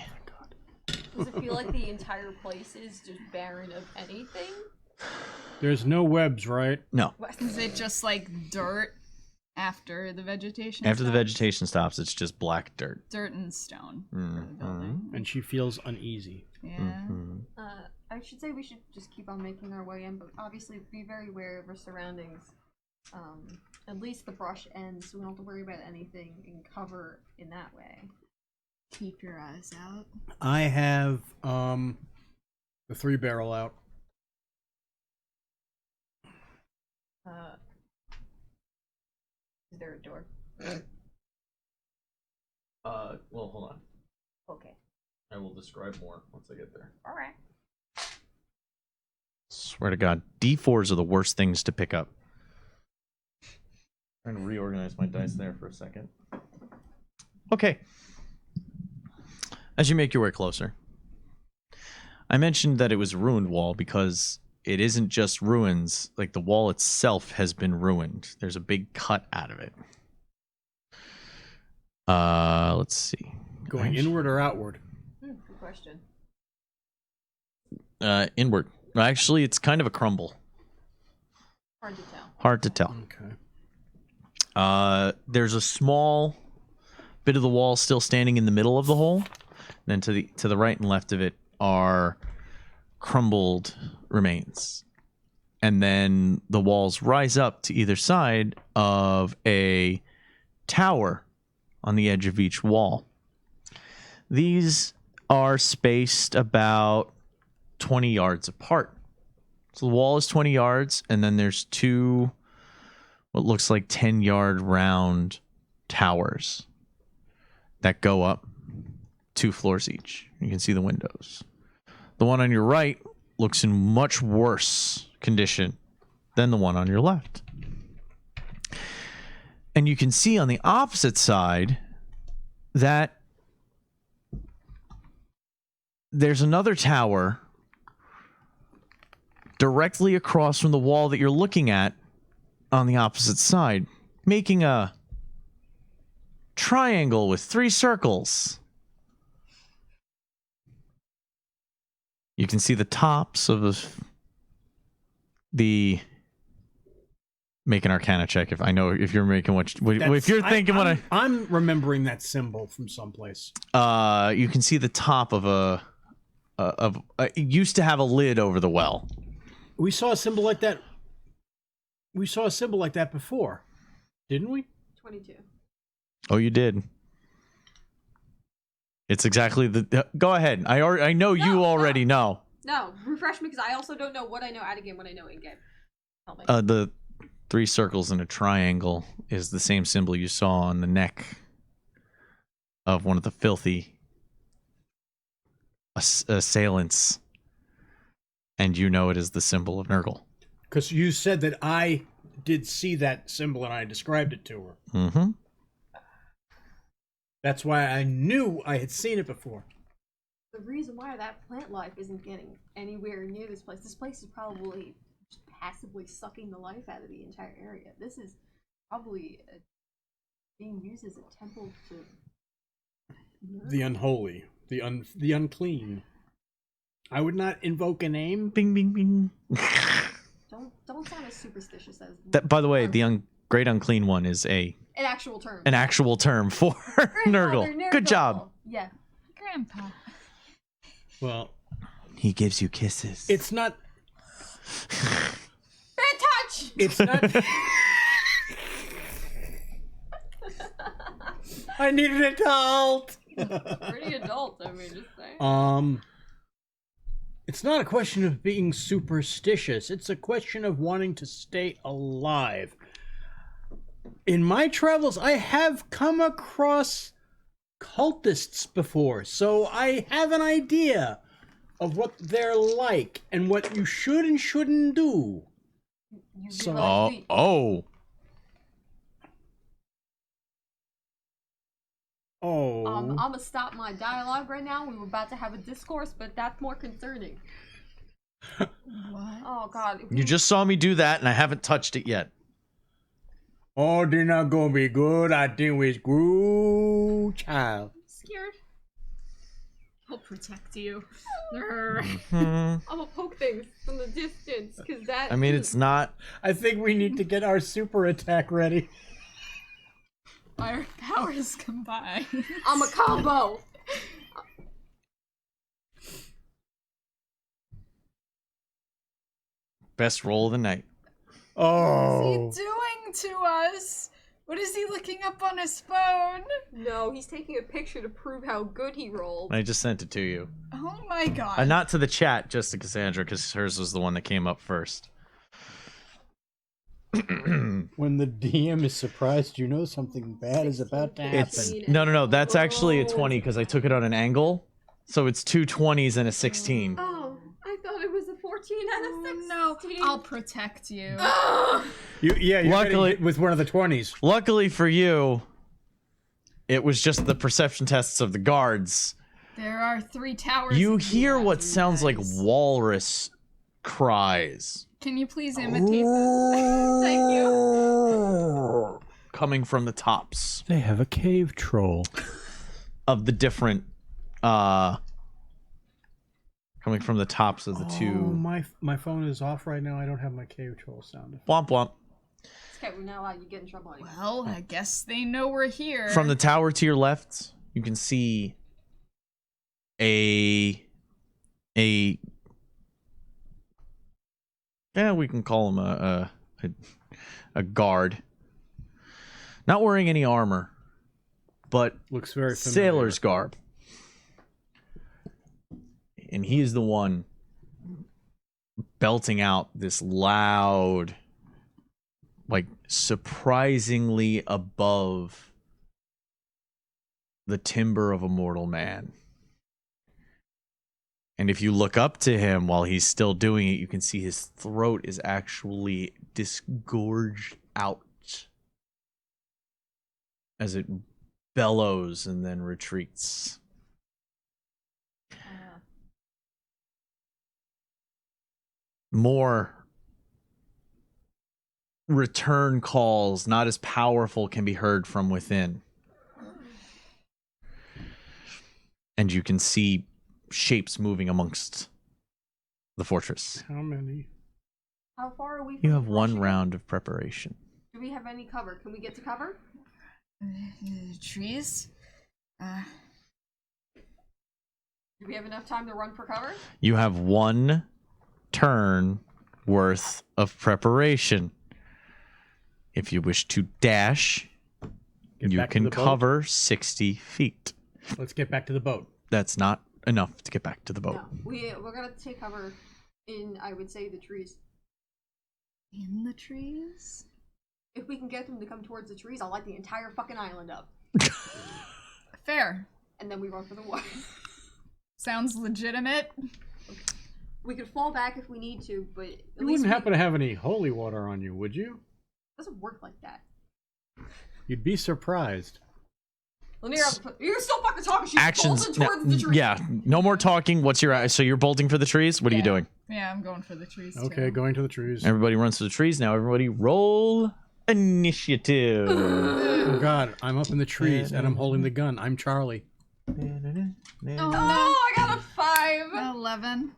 B: Does it feel like the entire place is just barren of anything?
C: There's no webs, right?
A: No.
D: Is it just like dirt after the vegetation?
A: After the
D: stops?
A: vegetation stops, it's just black dirt.
D: Dirt and stone for the building.
C: And she feels uneasy.
D: Yeah.
B: I should say we should just keep on making our way in, but obviously be very aware of our surroundings. At least the brush ends, so we don't have to worry about anything in cover in that way.
D: Keep your eyes out.
C: I have the 3-barrel out.
B: Is there a door?
A: Well, hold on.
B: Okay.
A: I will describe more once I get there.
B: Alright.
A: Swear to God, D4s are the worst things to pick up. Trying to reorganize my dice there for a second. Okay. As you make your way closer, I mentioned that it was a ruined wall because it isn't just ruins. Like the wall itself has been ruined. There's a big cut out of it. Let's see.
C: Going inward or outward?
B: Good question.
A: Inward. Actually, it's kind of a crumble.
B: Hard to tell.
A: Hard to tell.
C: Okay.
A: There's a small bit of the wall still standing in the middle of the hole. Then to the right and left of it are crumbled remains. And then the walls rise up to either side of a tower on the edge of each wall. These are spaced about 20 yards apart. So the wall is 20 yards, and then there's two what looks like 10-yard round towers that go up 2 floors each. You can see the windows. The one on your right looks in much worse condition than the one on your left. And you can see on the opposite side that there's another tower directly across from the wall that you're looking at on the opposite side, making a triangle with 3 circles. You can see the tops of the make an Arcana check if you're making if you're thinking
C: I'm remembering that symbol from someplace.
A: You can see the top of it used to have a lid over the well.
C: We saw a symbol like that. We saw a symbol like that before, didn't we?
B: 22.
A: Oh, you did. It's exactly the. Go ahead. I know you already know.
B: No, refresh me because I also don't know what I know out of game, what I know in game. Help me.
A: The 3 circles in a triangle is the same symbol you saw on the neck of one of the filthy assailants, and you know it is the symbol of Nurgle.
C: Because you said that I did see that symbol and I described it to her.
A: Mm-hmm.
C: That's why I knew I had seen it before.
B: The reason why that plant life isn't getting anywhere near this place is probably just passively sucking the life out of the entire area. This is probably being used as a temple to
C: the unholy, the unclean. I would not invoke a name.
A: Bing, bing, bing.
B: Don't sound as superstitious as
A: That, by the way, the great unclean one is
B: an actual term.
A: An actual term for Nurgle. Good job.
B: Yeah.
D: Grandpa.
C: Well,
A: he gives you kisses.
C: It's not.
B: Bad touch.
C: It's not. I need an adult.
B: Pretty adult, I mean, just saying.
C: It's not a question of being superstitious. It's a question of wanting to stay alive. In my travels, I have come across cultists before, so I have an idea of what they're like and what you should and shouldn't do.
A: Oh.
B: I'm gonna stop my dialogue right now. We were about to have a discourse, but that's more concerning.
D: What?
B: Oh God!
A: You just saw me do that, and I haven't touched it yet.
C: Oh, they're not gonna be good. I think we screw child.
B: I'm scared.
D: I'll protect you.
B: I'm gonna poke things from the distance, cause that.
A: I mean, it's not.
C: I think we need to get our super attack ready.
D: Our powers combine.
B: I'm a combo.
A: Best roll of the night.
C: Oh.
D: What's he doing to us? What is he looking up on his phone?
B: No, he's taking a picture to prove how good he rolled.
A: I just sent it to you.
D: Oh my god.
A: Not to the chat, just to Cassandra, because hers was the one that came up first.
C: When the DM is surprised, you know something bad is about to happen.
A: It's no. That's actually a 20 because I took it on an angle, so it's 2 20s and a 16.
B: Oh, I thought it was a 14 and a 16.
D: No, I'll protect you.
C: You're
A: Luckily-
C: hit with one of the 20s.
A: Luckily for you, it was just the perception tests of the guards.
D: There are 3 towers.
A: You
D: in
A: hear
D: the
A: what
D: left,
A: sounds like
D: guys.
A: walrus cries.
D: Can you please imitate that? Thank you.
A: Coming from the tops
C: They have a cave troll.
A: of the different coming from the tops of the
C: Oh,
A: two.
C: my phone is off right now. I don't have my cave troll sound effect.
A: Womp womp.
B: Okay, we're not allowed to get in trouble anymore.
D: Well, I guess they know we're here.
A: From the tower to your left, you can see a yeah, we can call him a guard. Not wearing any armor, but
C: Looks very familiar.
A: sailor's garb. And he is the one belting out this loud, like surprisingly above the timbre of a mortal man. And if you look up to him while he's still doing it, you can see his throat is actually disgorged out as it bellows and then retreats. More return calls, not as powerful, can be heard from within. And you can see shapes moving amongst the fortress.
C: How many?
B: How far are we?
A: You
B: from
A: have
B: the
A: one
B: crushing?
A: round of preparation.
B: Do we have any cover? Can we get to cover?
D: Trees?
B: Do we have enough time to run for cover?
A: You have one turn worth of preparation. If you wish to dash,
C: Get
A: you
C: back to
A: can
C: the boat?
A: cover 60 feet.
C: Let's get back to the boat.
A: That's not enough to get back to the boat.
B: No, we're gonna take cover in, I would say, the trees.
D: In the trees?
B: If we can get them to come towards the trees, I'll light the entire fucking island up,
D: Fair.
B: and then we run for the water.
D: Sounds legitimate.
B: We could fall back if we need to, but at
C: You
B: least
C: wouldn't happen to have any holy water on you, would you?
B: It doesn't work like that.
C: You'd be surprised.
B: Lanier, you're still fucking talking. She's
A: Actions.
B: bolting towards the trees.
A: Yeah, no more talking. What's your so you're bolting for the trees? What are you doing?
D: Yeah, I'm going for the trees
C: Okay,
D: too.
C: going to the trees.
A: Everybody runs to the trees. Now everybody roll initiative.
C: Oh god, I'm up in the trees and I'm holding the gun. I'm Charlie.
D: Oh
B: Oh, I got a 5.
D: no. 11.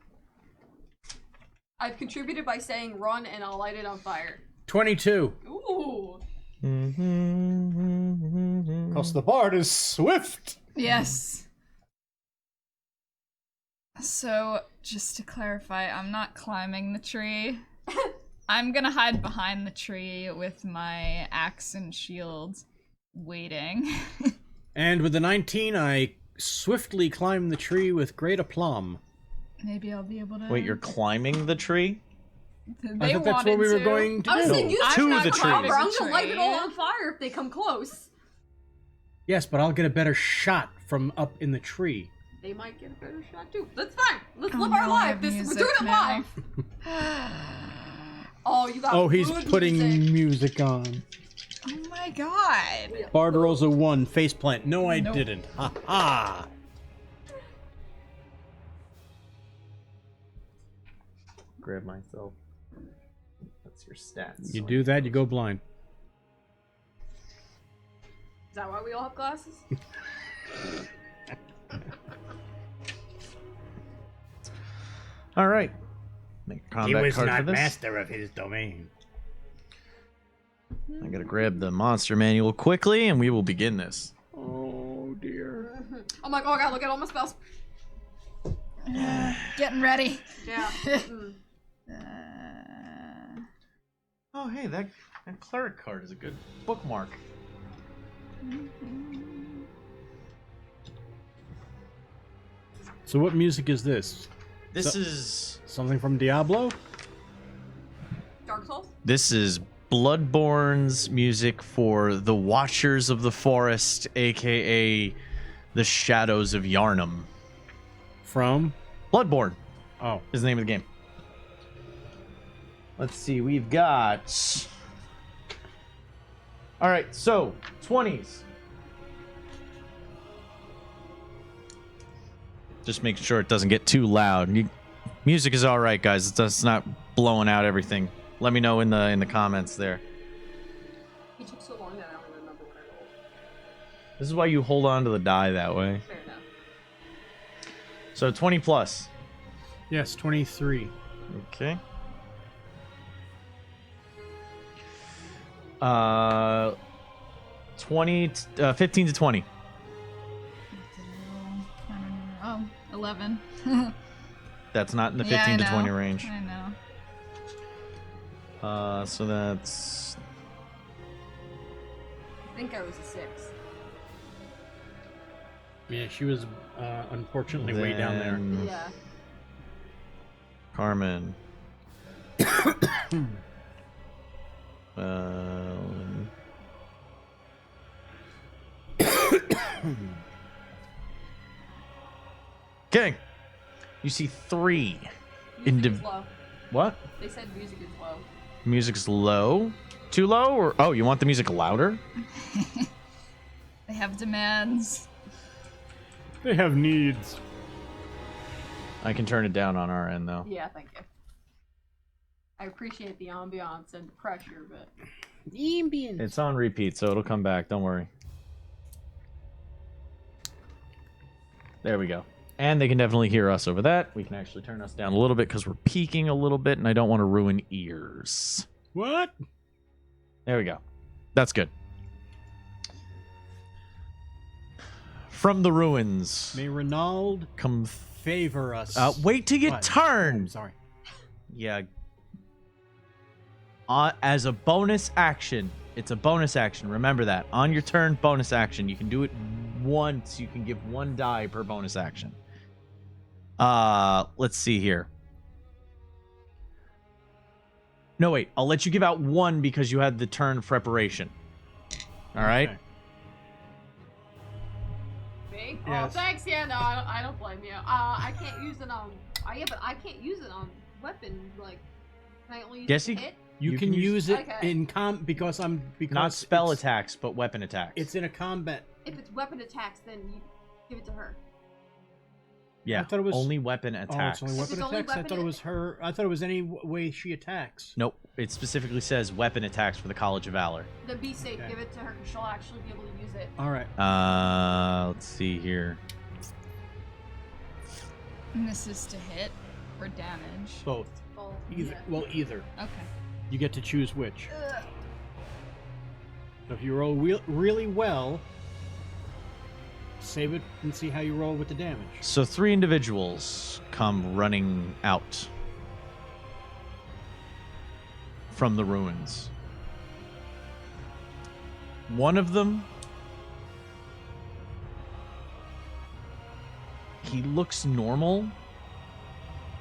B: I've contributed by saying run, and I'll light it on fire.
C: 22.
B: Ooh.
C: Because the bard is swift.
D: Yes. So, just to clarify, I'm not climbing the tree. I'm gonna hide behind the tree with my axe and shield, waiting.
C: And with the 19, I swiftly climb the tree with great aplomb.
D: Maybe I'll be able to.
A: Wait, you're climbing the tree?
D: They
C: I thought that's
D: wanted
C: what we were
D: to.
C: going to
B: I was
C: do.
B: saying use
A: to
B: I'm
A: the
B: not
A: trees.
B: climbing. I'm
D: The
B: gonna light it all
D: tree.
B: on fire if they come close.
C: Yes, but I'll get a better shot from up in the tree.
B: They might get a better shot too. That's fine. Let's
D: Oh
B: live
D: no,
B: our
D: I
B: life.
D: have
B: We're
D: music
B: doing it
D: now.
B: live. Oh, you got.
C: Oh, he's
B: good
C: putting
B: music.
C: music on.
D: Oh my god.
C: Bard rolls a 1, faceplant. No, I
D: Nope.
C: didn't. Ha ha!
A: Grab myself. That's your stats.
C: You do that, you go blind.
B: Is that why we all have glasses?
A: All right. Make a combat card for this.
C: of his domain.
A: I gotta grab the monster manual quickly, and we will begin this.
C: Oh dear.
B: I'm like, oh god, look at all my spells.
D: Getting ready.
B: Yeah.
A: Oh, hey, that cleric card is a good bookmark.
C: So what music is this?
A: This
C: So-
A: is
C: Something from Diablo?
B: Dark Souls.
A: this is Bloodborne's music for the Watchers of the Forest, aka the Shadows of Yharnam.
C: From?
A: Bloodborne
C: Oh.
A: is the name of the game. Let's see, we've got. All right, so 20s. Just making sure it doesn't get too loud. Music is all right, guys. It's not blowing out everything. Let me know in the comments there.
B: He took so long that I don't remember what I rolled.
A: This is why you hold on to the die that way.
B: Fair enough.
A: So 20 plus.
C: Yes, 23.
A: Okay. 15 to 20.
D: Oh, 11.
A: That's not in the
D: Yeah,
A: 15 to
D: I
A: 20
D: know.
A: range.
D: I know.
A: So that's
B: I think I was a 6.
C: Yeah, she was unfortunately way down there.
A: then
B: Yeah.
A: Carmen. Okay. You see 3
B: Music is low.
A: What?
B: They said music is low.
A: Music's low? Too low? Or oh, you want the music louder?
D: They have demands.
C: They have needs.
A: I can turn it down on our end though.
B: Yeah, thank you. I appreciate the ambiance and the pressure, but
A: It's on repeat, so it'll come back. Don't worry. There we go. And they can definitely hear us over that. We can actually turn us down a little bit because we're peaking a little bit, and I don't want to ruin ears.
C: What?
A: There we go. That's good. From the ruins
C: May Renaud
A: come.
C: favor us.
A: Wait till you
C: What?
A: turn.
C: Oh, sorry.
A: Yeah. As a bonus action, it's a bonus action. Remember that. On your turn, bonus action. You can do it once. You can give 1 die per bonus action. Let's see here. No, wait. I'll let you give out 1 because you had the turn preparation. All right.
C: Okay.
B: me.
C: Yes.
B: Oh, thanks. Yeah, no, I don't blame you. I can't use it on. Yeah, but I can't use it on weapon. Like, can I only use
A: Yes,
B: it
A: you
B: to hit?
C: You can use it
B: Okay.
C: in because
A: Not spell
C: it's-
A: attacks, but weapon attacks.
C: It's in a combat.
B: If it's weapon attacks, then you give it to her.
A: yeah.
C: I thought it was-
A: only weapon
C: Oh,
A: attacks.
C: it's only
B: If
C: weapon
B: it's only
C: attacks. I
B: weapon
C: thought it was her. I thought it was any way she attacks.
A: Nope. It specifically says weapon attacks for the College of Valor.
B: Then be safe.
C: Okay.
B: Give it to her because she'll actually be able to use it.
C: All right.
A: Let's see here.
D: And this is to hit or damage.
C: Both.
B: Well,
C: Either.
B: yeah.
C: Well, either.
D: Okay.
C: You get to choose which.
B: Ugh.
C: So if you roll really well, save it and see how you roll with the damage.
A: So 3 individuals come running out from the ruins. One of them, he looks normal,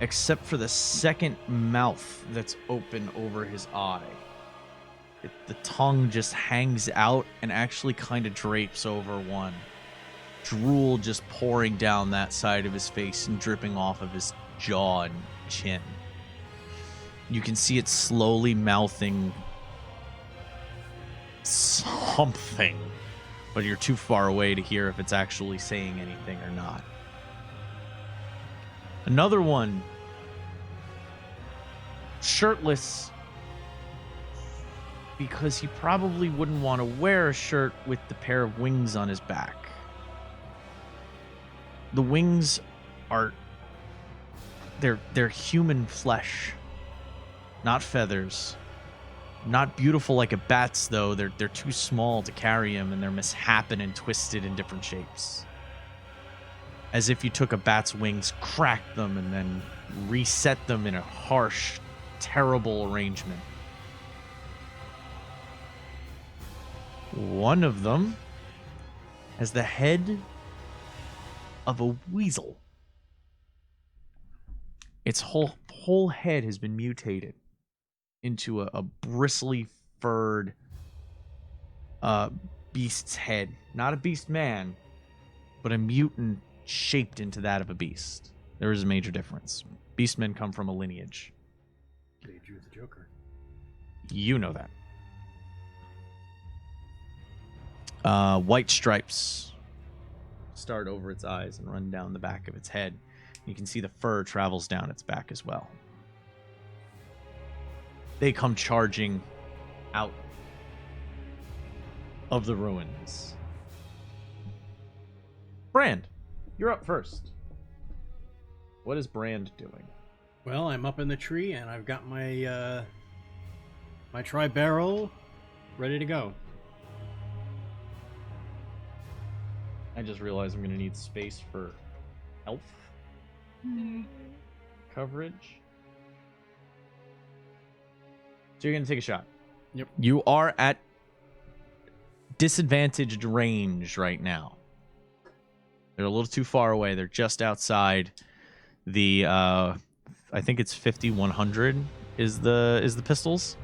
A: except for the second mouth that's open over his eye. The tongue just hangs out and actually kind of drapes over one. Drool just pouring down that side of his face and dripping off of his jaw and chin. You can see it slowly mouthing something, but you're too far away to hear if it's actually saying anything or not. Another one, shirtless, because he probably wouldn't want to wear a shirt with the pair of wings on his back. The wings are they're human flesh, not feathers. Not beautiful like a bat's though. They're too small to carry him, and they're mishappen and twisted in different shapes. As if you took a bat's wings, cracked them, and then reset them in a harsh, terrible arrangement. One of them has the head of a weasel. Its whole head has been mutated into a bristly furred beast's head. Not a beast man, but a mutant shaped into that of a beast. There is a major difference. Beastmen come from a lineage.
C: They drew the Joker.
A: You know that. White stripes start over its eyes and run down the back of its head. You can see the fur travels down its back as well. They come charging out of the ruins. Brand, you're up first. What is Brand doing?
C: Well, I'm up in the tree and I've got my my tri-barrel ready to go.
A: I just realized I'm going to need space for health coverage. So you're going to take a shot.
C: Yep.
A: You are at disadvantaged range right now. They're a little too far away. They're just outside the I think it's 5100 is the pistols,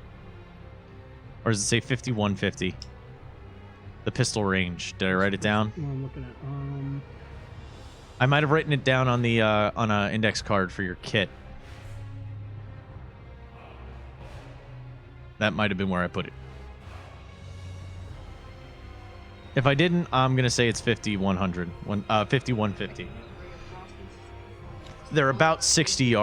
A: or does it say 5150? The pistol range. Did I write it down?
C: What I'm looking at.
A: I might have written it down on the on an index card for your kit. That might have been where I put it. If I didn't, I'm gonna say it's 5100, 5150. They're about 60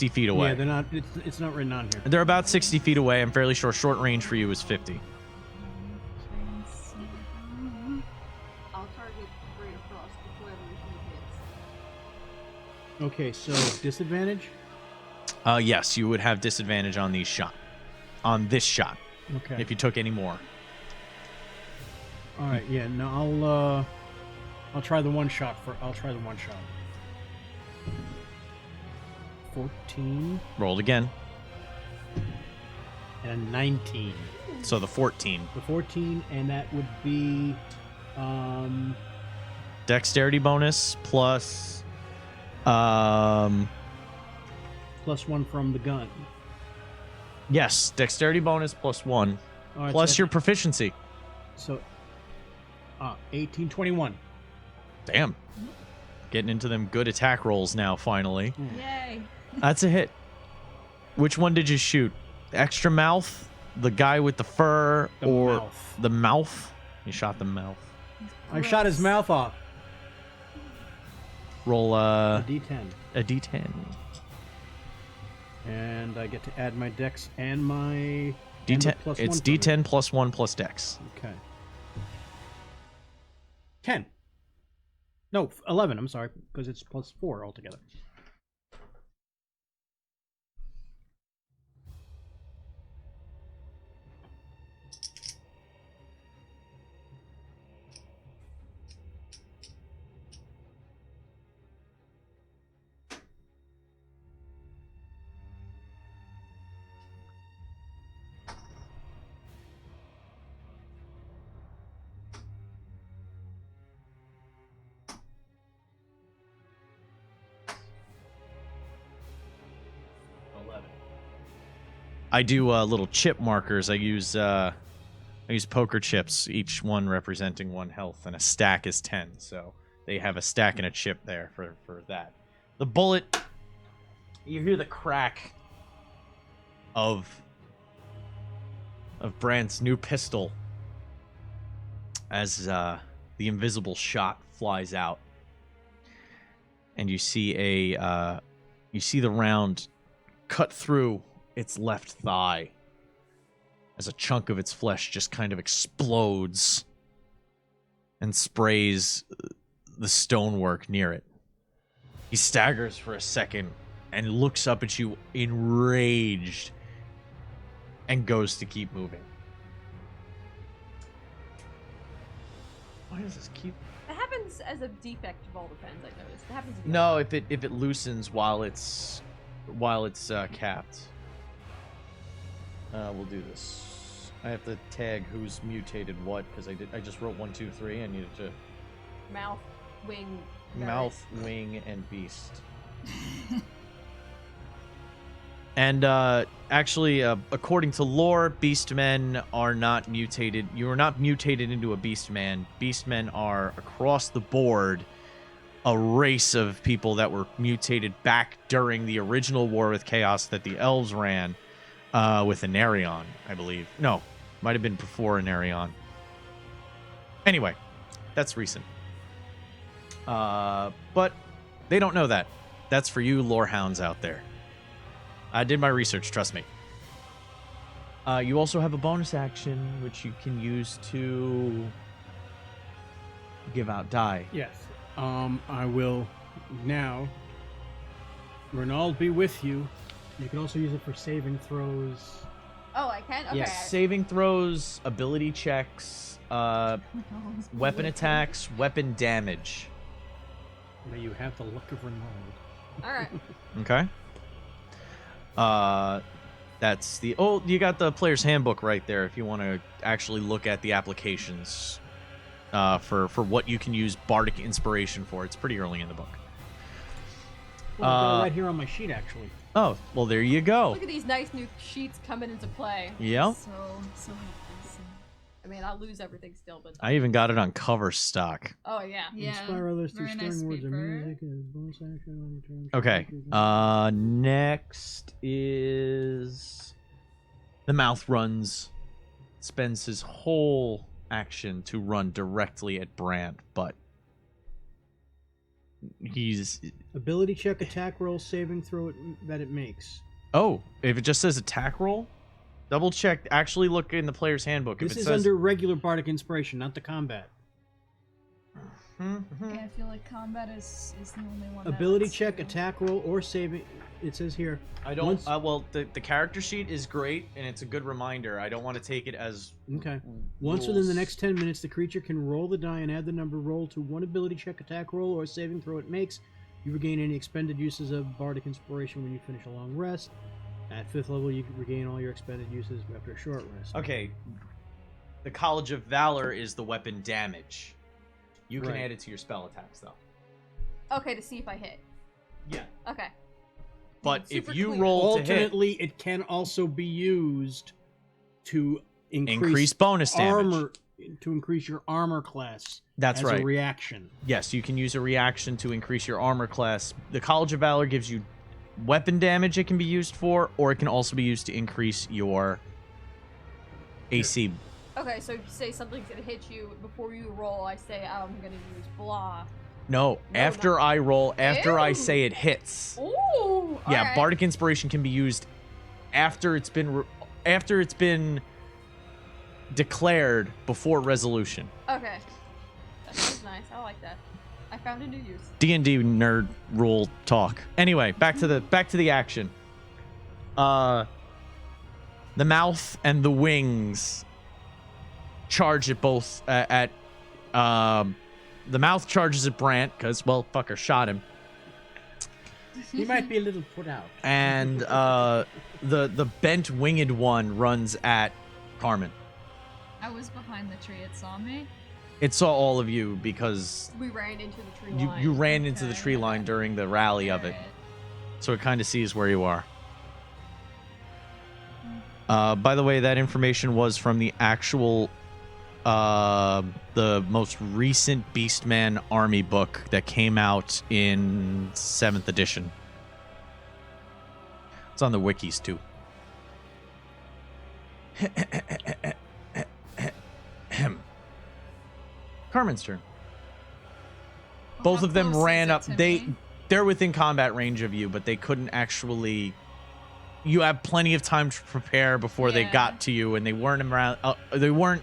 A: feet away.
C: Yeah, they're not. It's not written on here.
A: They're about 60 feet away. I'm fairly sure short range for you is 50.
E: I'll target right across before everything hits.
C: Okay, so disadvantage.
A: Yes, you would have disadvantage on these shot. On this shot,
C: Okay.
A: if you took any more.
C: All right. Yeah. No, I'll try the one shot for. I'll try the one shot. 14
A: Rolled again.
C: and a 19.
A: So the 14.
C: The 14, and that would be
A: Dexterity bonus plus
C: +1 from the gun.
A: yes, dexterity bonus plus 1
C: All right,
A: plus
C: so,
A: your proficiency.
C: So 18, 21.
A: Damn. Getting into them good attack rolls now finally.
B: Yay.
A: That's a hit. Which one did you shoot? Extra mouth, the guy with the fur,
C: The
A: or
C: mouth.
A: the mouth? You shot the mouth.
C: I shot his mouth off.
A: Roll
C: A D10,
A: a d10.
C: and I get to add my dex and my
A: D10.
C: and the plus
A: It's
C: one from it.
A: d10 plus 1 plus dex.
C: Okay. 10. No, 11. I'm sorry, because it's +4 altogether.
A: I do little chip markers. I use poker chips, each one representing 1 health, and a stack is 10. So they have a stack and a chip there for that. The bullet, you hear the crack of Brandt's new pistol as the invisible shot flies out, and you see the round cut through its left thigh as a chunk of its flesh just kind of explodes and sprays the stonework near it. He staggers for a second and looks up at you enraged and goes to keep moving. Why does this keep...
B: That happens as a defect of all the friends I've noticed. It happens.
A: No, if it loosens while it's capped. We'll do this. I have to tag who's mutated what because I just wrote 1, 2, 3. I needed to
B: Mouth, wing,
A: mouth, wing, and beast. And actually, according to lore, beastmen are not mutated. You are not mutated into a beastman. Beastmen are across the board a race of people that were mutated back during the original war with Chaos that the elves ran with Anarion, I believe. No, might have been before Anarion. Anyway, that's recent. But They don't know that. That's for you lore hounds out there. I did my research, trust me. You also have a bonus action, which you can use to give out die.
C: Yes. I will now. Renald be with you. You can also use it for saving throws.
B: Oh, I can? Okay.
A: Yes. Saving throws, ability checks, weapon attacks, weapon damage.
C: May you have the luck of Renald.
B: Alright.
A: Okay. That's the... Oh, you got the player's handbook right there if you want to actually look at the applications for what you can use Bardic Inspiration for. It's pretty early in the book.
C: Well, I've got it right here on my sheet, actually.
A: Oh, well, there you go.
B: Look at these nice new sheets coming into play.
A: Yep.
D: So helpful.
B: I mean, I'll lose everything still, but...
A: I even got it on cover stock.
B: Oh, yeah.
D: Yeah.
C: Inspire others through
D: very
C: stirring
D: nice
C: words or
D: paper.
C: music as bonus action on your turn.
A: Okay. Next is... The mouth runs. Spends his whole action to run directly at Brand, but... He's...
C: Ability check, attack roll, saving throw that it makes.
A: Oh, if it just says attack roll, double check. Actually, look in the player's handbook.
C: This
A: if it
C: is
A: says,
C: under regular Bardic Inspiration, not the combat.
D: Yeah, I feel like combat is the only one.
C: Ability
D: that's
C: check,
D: true.
C: attack roll, or saving. It says here.
A: I don't.
C: Once-
A: Well, the character sheet is great and it's a good reminder. I don't want to take it as
C: Okay. Once within the
A: rules.
C: next 10 minutes, the creature can roll the die and add the number rolled to one ability check, attack roll, or saving throw it makes. You regain any expended uses of Bardic Inspiration when you finish a long rest. At 5th level, you can regain all your expended uses after a short rest.
A: Okay. The College of Valor is the weapon damage. You can
C: Right.
A: add it to your spell attacks though.
B: Okay, to see if I hit.
A: Yeah.
B: Okay.
A: But
B: Super
A: if you
B: clear.
A: roll to hit,
C: Alternately, it can also be used to
A: increase bonus damage.
C: armor to increase your armor class.
A: That's
C: as
A: right.
C: a reaction.
A: Yes, you can use a reaction to increase your armor class. The College of Valor gives you weapon damage it can be used for, or it can also be used to increase your AC.
B: Okay, so if you say something's gonna hit you, before you roll, I say I'm gonna use blah.
A: No,
B: No,
A: after
B: no.
A: I roll, after I
B: Ew.
A: say it hits.
B: Ooh!
A: Yeah,
B: alright.
A: Bardic Inspiration can be used after it's been declared before resolution.
B: Okay. That's nice. I like that. I found a new use.
A: D&D nerd rule talk. Anyway, back to the action. The mouth and the wings charge at both the mouth charges at Brant because, well, fucker shot him.
C: He might be a little put out.
A: And the bent winged one runs at Carmen.
D: I was behind the tree. It saw me.
A: It saw all of you because
B: We ran into the tree
A: you
B: line.
A: ran into the
D: Okay.
A: tree line during the rally of it.
D: Alright.
A: So it kind of sees where you are. By the way, that information was from the actual, the most recent Beastman Army book that came out in 7th edition. It's on the wikis, too. Carmen's turn.
D: Well,
A: Both
D: how
A: of them
D: close is
A: ran
D: it
A: up.
D: to
A: They
D: me?
A: they're within combat range of you, but they couldn't actually. You have plenty of time to prepare before they
D: Yeah.
A: got to you, and they weren't around. They weren't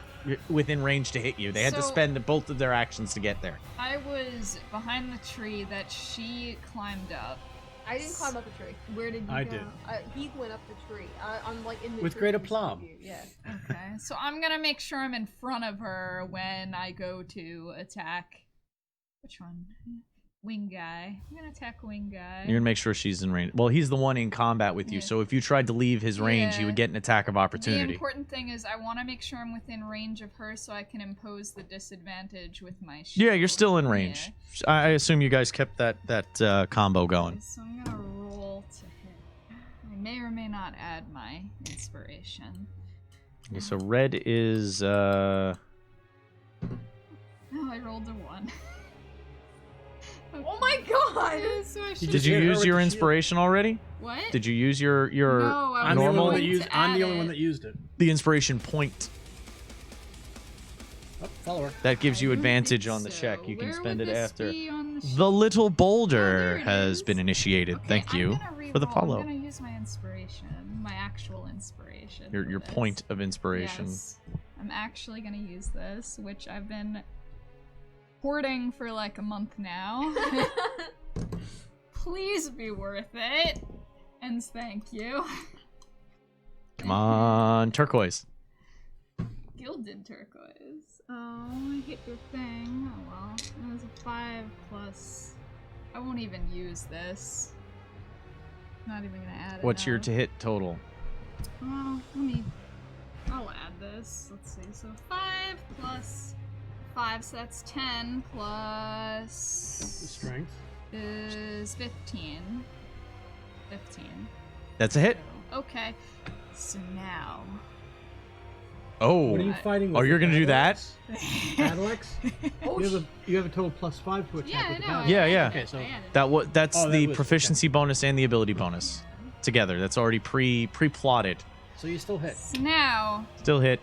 A: within range to hit you. They had to
D: So-
A: spend both of their actions to get there.
D: I was behind the tree that she climbed up.
B: I didn't climb up the tree. Where did you
C: I
B: go?
C: did.
B: He went up the tree. I'm like in the
C: With
B: tree
C: great
B: in front of
C: aplomb.
B: you, Yeah.
D: Okay, so I'm gonna make sure I'm in front of her when I go to attack. Which one? Wing guy. I'm gonna attack wing guy.
A: You're gonna make sure she's in range. Well, he's the one in combat with you,
D: Yeah.
A: so if you tried to leave his range, you
D: Yeah.
A: would get an attack of
D: The
A: opportunity.
D: important thing is I want to make sure I'm within range of her so I can impose the disadvantage with my shield.
A: Yeah, you're still in range. I assume you guys kept that combo
D: Yeah.
A: going.
D: So I'm gonna roll to hit. I may or may not add my inspiration.
A: Okay, so red is
D: Oh, I rolled a 1.
B: Oh my god!
D: So I
C: Did
A: Did you
C: hit her
A: use
C: with
A: your
C: the shield?
A: inspiration already?
D: What?
A: Did you use your
D: No, I
C: I'm the only
A: normal
C: one that
D: going
C: used.
D: to
C: I'm the
D: add
C: only one
D: it.
C: that used it.
A: the inspiration point?
C: Oh, follower.
A: That gives
D: I
A: you
D: don't
A: advantage
D: think
A: on the
D: so.
A: check. You can
D: Where
A: spend
D: would
A: it
D: this
A: after.
D: be on the
A: The little
D: Oh,
A: boulder
D: there it
A: has
D: is.
A: been initiated.
D: Okay,
A: Thank you
D: I'm gonna
A: for the
D: reroll.
A: follow.
D: I'm gonna use my inspiration, my actual inspiration.
A: Your
D: for this.
A: point of inspiration.
D: Yes, I'm actually gonna use this, which I've been hoarding for like a month now. Please be worth it, and thank you.
A: Come on, turquoise.
D: Gilded turquoise. Oh, I hit your thing. Oh well. It was a 5 plus. I won't even use this. Not even gonna add it.
A: What's your
D: up.
A: to hit total?
D: Well, I'll add this. Let's see. So 5 plus 5, so that's 10 plus
C: Strength.
D: is 15. 15.
A: That's a hit.
D: So, okay. So now.
A: Oh.
C: What are you fighting with?
A: Oh, you're gonna do that?
C: Alex?
B: Oh,
C: You have a total +5 to attack
D: Yeah,
C: with the
D: I know.
C: battle.
A: Yeah, yeah.
C: Okay, so
A: That's
C: Oh, that
A: the
C: was-
A: proficiency bonus and the ability bonus together. That's already pre-plotted.
C: so you still hit.
D: So now.
A: Still hit.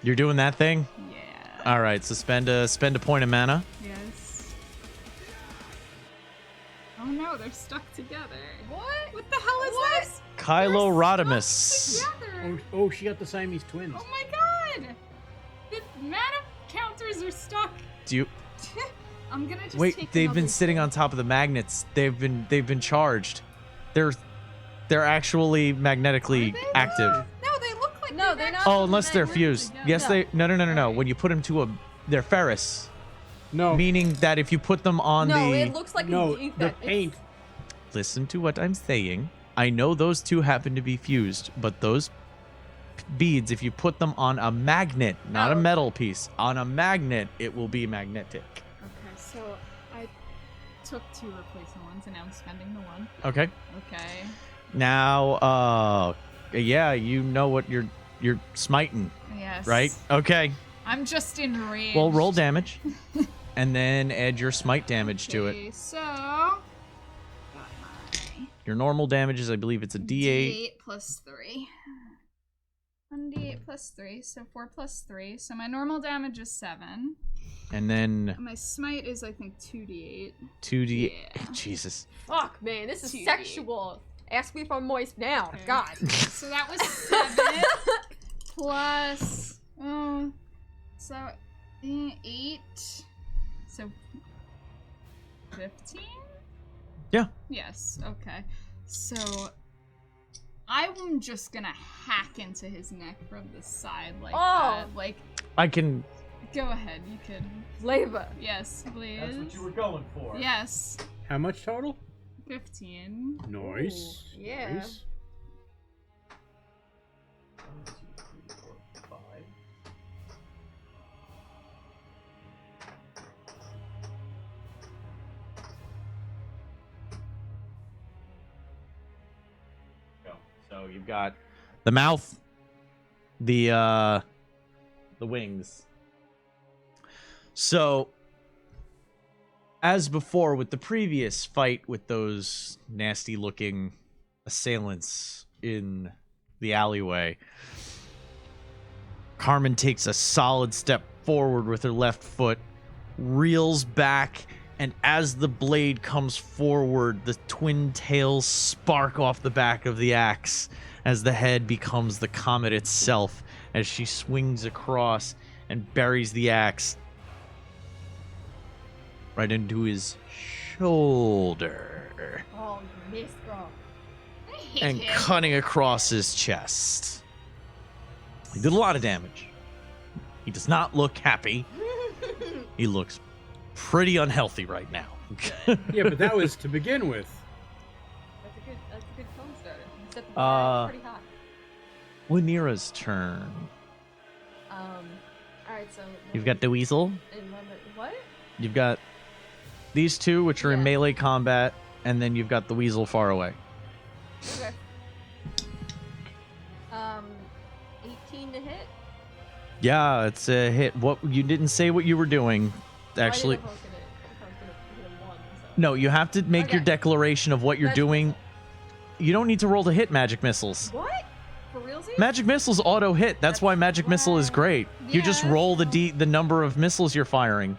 A: You're doing that thing?
D: Yeah.
A: All right, so spend a point of mana.
D: Yes. Oh no, they're stuck together.
B: what?
D: What the hell is
B: What?
D: this?
A: Kylo
D: They're
A: Rodimus.
D: stuck together.
C: Oh, she got the Siamese twins.
D: Oh my god! The mana counters are stuck.
A: Do you
D: I'm gonna just
A: wait?
D: take
A: They've been
D: another
A: sitting
D: swing.
A: on top of the magnets. They've been charged. They're actually magnetically
D: Are they?
A: active.
D: No, they look like
B: No, they're not.
A: Oh, unless they're
B: Magnetic
A: fused.
D: together.
A: Yes,
B: No.
A: they. No.
D: Alright.
A: When you put them to they're ferrous,
C: No,
A: meaning that if you put them on
B: No,
A: the.
B: it looks like
C: no,
B: a defect.
C: the
B: It's-
C: paint.
A: Listen to what I'm saying. I know those two happen to be fused, but those beads, if you put them on a magnet, not a
B: Oh.
A: metal piece, on a magnet, it will be magnetic.
D: Okay, so I took 2 replacement ones, and now I'm spending the 1.
A: Okay.
D: Okay.
A: Now, yeah, you know what you're smiting,
D: Yes.
A: right? Okay.
D: I'm just enraged.
A: Well, roll damage, and then add your smite damage to it.
D: Okay, so got my
A: Your normal damage is, I believe, it's a D8.
D: D8 plus 3. 1d8 plus 3, so 4 plus 3. So my normal damage is 7.
A: And then
D: My smite is, I think, 2d8.
A: 2D.
D: Yeah.
A: Jesus.
B: Fuck, man, this is
D: TV.
B: sexual. Ask me if I'm moist now.
D: Okay.
B: God.
D: So that was 7 plus. So 8. So 15?
A: Yeah.
D: Yes, okay. So I'm just gonna hack into his neck from the side like
B: Oh.
D: that. Like,
A: I can.
D: go ahead, you could.
B: Flavor.
D: Yes, please.
A: going for.
D: Yes.
C: How much total?
D: 15.
C: Nice.
B: Ooh, yeah.
C: Nice.
A: So you've got the mouth, the wings. So as before with the previous fight with those nasty looking assailants in the alleyway, Carmen takes a solid step forward with her left foot, reels back, and as the blade comes forward, the twin tails spark off the back of the axe as the head becomes the comet itself as she swings across and buries the axe right into his shoulder
B: Oh, you missed, girl.
D: I hate
A: and
D: him.
A: cutting across his chest. He did a lot of damage. He does not look happy. He looks pretty unhealthy right now.
C: Yeah, but that was to begin with.
B: That's a good phone starter. You set the bar pretty high.
A: Lanira's turn.
B: Alright, so.
A: You've got the weasel.
B: What?
A: You've got these two, which are in
B: Yeah.
A: melee combat, and then you've got the weasel far away.
B: Okay. 18 to hit?
A: Yeah, it's a hit. What you didn't say what you were doing. Actually,
B: If I was gonna hit a 1, so.
A: no. You have to make your
B: Okay.
A: declaration of what you're
B: Magic
A: doing.
B: missile.
A: You don't need to roll to hit magic missiles.
B: What? For realsies?
A: Magic missiles auto hit. That's why magic missile is great. You just
B: Yeah.
A: roll the number of missiles you're firing.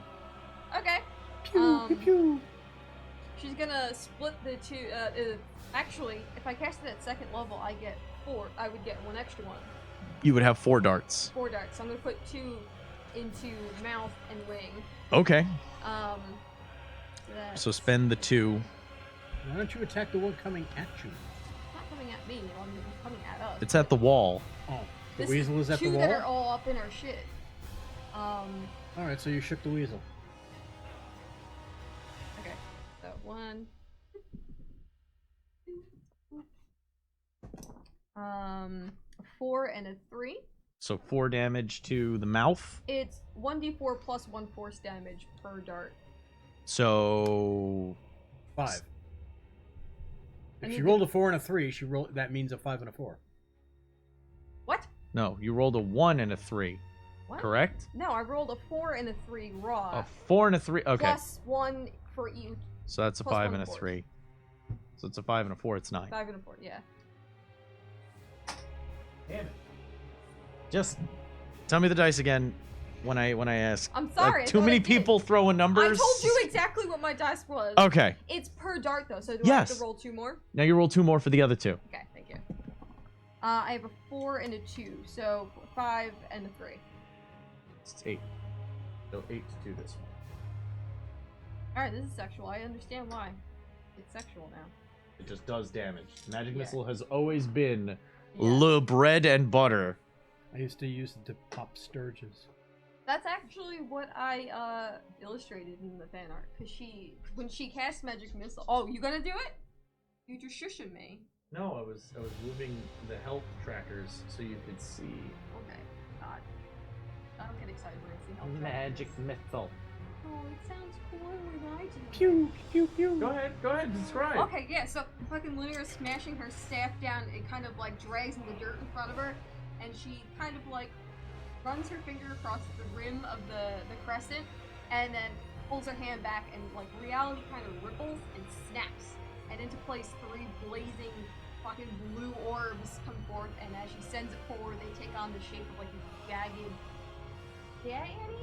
B: Okay.
C: Pew, pew, pew.
B: She's gonna split the two. Actually, if I cast it at second level, I get 4. I would get 1 extra one.
A: You would have 4 darts.
B: 4 darts. So I'm gonna put 2 into mouth and wing.
A: Okay.
B: So
A: So spend the 2.
C: Why don't you attack the one coming at you?
B: It's not coming at me. It's coming at us.
A: It's at the wall.
C: Oh, the
B: This
C: weasel is at the
B: 2
C: wall?
B: that are all up in our shit.
C: Alright, so you shook the weasel.
B: Okay. So 1. A 4 and a 3.
A: So 4 damage to the mouth.
B: It's 1d4 plus 1 force damage per dart.
A: So
C: 5.
B: I
C: If
B: need
C: she
B: to-
C: rolled a 4 and a 3, that means a 5 and a 4.
B: What?
A: no, you rolled a 1 and a 3.
B: What?
A: Correct?
B: No, I rolled a 4 and a 3 raw.
A: A 4 and a 3. Okay.
B: Plus 1 for each.
A: So that's a
B: plus
A: 5
B: one
A: and a
B: force.
A: 3. So it's a 5 and a 4. It's 9.
B: 5 and a 4, yeah.
A: Damn it. Just tell me the dice again when I ask.
B: I'm sorry, I
A: Too
B: thought
A: many
B: I did.
A: people throwing numbers.
B: I told you exactly what my dice was.
A: Okay.
B: It's per dart though, so do I
A: Yes.
B: have to roll 2 more?
A: Now you roll 2 more for the other 2.
B: Okay, thank you. I have a 4 and a 2, so 5 and a 3.
A: It's 8. So 8 to 2 this one.
B: Alright, this is sexual. I understand why. It's sexual now.
A: It just does damage. Magic
B: Yeah.
A: missile has always been
B: Yeah.
A: le bread and butter.
C: I used to use it to pop sturges.
B: That's actually what I illustrated in the fan art. Cause when she casts magic missile. Oh, you gonna do it? You just shushing me.
A: No, I was moving the health trackers so you could see
B: Okay. God. I don't get excited when I see health
A: magic
B: trackers.
A: missile.
B: Oh, it sounds cooler when I do.
C: Pew, pew, pew.
A: Go ahead, describe.
B: Okay, yeah. So fucking Lunar is smashing her staff down. It kind of like drags in the dirt in front of her, and she kind of like runs her finger across the rim of the crescent, and then pulls her hand back, and like reality kind of ripples and snaps, and into place 3 blazing fucking blue orbs come forth, and as she sends it forward, they take on the shape of like these jagged. Yeah, Annie?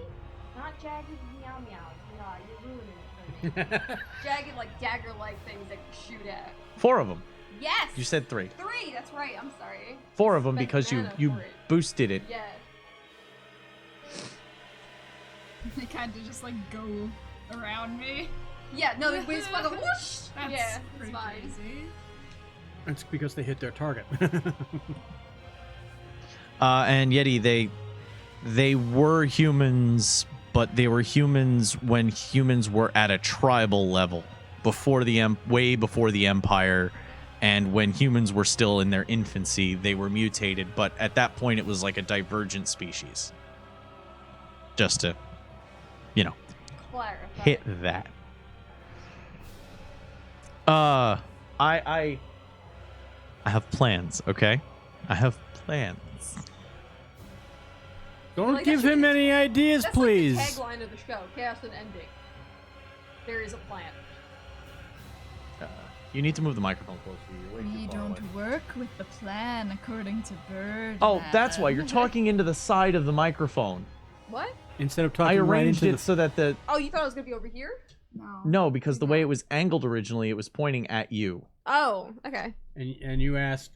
B: Not jagged meow meows. No, you're ruining it for me. Jagged like dagger-like things that you shoot at.
A: 4 of them.
B: Yes.
A: You said 3.
B: 3. That's right. I'm sorry.
A: 4 of them
B: Spent
A: because you
B: mana
A: you
B: for it.
A: boosted it.
B: Yeah.
D: They kind of just like go around me.
B: Yeah. No, the wings fucking whoosh.
D: That's
B: Yeah, it's
D: pretty
B: fine.
D: crazy.
C: That's because they hit their target.
A: And Yeti, they were humans, but they were humans when humans were at a tribal level, before way before the Empire, and when humans were still in their infancy, they were mutated. But at that point, it was like a divergent species. Just to,
B: Clarify.
A: hit that. I have plans. Okay, I have plans.
C: Don't
B: Like,
C: give
B: that should
C: him
B: be-
C: any ideas,
B: That's
C: please.
B: like the tagline of the show. Chaos and ending. There is a plan.
A: You need to move the microphone closer. You're way too
D: We
A: far
D: don't
A: away.
D: work with the plan according to Bird.
A: Oh, that's why you're talking into the side of the microphone.
B: What?
C: Instead of
A: I
C: talking right
A: arranged
C: into
A: it so that the
B: Oh, you thought it was gonna be over here?
D: No.
A: no, because the way it was angled originally, it was pointing at you.
B: Oh, okay.
C: and you asked,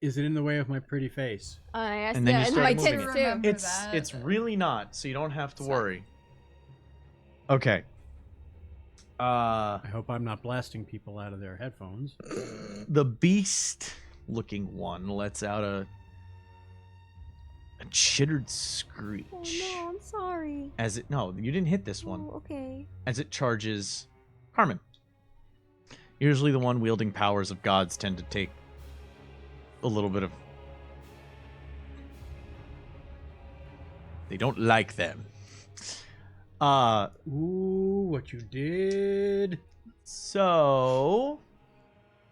C: is it in the way of my pretty face?
B: I asked
A: And then you
B: and
A: start
B: my
A: moving
B: tits
A: it.
B: too.
D: Remember
A: It's
D: that.
A: it's really not, so you don't have to
B: So-
A: worry. Okay.
C: I hope I'm not blasting people out of their headphones.
A: The beast-looking one lets out a chittered screech
B: Oh no, I'm sorry.
A: as it. No, you didn't hit this one.
B: Oh, okay.
A: As it charges Carmen. Usually, the one wielding powers of gods tend to take a little bit of. They don't like them.
C: Ooh, what you did.
A: So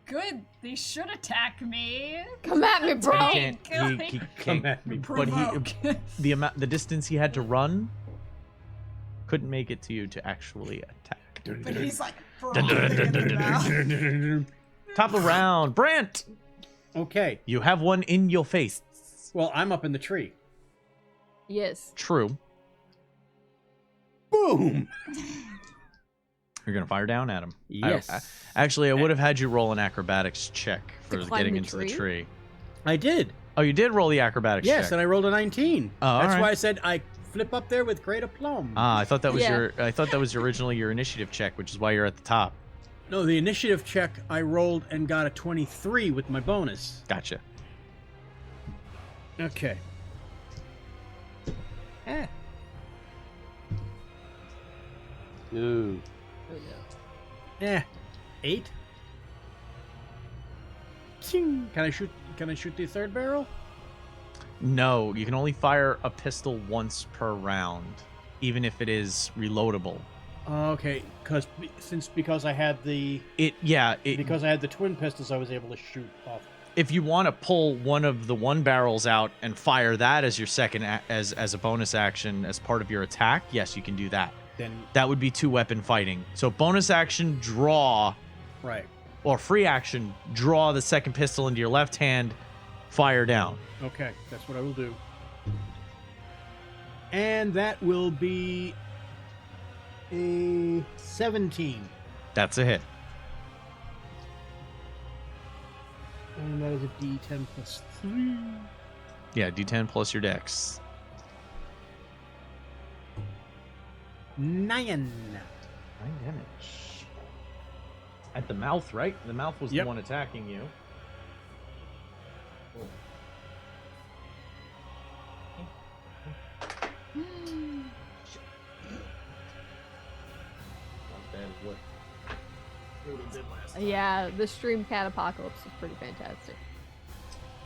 D: Good. They should attack me.
B: Come at me, bro.
A: he can't. He
C: Come
A: can't.
C: at me.
A: But
D: Provoke.
A: the distance he had to run couldn't make it to you to actually attack.
D: But he's like
A: Dun, dun, dun, dun, dun, dun,
D: frothing in the mouth.
A: Top of the round, Brant.
C: Okay.
A: You have one in your face.
C: Well, I'm up in the tree.
B: Yes.
A: True.
C: Boom.
A: You're gonna fire down at him.
C: Yes.
A: Actually, I would have had you roll an acrobatics check for
B: To climb
A: getting
B: the
A: into the
B: tree?
A: tree.
C: I did.
A: Oh, you did roll the acrobatics
C: Yes,
A: check.
C: and I rolled a 19.
A: Oh, all
C: That's
A: right.
C: why I said I flip up there with great aplomb.
A: I thought that was
B: Yeah.
A: I thought that was originally your initiative check, which is why you're at the top.
C: No, the initiative check I rolled and got a 23 with my bonus.
A: Gotcha.
C: Okay. Eh.
F: Ooh.
B: Oh, no.
C: Eh. 8. Ting. Can I shoot the third barrel?
A: No, you can only fire a pistol once per round, even if it is reloadable.
C: Okay, because I had the
A: Because
C: I had the twin pistols, I was able to shoot off.
A: if you want to pull one of the one barrels out and fire that as your second as a bonus action as part of your attack, yes, you can do that.
C: Then
A: That would be 2-weapon fighting. So bonus action, draw,
C: right.
A: or free action, draw the second pistol into your left hand, fire down.
C: Okay, that's what I will do. And that will be a 17.
A: That's a hit.
C: And that is a D10 plus 3.
A: Yeah, D10 plus your dex.
C: 9.
A: 9 damage. At the mouth, right? The mouth was
C: Yep.
A: the one attacking you. Cool. Not bad as what Odin did last time.
B: Yeah, the stream cat apocalypse is pretty fantastic.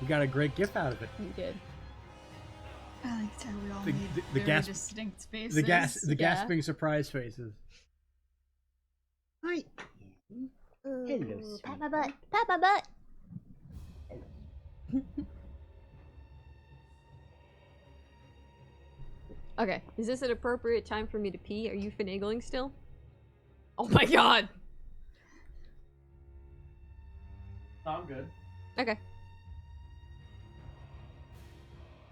C: You got a great gift out of it.
B: You did.
D: I like how we all
C: The-
D: made
C: the
D: very
C: gas-
D: distinct faces.
C: The
B: Yeah.
C: gasping surprise faces. Hi.
B: Hello, pat my butt. Pat my butt. Okay, is this an appropriate time for me to pee? Are you finagling still? Oh my god!
A: I'm good.
B: Okay.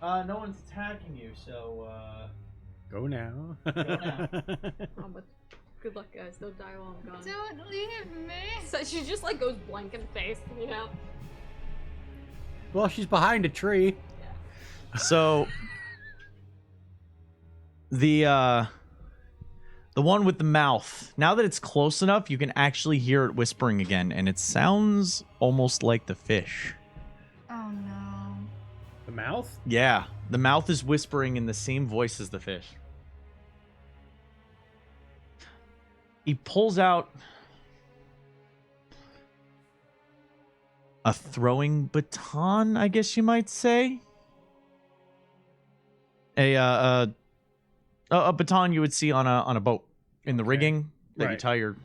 A: No one's attacking you, so
C: Go now.
A: now.
B: But good luck, guys. Don't die while I'm gone.
D: Don't leave me.
B: So she just like goes blank in the face, you know?
C: Well, she's behind a tree.
A: So the one with the mouth, now that it's close enough, you can actually hear it whispering again, and it sounds almost like the fish.
D: Oh no.
C: The mouth?
A: Yeah, the mouth is whispering in the same voice as the fish. He pulls out a throwing baton, I guess you might say. A baton you would see on a boat in the
C: Okay.
A: rigging that you
C: Right.
A: tie your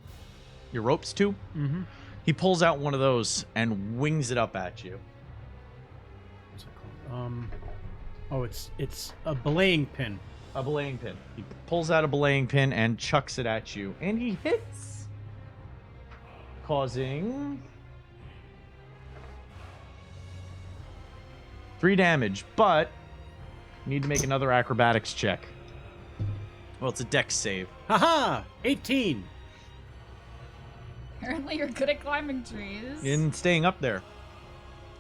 A: ropes to.
C: Mm-hmm.
A: He pulls out one of those and wings it up at you.
C: What's it called? Oh, it's a belaying pin.
A: A belaying pin. He pulls out a belaying pin and chucks it at you, and he hits, causing 3 damage. But you need to make another acrobatics check. Well, it's a dex save.
C: Haha! 18.
D: Apparently you're good at climbing trees.
A: In staying up there.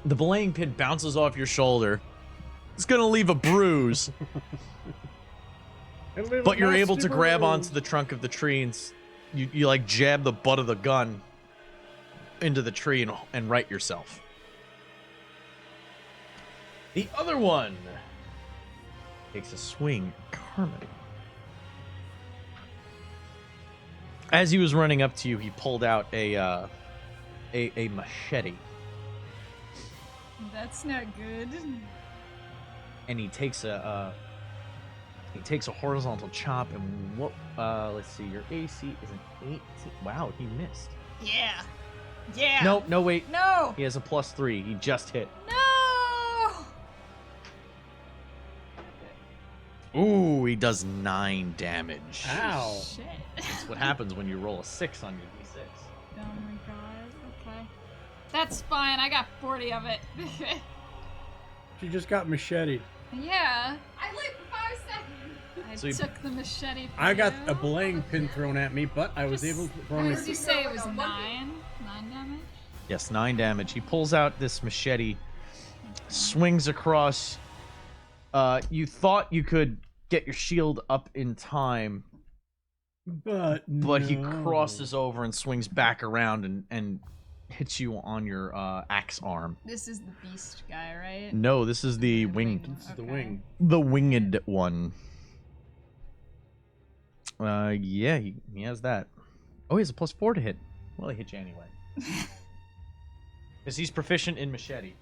A: The belaying pin bounces off your shoulder. It's gonna leave a bruise, but you're able to grab onto the trunk of the tree and you like jab the butt of the gun into the tree and right yourself. The other one takes a swing at Carmen. As he was running up to you, he pulled out a machete.
D: That's not good.
A: And he takes a horizontal chop, and what? Let's see. Your AC is an 18. Wow, he missed.
D: Yeah. Yeah.
A: No, wait.
D: No.
A: He has a +3. He just hit.
D: No.
A: Ooh, he does 9 damage.
C: Ow.
D: Shit.
A: That's what happens when you roll a 6 on your d6.
D: Oh my god. Okay. That's fine. I got 40 of it.
C: She just got machete.
D: Yeah.
B: I lived for 5 seconds.
D: I
A: So you-
D: took the machete.
C: I got
D: from
C: a
D: you.
C: belaying pin thrown at me, but I was able to throw
D: What
C: it.
D: did you say it was 9? 9 damage?
A: Yes, 9 damage. He pulls out this machete, swings across. You thought you could get your shield up in time,
C: But
A: he
C: no.
A: crosses over and swings back around and hits you on your axe arm.
D: This is the beast guy, right?
A: No, this is the
D: The
A: winged,
D: wing.
C: This is the
D: Okay.
C: wing.
A: the winged one. Yeah, he has that. Oh, he has a +4 to hit. Well, he hit you anyway. Because he's proficient in machete.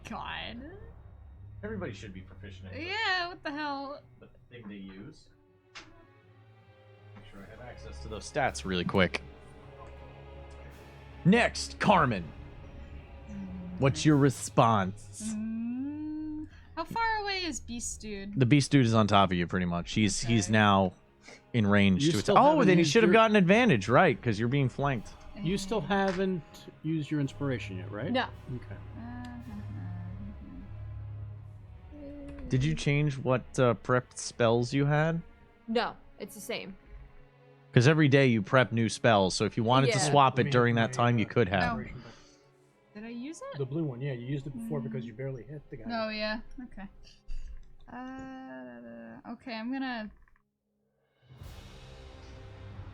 D: God.
A: Everybody should be proficient in
D: Yeah, what the hell?
A: the thing they use. Make sure I have access to those stats really quick. Next, Carmen. What's your response?
D: How far away is Beast Dude?
A: The beast dude is on top of you, pretty much. He's
D: Okay.
A: now in range
C: You
A: to attack.
C: still
A: Oh,
C: haven't
A: then he
C: used
A: should have
C: your-
A: gotten advantage, right? Because you're being flanked.
C: You still haven't used your inspiration yet, right?
B: No.
C: Okay.
A: Did you change what prep spells you had?
B: No, it's the same.
A: Because every day you prep new spells, so if you wanted to
B: Yeah.
A: swap
C: Let
A: it
C: me
A: during
C: have
A: that
C: my,
A: time, you could have.
D: Oh. Did I use it?
C: The blue one, yeah, you used it before because you barely hit the guy.
D: Oh yeah. Okay. Okay, I'm gonna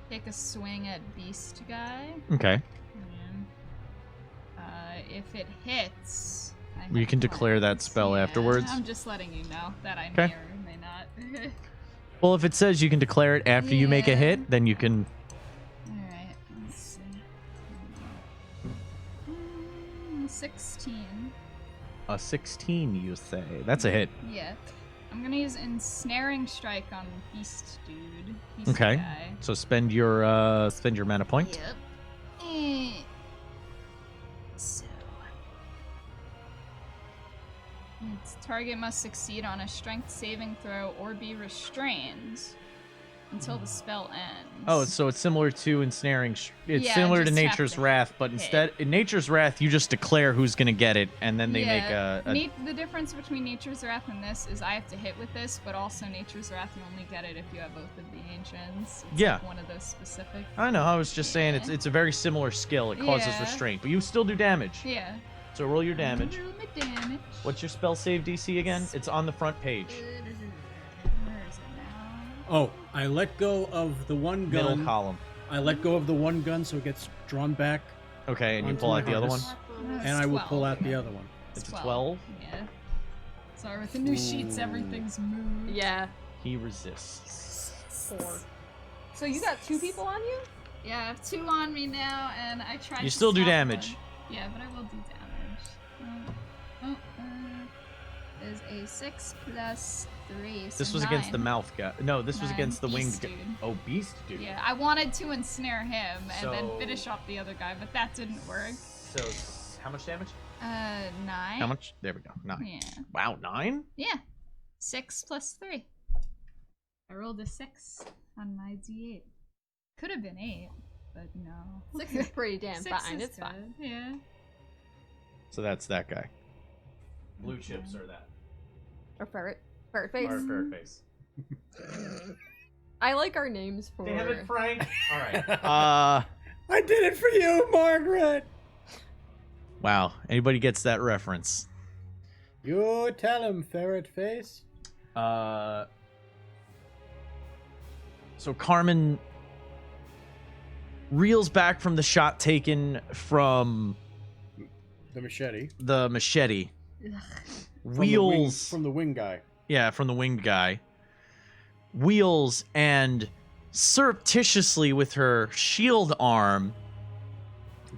D: take a swing at Beast Guy.
A: Okay.
D: And, if it hits, I
A: You
D: have
A: can declare that
D: points.
A: spell
D: Yeah,
A: afterwards.
D: I'm just letting you know that I
A: Okay.
D: may or may not.
A: Well, if it says you can declare it after you make a
D: Yeah.
A: hit, then you can.
D: Alright, let's see. 16.
A: A 16, you say. That's a hit.
D: Yeah. I'm gonna use Ensnaring Strike on Beast Dude. Beast
A: Okay.
D: Guy.
A: So spend your mana point.
D: Yep. So. Its target must succeed on a strength saving throw or be restrained until the spell ends.
A: Oh, so it's similar to ensnaring. It's
D: Yeah,
A: similar to
D: just have
A: Nature's
D: to
A: Wrath, but
D: hit.
A: instead, in Nature's Wrath, you just declare who's gonna get it, and then they make a.
D: The difference between Nature's Wrath and this is I have to hit with this, but also Nature's Wrath you only get it if you have both of the ancients. It's
A: Yeah.
D: like one of those specific.
A: I know. I was just saying
D: Yeah.
A: it's a very similar skill. It causes
D: Yeah.
A: restraint, but you still do damage.
D: Yeah.
A: So roll your damage.
D: Roll my damage.
A: What's your spell save DC again? It's on the front page.
D: Where is it now?
C: Oh, I let go of the one
A: Middle
C: gun.
A: column.
C: I let go of the one gun so it gets drawn back,
A: Okay, and you
C: Onto
A: pull
C: my
A: out the other one.
C: harness.
D: That's
C: and I will
D: 12.
C: pull out the other one.
A: It's a 12.
D: Yeah. Sorry, with the new sheets, everything's moved.
B: Yeah.
A: He resists.
B: 4. So you got 2 people on you?
D: Yeah, I have 2 on me now, and I tried
A: You
D: to
A: still do
D: stop
A: damage.
D: one. Yeah, but I will do damage. Is a 6 plus 3. So
A: This was against the
D: 9.
A: mouth guy. No, this was
D: 9.
A: against the
D: Beast
A: winged.
D: dude.
A: Oh, beast dude.
D: Yeah, I wanted to ensnare him and then
A: So-
D: finish off the other guy, but that didn't work.
A: So how much damage?
D: 9.
A: How much? There we go. 9.
D: Yeah.
A: Wow, 9?
D: Yeah. 6 plus 3. I rolled a 6 on my d8. Could have been 8, but no.
B: 6 is pretty damn
D: 6
B: fine.
D: is
B: It's fine.
D: good, Yeah.
A: So that's that guy. Blue
D: Okay.
A: chips are that.
B: Or ferret. Ferret face.
A: Or ferret face.
B: I like our names for.
A: Damn it, Frank. All right.
C: I did it for you, Margaret.
A: Wow. Anybody gets that reference?
C: You tell him, ferret face.
A: So Carmen reels back from the shot taken from
C: The machete.
A: the machete.
C: From
A: Wheels.
C: from the wing guy.
A: Yeah, from the winged guy. Wheels and surreptitiously with her shield arm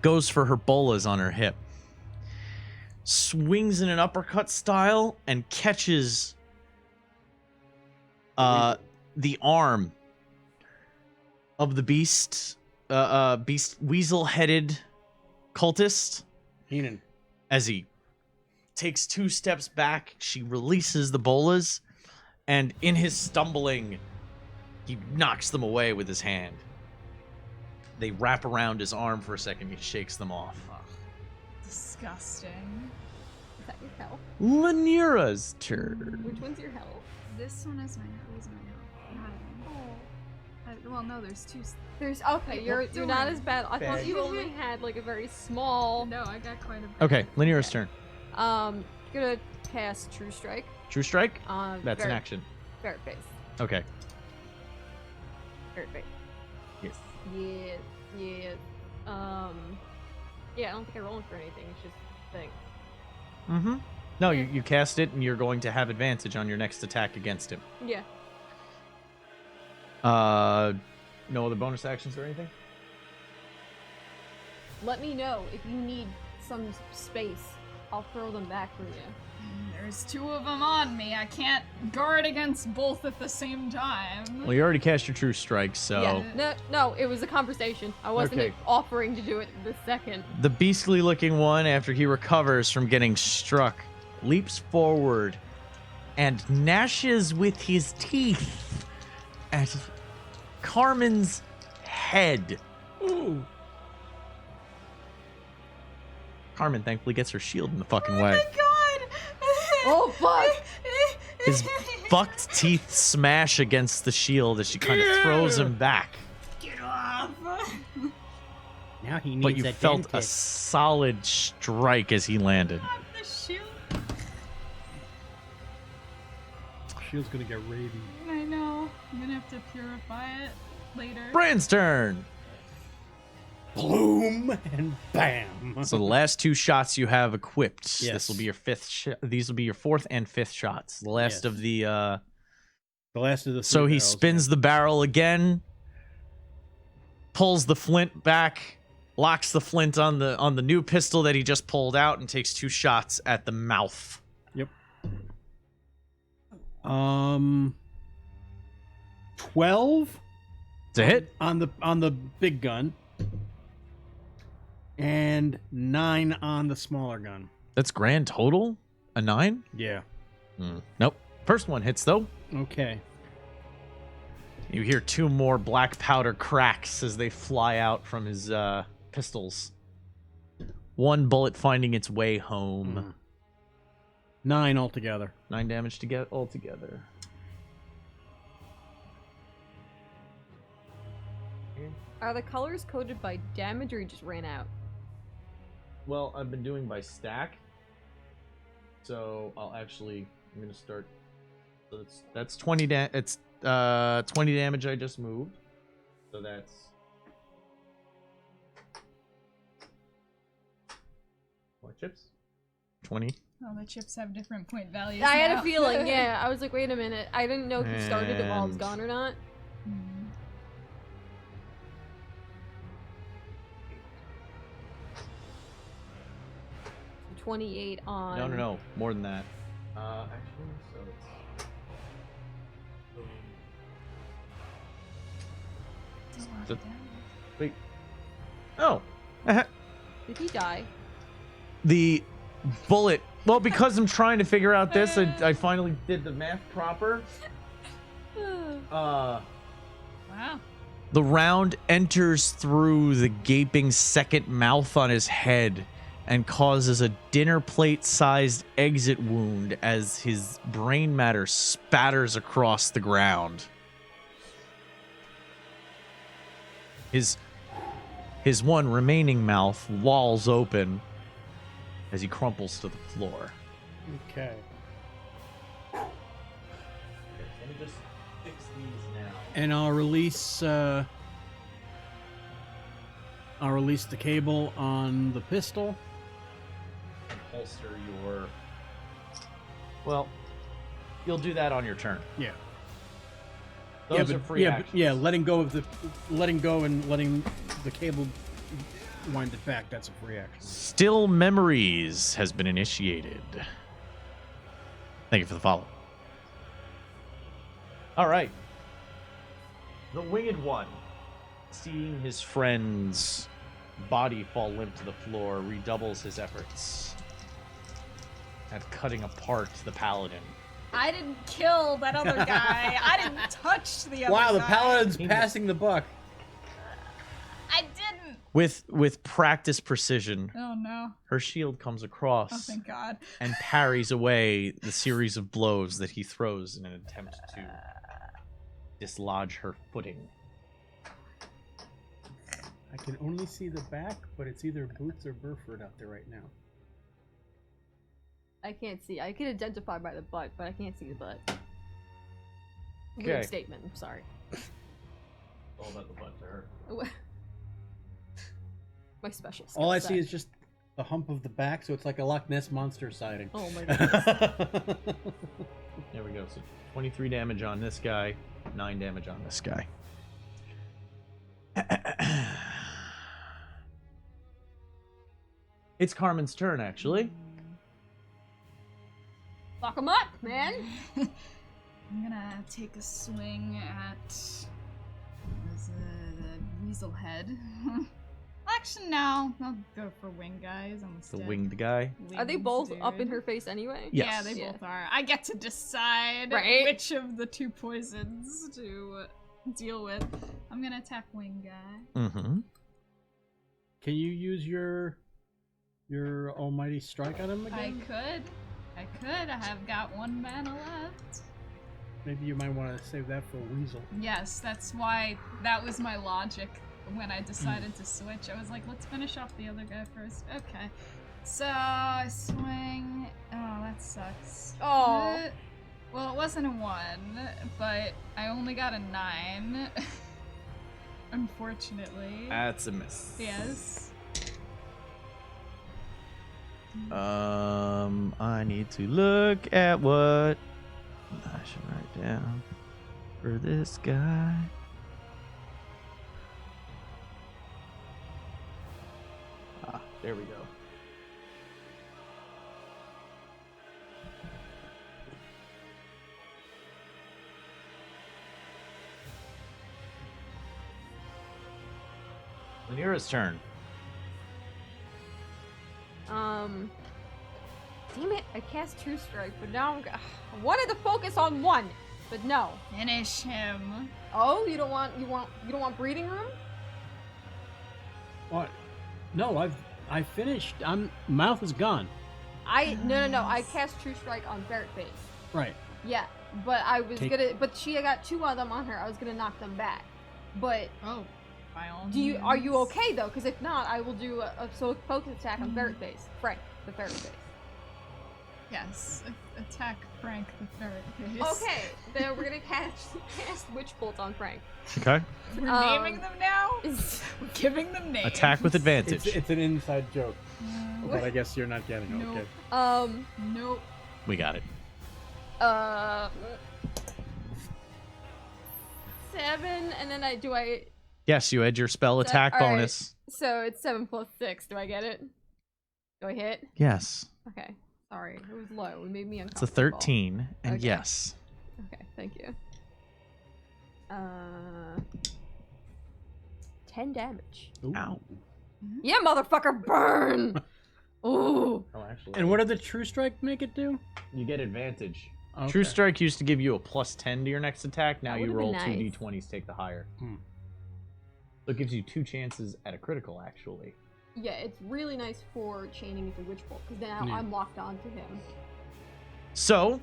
A: goes for her bolas on her hip. Swings in an uppercut style and catches the arm of the beast weasel-headed cultist
C: Heenan.
A: as he takes 2 steps back. She releases the bolas, and in his stumbling, he knocks them away with his hand. They wrap around his arm for a second. He shakes them off.
D: disgusting.
B: Is that your health?
A: Lanira's turn.
B: Which one's your health?
D: This one is my well, no, there's two.
B: There's okay. You're not as bad. I thought
F: Bad.
B: you only had like a very small.
D: No, I got quite a bit.
A: Okay, Lanira's turn.
B: Gonna cast True Strike
A: True Strike?
B: on.
A: That's an action.
B: Ferret face.
A: Okay.
B: Ferret face.
A: Yes.
B: Yeah. Yeah. Yeah. I don't think I'm rolling for anything. It's just a thing.
A: Mm-hmm. No, you cast it, and you're going to have advantage on your next attack against him.
B: Yeah.
A: No other bonus actions or anything?
B: Let me know if you need some space. I'll throw them back for you.
D: There's two of them on me. I can't guard against both at the same time.
A: Well, you already cast your True Strike, so...
B: Yeah. No, it was a conversation. I wasn't
A: Okay.
B: offering to do it this second.
A: The beastly-looking one, after he recovers from getting struck, leaps forward and gnashes with his teeth at Carmen's head.
F: Ooh.
A: Carmen thankfully gets her shield in the fucking way.
D: God!
B: Oh fuck!
A: His bucked teeth smash against the shield as she kind of throws him back.
D: Get off!
F: Now he needs
A: But you
F: a
A: felt a
F: dentist.
A: solid strike as he landed.
D: The shield.
C: Shield's gonna get rabies.
D: I know. I'm gonna have to purify it later.
A: Brand's turn.
C: Bloom and bam.
A: So the last two shots you have equipped.
C: Yes.
A: This will be your fifth. These will be your fourth and fifth shots. The last
C: Yes.
A: of the.
C: The last of the.
A: So he spins the barrel again, pulls the flint back, locks the flint on the new pistol that he just pulled out, and takes two shots at the mouth.
C: 12
A: It's a hit.
C: on the big gun, and 9 on the smaller gun.
A: That's grand total. A 9?
C: Yeah.
A: Nope. First one hits though.
C: Okay.
A: You hear two more black powder cracks as they fly out from his pistols. One bullet finding its way home.
C: 9 altogether.
A: 9 damage to get altogether.
B: Are the colors coded by damage or you just ran out?
A: Well, I've been doing by stack. So I'm gonna start. So that's 20 it's 20 damage I just moved. So that's what chips? 20.
D: Oh, the chips have different point values.
B: I had
D: now.
B: a feeling, yeah. I was like, wait a minute. I didn't know if you started it while I was
A: And-
B: gone or not.
D: Hmm.
B: 28 on.
A: No. More than that. Actually, so
D: That's a lot of
A: The-
D: damage.
A: wait. Oh.
B: Did he die?
A: The bullet. Well, because I'm trying to figure out this, I finally did the math proper.
D: Wow.
A: The round enters through the gaping second mouth on his head and causes a dinner plate-sized exit wound as his brain matter spatters across the ground. His one remaining mouth lolls open as he crumples to the floor.
C: Okay.
A: Let me just fix these now.
C: And I'll release the cable on the pistol.
A: Holster your. Well, you'll do that on your turn.
C: Yeah.
A: Those are free actions.
C: letting go and letting the cable wind it back, that's a free action.
A: Still Memories has been initiated. Thank you for the follow. All right. The Winged One, seeing his friend's body fall limp to the floor, redoubles his efforts at cutting apart the paladin.
D: I didn't kill that other guy. I didn't touch the other guy.
F: Wow, the paladin's
A: He-
F: passing the buck.
D: I didn't.
A: With practice precision,
D: Oh no.
A: her shield comes
D: Oh,
A: across
D: thank God.
A: and parries away the series of blows that he throws in an attempt to dislodge her footing.
C: I can only see the back, but it's either Boots or Burford out there right now.
B: I can't see. I can identify by the butt, but I can't see the butt.
A: Okay.
B: Weird statement. I'm sorry.
A: All about the butt to her.
B: My special
C: All I
B: skill
C: see
B: set.
C: is just the hump of the back, so it's like a Loch Ness monster sighting.
B: Oh my goodness.
A: There we go. So 23 damage on this guy, 9 damage on this guy. It's Carmen's turn, actually.
B: Lock him up, man.
D: I'm gonna take a swing at the weasel head. Actually, no. I'll go for wing guys.
A: The winged guy.
B: Are they
D: Winged
B: both up in
D: dude.
B: her face anyway?
A: Yes.
D: Yeah, they
B: Yeah.
D: both are. I get to decide
B: Right.
D: which of the 2 poisons to deal with. I'm gonna attack wing guy.
A: Mm-hmm.
C: Can you use your almighty strike on him
D: I
C: again?
D: could. I have got 1 mana left.
C: Maybe you might want to save that for Weasel.
D: Yes, that's why that was my logic when I decided to switch. I was like, let's finish off the other guy first. Okay. So I swing. Oh, that sucks.
B: Oh.
D: Well, it wasn't a 1, but I only got a 9. Unfortunately.
A: That's a miss.
D: Yes.
A: I need to look at what I should write down for this guy. Ah, there we go. Lanira's turn.
B: Damn it! I cast True Strike, but now I wanted to focus on 1, but no.
D: Finish him.
B: Oh, you don't want breathing room?
C: What? No, I finished. Mouth is gone.
B: No. I cast True Strike on Ferret Face.
C: Right.
B: Yeah, but but she got 2 of them on her. I was gonna knock them back. But
D: Oh, by all
B: are you
D: means.
B: okay though? Because if not, I will do a focus attack on Ferret Face. Frank, the Ferret Face.
D: Yes. Attack Frank the Ferret Face.
B: Okay, then we're gonna cast Witch Bolt on Frank.
A: Okay.
D: We're
B: Um,
D: naming them now? We're giving them names.
A: Attack with advantage.
C: It's an inside joke,
D: Uh,
C: but I guess you're not getting it.
D: Nope.
C: Okay.
D: Nope.
A: We got it.
B: 7, and then I
A: Yes, you add your spell attack
B: all right.
A: bonus.
B: so it's 7 plus 6. Do I get it? Do I hit?
A: Yes.
B: Okay. Sorry, it was low. It made me
A: It's a
B: uncomfortable.
A: 13, and
B: Okay.
A: yes.
B: Okay, thank you. 10 damage.
C: Ooh.
A: Ow.
B: Yeah, motherfucker, burn! Ooh.
A: Oh, actually.
C: And what did the True Strike make it do?
A: You get advantage.
C: Okay.
A: True Strike used to give you a +10 to your next attack. Now
B: That
A: you
B: would've
A: roll
B: been nice.
A: 2d20s, take the higher.
C: Hmm.
A: So it gives you 2 chances at a critical, actually.
B: Yeah, it's really nice for chaining into Witch Bolt, because now
C: Yeah.
B: I'm locked onto him.
A: So,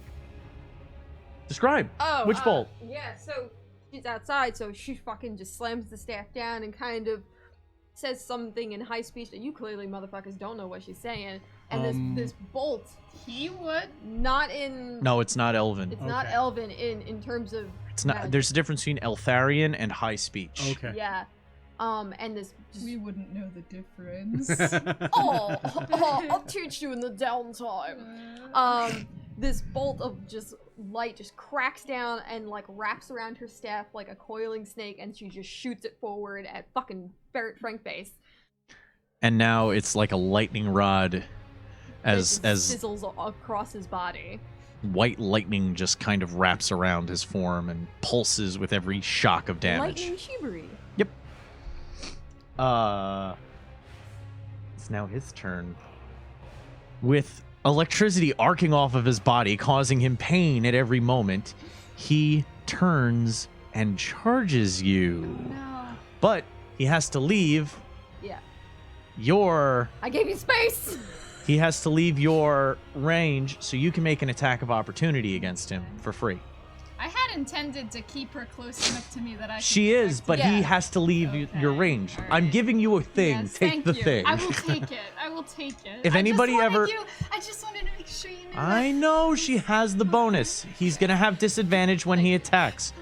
A: describe.
B: Oh,
A: Witch Bolt.
B: Yeah, so she's outside, so she fucking just slams the staff down and kind of says something in high speech that you clearly motherfuckers don't know what she's saying. And this bolt,
D: He would.
B: not in
A: No, it's not Elven.
B: it's not
C: Okay.
B: Elven in terms of
A: It's not.
B: magic.
A: There's a difference between Eltharion and high speech.
C: Okay.
B: Yeah. And this just,
D: We wouldn't know the difference.
B: I'll teach you in the downtime. This bolt of just light just cracks down and like wraps around her staff like a coiling snake, and she just shoots it forward at fucking Ferret Frank face.
A: And now it's like a lightning rod, as
B: It sizzles across his body.
A: white lightning just kind of wraps around his form and pulses with every shock of damage.
B: Lightning Shibari.
A: It's now his turn. With electricity arcing off of his body, causing him pain at every moment, he turns and charges you.
D: No.
A: But he has to leave
B: Yeah. I gave you space.
A: He has to leave your range so you can make an attack of opportunity against him for free.
D: I had intended to keep her close enough to me that I could
A: She is,
D: protect
A: but
D: her.
A: he has to leave your
D: Okay,
A: range.
D: all
A: I'm
D: right.
A: giving you a thing.
D: Yes,
A: Take
D: thank
A: the
D: you.
A: thing.
D: I will take it. I will take it.
A: If anybody
D: I
A: ever-
D: just wanted to make sure you knew
A: I
D: that.
A: know she has the bonus. He's going to have disadvantage when he attacks.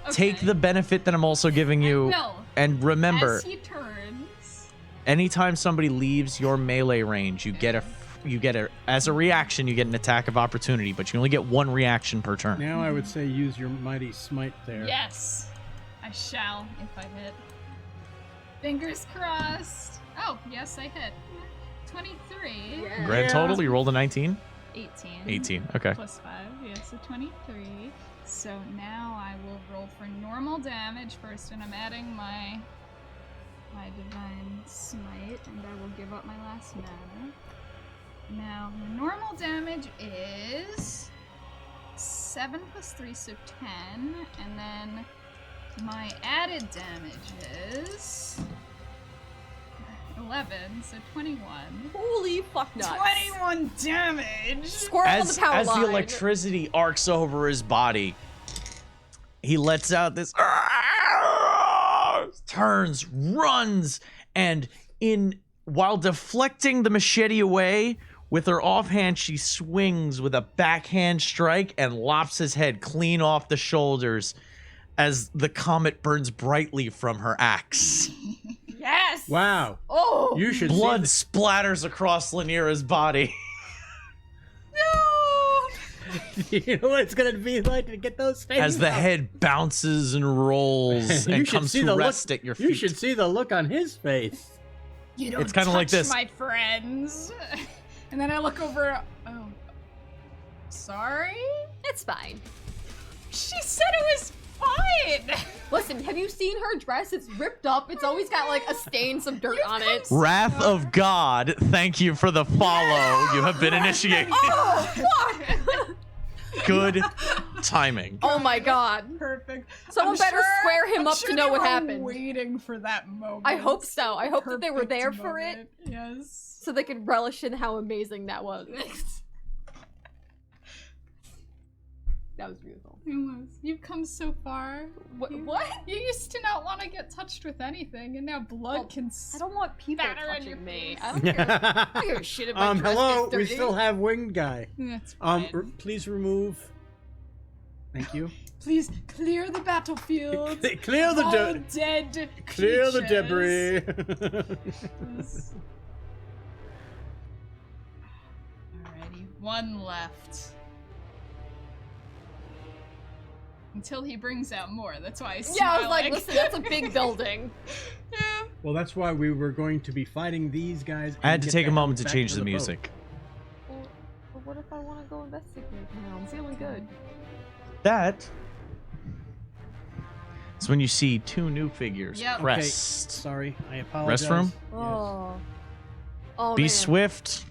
D: Okay.
A: Take the benefit that I'm also giving you.
D: will.
A: And remember,
D: As he turns.
A: anytime somebody leaves your melee range, you get as a reaction, you get an attack of opportunity, but you only get one reaction per turn.
C: Now I would say use your mighty smite there.
D: Yes, I shall if I hit. Fingers crossed. Oh, yes, I hit. 23.
B: Yeah.
A: Grand total, you rolled a 19?
D: 18.
A: 18, okay.
D: Plus 5, yeah, so 23. So now I will roll for normal damage first, and I'm adding my divine smite, and I will give up my last mana. Now, the normal damage is 7 plus 3, so 10, and then my added damage is 11, so 21.
B: Holy fuck nuts.
D: 21 damage!
B: Squirrel on the power
A: As
B: line.
A: the electricity arcs over his body, he lets out this turns, runs, and while deflecting the machete away, with her offhand, she swings with a backhand strike and lops his head clean off the shoulders as the comet burns brightly from her axe.
B: Yes.
C: Wow.
B: Oh.
C: You should
A: Blood
C: see
A: splatters across Lanira's body.
F: You know what it's gonna be like to get those things
A: As the
F: out.
A: head bounces and rolls
F: You
A: and
F: should
A: comes
F: see
A: to
F: the
A: rest
F: look,
A: at your feet.
F: You should see the look on his face.
D: You don't
A: It's kinda like
D: touch
A: this.
D: my friends. And then I look over. Oh, sorry.
B: It's fine.
D: She said it was fine.
B: Listen, have you seen her dress? It's ripped up. It's always got like a stain, some dirt on it.
A: Wrath of God, thank you for the follow. You have been initiated.
B: Oh, fuck!
A: Good timing.
B: Oh my god.
D: Perfect.
B: Someone
D: I'm
B: better
D: sure-
B: square him
D: I'm
B: up
D: sure
B: to know
D: they
B: what
D: were
B: happened.
D: Waiting for that moment.
B: I hope so. I hope that they were
D: Perfect
B: there for it,
D: moment. Yes.
B: so they could relish in how amazing that was. That was beautiful.
D: It was. You've come so far.
B: What?
D: You-
B: What?
D: You used to not want to get touched with anything, and now blood
B: Well,
D: can.
B: I don't want people
D: Spatter on your
B: touching me.
D: face.
B: I don't care. I don't give a shit if my dress
F: Hello,
B: gets
F: we
B: dirty.
F: still have winged guy.
D: That's fine.
C: Please remove. Thank you.
D: Please clear the battlefield.
F: Clear the
D: All
F: de-
D: dead.
F: Clear the
D: creatures.
F: debris.
D: Yes. Alrighty, one left. Until he brings out more. That's why I smile.
B: Yeah, I was like, listen, that's a big building.
D: Yeah.
C: Well, that's why we were going to be fighting these guys.
A: I had
C: and
A: to
C: get
A: take
C: the
A: a
C: hell
A: moment to
C: back
A: change the
C: boat.
A: music.
B: Well, but what if I want to go investigate now? I'm feeling good.
A: That is when you see two new figures.
D: Yep.
C: Okay,
A: Rest.
C: sorry, I apologize.
A: Restroom?
C: Yes.
B: Oh. Oh,
A: Be
B: man.
A: swift.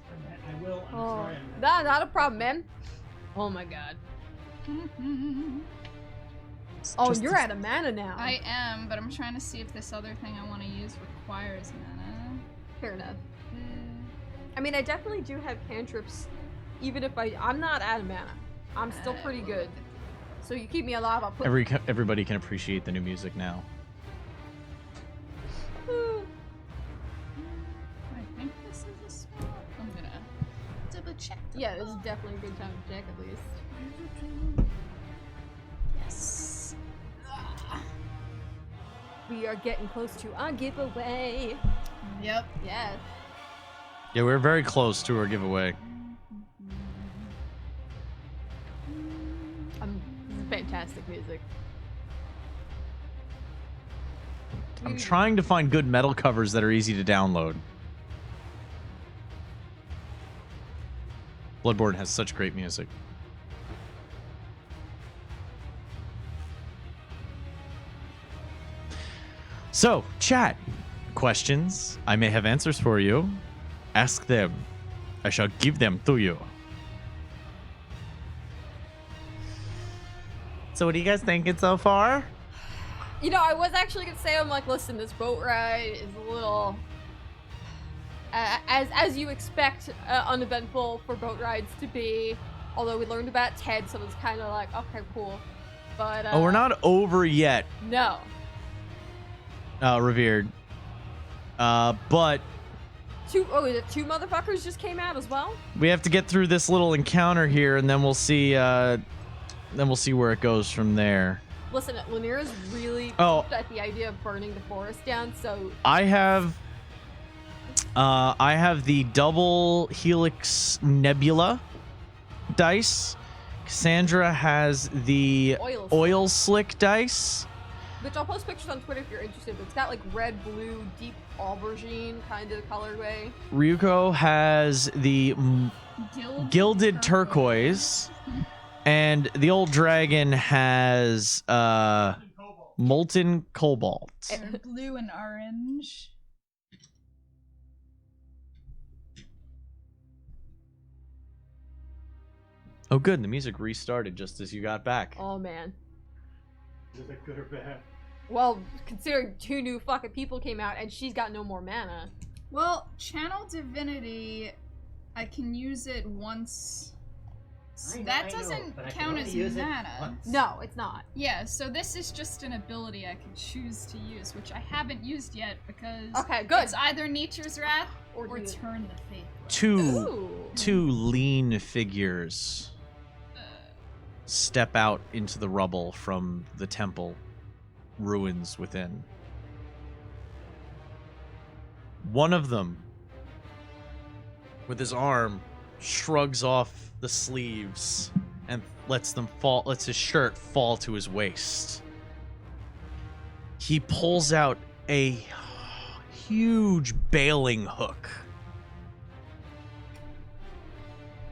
C: I will. I'm
B: Oh,
C: sorry.
B: not a problem, man. Oh my god. Oh,
A: Just
B: you're
A: a-
B: out of mana now.
D: I am, but I'm trying to see if this other thing I want to use requires mana.
B: Fair enough. I mean, I definitely do have cantrips, even if I'm not out of mana. I'm still pretty good. So you keep me alive, I'll put.
A: Everybody can appreciate the new music now.
B: Ooh.
D: I think this is a spot. I'm gonna double check.
B: Yeah, this is definitely a good time to check at least.
D: Yes.
B: We are getting close to our giveaway.
D: Yep.
B: Yes.
A: Yeah, we're very close to our giveaway.
B: This is fantastic music.
A: I'm trying to find good metal covers that are easy to download. Bloodborne has such great music. So, chat. Questions. I may have answers for you. Ask them. I shall give them to you. So what are you guys thinking so far?
B: You know, I was actually gonna say, I'm like, listen, this boat ride is a little as you expect uneventful for boat rides to be. Although we learned about Ted, so it's kind of like, okay, cool. But
A: Oh, we're not over yet,
B: No.
A: revered. But
B: Two motherfuckers just came out as well.
A: we have to get through this little encounter here, and then we'll see. Then we'll see where it goes from there.
B: Listen, Lanira's really
A: Oh.
B: at the idea of burning the forest down. So
A: I have the double helix nebula dice. Cassandra has the oil slick dice.
B: which I'll post pictures on Twitter if you're interested. But it's got like red, blue, deep aubergine kind of colorway.
A: Ryuko has the gilded turquoise. And the old dragon has molten cobalt.
D: They're blue and orange.
A: Oh, good. The music restarted just as you got back.
B: Oh man.
C: Is that good or bad?
B: Well, considering 2 new fucking people came out and she's got no more mana.
D: Well, Channel Divinity, I can use it once. That doesn't count as mana.
B: No, it's not.
D: Yeah, so this is just an ability I can choose to use, which I haven't used yet because
B: Okay, good.
D: it's either Nature's Wrath or
B: do you-
D: Turn the Faith.
A: Two lean figures step out into the rubble from the temple ruins within. One of them, with his arm, shrugs off the sleeves and lets his shirt fall to his waist. He pulls out a huge bailing hook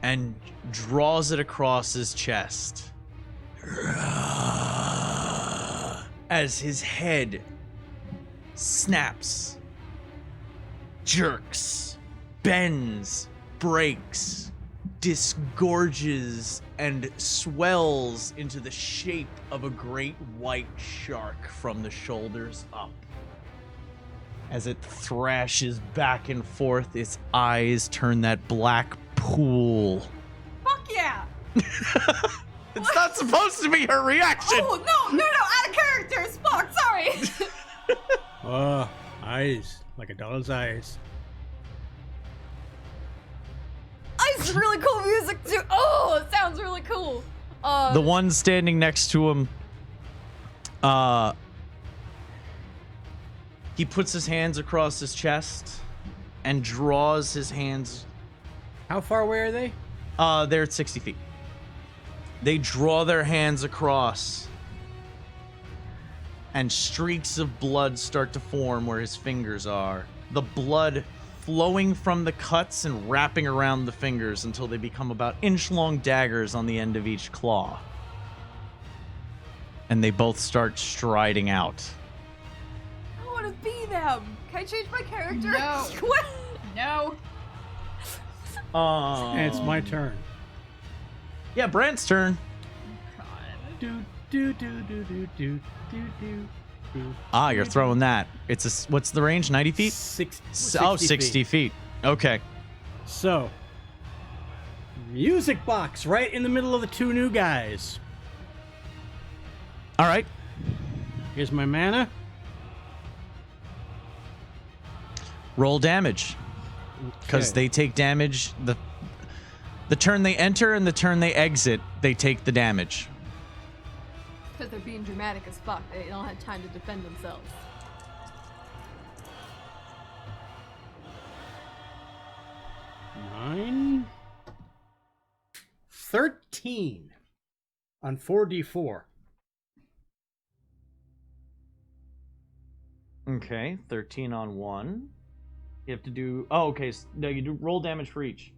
A: and draws it across his chest as his head snaps, jerks, bends, breaks, disgorges, and swells into the shape of a great white shark from the shoulders up. As it thrashes back and forth, its eyes turn that black pool.
B: Fuck yeah!
A: It's not supposed to be her reaction!
B: Oh, no, out of character as fuck, sorry!
F: Eyes. Like a doll's eyes.
B: It's really cool music too. Oh, it sounds really cool.
A: The one standing next to him, he puts his hands across his chest and draws his hands.
F: How far away are they?
A: They're at 60 feet. They draw their hands across, and streaks of blood start to form where his fingers are. The blood flowing from the cuts and wrapping around the fingers until they become about inch-long daggers on the end of each claw. And they both start striding out.
B: I want to be them. Can I change my character?
D: No.
B: What?
D: No.
F: And it's my turn.
A: Yeah, Brant's turn.
F: Do do do do do do do do do.
A: Ah, you're throwing that. What's the range? 90 feet? 60 feet. Okay.
F: So, music box right in the middle of the 2 new guys.
A: All right.
F: Here's my mana.
A: Roll damage. Because
F: Okay.
A: they take damage the turn they enter and the turn they exit, they take the damage.
B: Because they're being dramatic as fuck. They don't have time to defend themselves.
F: Nine. 13 on 4d4.
A: Okay, 13 on 1. You have to do... Oh, okay. No, you do roll damage for each.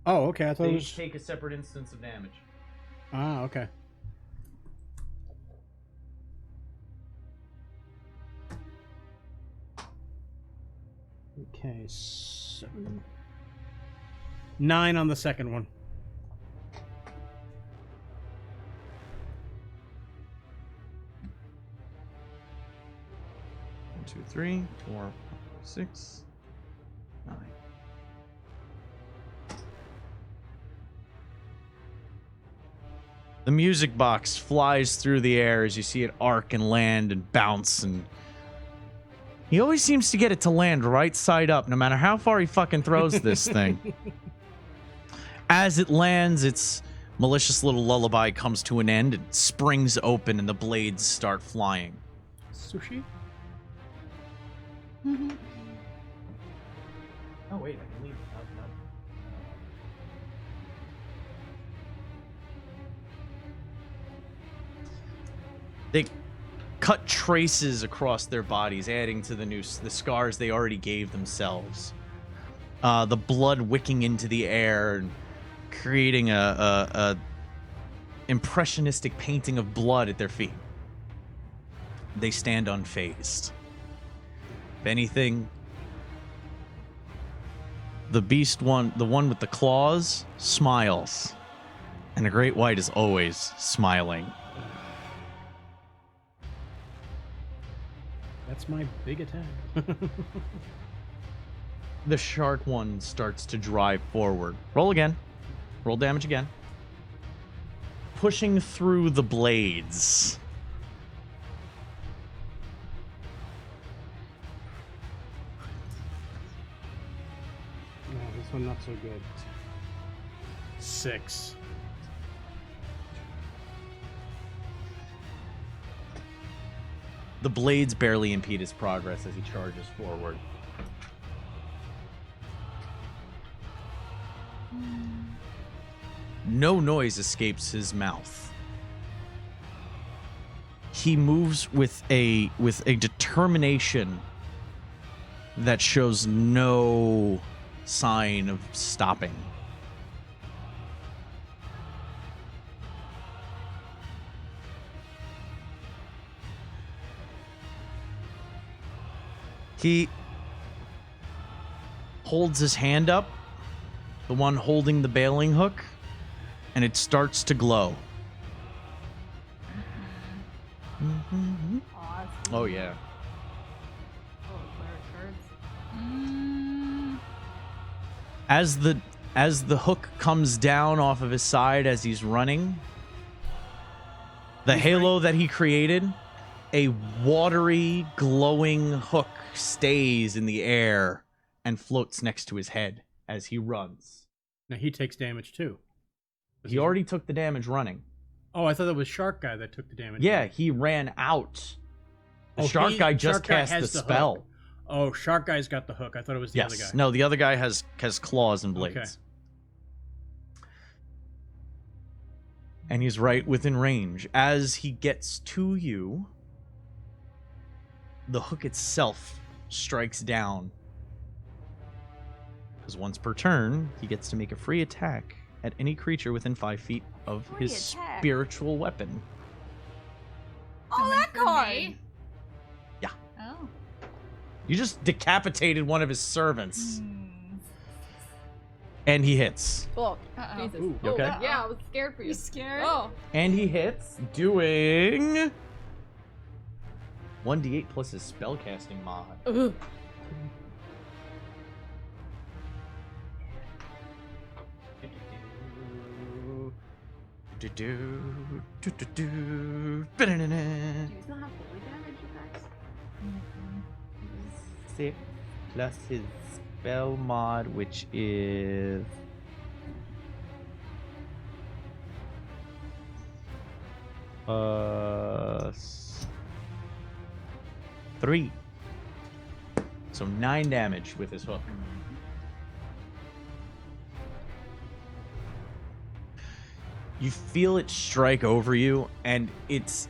F: Oh, okay. I thought
A: They
F: it
A: each
F: was.
A: take a separate instance of damage.
F: Ah, okay. Okay, 7. 9 on the second one.
A: One, two, three, 4, 6, 9. The music box flies through the air as you see it arc and land and bounce, and he always seems to get it to land right side up, no matter how far he fucking throws this thing. As it lands, its malicious little lullaby comes to an end and springs open and the blades start flying.
C: Sushi? Oh wait, I can leave. No.
A: They cut traces across their bodies, adding to the scars they already gave themselves. The blood wicking into the air and creating a impressionistic painting of blood at their feet. They stand unfazed. If anything, the one with the claws, smiles. And the great white is always smiling.
C: That's my big attack.
A: The shark one starts to drive forward. Roll again. Roll damage again. Pushing through the blades.
C: No, this one not so good. 6.
A: The blades barely impede his progress as he charges forward. No noise escapes his mouth. He moves with a determination that shows no sign of stopping. He holds his hand up, the one holding the bailing hook, and it starts to glow. Oh yeah. As the hook comes down off of his side as he's running, the halo that he created, a watery, glowing hook stays in the air and floats next to his head as he runs.
C: Now he takes damage too.
A: He already took the damage running.
C: Oh, I thought that was Shark Guy that took the damage.
A: Yeah, he ran out. The Shark Guy just cast the spell.
C: Hook. Oh, Shark Guy's got the hook. I thought it was the other guy.
A: No, the other guy has claws and blades.
C: Okay.
A: And he's right within range. As he gets to you, the hook itself strikes down. Because once per turn, he gets to make a free attack at any creature within 5 feet of his spiritual weapon.
B: Oh, that card!
A: Yeah.
D: Oh.
A: You just decapitated one of his servants. And he hits.
B: Oh,
D: Uh-oh.
B: Jesus.
C: Ooh,
A: you okay?
B: Yeah, I was scared for you.
D: You scared?
B: Oh.
A: And he hits, doing 1d8 plus his spellcasting mod.
B: Ugh.
E: Do you still have holy damage attacks?
A: 6 plus his spell mod, which is plus 3. So 9 damage with his hook. You feel it strike over you, and it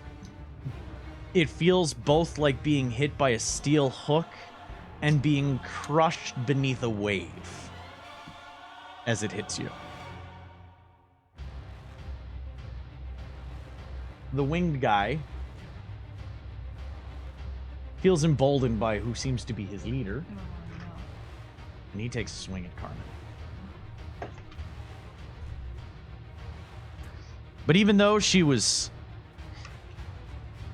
A: feels both like being hit by a steel hook and being crushed beneath a wave as it hits you. The winged guy feels emboldened by who seems to be his leader, and he takes a swing at Carmen. But even though she was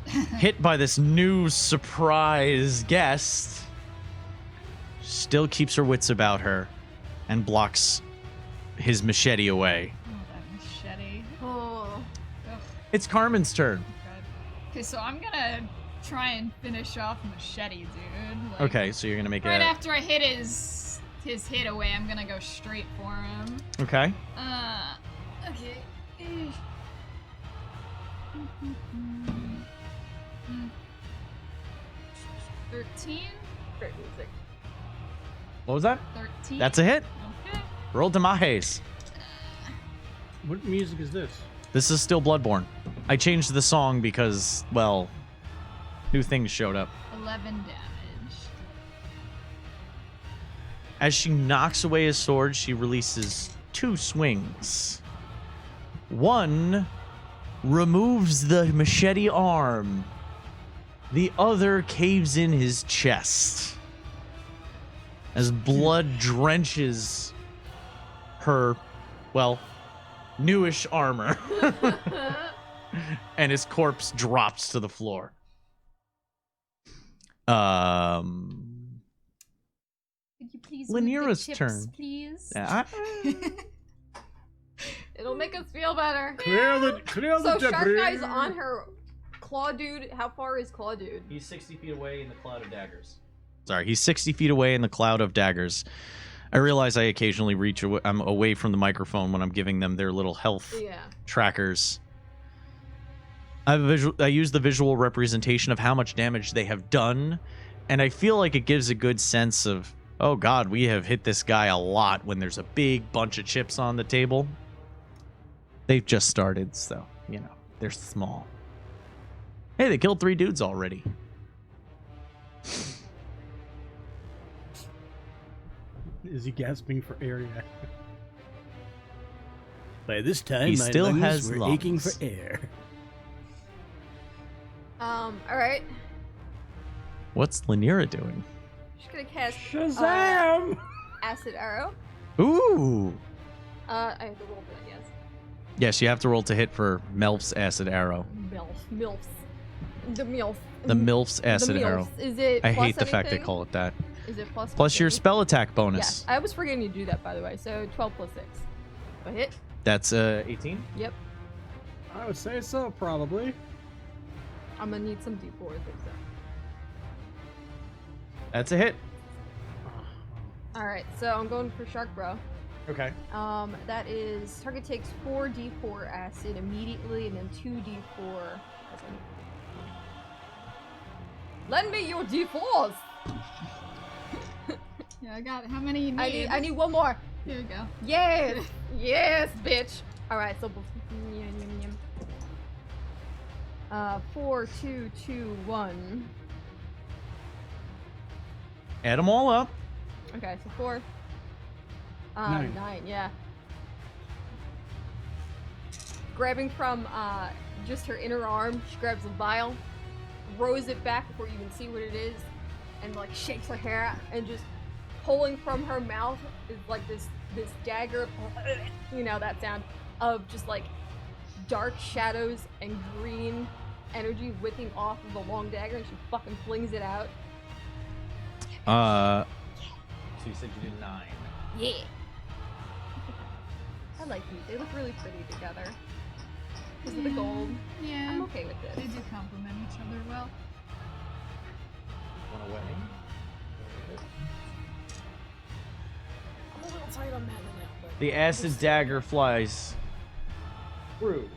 A: hit by this new surprise guest, she still keeps her wits about her and blocks his machete away.
D: Oh, that machete.
E: Oh.
D: Ugh.
A: It's Carmen's turn.
D: Okay, so I'm gonna try and finish off Machete, dude. Like,
A: Okay, so you're gonna make
D: right
A: a.
D: after I hit his hit away, I'm gonna go straight for him.
A: Okay.
D: Okay. 13?
A: What was that?
D: 13.
A: That's a hit.
D: Okay.
A: Roll Damajes.
C: What music is this?
A: This is still Bloodborne. I changed the song because, well, new things showed up.
D: 11 damage.
A: As she knocks away his sword, she releases 2 swings. One removes the machete arm. The other caves in his chest. As blood drenches her, well, newish armor. And his corpse drops to the floor.
D: Could you please move the
A: Lanira's
D: chips,
A: turn.
D: please?
A: Yeah,
B: It'll make us feel better.
C: Clear the
B: So
C: debris.
B: Shark Guy's on her. Claw Dude, how far is Claw Dude?
A: He's 60 feet away in the cloud of daggers. Sorry, he's 60 feet away in the cloud of daggers. I realize I occasionally I'm away from the microphone when I'm giving them their little health
B: Yeah.
A: trackers. I use the visual representation of how much damage they have done, and I feel like it gives a good sense of, oh god, we have hit this guy a lot when there's a big bunch of chips on the table. They've just started, so, you know, they're small. Hey, they killed 3 dudes already.
C: Is he gasping for air yet? By this time,
A: He
C: my
A: still
C: lungs
A: has
C: were
A: lungs.
C: aching for air.
B: Alright.
A: What's Lanira doing?
B: Just gonna cast
C: Shazam!
B: Acid Arrow.
A: Ooh.
B: I have to roll for that, yes.
A: Yes, you have to roll to hit for Melf's acid arrow.
B: Milfs. The Milfs.
A: The Milf's acid
B: the Milfs.
A: arrow.
B: Is it
A: I
B: plus
A: hate the fact they
B: anything?
A: call it that.
B: Is it plus
A: Plus your
B: anything?
A: spell attack bonus.
B: Yes. I was forgetting you do that, by the way. So 12 plus 6. A hit?
A: That's 18.
B: Yep.
C: I would say so, probably.
B: I'm gonna need some D4 to fix that.
A: That's a hit.
B: Alright, so I'm going for Shark Bro.
A: Okay.
B: That is target takes 4d4 acid immediately and then 2d4. Lend me your d4s.
D: Yeah, I got it. How many you need?
B: I need one more.
D: Here we go.
B: Yes, yes, bitch. All right, so 4, 2, 2, 1.
A: Add them all up.
B: Okay, so 4.
C: 9.
B: 9, yeah. Grabbing from just her inner arm, she grabs a vial, throws it back before you even see what it is, and like shakes her hair out, and just pulling from her mouth is like this dagger, you know that sound, of just like dark shadows and green energy whipping off of the long dagger, and she fucking flings it out.
A: So you said you did 9.
B: Yeah. I like these. They look really pretty together. Because of the gold.
D: Yeah.
B: I'm okay with
D: They
B: this.
D: do complement each other well.
A: One away.
B: I'm a little tight on that now, but
A: The acid dagger flies through.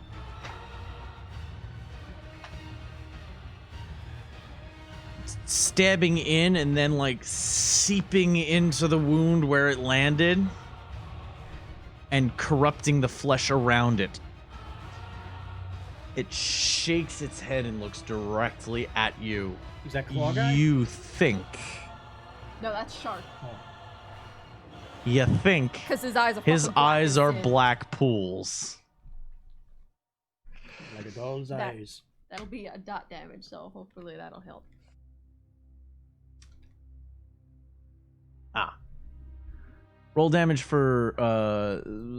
A: Stabbing in and then like seeping into the wound where it landed and corrupting the flesh around it. It shakes its head and looks directly at you.
C: Is that Claw Guy?
A: You think.
B: no, that's Shark.
A: You think
B: Because his eyes are
A: his
B: fucking black
A: eyes
B: as
A: are
B: sin.
A: black pools.
C: Like a doll's
B: That-
C: eyes.
B: That'll be a dot damage, so hopefully that'll help.
A: Roll damage for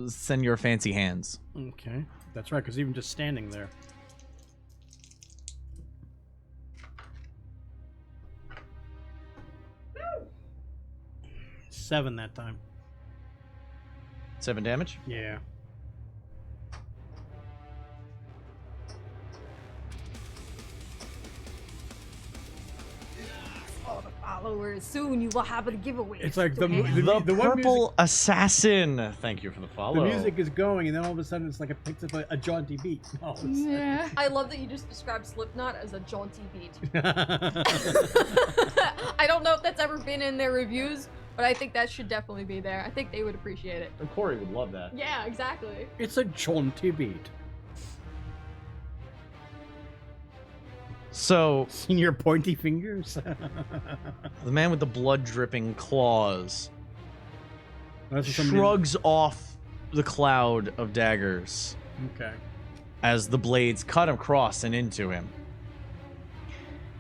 A: send your fancy hands.
C: Okay. That's right, because even just standing there. Seven that time.
A: 7 damage.
C: Yeah.
B: followers. Soon you will have a giveaway.
C: It's like the
A: The
C: one
A: purple assassin. Thank you for the follow.
C: the music is going, and then all of a sudden it's like it picks up a jaunty beat. Oh, it's-
D: Yeah.
B: I love that you just described Slipknot as a jaunty beat. I don't know if that's ever been in their reviews, but I think that should definitely be there. I think they would appreciate it.
A: Corey would love that.
B: Yeah, exactly.
C: It's a jaunty beat.
A: So
C: Seen your pointy fingers?
A: the man with the blood dripping claws
C: That's what somebody-
A: shrugs off the cloud of daggers
C: Okay.
A: as the blades cut across and into him.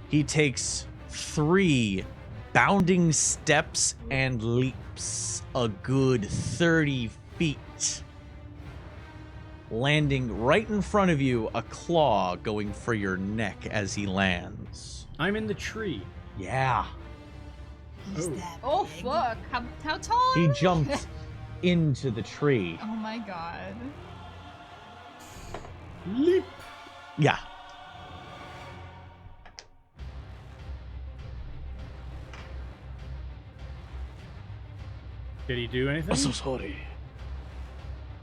A: He takes 3 bounding steps and leaps a good 30 feet, landing right in front of you, a claw going for your neck as he lands.
C: I'm in the tree.
A: Yeah.
D: He's
C: Oh.
D: that
B: Oh
D: big.
B: fuck!
D: How tall?
A: He
D: are we?
A: jumped into the tree.
D: Oh my god.
C: Leap.
A: Yeah.
C: Did he do anything?
A: sorry.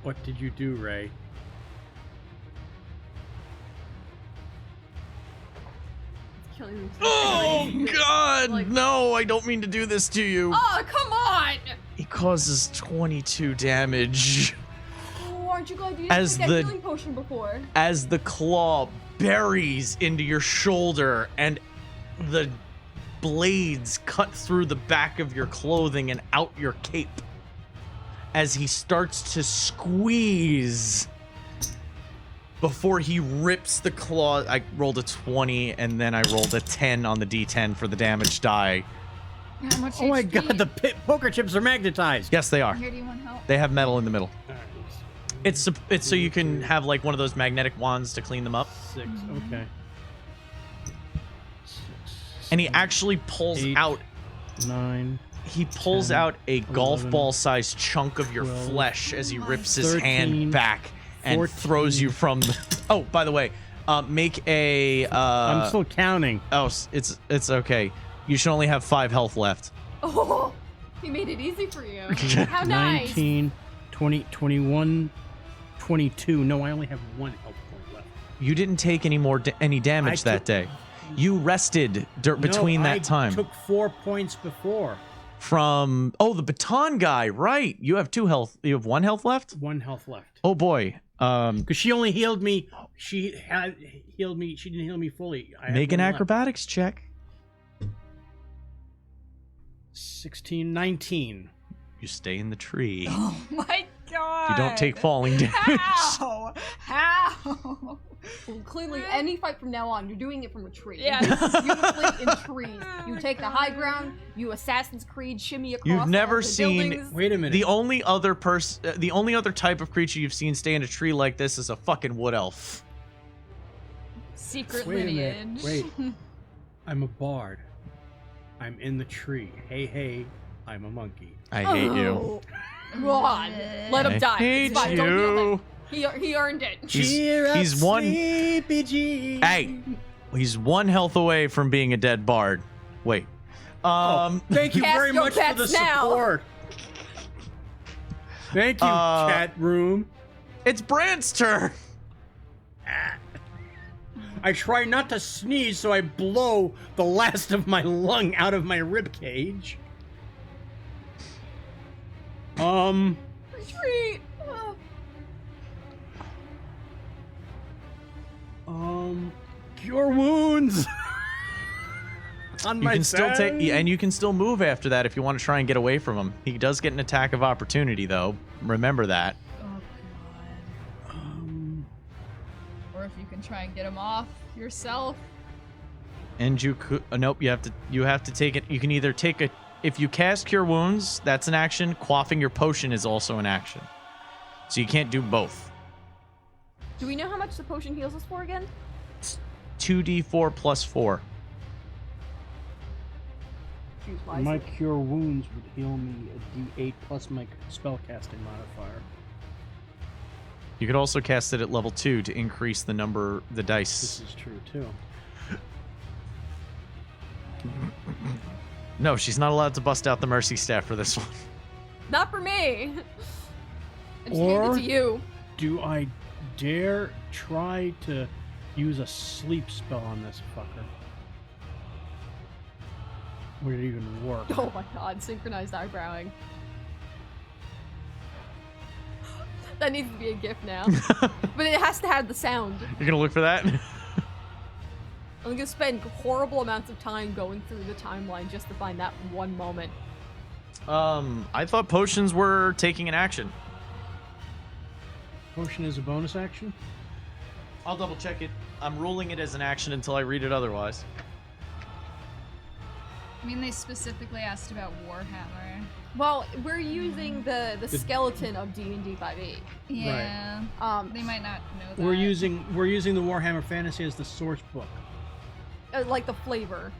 C: What did you do, Ray?
B: Killing me.
A: Oh God!
B: Like-
A: No, I don't mean to do this to you.
B: Oh, come on!
A: He causes 22 damage
B: Oh, aren't you glad you didn't
A: As
B: take
A: the-
B: that healing potion before?
A: as the claw buries into your shoulder and the blades cut through the back of your clothing and out your cape as he starts to squeeze before he rips the claw. I rolled a 20 and then I rolled a 10 on the d10 for the damage die.
D: How much
C: Oh my
D: HP?
C: god, the poker chips are magnetized.
A: Yes, they are.
D: Here, do you want help?
A: They have metal in the middle.
C: Alright,
A: It's so you can have like one of those magnetic wands to clean them up.
C: 6, okay.
A: And he actually pulls
C: 8,
A: out
C: 9,
A: he pulls
C: 10,
A: out a golf
C: 11,
A: ball sized chunk of your
C: 12,
A: flesh as he
D: my
A: rips his
C: 13,
A: hand back and
C: 14.
A: throws you from the... Oh, by the way, make a
C: I'm still counting.
A: oh, it's okay. You should only have 5 health left.
B: Oh, he made it easy for you. How nice.
C: 19, 20, 21, 22. No, I only have 1 health point left.
A: You didn't take any more any damage that day. You rested between
C: No,
A: that time.
C: I took 4 points before.
A: From the baton guy, right? You have 2 health. You have 1 health left.
C: 1 health left.
A: Oh boy.
C: Because she only healed me. She had healed me. She didn't heal me fully. I had
A: Make an
C: 1 left.
A: acrobatics check.
C: 16, 19.
A: You stay in the tree.
D: Oh my god.
A: You don't take falling damage.
D: How? How?
B: Well, clearly, any fight from now on, you're doing it from a tree.
D: Yeah.
B: Beautifully in trees. You take the high ground. You Assassin's Creed shimmy across.
A: You've
B: all
A: never
B: the
A: seen-
B: buildings.
C: Wait a minute.
A: The only other type of creature you've seen stay in a tree like this is a fucking wood elf.
D: Secret
C: Wait a
D: lineage.
C: minute. Wait. I'm a bard. I'm in the tree. Hey, hey. I'm a monkey.
A: I hate you.
B: Oh, God. Let him
A: I
B: die.
A: hate
B: It's fine. Don't heal him.
A: you.
B: He earned it.
A: He's one.
C: Sleepy G.
A: Hey, he's 1 health away from being a dead bard. Wait.
C: Thank you
B: Cast
C: very
B: your
C: much for the
B: pets now.
C: support. Thank you, chat room.
A: It's Brand's turn.
C: I try not to sneeze, so I blow the last of my lung out of my rib cage.
B: Retreat.
C: Cure wounds. On
A: You
C: my
A: can still take,
C: side.
A: and you can still move after that if you want to try and get away from him. He does get an attack of opportunity, though. Remember that.
D: Oh god. Or if you can try and get him off yourself.
A: And you could, nope. You have to take it. You can either take a. If you cast Cure Wounds, that's an action. Quaffing your potion is also an action. So you can't do both.
B: Do we know how much the potion heals us for again?
A: 2d4 plus 4.
B: Choose wisely.
C: My cure wounds would heal me a d8 plus my spellcasting modifier.
A: You could also cast it at level 2 to increase the dice.
C: This is true too.
A: No, she's not allowed to bust out the mercy staff for this one.
B: Not for me. I just gave it
C: Or-
B: to you.
C: Do I dare try to use a sleep spell on this fucker? Would it even work?
B: Oh my god, synchronized eyebrowing. That needs to be a GIF now. But it has to have the sound.
A: You're gonna look for that?
B: I'm gonna spend horrible amounts of time going through the timeline just to find that one moment.
A: I thought potions were taking an action.
C: Potion is a bonus action?
A: I'll double check it. I'm ruling it as an action until I read it otherwise.
D: I mean, they specifically asked about Warhammer.
B: Well, we're using the skeleton of D&D 5e.
D: Yeah. They might not know that.
C: We're using the Warhammer Fantasy as the source book.
B: Like the flavor.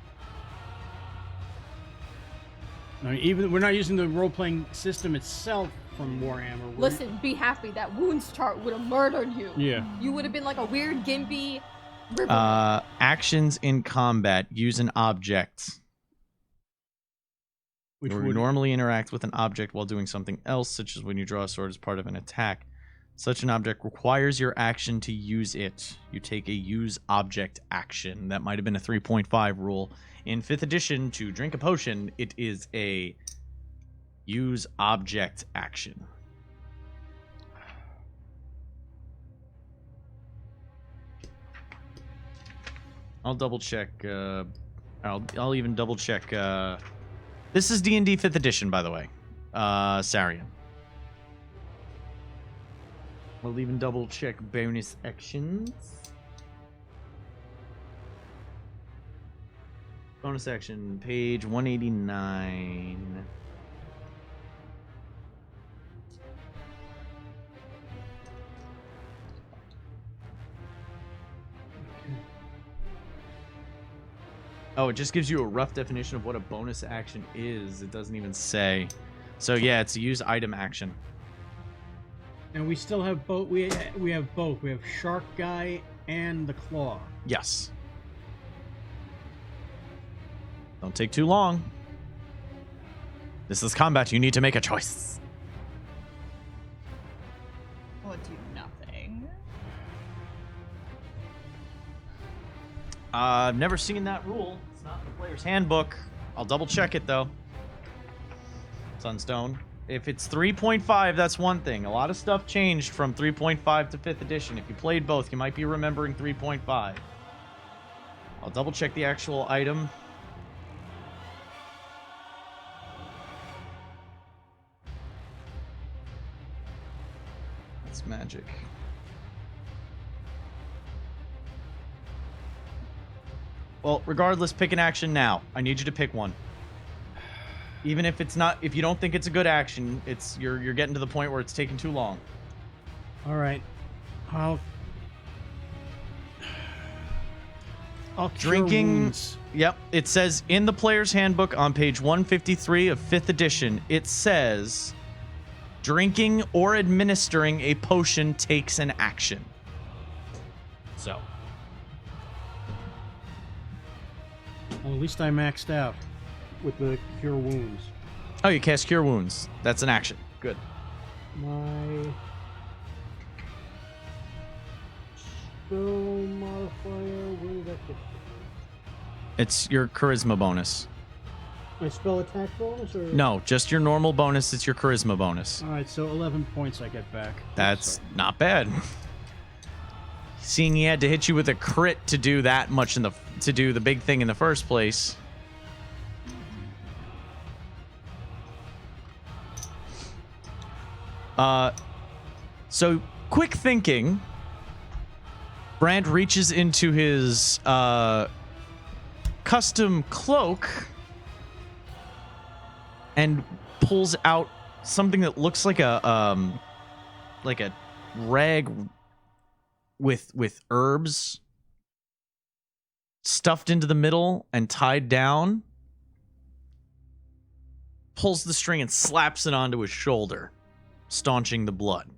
C: I mean, even we're not using the role-playing system itself from Warhammer.
B: Listen, be happy. That wounds chart would have murdered you.
C: Yeah.
B: You would have been like a weird gimpy river.
A: Actions in combat. Use an object.
C: Which
A: You
C: would
A: normally interact with an object while doing something else, such as when you draw a sword as part of an attack. Such an object requires your action to use it. You take a use object action. That might have been a 3.5 rule. In 5th edition, to drink a potion, it is a use object action. I'll double check. I'll even double check. This is D&D 5th edition, by the way. Sarian. We'll even double check bonus actions. Bonus action, page 189. Oh, it just gives you a rough definition of what a bonus action is. It doesn't even say. So yeah, it's a use item action.
C: And we still have both. We have both. We have Shark Guy and the Claw.
A: Yes. Don't take too long. This is combat. You need to make a choice.
D: Or do nothing.
A: I've never seen that rule. It's not in the player's handbook. I'll double check it though. Sunstone. If it's 3.5, that's one thing. A lot of stuff changed from 3.5 to 5th edition. If you played both, you might be remembering 3.5. I'll double check the actual item. That's magic. Well, regardless, pick an action now. I need you to pick one. Even if it's not, if you don't think it's a good action, it's you're getting to the point where it's taking too long.
C: All right. I'll cure
A: Drinking.
C: wounds.
A: Yep, it says in the player's handbook on page 153 of 5th edition, it says drinking or administering a potion takes an action. So,
C: Well, at least I maxed out with the cure wounds.
A: oh, you cast cure wounds. That's an action. Good.
C: My spell modifier. Where did that get?
A: It's your charisma bonus.
C: My spell attack bonus, or
A: No, just your normal bonus. It's your charisma bonus.
C: All right, so 11 points I get back.
A: That's not bad. Seeing he had to hit you with a crit to do that much to do the big thing in the first place. So quick thinking. Brand reaches into his custom cloak and pulls out something that looks like a rag with herbs stuffed into the middle and tied down. Pulls the string and slaps it onto his shoulder, staunching the blood.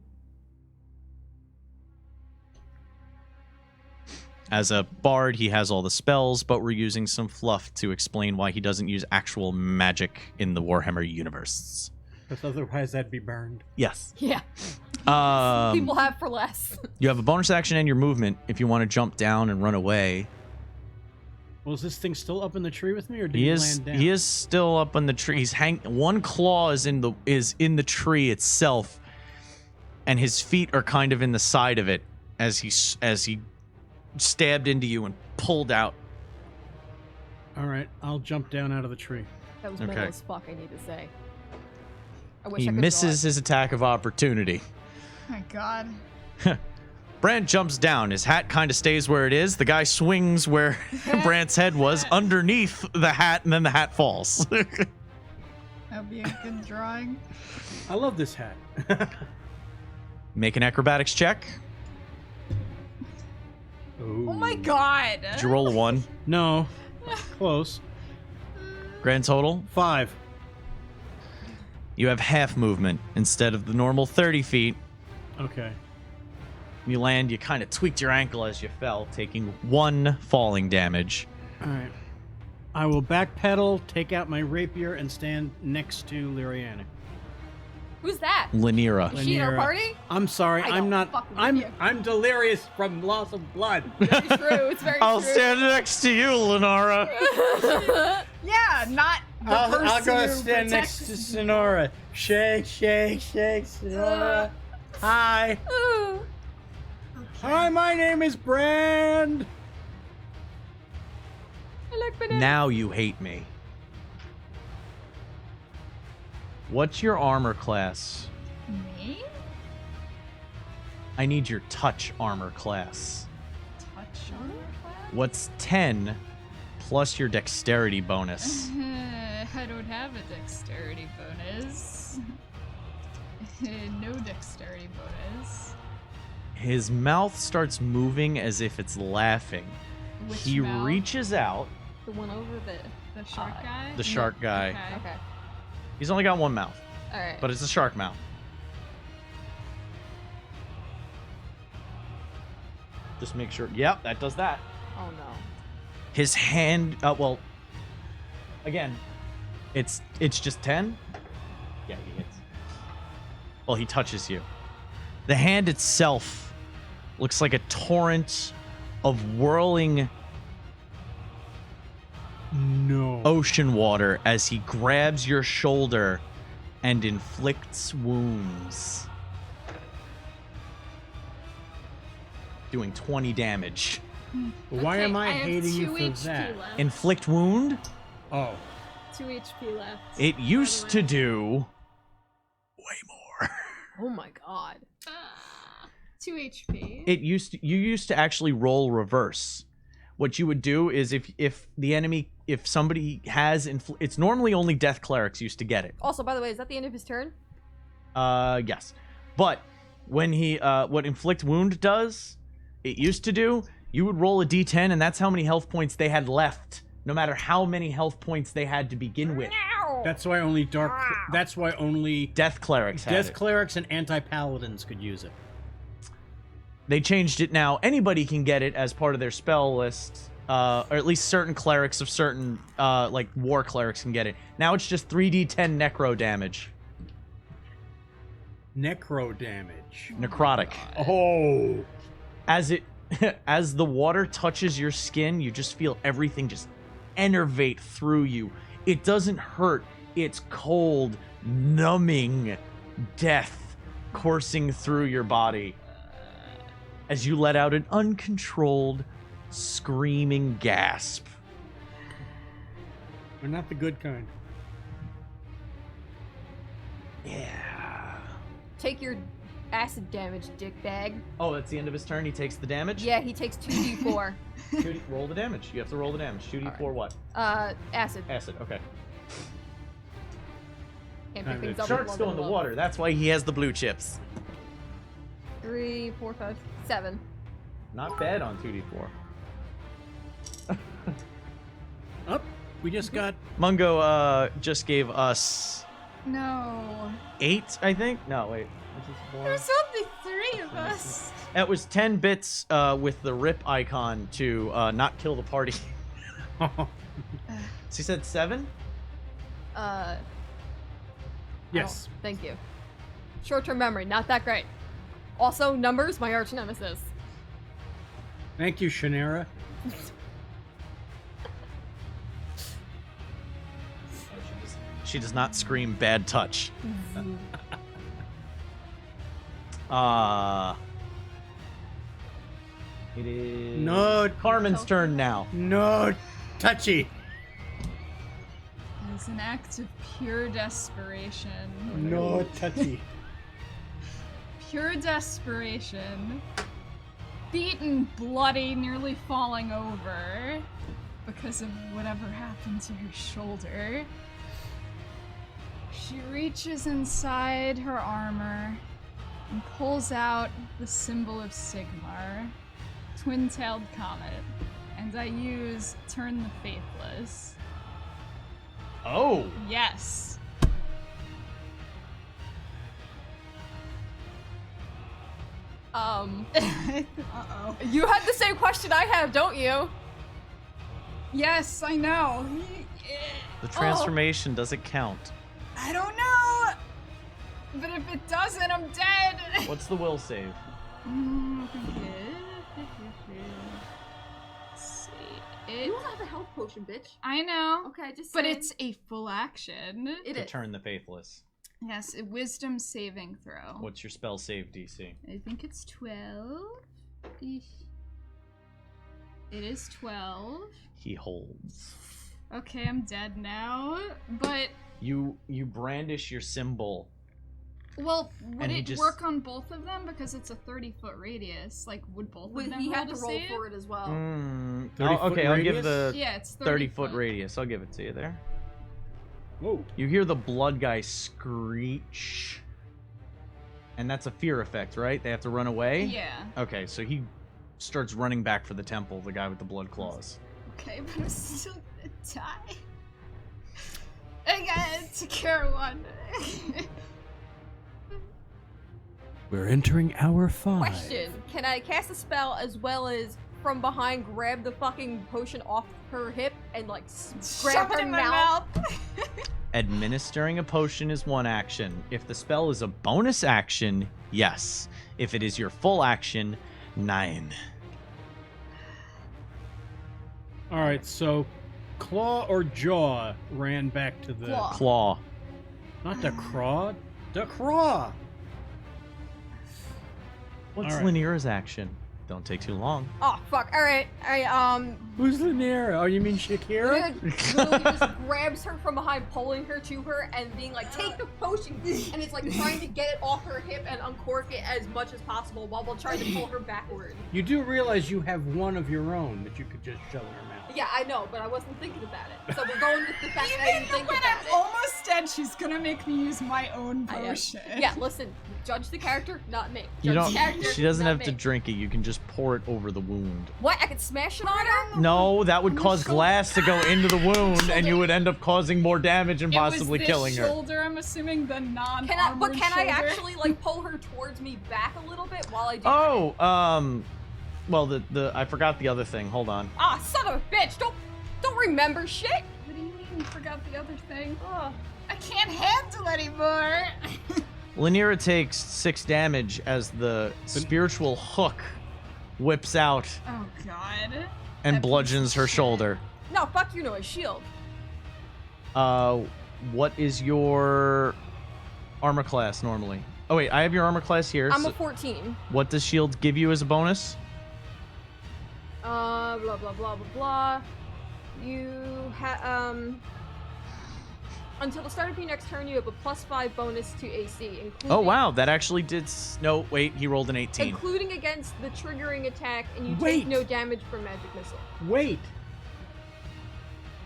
A: As a bard, he has all the spells, but we're using some fluff to explain why he doesn't use actual magic in the Warhammer universe.
C: Because otherwise that'd be burned.
A: Yes.
B: Yeah. People have for less.
A: You have a bonus action and your movement if you want to jump down and run away.
C: Well, is this thing still up in the tree with me, or did
A: He
C: he
A: is
C: land down?
A: he is still up on the tree. He's one claw is in the tree itself, and his feet are kind of in the side of it as he stabbed into you and pulled out.
C: All right, I'll jump down out of the tree.
B: That was
A: Okay.
B: mental as fuck, I need to say. I wish
A: He
B: I could
A: misses his attack of opportunity.
D: My God.
A: Brant jumps down. His hat kind of stays where it is. The guy swings where Brant's head was underneath the hat, and then the hat falls.
D: That'd be a good drawing.
C: I love this hat.
A: Make an acrobatics check.
D: Oh my God.
A: Did you roll a 1?
C: No, close.
A: Grand total?
C: 5.
A: You have half movement instead of the normal 30 feet.
C: Okay.
A: You land, you kind of tweaked your ankle as you fell, taking 1 falling damage.
C: All right. I will backpedal, take out my rapier, and stand next to Lyriana.
B: Who's that?
A: Lanira.
B: Is she in our
C: Laniera.
B: party?
C: I'm sorry,
B: I
C: I'm
B: don't
C: not.
B: fucking
C: I'm
B: with you.
C: I'm delirious from loss of blood.
B: Very true. It's very
A: I'll
B: true.
A: stand next to you, Lenara.
D: Yeah, not the person
C: I'll go
D: who
C: stand next to Sonora. Shake, shake, shake, Sonora. Hi.
B: Ooh.
C: Hi, my name is Brand.
B: I like bananas.
A: Now you hate me. What's your armor class?
D: Me?
A: I need your touch armor class.
D: Touch on class?
A: What's 10 plus your dexterity bonus?
D: I don't have a dexterity bonus. No dexterity bonus.
A: His mouth starts moving as if it's laughing.
D: Which
A: He
D: mouth?
A: reaches out.
B: The one over the.
D: The shark guy?
A: The shark guy.
D: Okay.
B: Okay.
A: He's only got one mouth,
B: All right.
A: but it's a shark mouth. Just make sure. Yep, that does that.
B: Oh no.
A: His hand. Well, again, it's just 10. Yeah, he hits. Well, he touches you. The hand itself looks like a torrent of whirling
C: No.
A: ocean water as he grabs your shoulder and inflicts wounds, doing 20 damage.
C: Why
B: Okay,
C: am I
E: have
C: hating
E: 2
C: you for
E: HP
C: that?
E: left.
A: Inflict wound?
C: Oh.
E: 2 HP left.
A: It used to do way more.
B: Oh my god.
E: 2 HP.
A: You used to actually roll reverse. What you would do is if somebody has it's normally only death clerics used to get it.
B: Also, by the way, is that the end of his turn?
A: Yes. But when he what inflict wound does, it used to do, you would roll a d10 and that's how many health points they had left, no matter how many health points they had to begin with.
C: That's why only That's why only
A: Death clerics had
C: death
A: it.
C: clerics and anti-paladins could use it.
A: They changed it now. Anybody can get it as part of their spell list, or at least certain clerics of certain, like war clerics can get it. Now it's just 3d10 necro damage.
C: Necro damage.
A: Necrotic.
C: Oh.
A: As the water touches your skin, you just feel everything just enervate through you. It doesn't hurt. It's cold, numbing death coursing through your body as you let out an uncontrolled, screaming gasp.
C: We're not the good kind.
A: Yeah.
B: Take your acid damage, dickbag.
A: Oh, that's the end of his turn. He takes the damage?
B: Yeah, he takes 2d4.
A: Roll the damage. You have to roll the damage. 2d4 what?
B: Acid.
A: Acid. Okay.
B: Can't pick things up with
A: Sharks
B: one
A: go
B: to
A: in the
B: one.
A: water. That's why he has the blue chips.
B: 3, 4, 5, 7.
A: Not bad on 2d4.
C: Up. We just got.
A: Mungo just gave us
D: No.
A: 8, I think. No, wait. This is 4.
D: There's only 3. three of us.
A: That was 10 bits with the rip icon to not kill the party. She said 7?
C: Yes.
B: Oh, thank you. Short-term memory, not that great. Also, numbers, my arch nemesis.
C: Thank you, Shannara.
A: She does not scream bad touch. It is
C: No,
A: Carmen's turn now.
C: no, touchy.
D: As an act of pure desperation.
C: No, touchy.
D: Pure desperation. Beaten, bloody, nearly falling over because of whatever happened to her shoulder. She reaches inside her armor and pulls out the symbol of Sigmar, twin-tailed comet, and I use Turn the Faithless.
A: Oh!
D: Yes. Uh-oh.
B: You had the same question I have, don't you?
D: Yes, I know.
A: The transformation doesn't count.
D: I don't know. But if it doesn't, I'm dead.
A: What's the will save?
D: See.
B: You don't have a health potion, bitch.
D: I know.
B: Okay, just
D: But
B: saying.
D: it's a full action.
B: It
A: To
B: is.
A: turn the faithless.
D: Yes, a wisdom saving throw.
A: What's your spell save DC?
D: I think it's 12. Eesh. It is 12.
A: He holds.
D: Okay, I'm dead now. But,
A: You brandish your symbol.
D: well, would
A: And he
D: it
A: just-
D: work on both of them? Because it's a 30-foot radius. Like, would both of them
B: He had to
D: roll
B: roll
D: to save?
B: for it as well.
C: 30-foot
A: okay, I'll give
C: radius?
A: the
D: Yeah, it's
A: 30-foot radius. I'll give it to you there.
C: Whoa.
A: You hear the blood guy screech. And that's a fear effect, right? They have to run away?
D: Yeah.
A: Okay, so he starts running back for the temple, the guy with the blood claws.
D: Okay, but I'm still gonna die. I got to care one.
C: We're entering hour 5.
B: Question: can I cast a spell as well as from behind grab the fucking potion off her hip and like grab
D: Shove it
B: her
D: in my
B: mouth?
A: Administering a potion is one action. If the spell is a bonus action, yes. If it is your full action, 9.
C: All right, so claw or jaw ran back to the
B: Claw.
A: Claw.
C: not the craw, the craw.
A: What's
C: All right.
A: Lanira's action? Don't take too long.
B: Oh fuck! All right,
C: Who's Lanira? Oh, you mean Shakira?
B: literally just grabs her from behind, pulling her to her, and being like, "Take the potion!" And it's like trying to get it off her hip and uncork it as much as possible while trying to pull her backward.
C: You do realize you have one of your own that you could just shove in her mouth.
B: Yeah, I know, but I wasn't thinking about it. So we're going with the fact that I didn't think
D: When
B: about
D: I'm
B: it.
D: almost dead, she's gonna make me use my own
B: I am.
D: potion.
B: Yeah, listen, judge the character, not me.
A: You
B: Judge
A: don't.
B: the character,
A: She doesn't
B: not
A: have to
B: me.
A: drink it. You can just pour it over the wound.
B: What? I could smash it on her?
A: No, that would cause glass to go into the wound, and you would end up causing more damage and
D: It was
A: possibly
D: this
A: killing her.
D: shoulder, I'm assuming the non-armored
B: Can I? But can I
D: shoulder.
B: actually like pull her towards me back a little bit while I do?
A: Oh, well, the I forgot the other thing. Hold on.
B: Ah, son of a bitch! Don't remember shit.
D: What do you mean you forgot the other thing?
B: Ugh.
D: I can't handle anymore.
A: Lanira takes 6 damage as the spiritual hook whips out
D: Oh god.
A: and
D: That
A: bludgeons
D: piece
A: her
D: of shit.
A: shoulder.
B: No, fuck you, no, a shield.
A: What is your armor class normally? Oh wait, I have your armor class here.
B: I'm
A: so
B: a 14.
A: what does shield give you as a bonus?
B: Blah blah blah blah blah. You until the start of your next turn, you have a +5 bonus to AC, including.
A: Oh wow, that actually did. No, wait, he rolled an 18.
B: Including against the triggering attack, and you
C: Wait.
B: take no damage from magic missile.
C: Wait.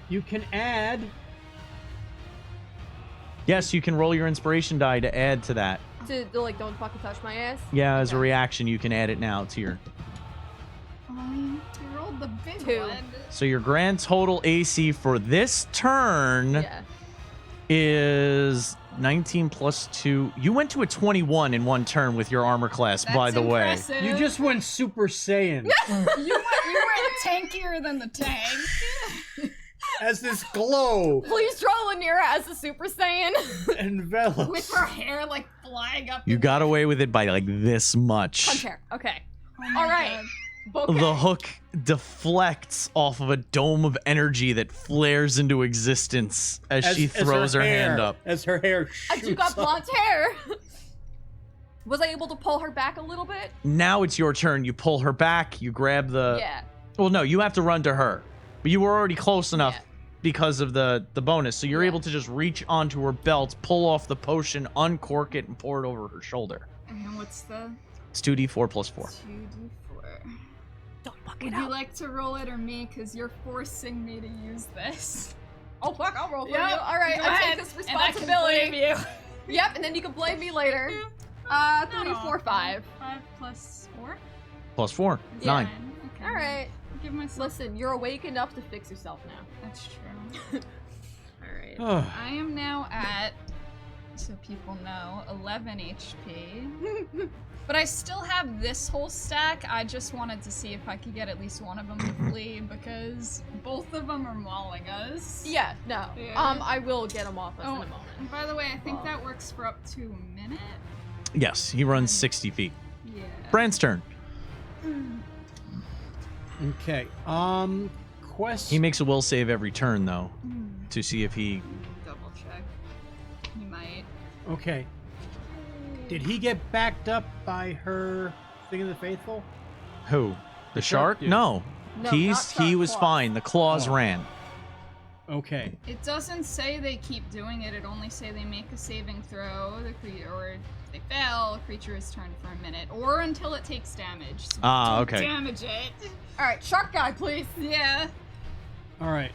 C: You can add.
A: Yes, you can roll your inspiration die to add to that.
B: To like, don't fucking touch my ass.
A: Yeah, as a
B: Okay.
A: reaction, you can add it now to your.
D: You rolled the big
B: 2.
D: one.
A: So your grand total AC for this turn
B: Yeah.
A: is 19 plus 2. You went to a 21 in one turn with your armor class, by
D: That's
A: the way.
D: impressive.
C: You just went Super Saiyan
D: you were tankier than the tank.
C: as this glow
B: Please draw Lanira as a Super Saiyan.
C: envelops.
D: With her hair like flying up.
A: You got away with it by like this much.
B: Hunter. Okay.
D: Oh my
B: All right.
D: God.
B: Bouquet.
A: The hook deflects off of a dome of energy that flares into existence as she throws her hand up.
C: As her hair shoots
B: As you got
C: up.
B: blonde hair. Was I able to pull her back a little bit?
A: Now it's your turn. You pull her back. You grab the.
B: Yeah.
A: Well, no, you have to run to her. But you were already close enough
B: Yeah.
A: because of the bonus. So you're
B: Yeah.
A: able to just reach onto her belt, pull off the potion, uncork it, and pour it over her shoulder.
D: And what's the
A: It's 2d4 plus 4.
D: 2d4?
B: Don't fuck
D: Would you like to roll it or me? Because you're forcing me to use this.
B: Oh fuck, I'll roll for
D: Yep,
B: you. All right,
D: go
B: I
D: ahead,
B: take this
D: and I can
B: responsibility.
D: blame you.
B: Yep, and then you can blame me later. 3, 4, 5.
E: 5 plus 4?
A: Plus 4.
B: Yeah.
A: 9.
E: Okay.
B: All right.
E: Give myself.
B: Listen, you're awake enough to fix yourself now.
E: That's true. Alright.
D: I am now at, so people know, 11 HP. But I still have this whole stack. I just wanted to see if I could get at least one of them to flee because both of them are mauling us.
B: Yeah, no.
E: Yeah.
B: I will get him off us in a moment.
E: And by the way, I think that works for up to a minute.
A: Yes, he runs 60 feet.
E: Yeah.
A: Brand's turn.
C: Okay. Quest.
A: He makes a will save every turn, though, to see if he.
D: Double check. You might.
C: Okay. Did he get backed up by her thing of the faithful?
A: Who? The shark?
C: dude.
A: No.
B: No,
A: He
B: not shark
A: was
B: claws.
A: fine. The claws
C: Oh.
A: ran.
C: Okay.
D: It doesn't say they keep doing it. It only say they make a saving throw, or they fail. The creature is turned for a minute, or until it takes damage. So
A: Ah,
D: don't
A: okay.
D: Damage it.
B: All right, shark guy, please.
D: Yeah.
C: All right.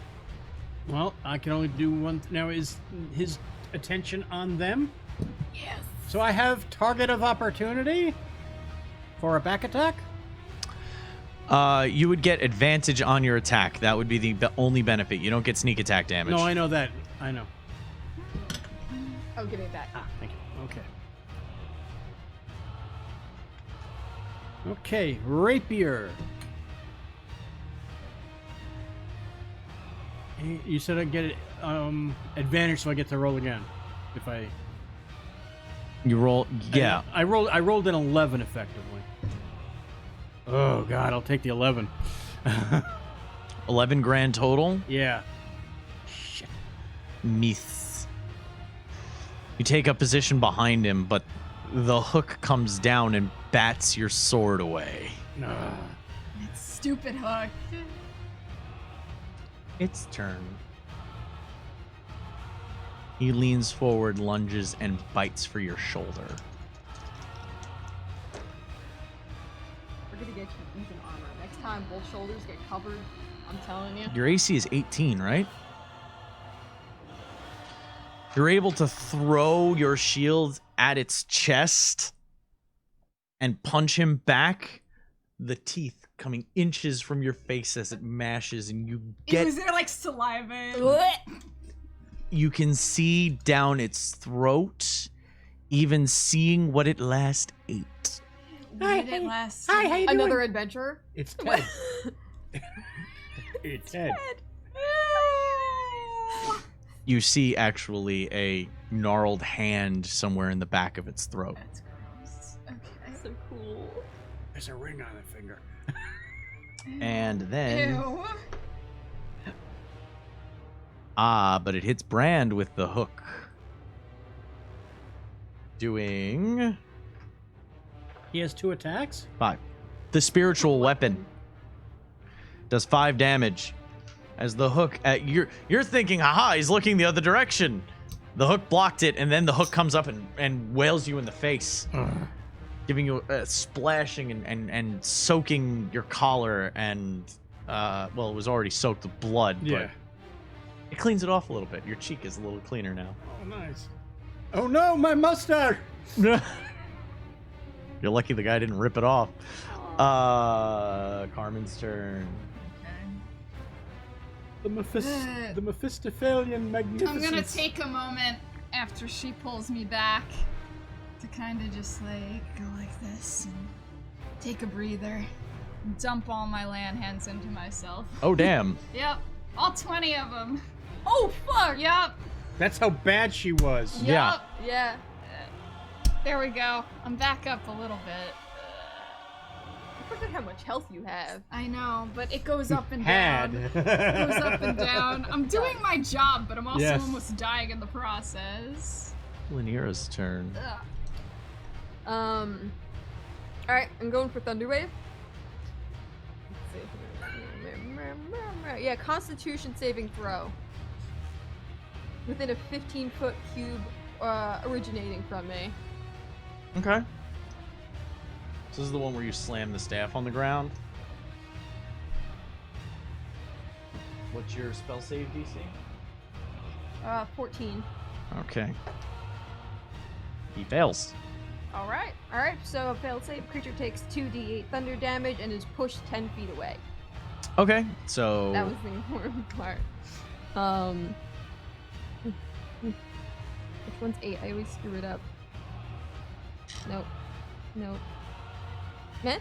C: Well, I can only do one. Now, is his attention on them?
B: Yes.
C: So I have target of opportunity for a back attack?
A: You would get advantage on your attack. That would be the only benefit. You don't get sneak attack damage.
C: No, I know that. I know.
B: Oh, give me it back.
C: Ah, thank you. Okay. Okay, rapier. You said I get advantage, so I get to roll again. If I
A: You roll. Yeah.
C: I rolled an 11 effectively. Oh god, I'll take the 11.
A: 11 grand total.
C: Yeah.
A: Myth. You take a position behind him, but the hook comes down and bats your sword away.
D: Stupid hook.
A: Its turn. He leans forward, lunges, and bites for your shoulder.
B: We're gonna get you even armor. Next time, both shoulders get covered. I'm telling you.
A: Your AC is 18, right? You're able to throw your shield at its chest and punch him back, the teeth coming inches from your face as it mashes, and you get.
D: Is there like saliva?
A: You can see down its throat, even seeing what it last ate.
D: Why did it last?
C: Hi, how you doing?
B: Another adventure.
C: It's Ted. It's Ted.
A: You see actually a gnarled hand somewhere in the back of its throat.
D: That's gross. Okay.
B: So cool.
C: There's a ring on the finger.
A: And then.
D: Ew.
A: But it hits Brand with the hook. Doing
C: He has 2 attacks?
A: 5. The spiritual weapon does 5 damage. As the hook you're thinking, haha, he's looking the other direction. The hook blocked it, and then the hook comes up and wails you in the face. Giving you a splashing and soaking your collar, and well, it was already soaked with blood, but it cleans it off a little bit. Your cheek is a little cleaner now.
C: Oh, nice. Oh no, my mustache!
A: You're lucky the guy didn't rip it off. Carmen's turn.
C: The Mephistophelian magnificence.
D: I'm gonna take a moment after she pulls me back to kind of just like go like this and take a breather and dump all my land hands into myself.
A: Oh, damn.
E: Yep. All 20 of them.
B: Oh fuck!
E: Yep.
F: That's how bad she was.
A: Yeah.
B: Yeah.
E: There we go. I'm back up a little bit.
B: I forget how much health you have.
E: I know, but it goes up and
F: Had.
E: down. It goes up and down. I'm doing my job, but I'm also
F: Yes.
E: almost dying in the process.
A: Laniera's turn.
B: Ugh. Alright, I'm going for Thunderwave. Let's see. Yeah, Constitution saving throw. Within a 15-foot cube originating from me.
A: Okay. So this is the one where you slam the staff on the ground. What's your spell save DC?
B: 14.
A: Okay. He fails.
B: Alright, so a failed save, creature takes 2d8 thunder damage and is pushed 10 feet away.
A: Okay, so
B: That was the important part. Which one's 8? I always screw it up. Nope. Meh?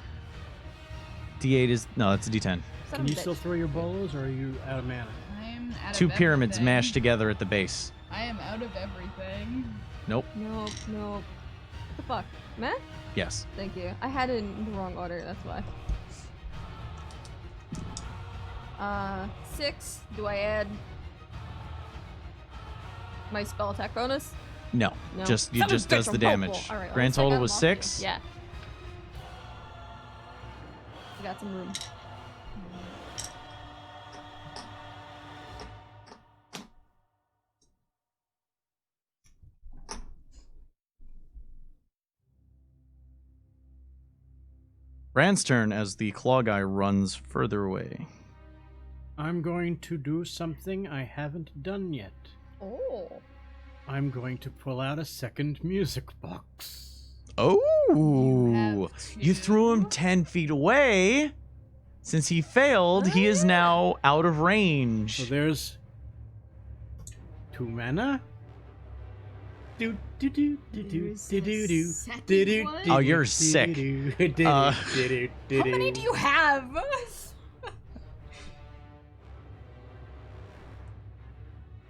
A: D8 is no, that's a D10.
B: Son
C: Can
B: of a
C: you still
B: bitch.
C: throw your bolos, or are you out of mana?
D: I'm out
A: Two
D: of
A: pyramids
D: everything.
A: mashed together at the base.
D: I am out of everything.
A: Nope.
B: Nope. What the fuck? Meh?
A: Yes.
B: Thank you. I had it in the wrong order, that's why. 6. Do I add my spell attack bonus?
A: No.
B: No.
A: Just
B: Son of a
A: just does
B: bitch,
A: the
B: I'm
A: damage.
B: hopeful. All right,
A: Grand
B: at least I
A: total
B: got
A: was
B: locked
A: 6.
B: in. Yeah. I got some room.
A: Rand's turn as the claw guy runs further away.
C: I'm going to do something I haven't done yet.
B: Oh.
C: I'm going to pull out a second music box.
A: Oh, you threw him 10 feet away. Since he failed, he is now out of
C: So
A: range.
C: there's 2 mana. Do do do do do
E: There's
C: do
E: a
C: do do
E: second
C: do do.
E: one?
A: Oh, you're sick.
D: How many do you have?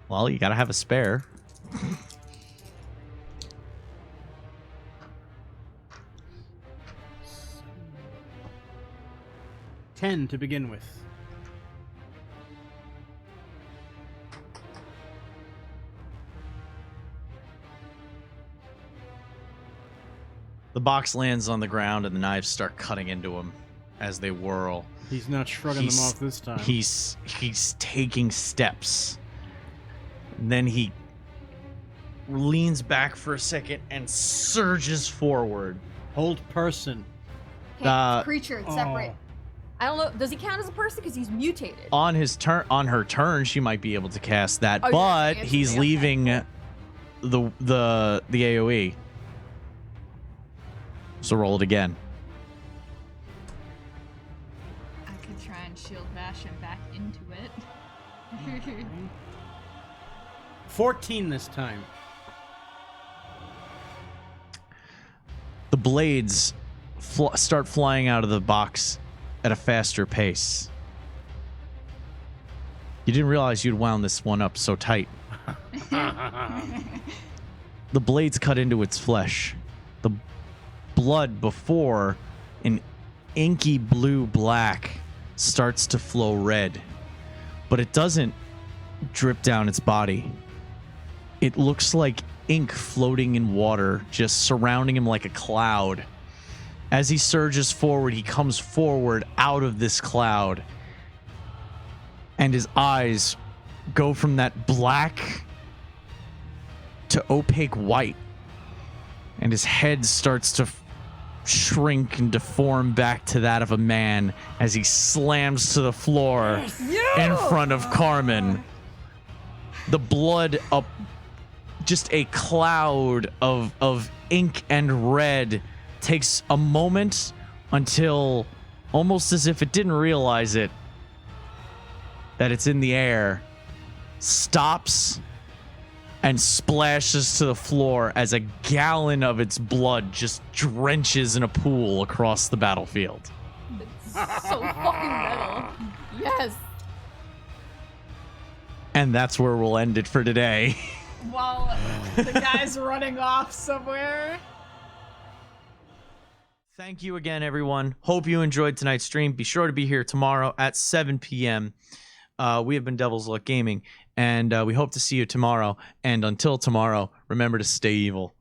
A: Well, you gotta have a spare.
C: 10 to begin with.
A: The box lands on the ground and the knives start cutting into him as they whirl.
C: He's not shrugging them off this time.
A: He's taking steps. And then he leans back for a second and surges forward.
C: Hold person.
B: Hey, it's creature, it's separate.
C: Oh.
B: I don't know. Does he count as a person? Because he's mutated.
A: On her turn, she might be able to cast that,
B: Oh,
A: but
B: yeah,
A: he's
B: okay.
A: leaving the AOE. So roll it again.
D: I could try and shield bash him back into it.
C: 14 this time.
A: The blades start flying out of the box at a faster pace. You didn't realize you'd wound this one up so tight. The blades cut into its flesh. The blood before an inky blue-black starts to flow red. But it doesn't drip down its body. It looks like ink floating in water, just surrounding him like a cloud. As he surges forward, he comes forward out of this cloud. And his eyes go from that black to opaque white. And his head starts to shrink and deform back to that of a man as he slams to the floor in front of Carmen. The blood up, just a cloud of ink and red, takes a moment until, almost as if it didn't realize it, that it's in the air, stops, and splashes to the floor as a gallon of its blood just drenches in a pool across the battlefield.
B: It's so fucking metal. Yes.
A: And that's where we'll end it for today.
D: While the guy's running off somewhere.
A: Thank you again, everyone. Hope you enjoyed tonight's stream. Be sure to be here tomorrow at 7 p.m. We have been Devil's Luck Gaming, and we hope to see you tomorrow. And until tomorrow, remember to stay evil.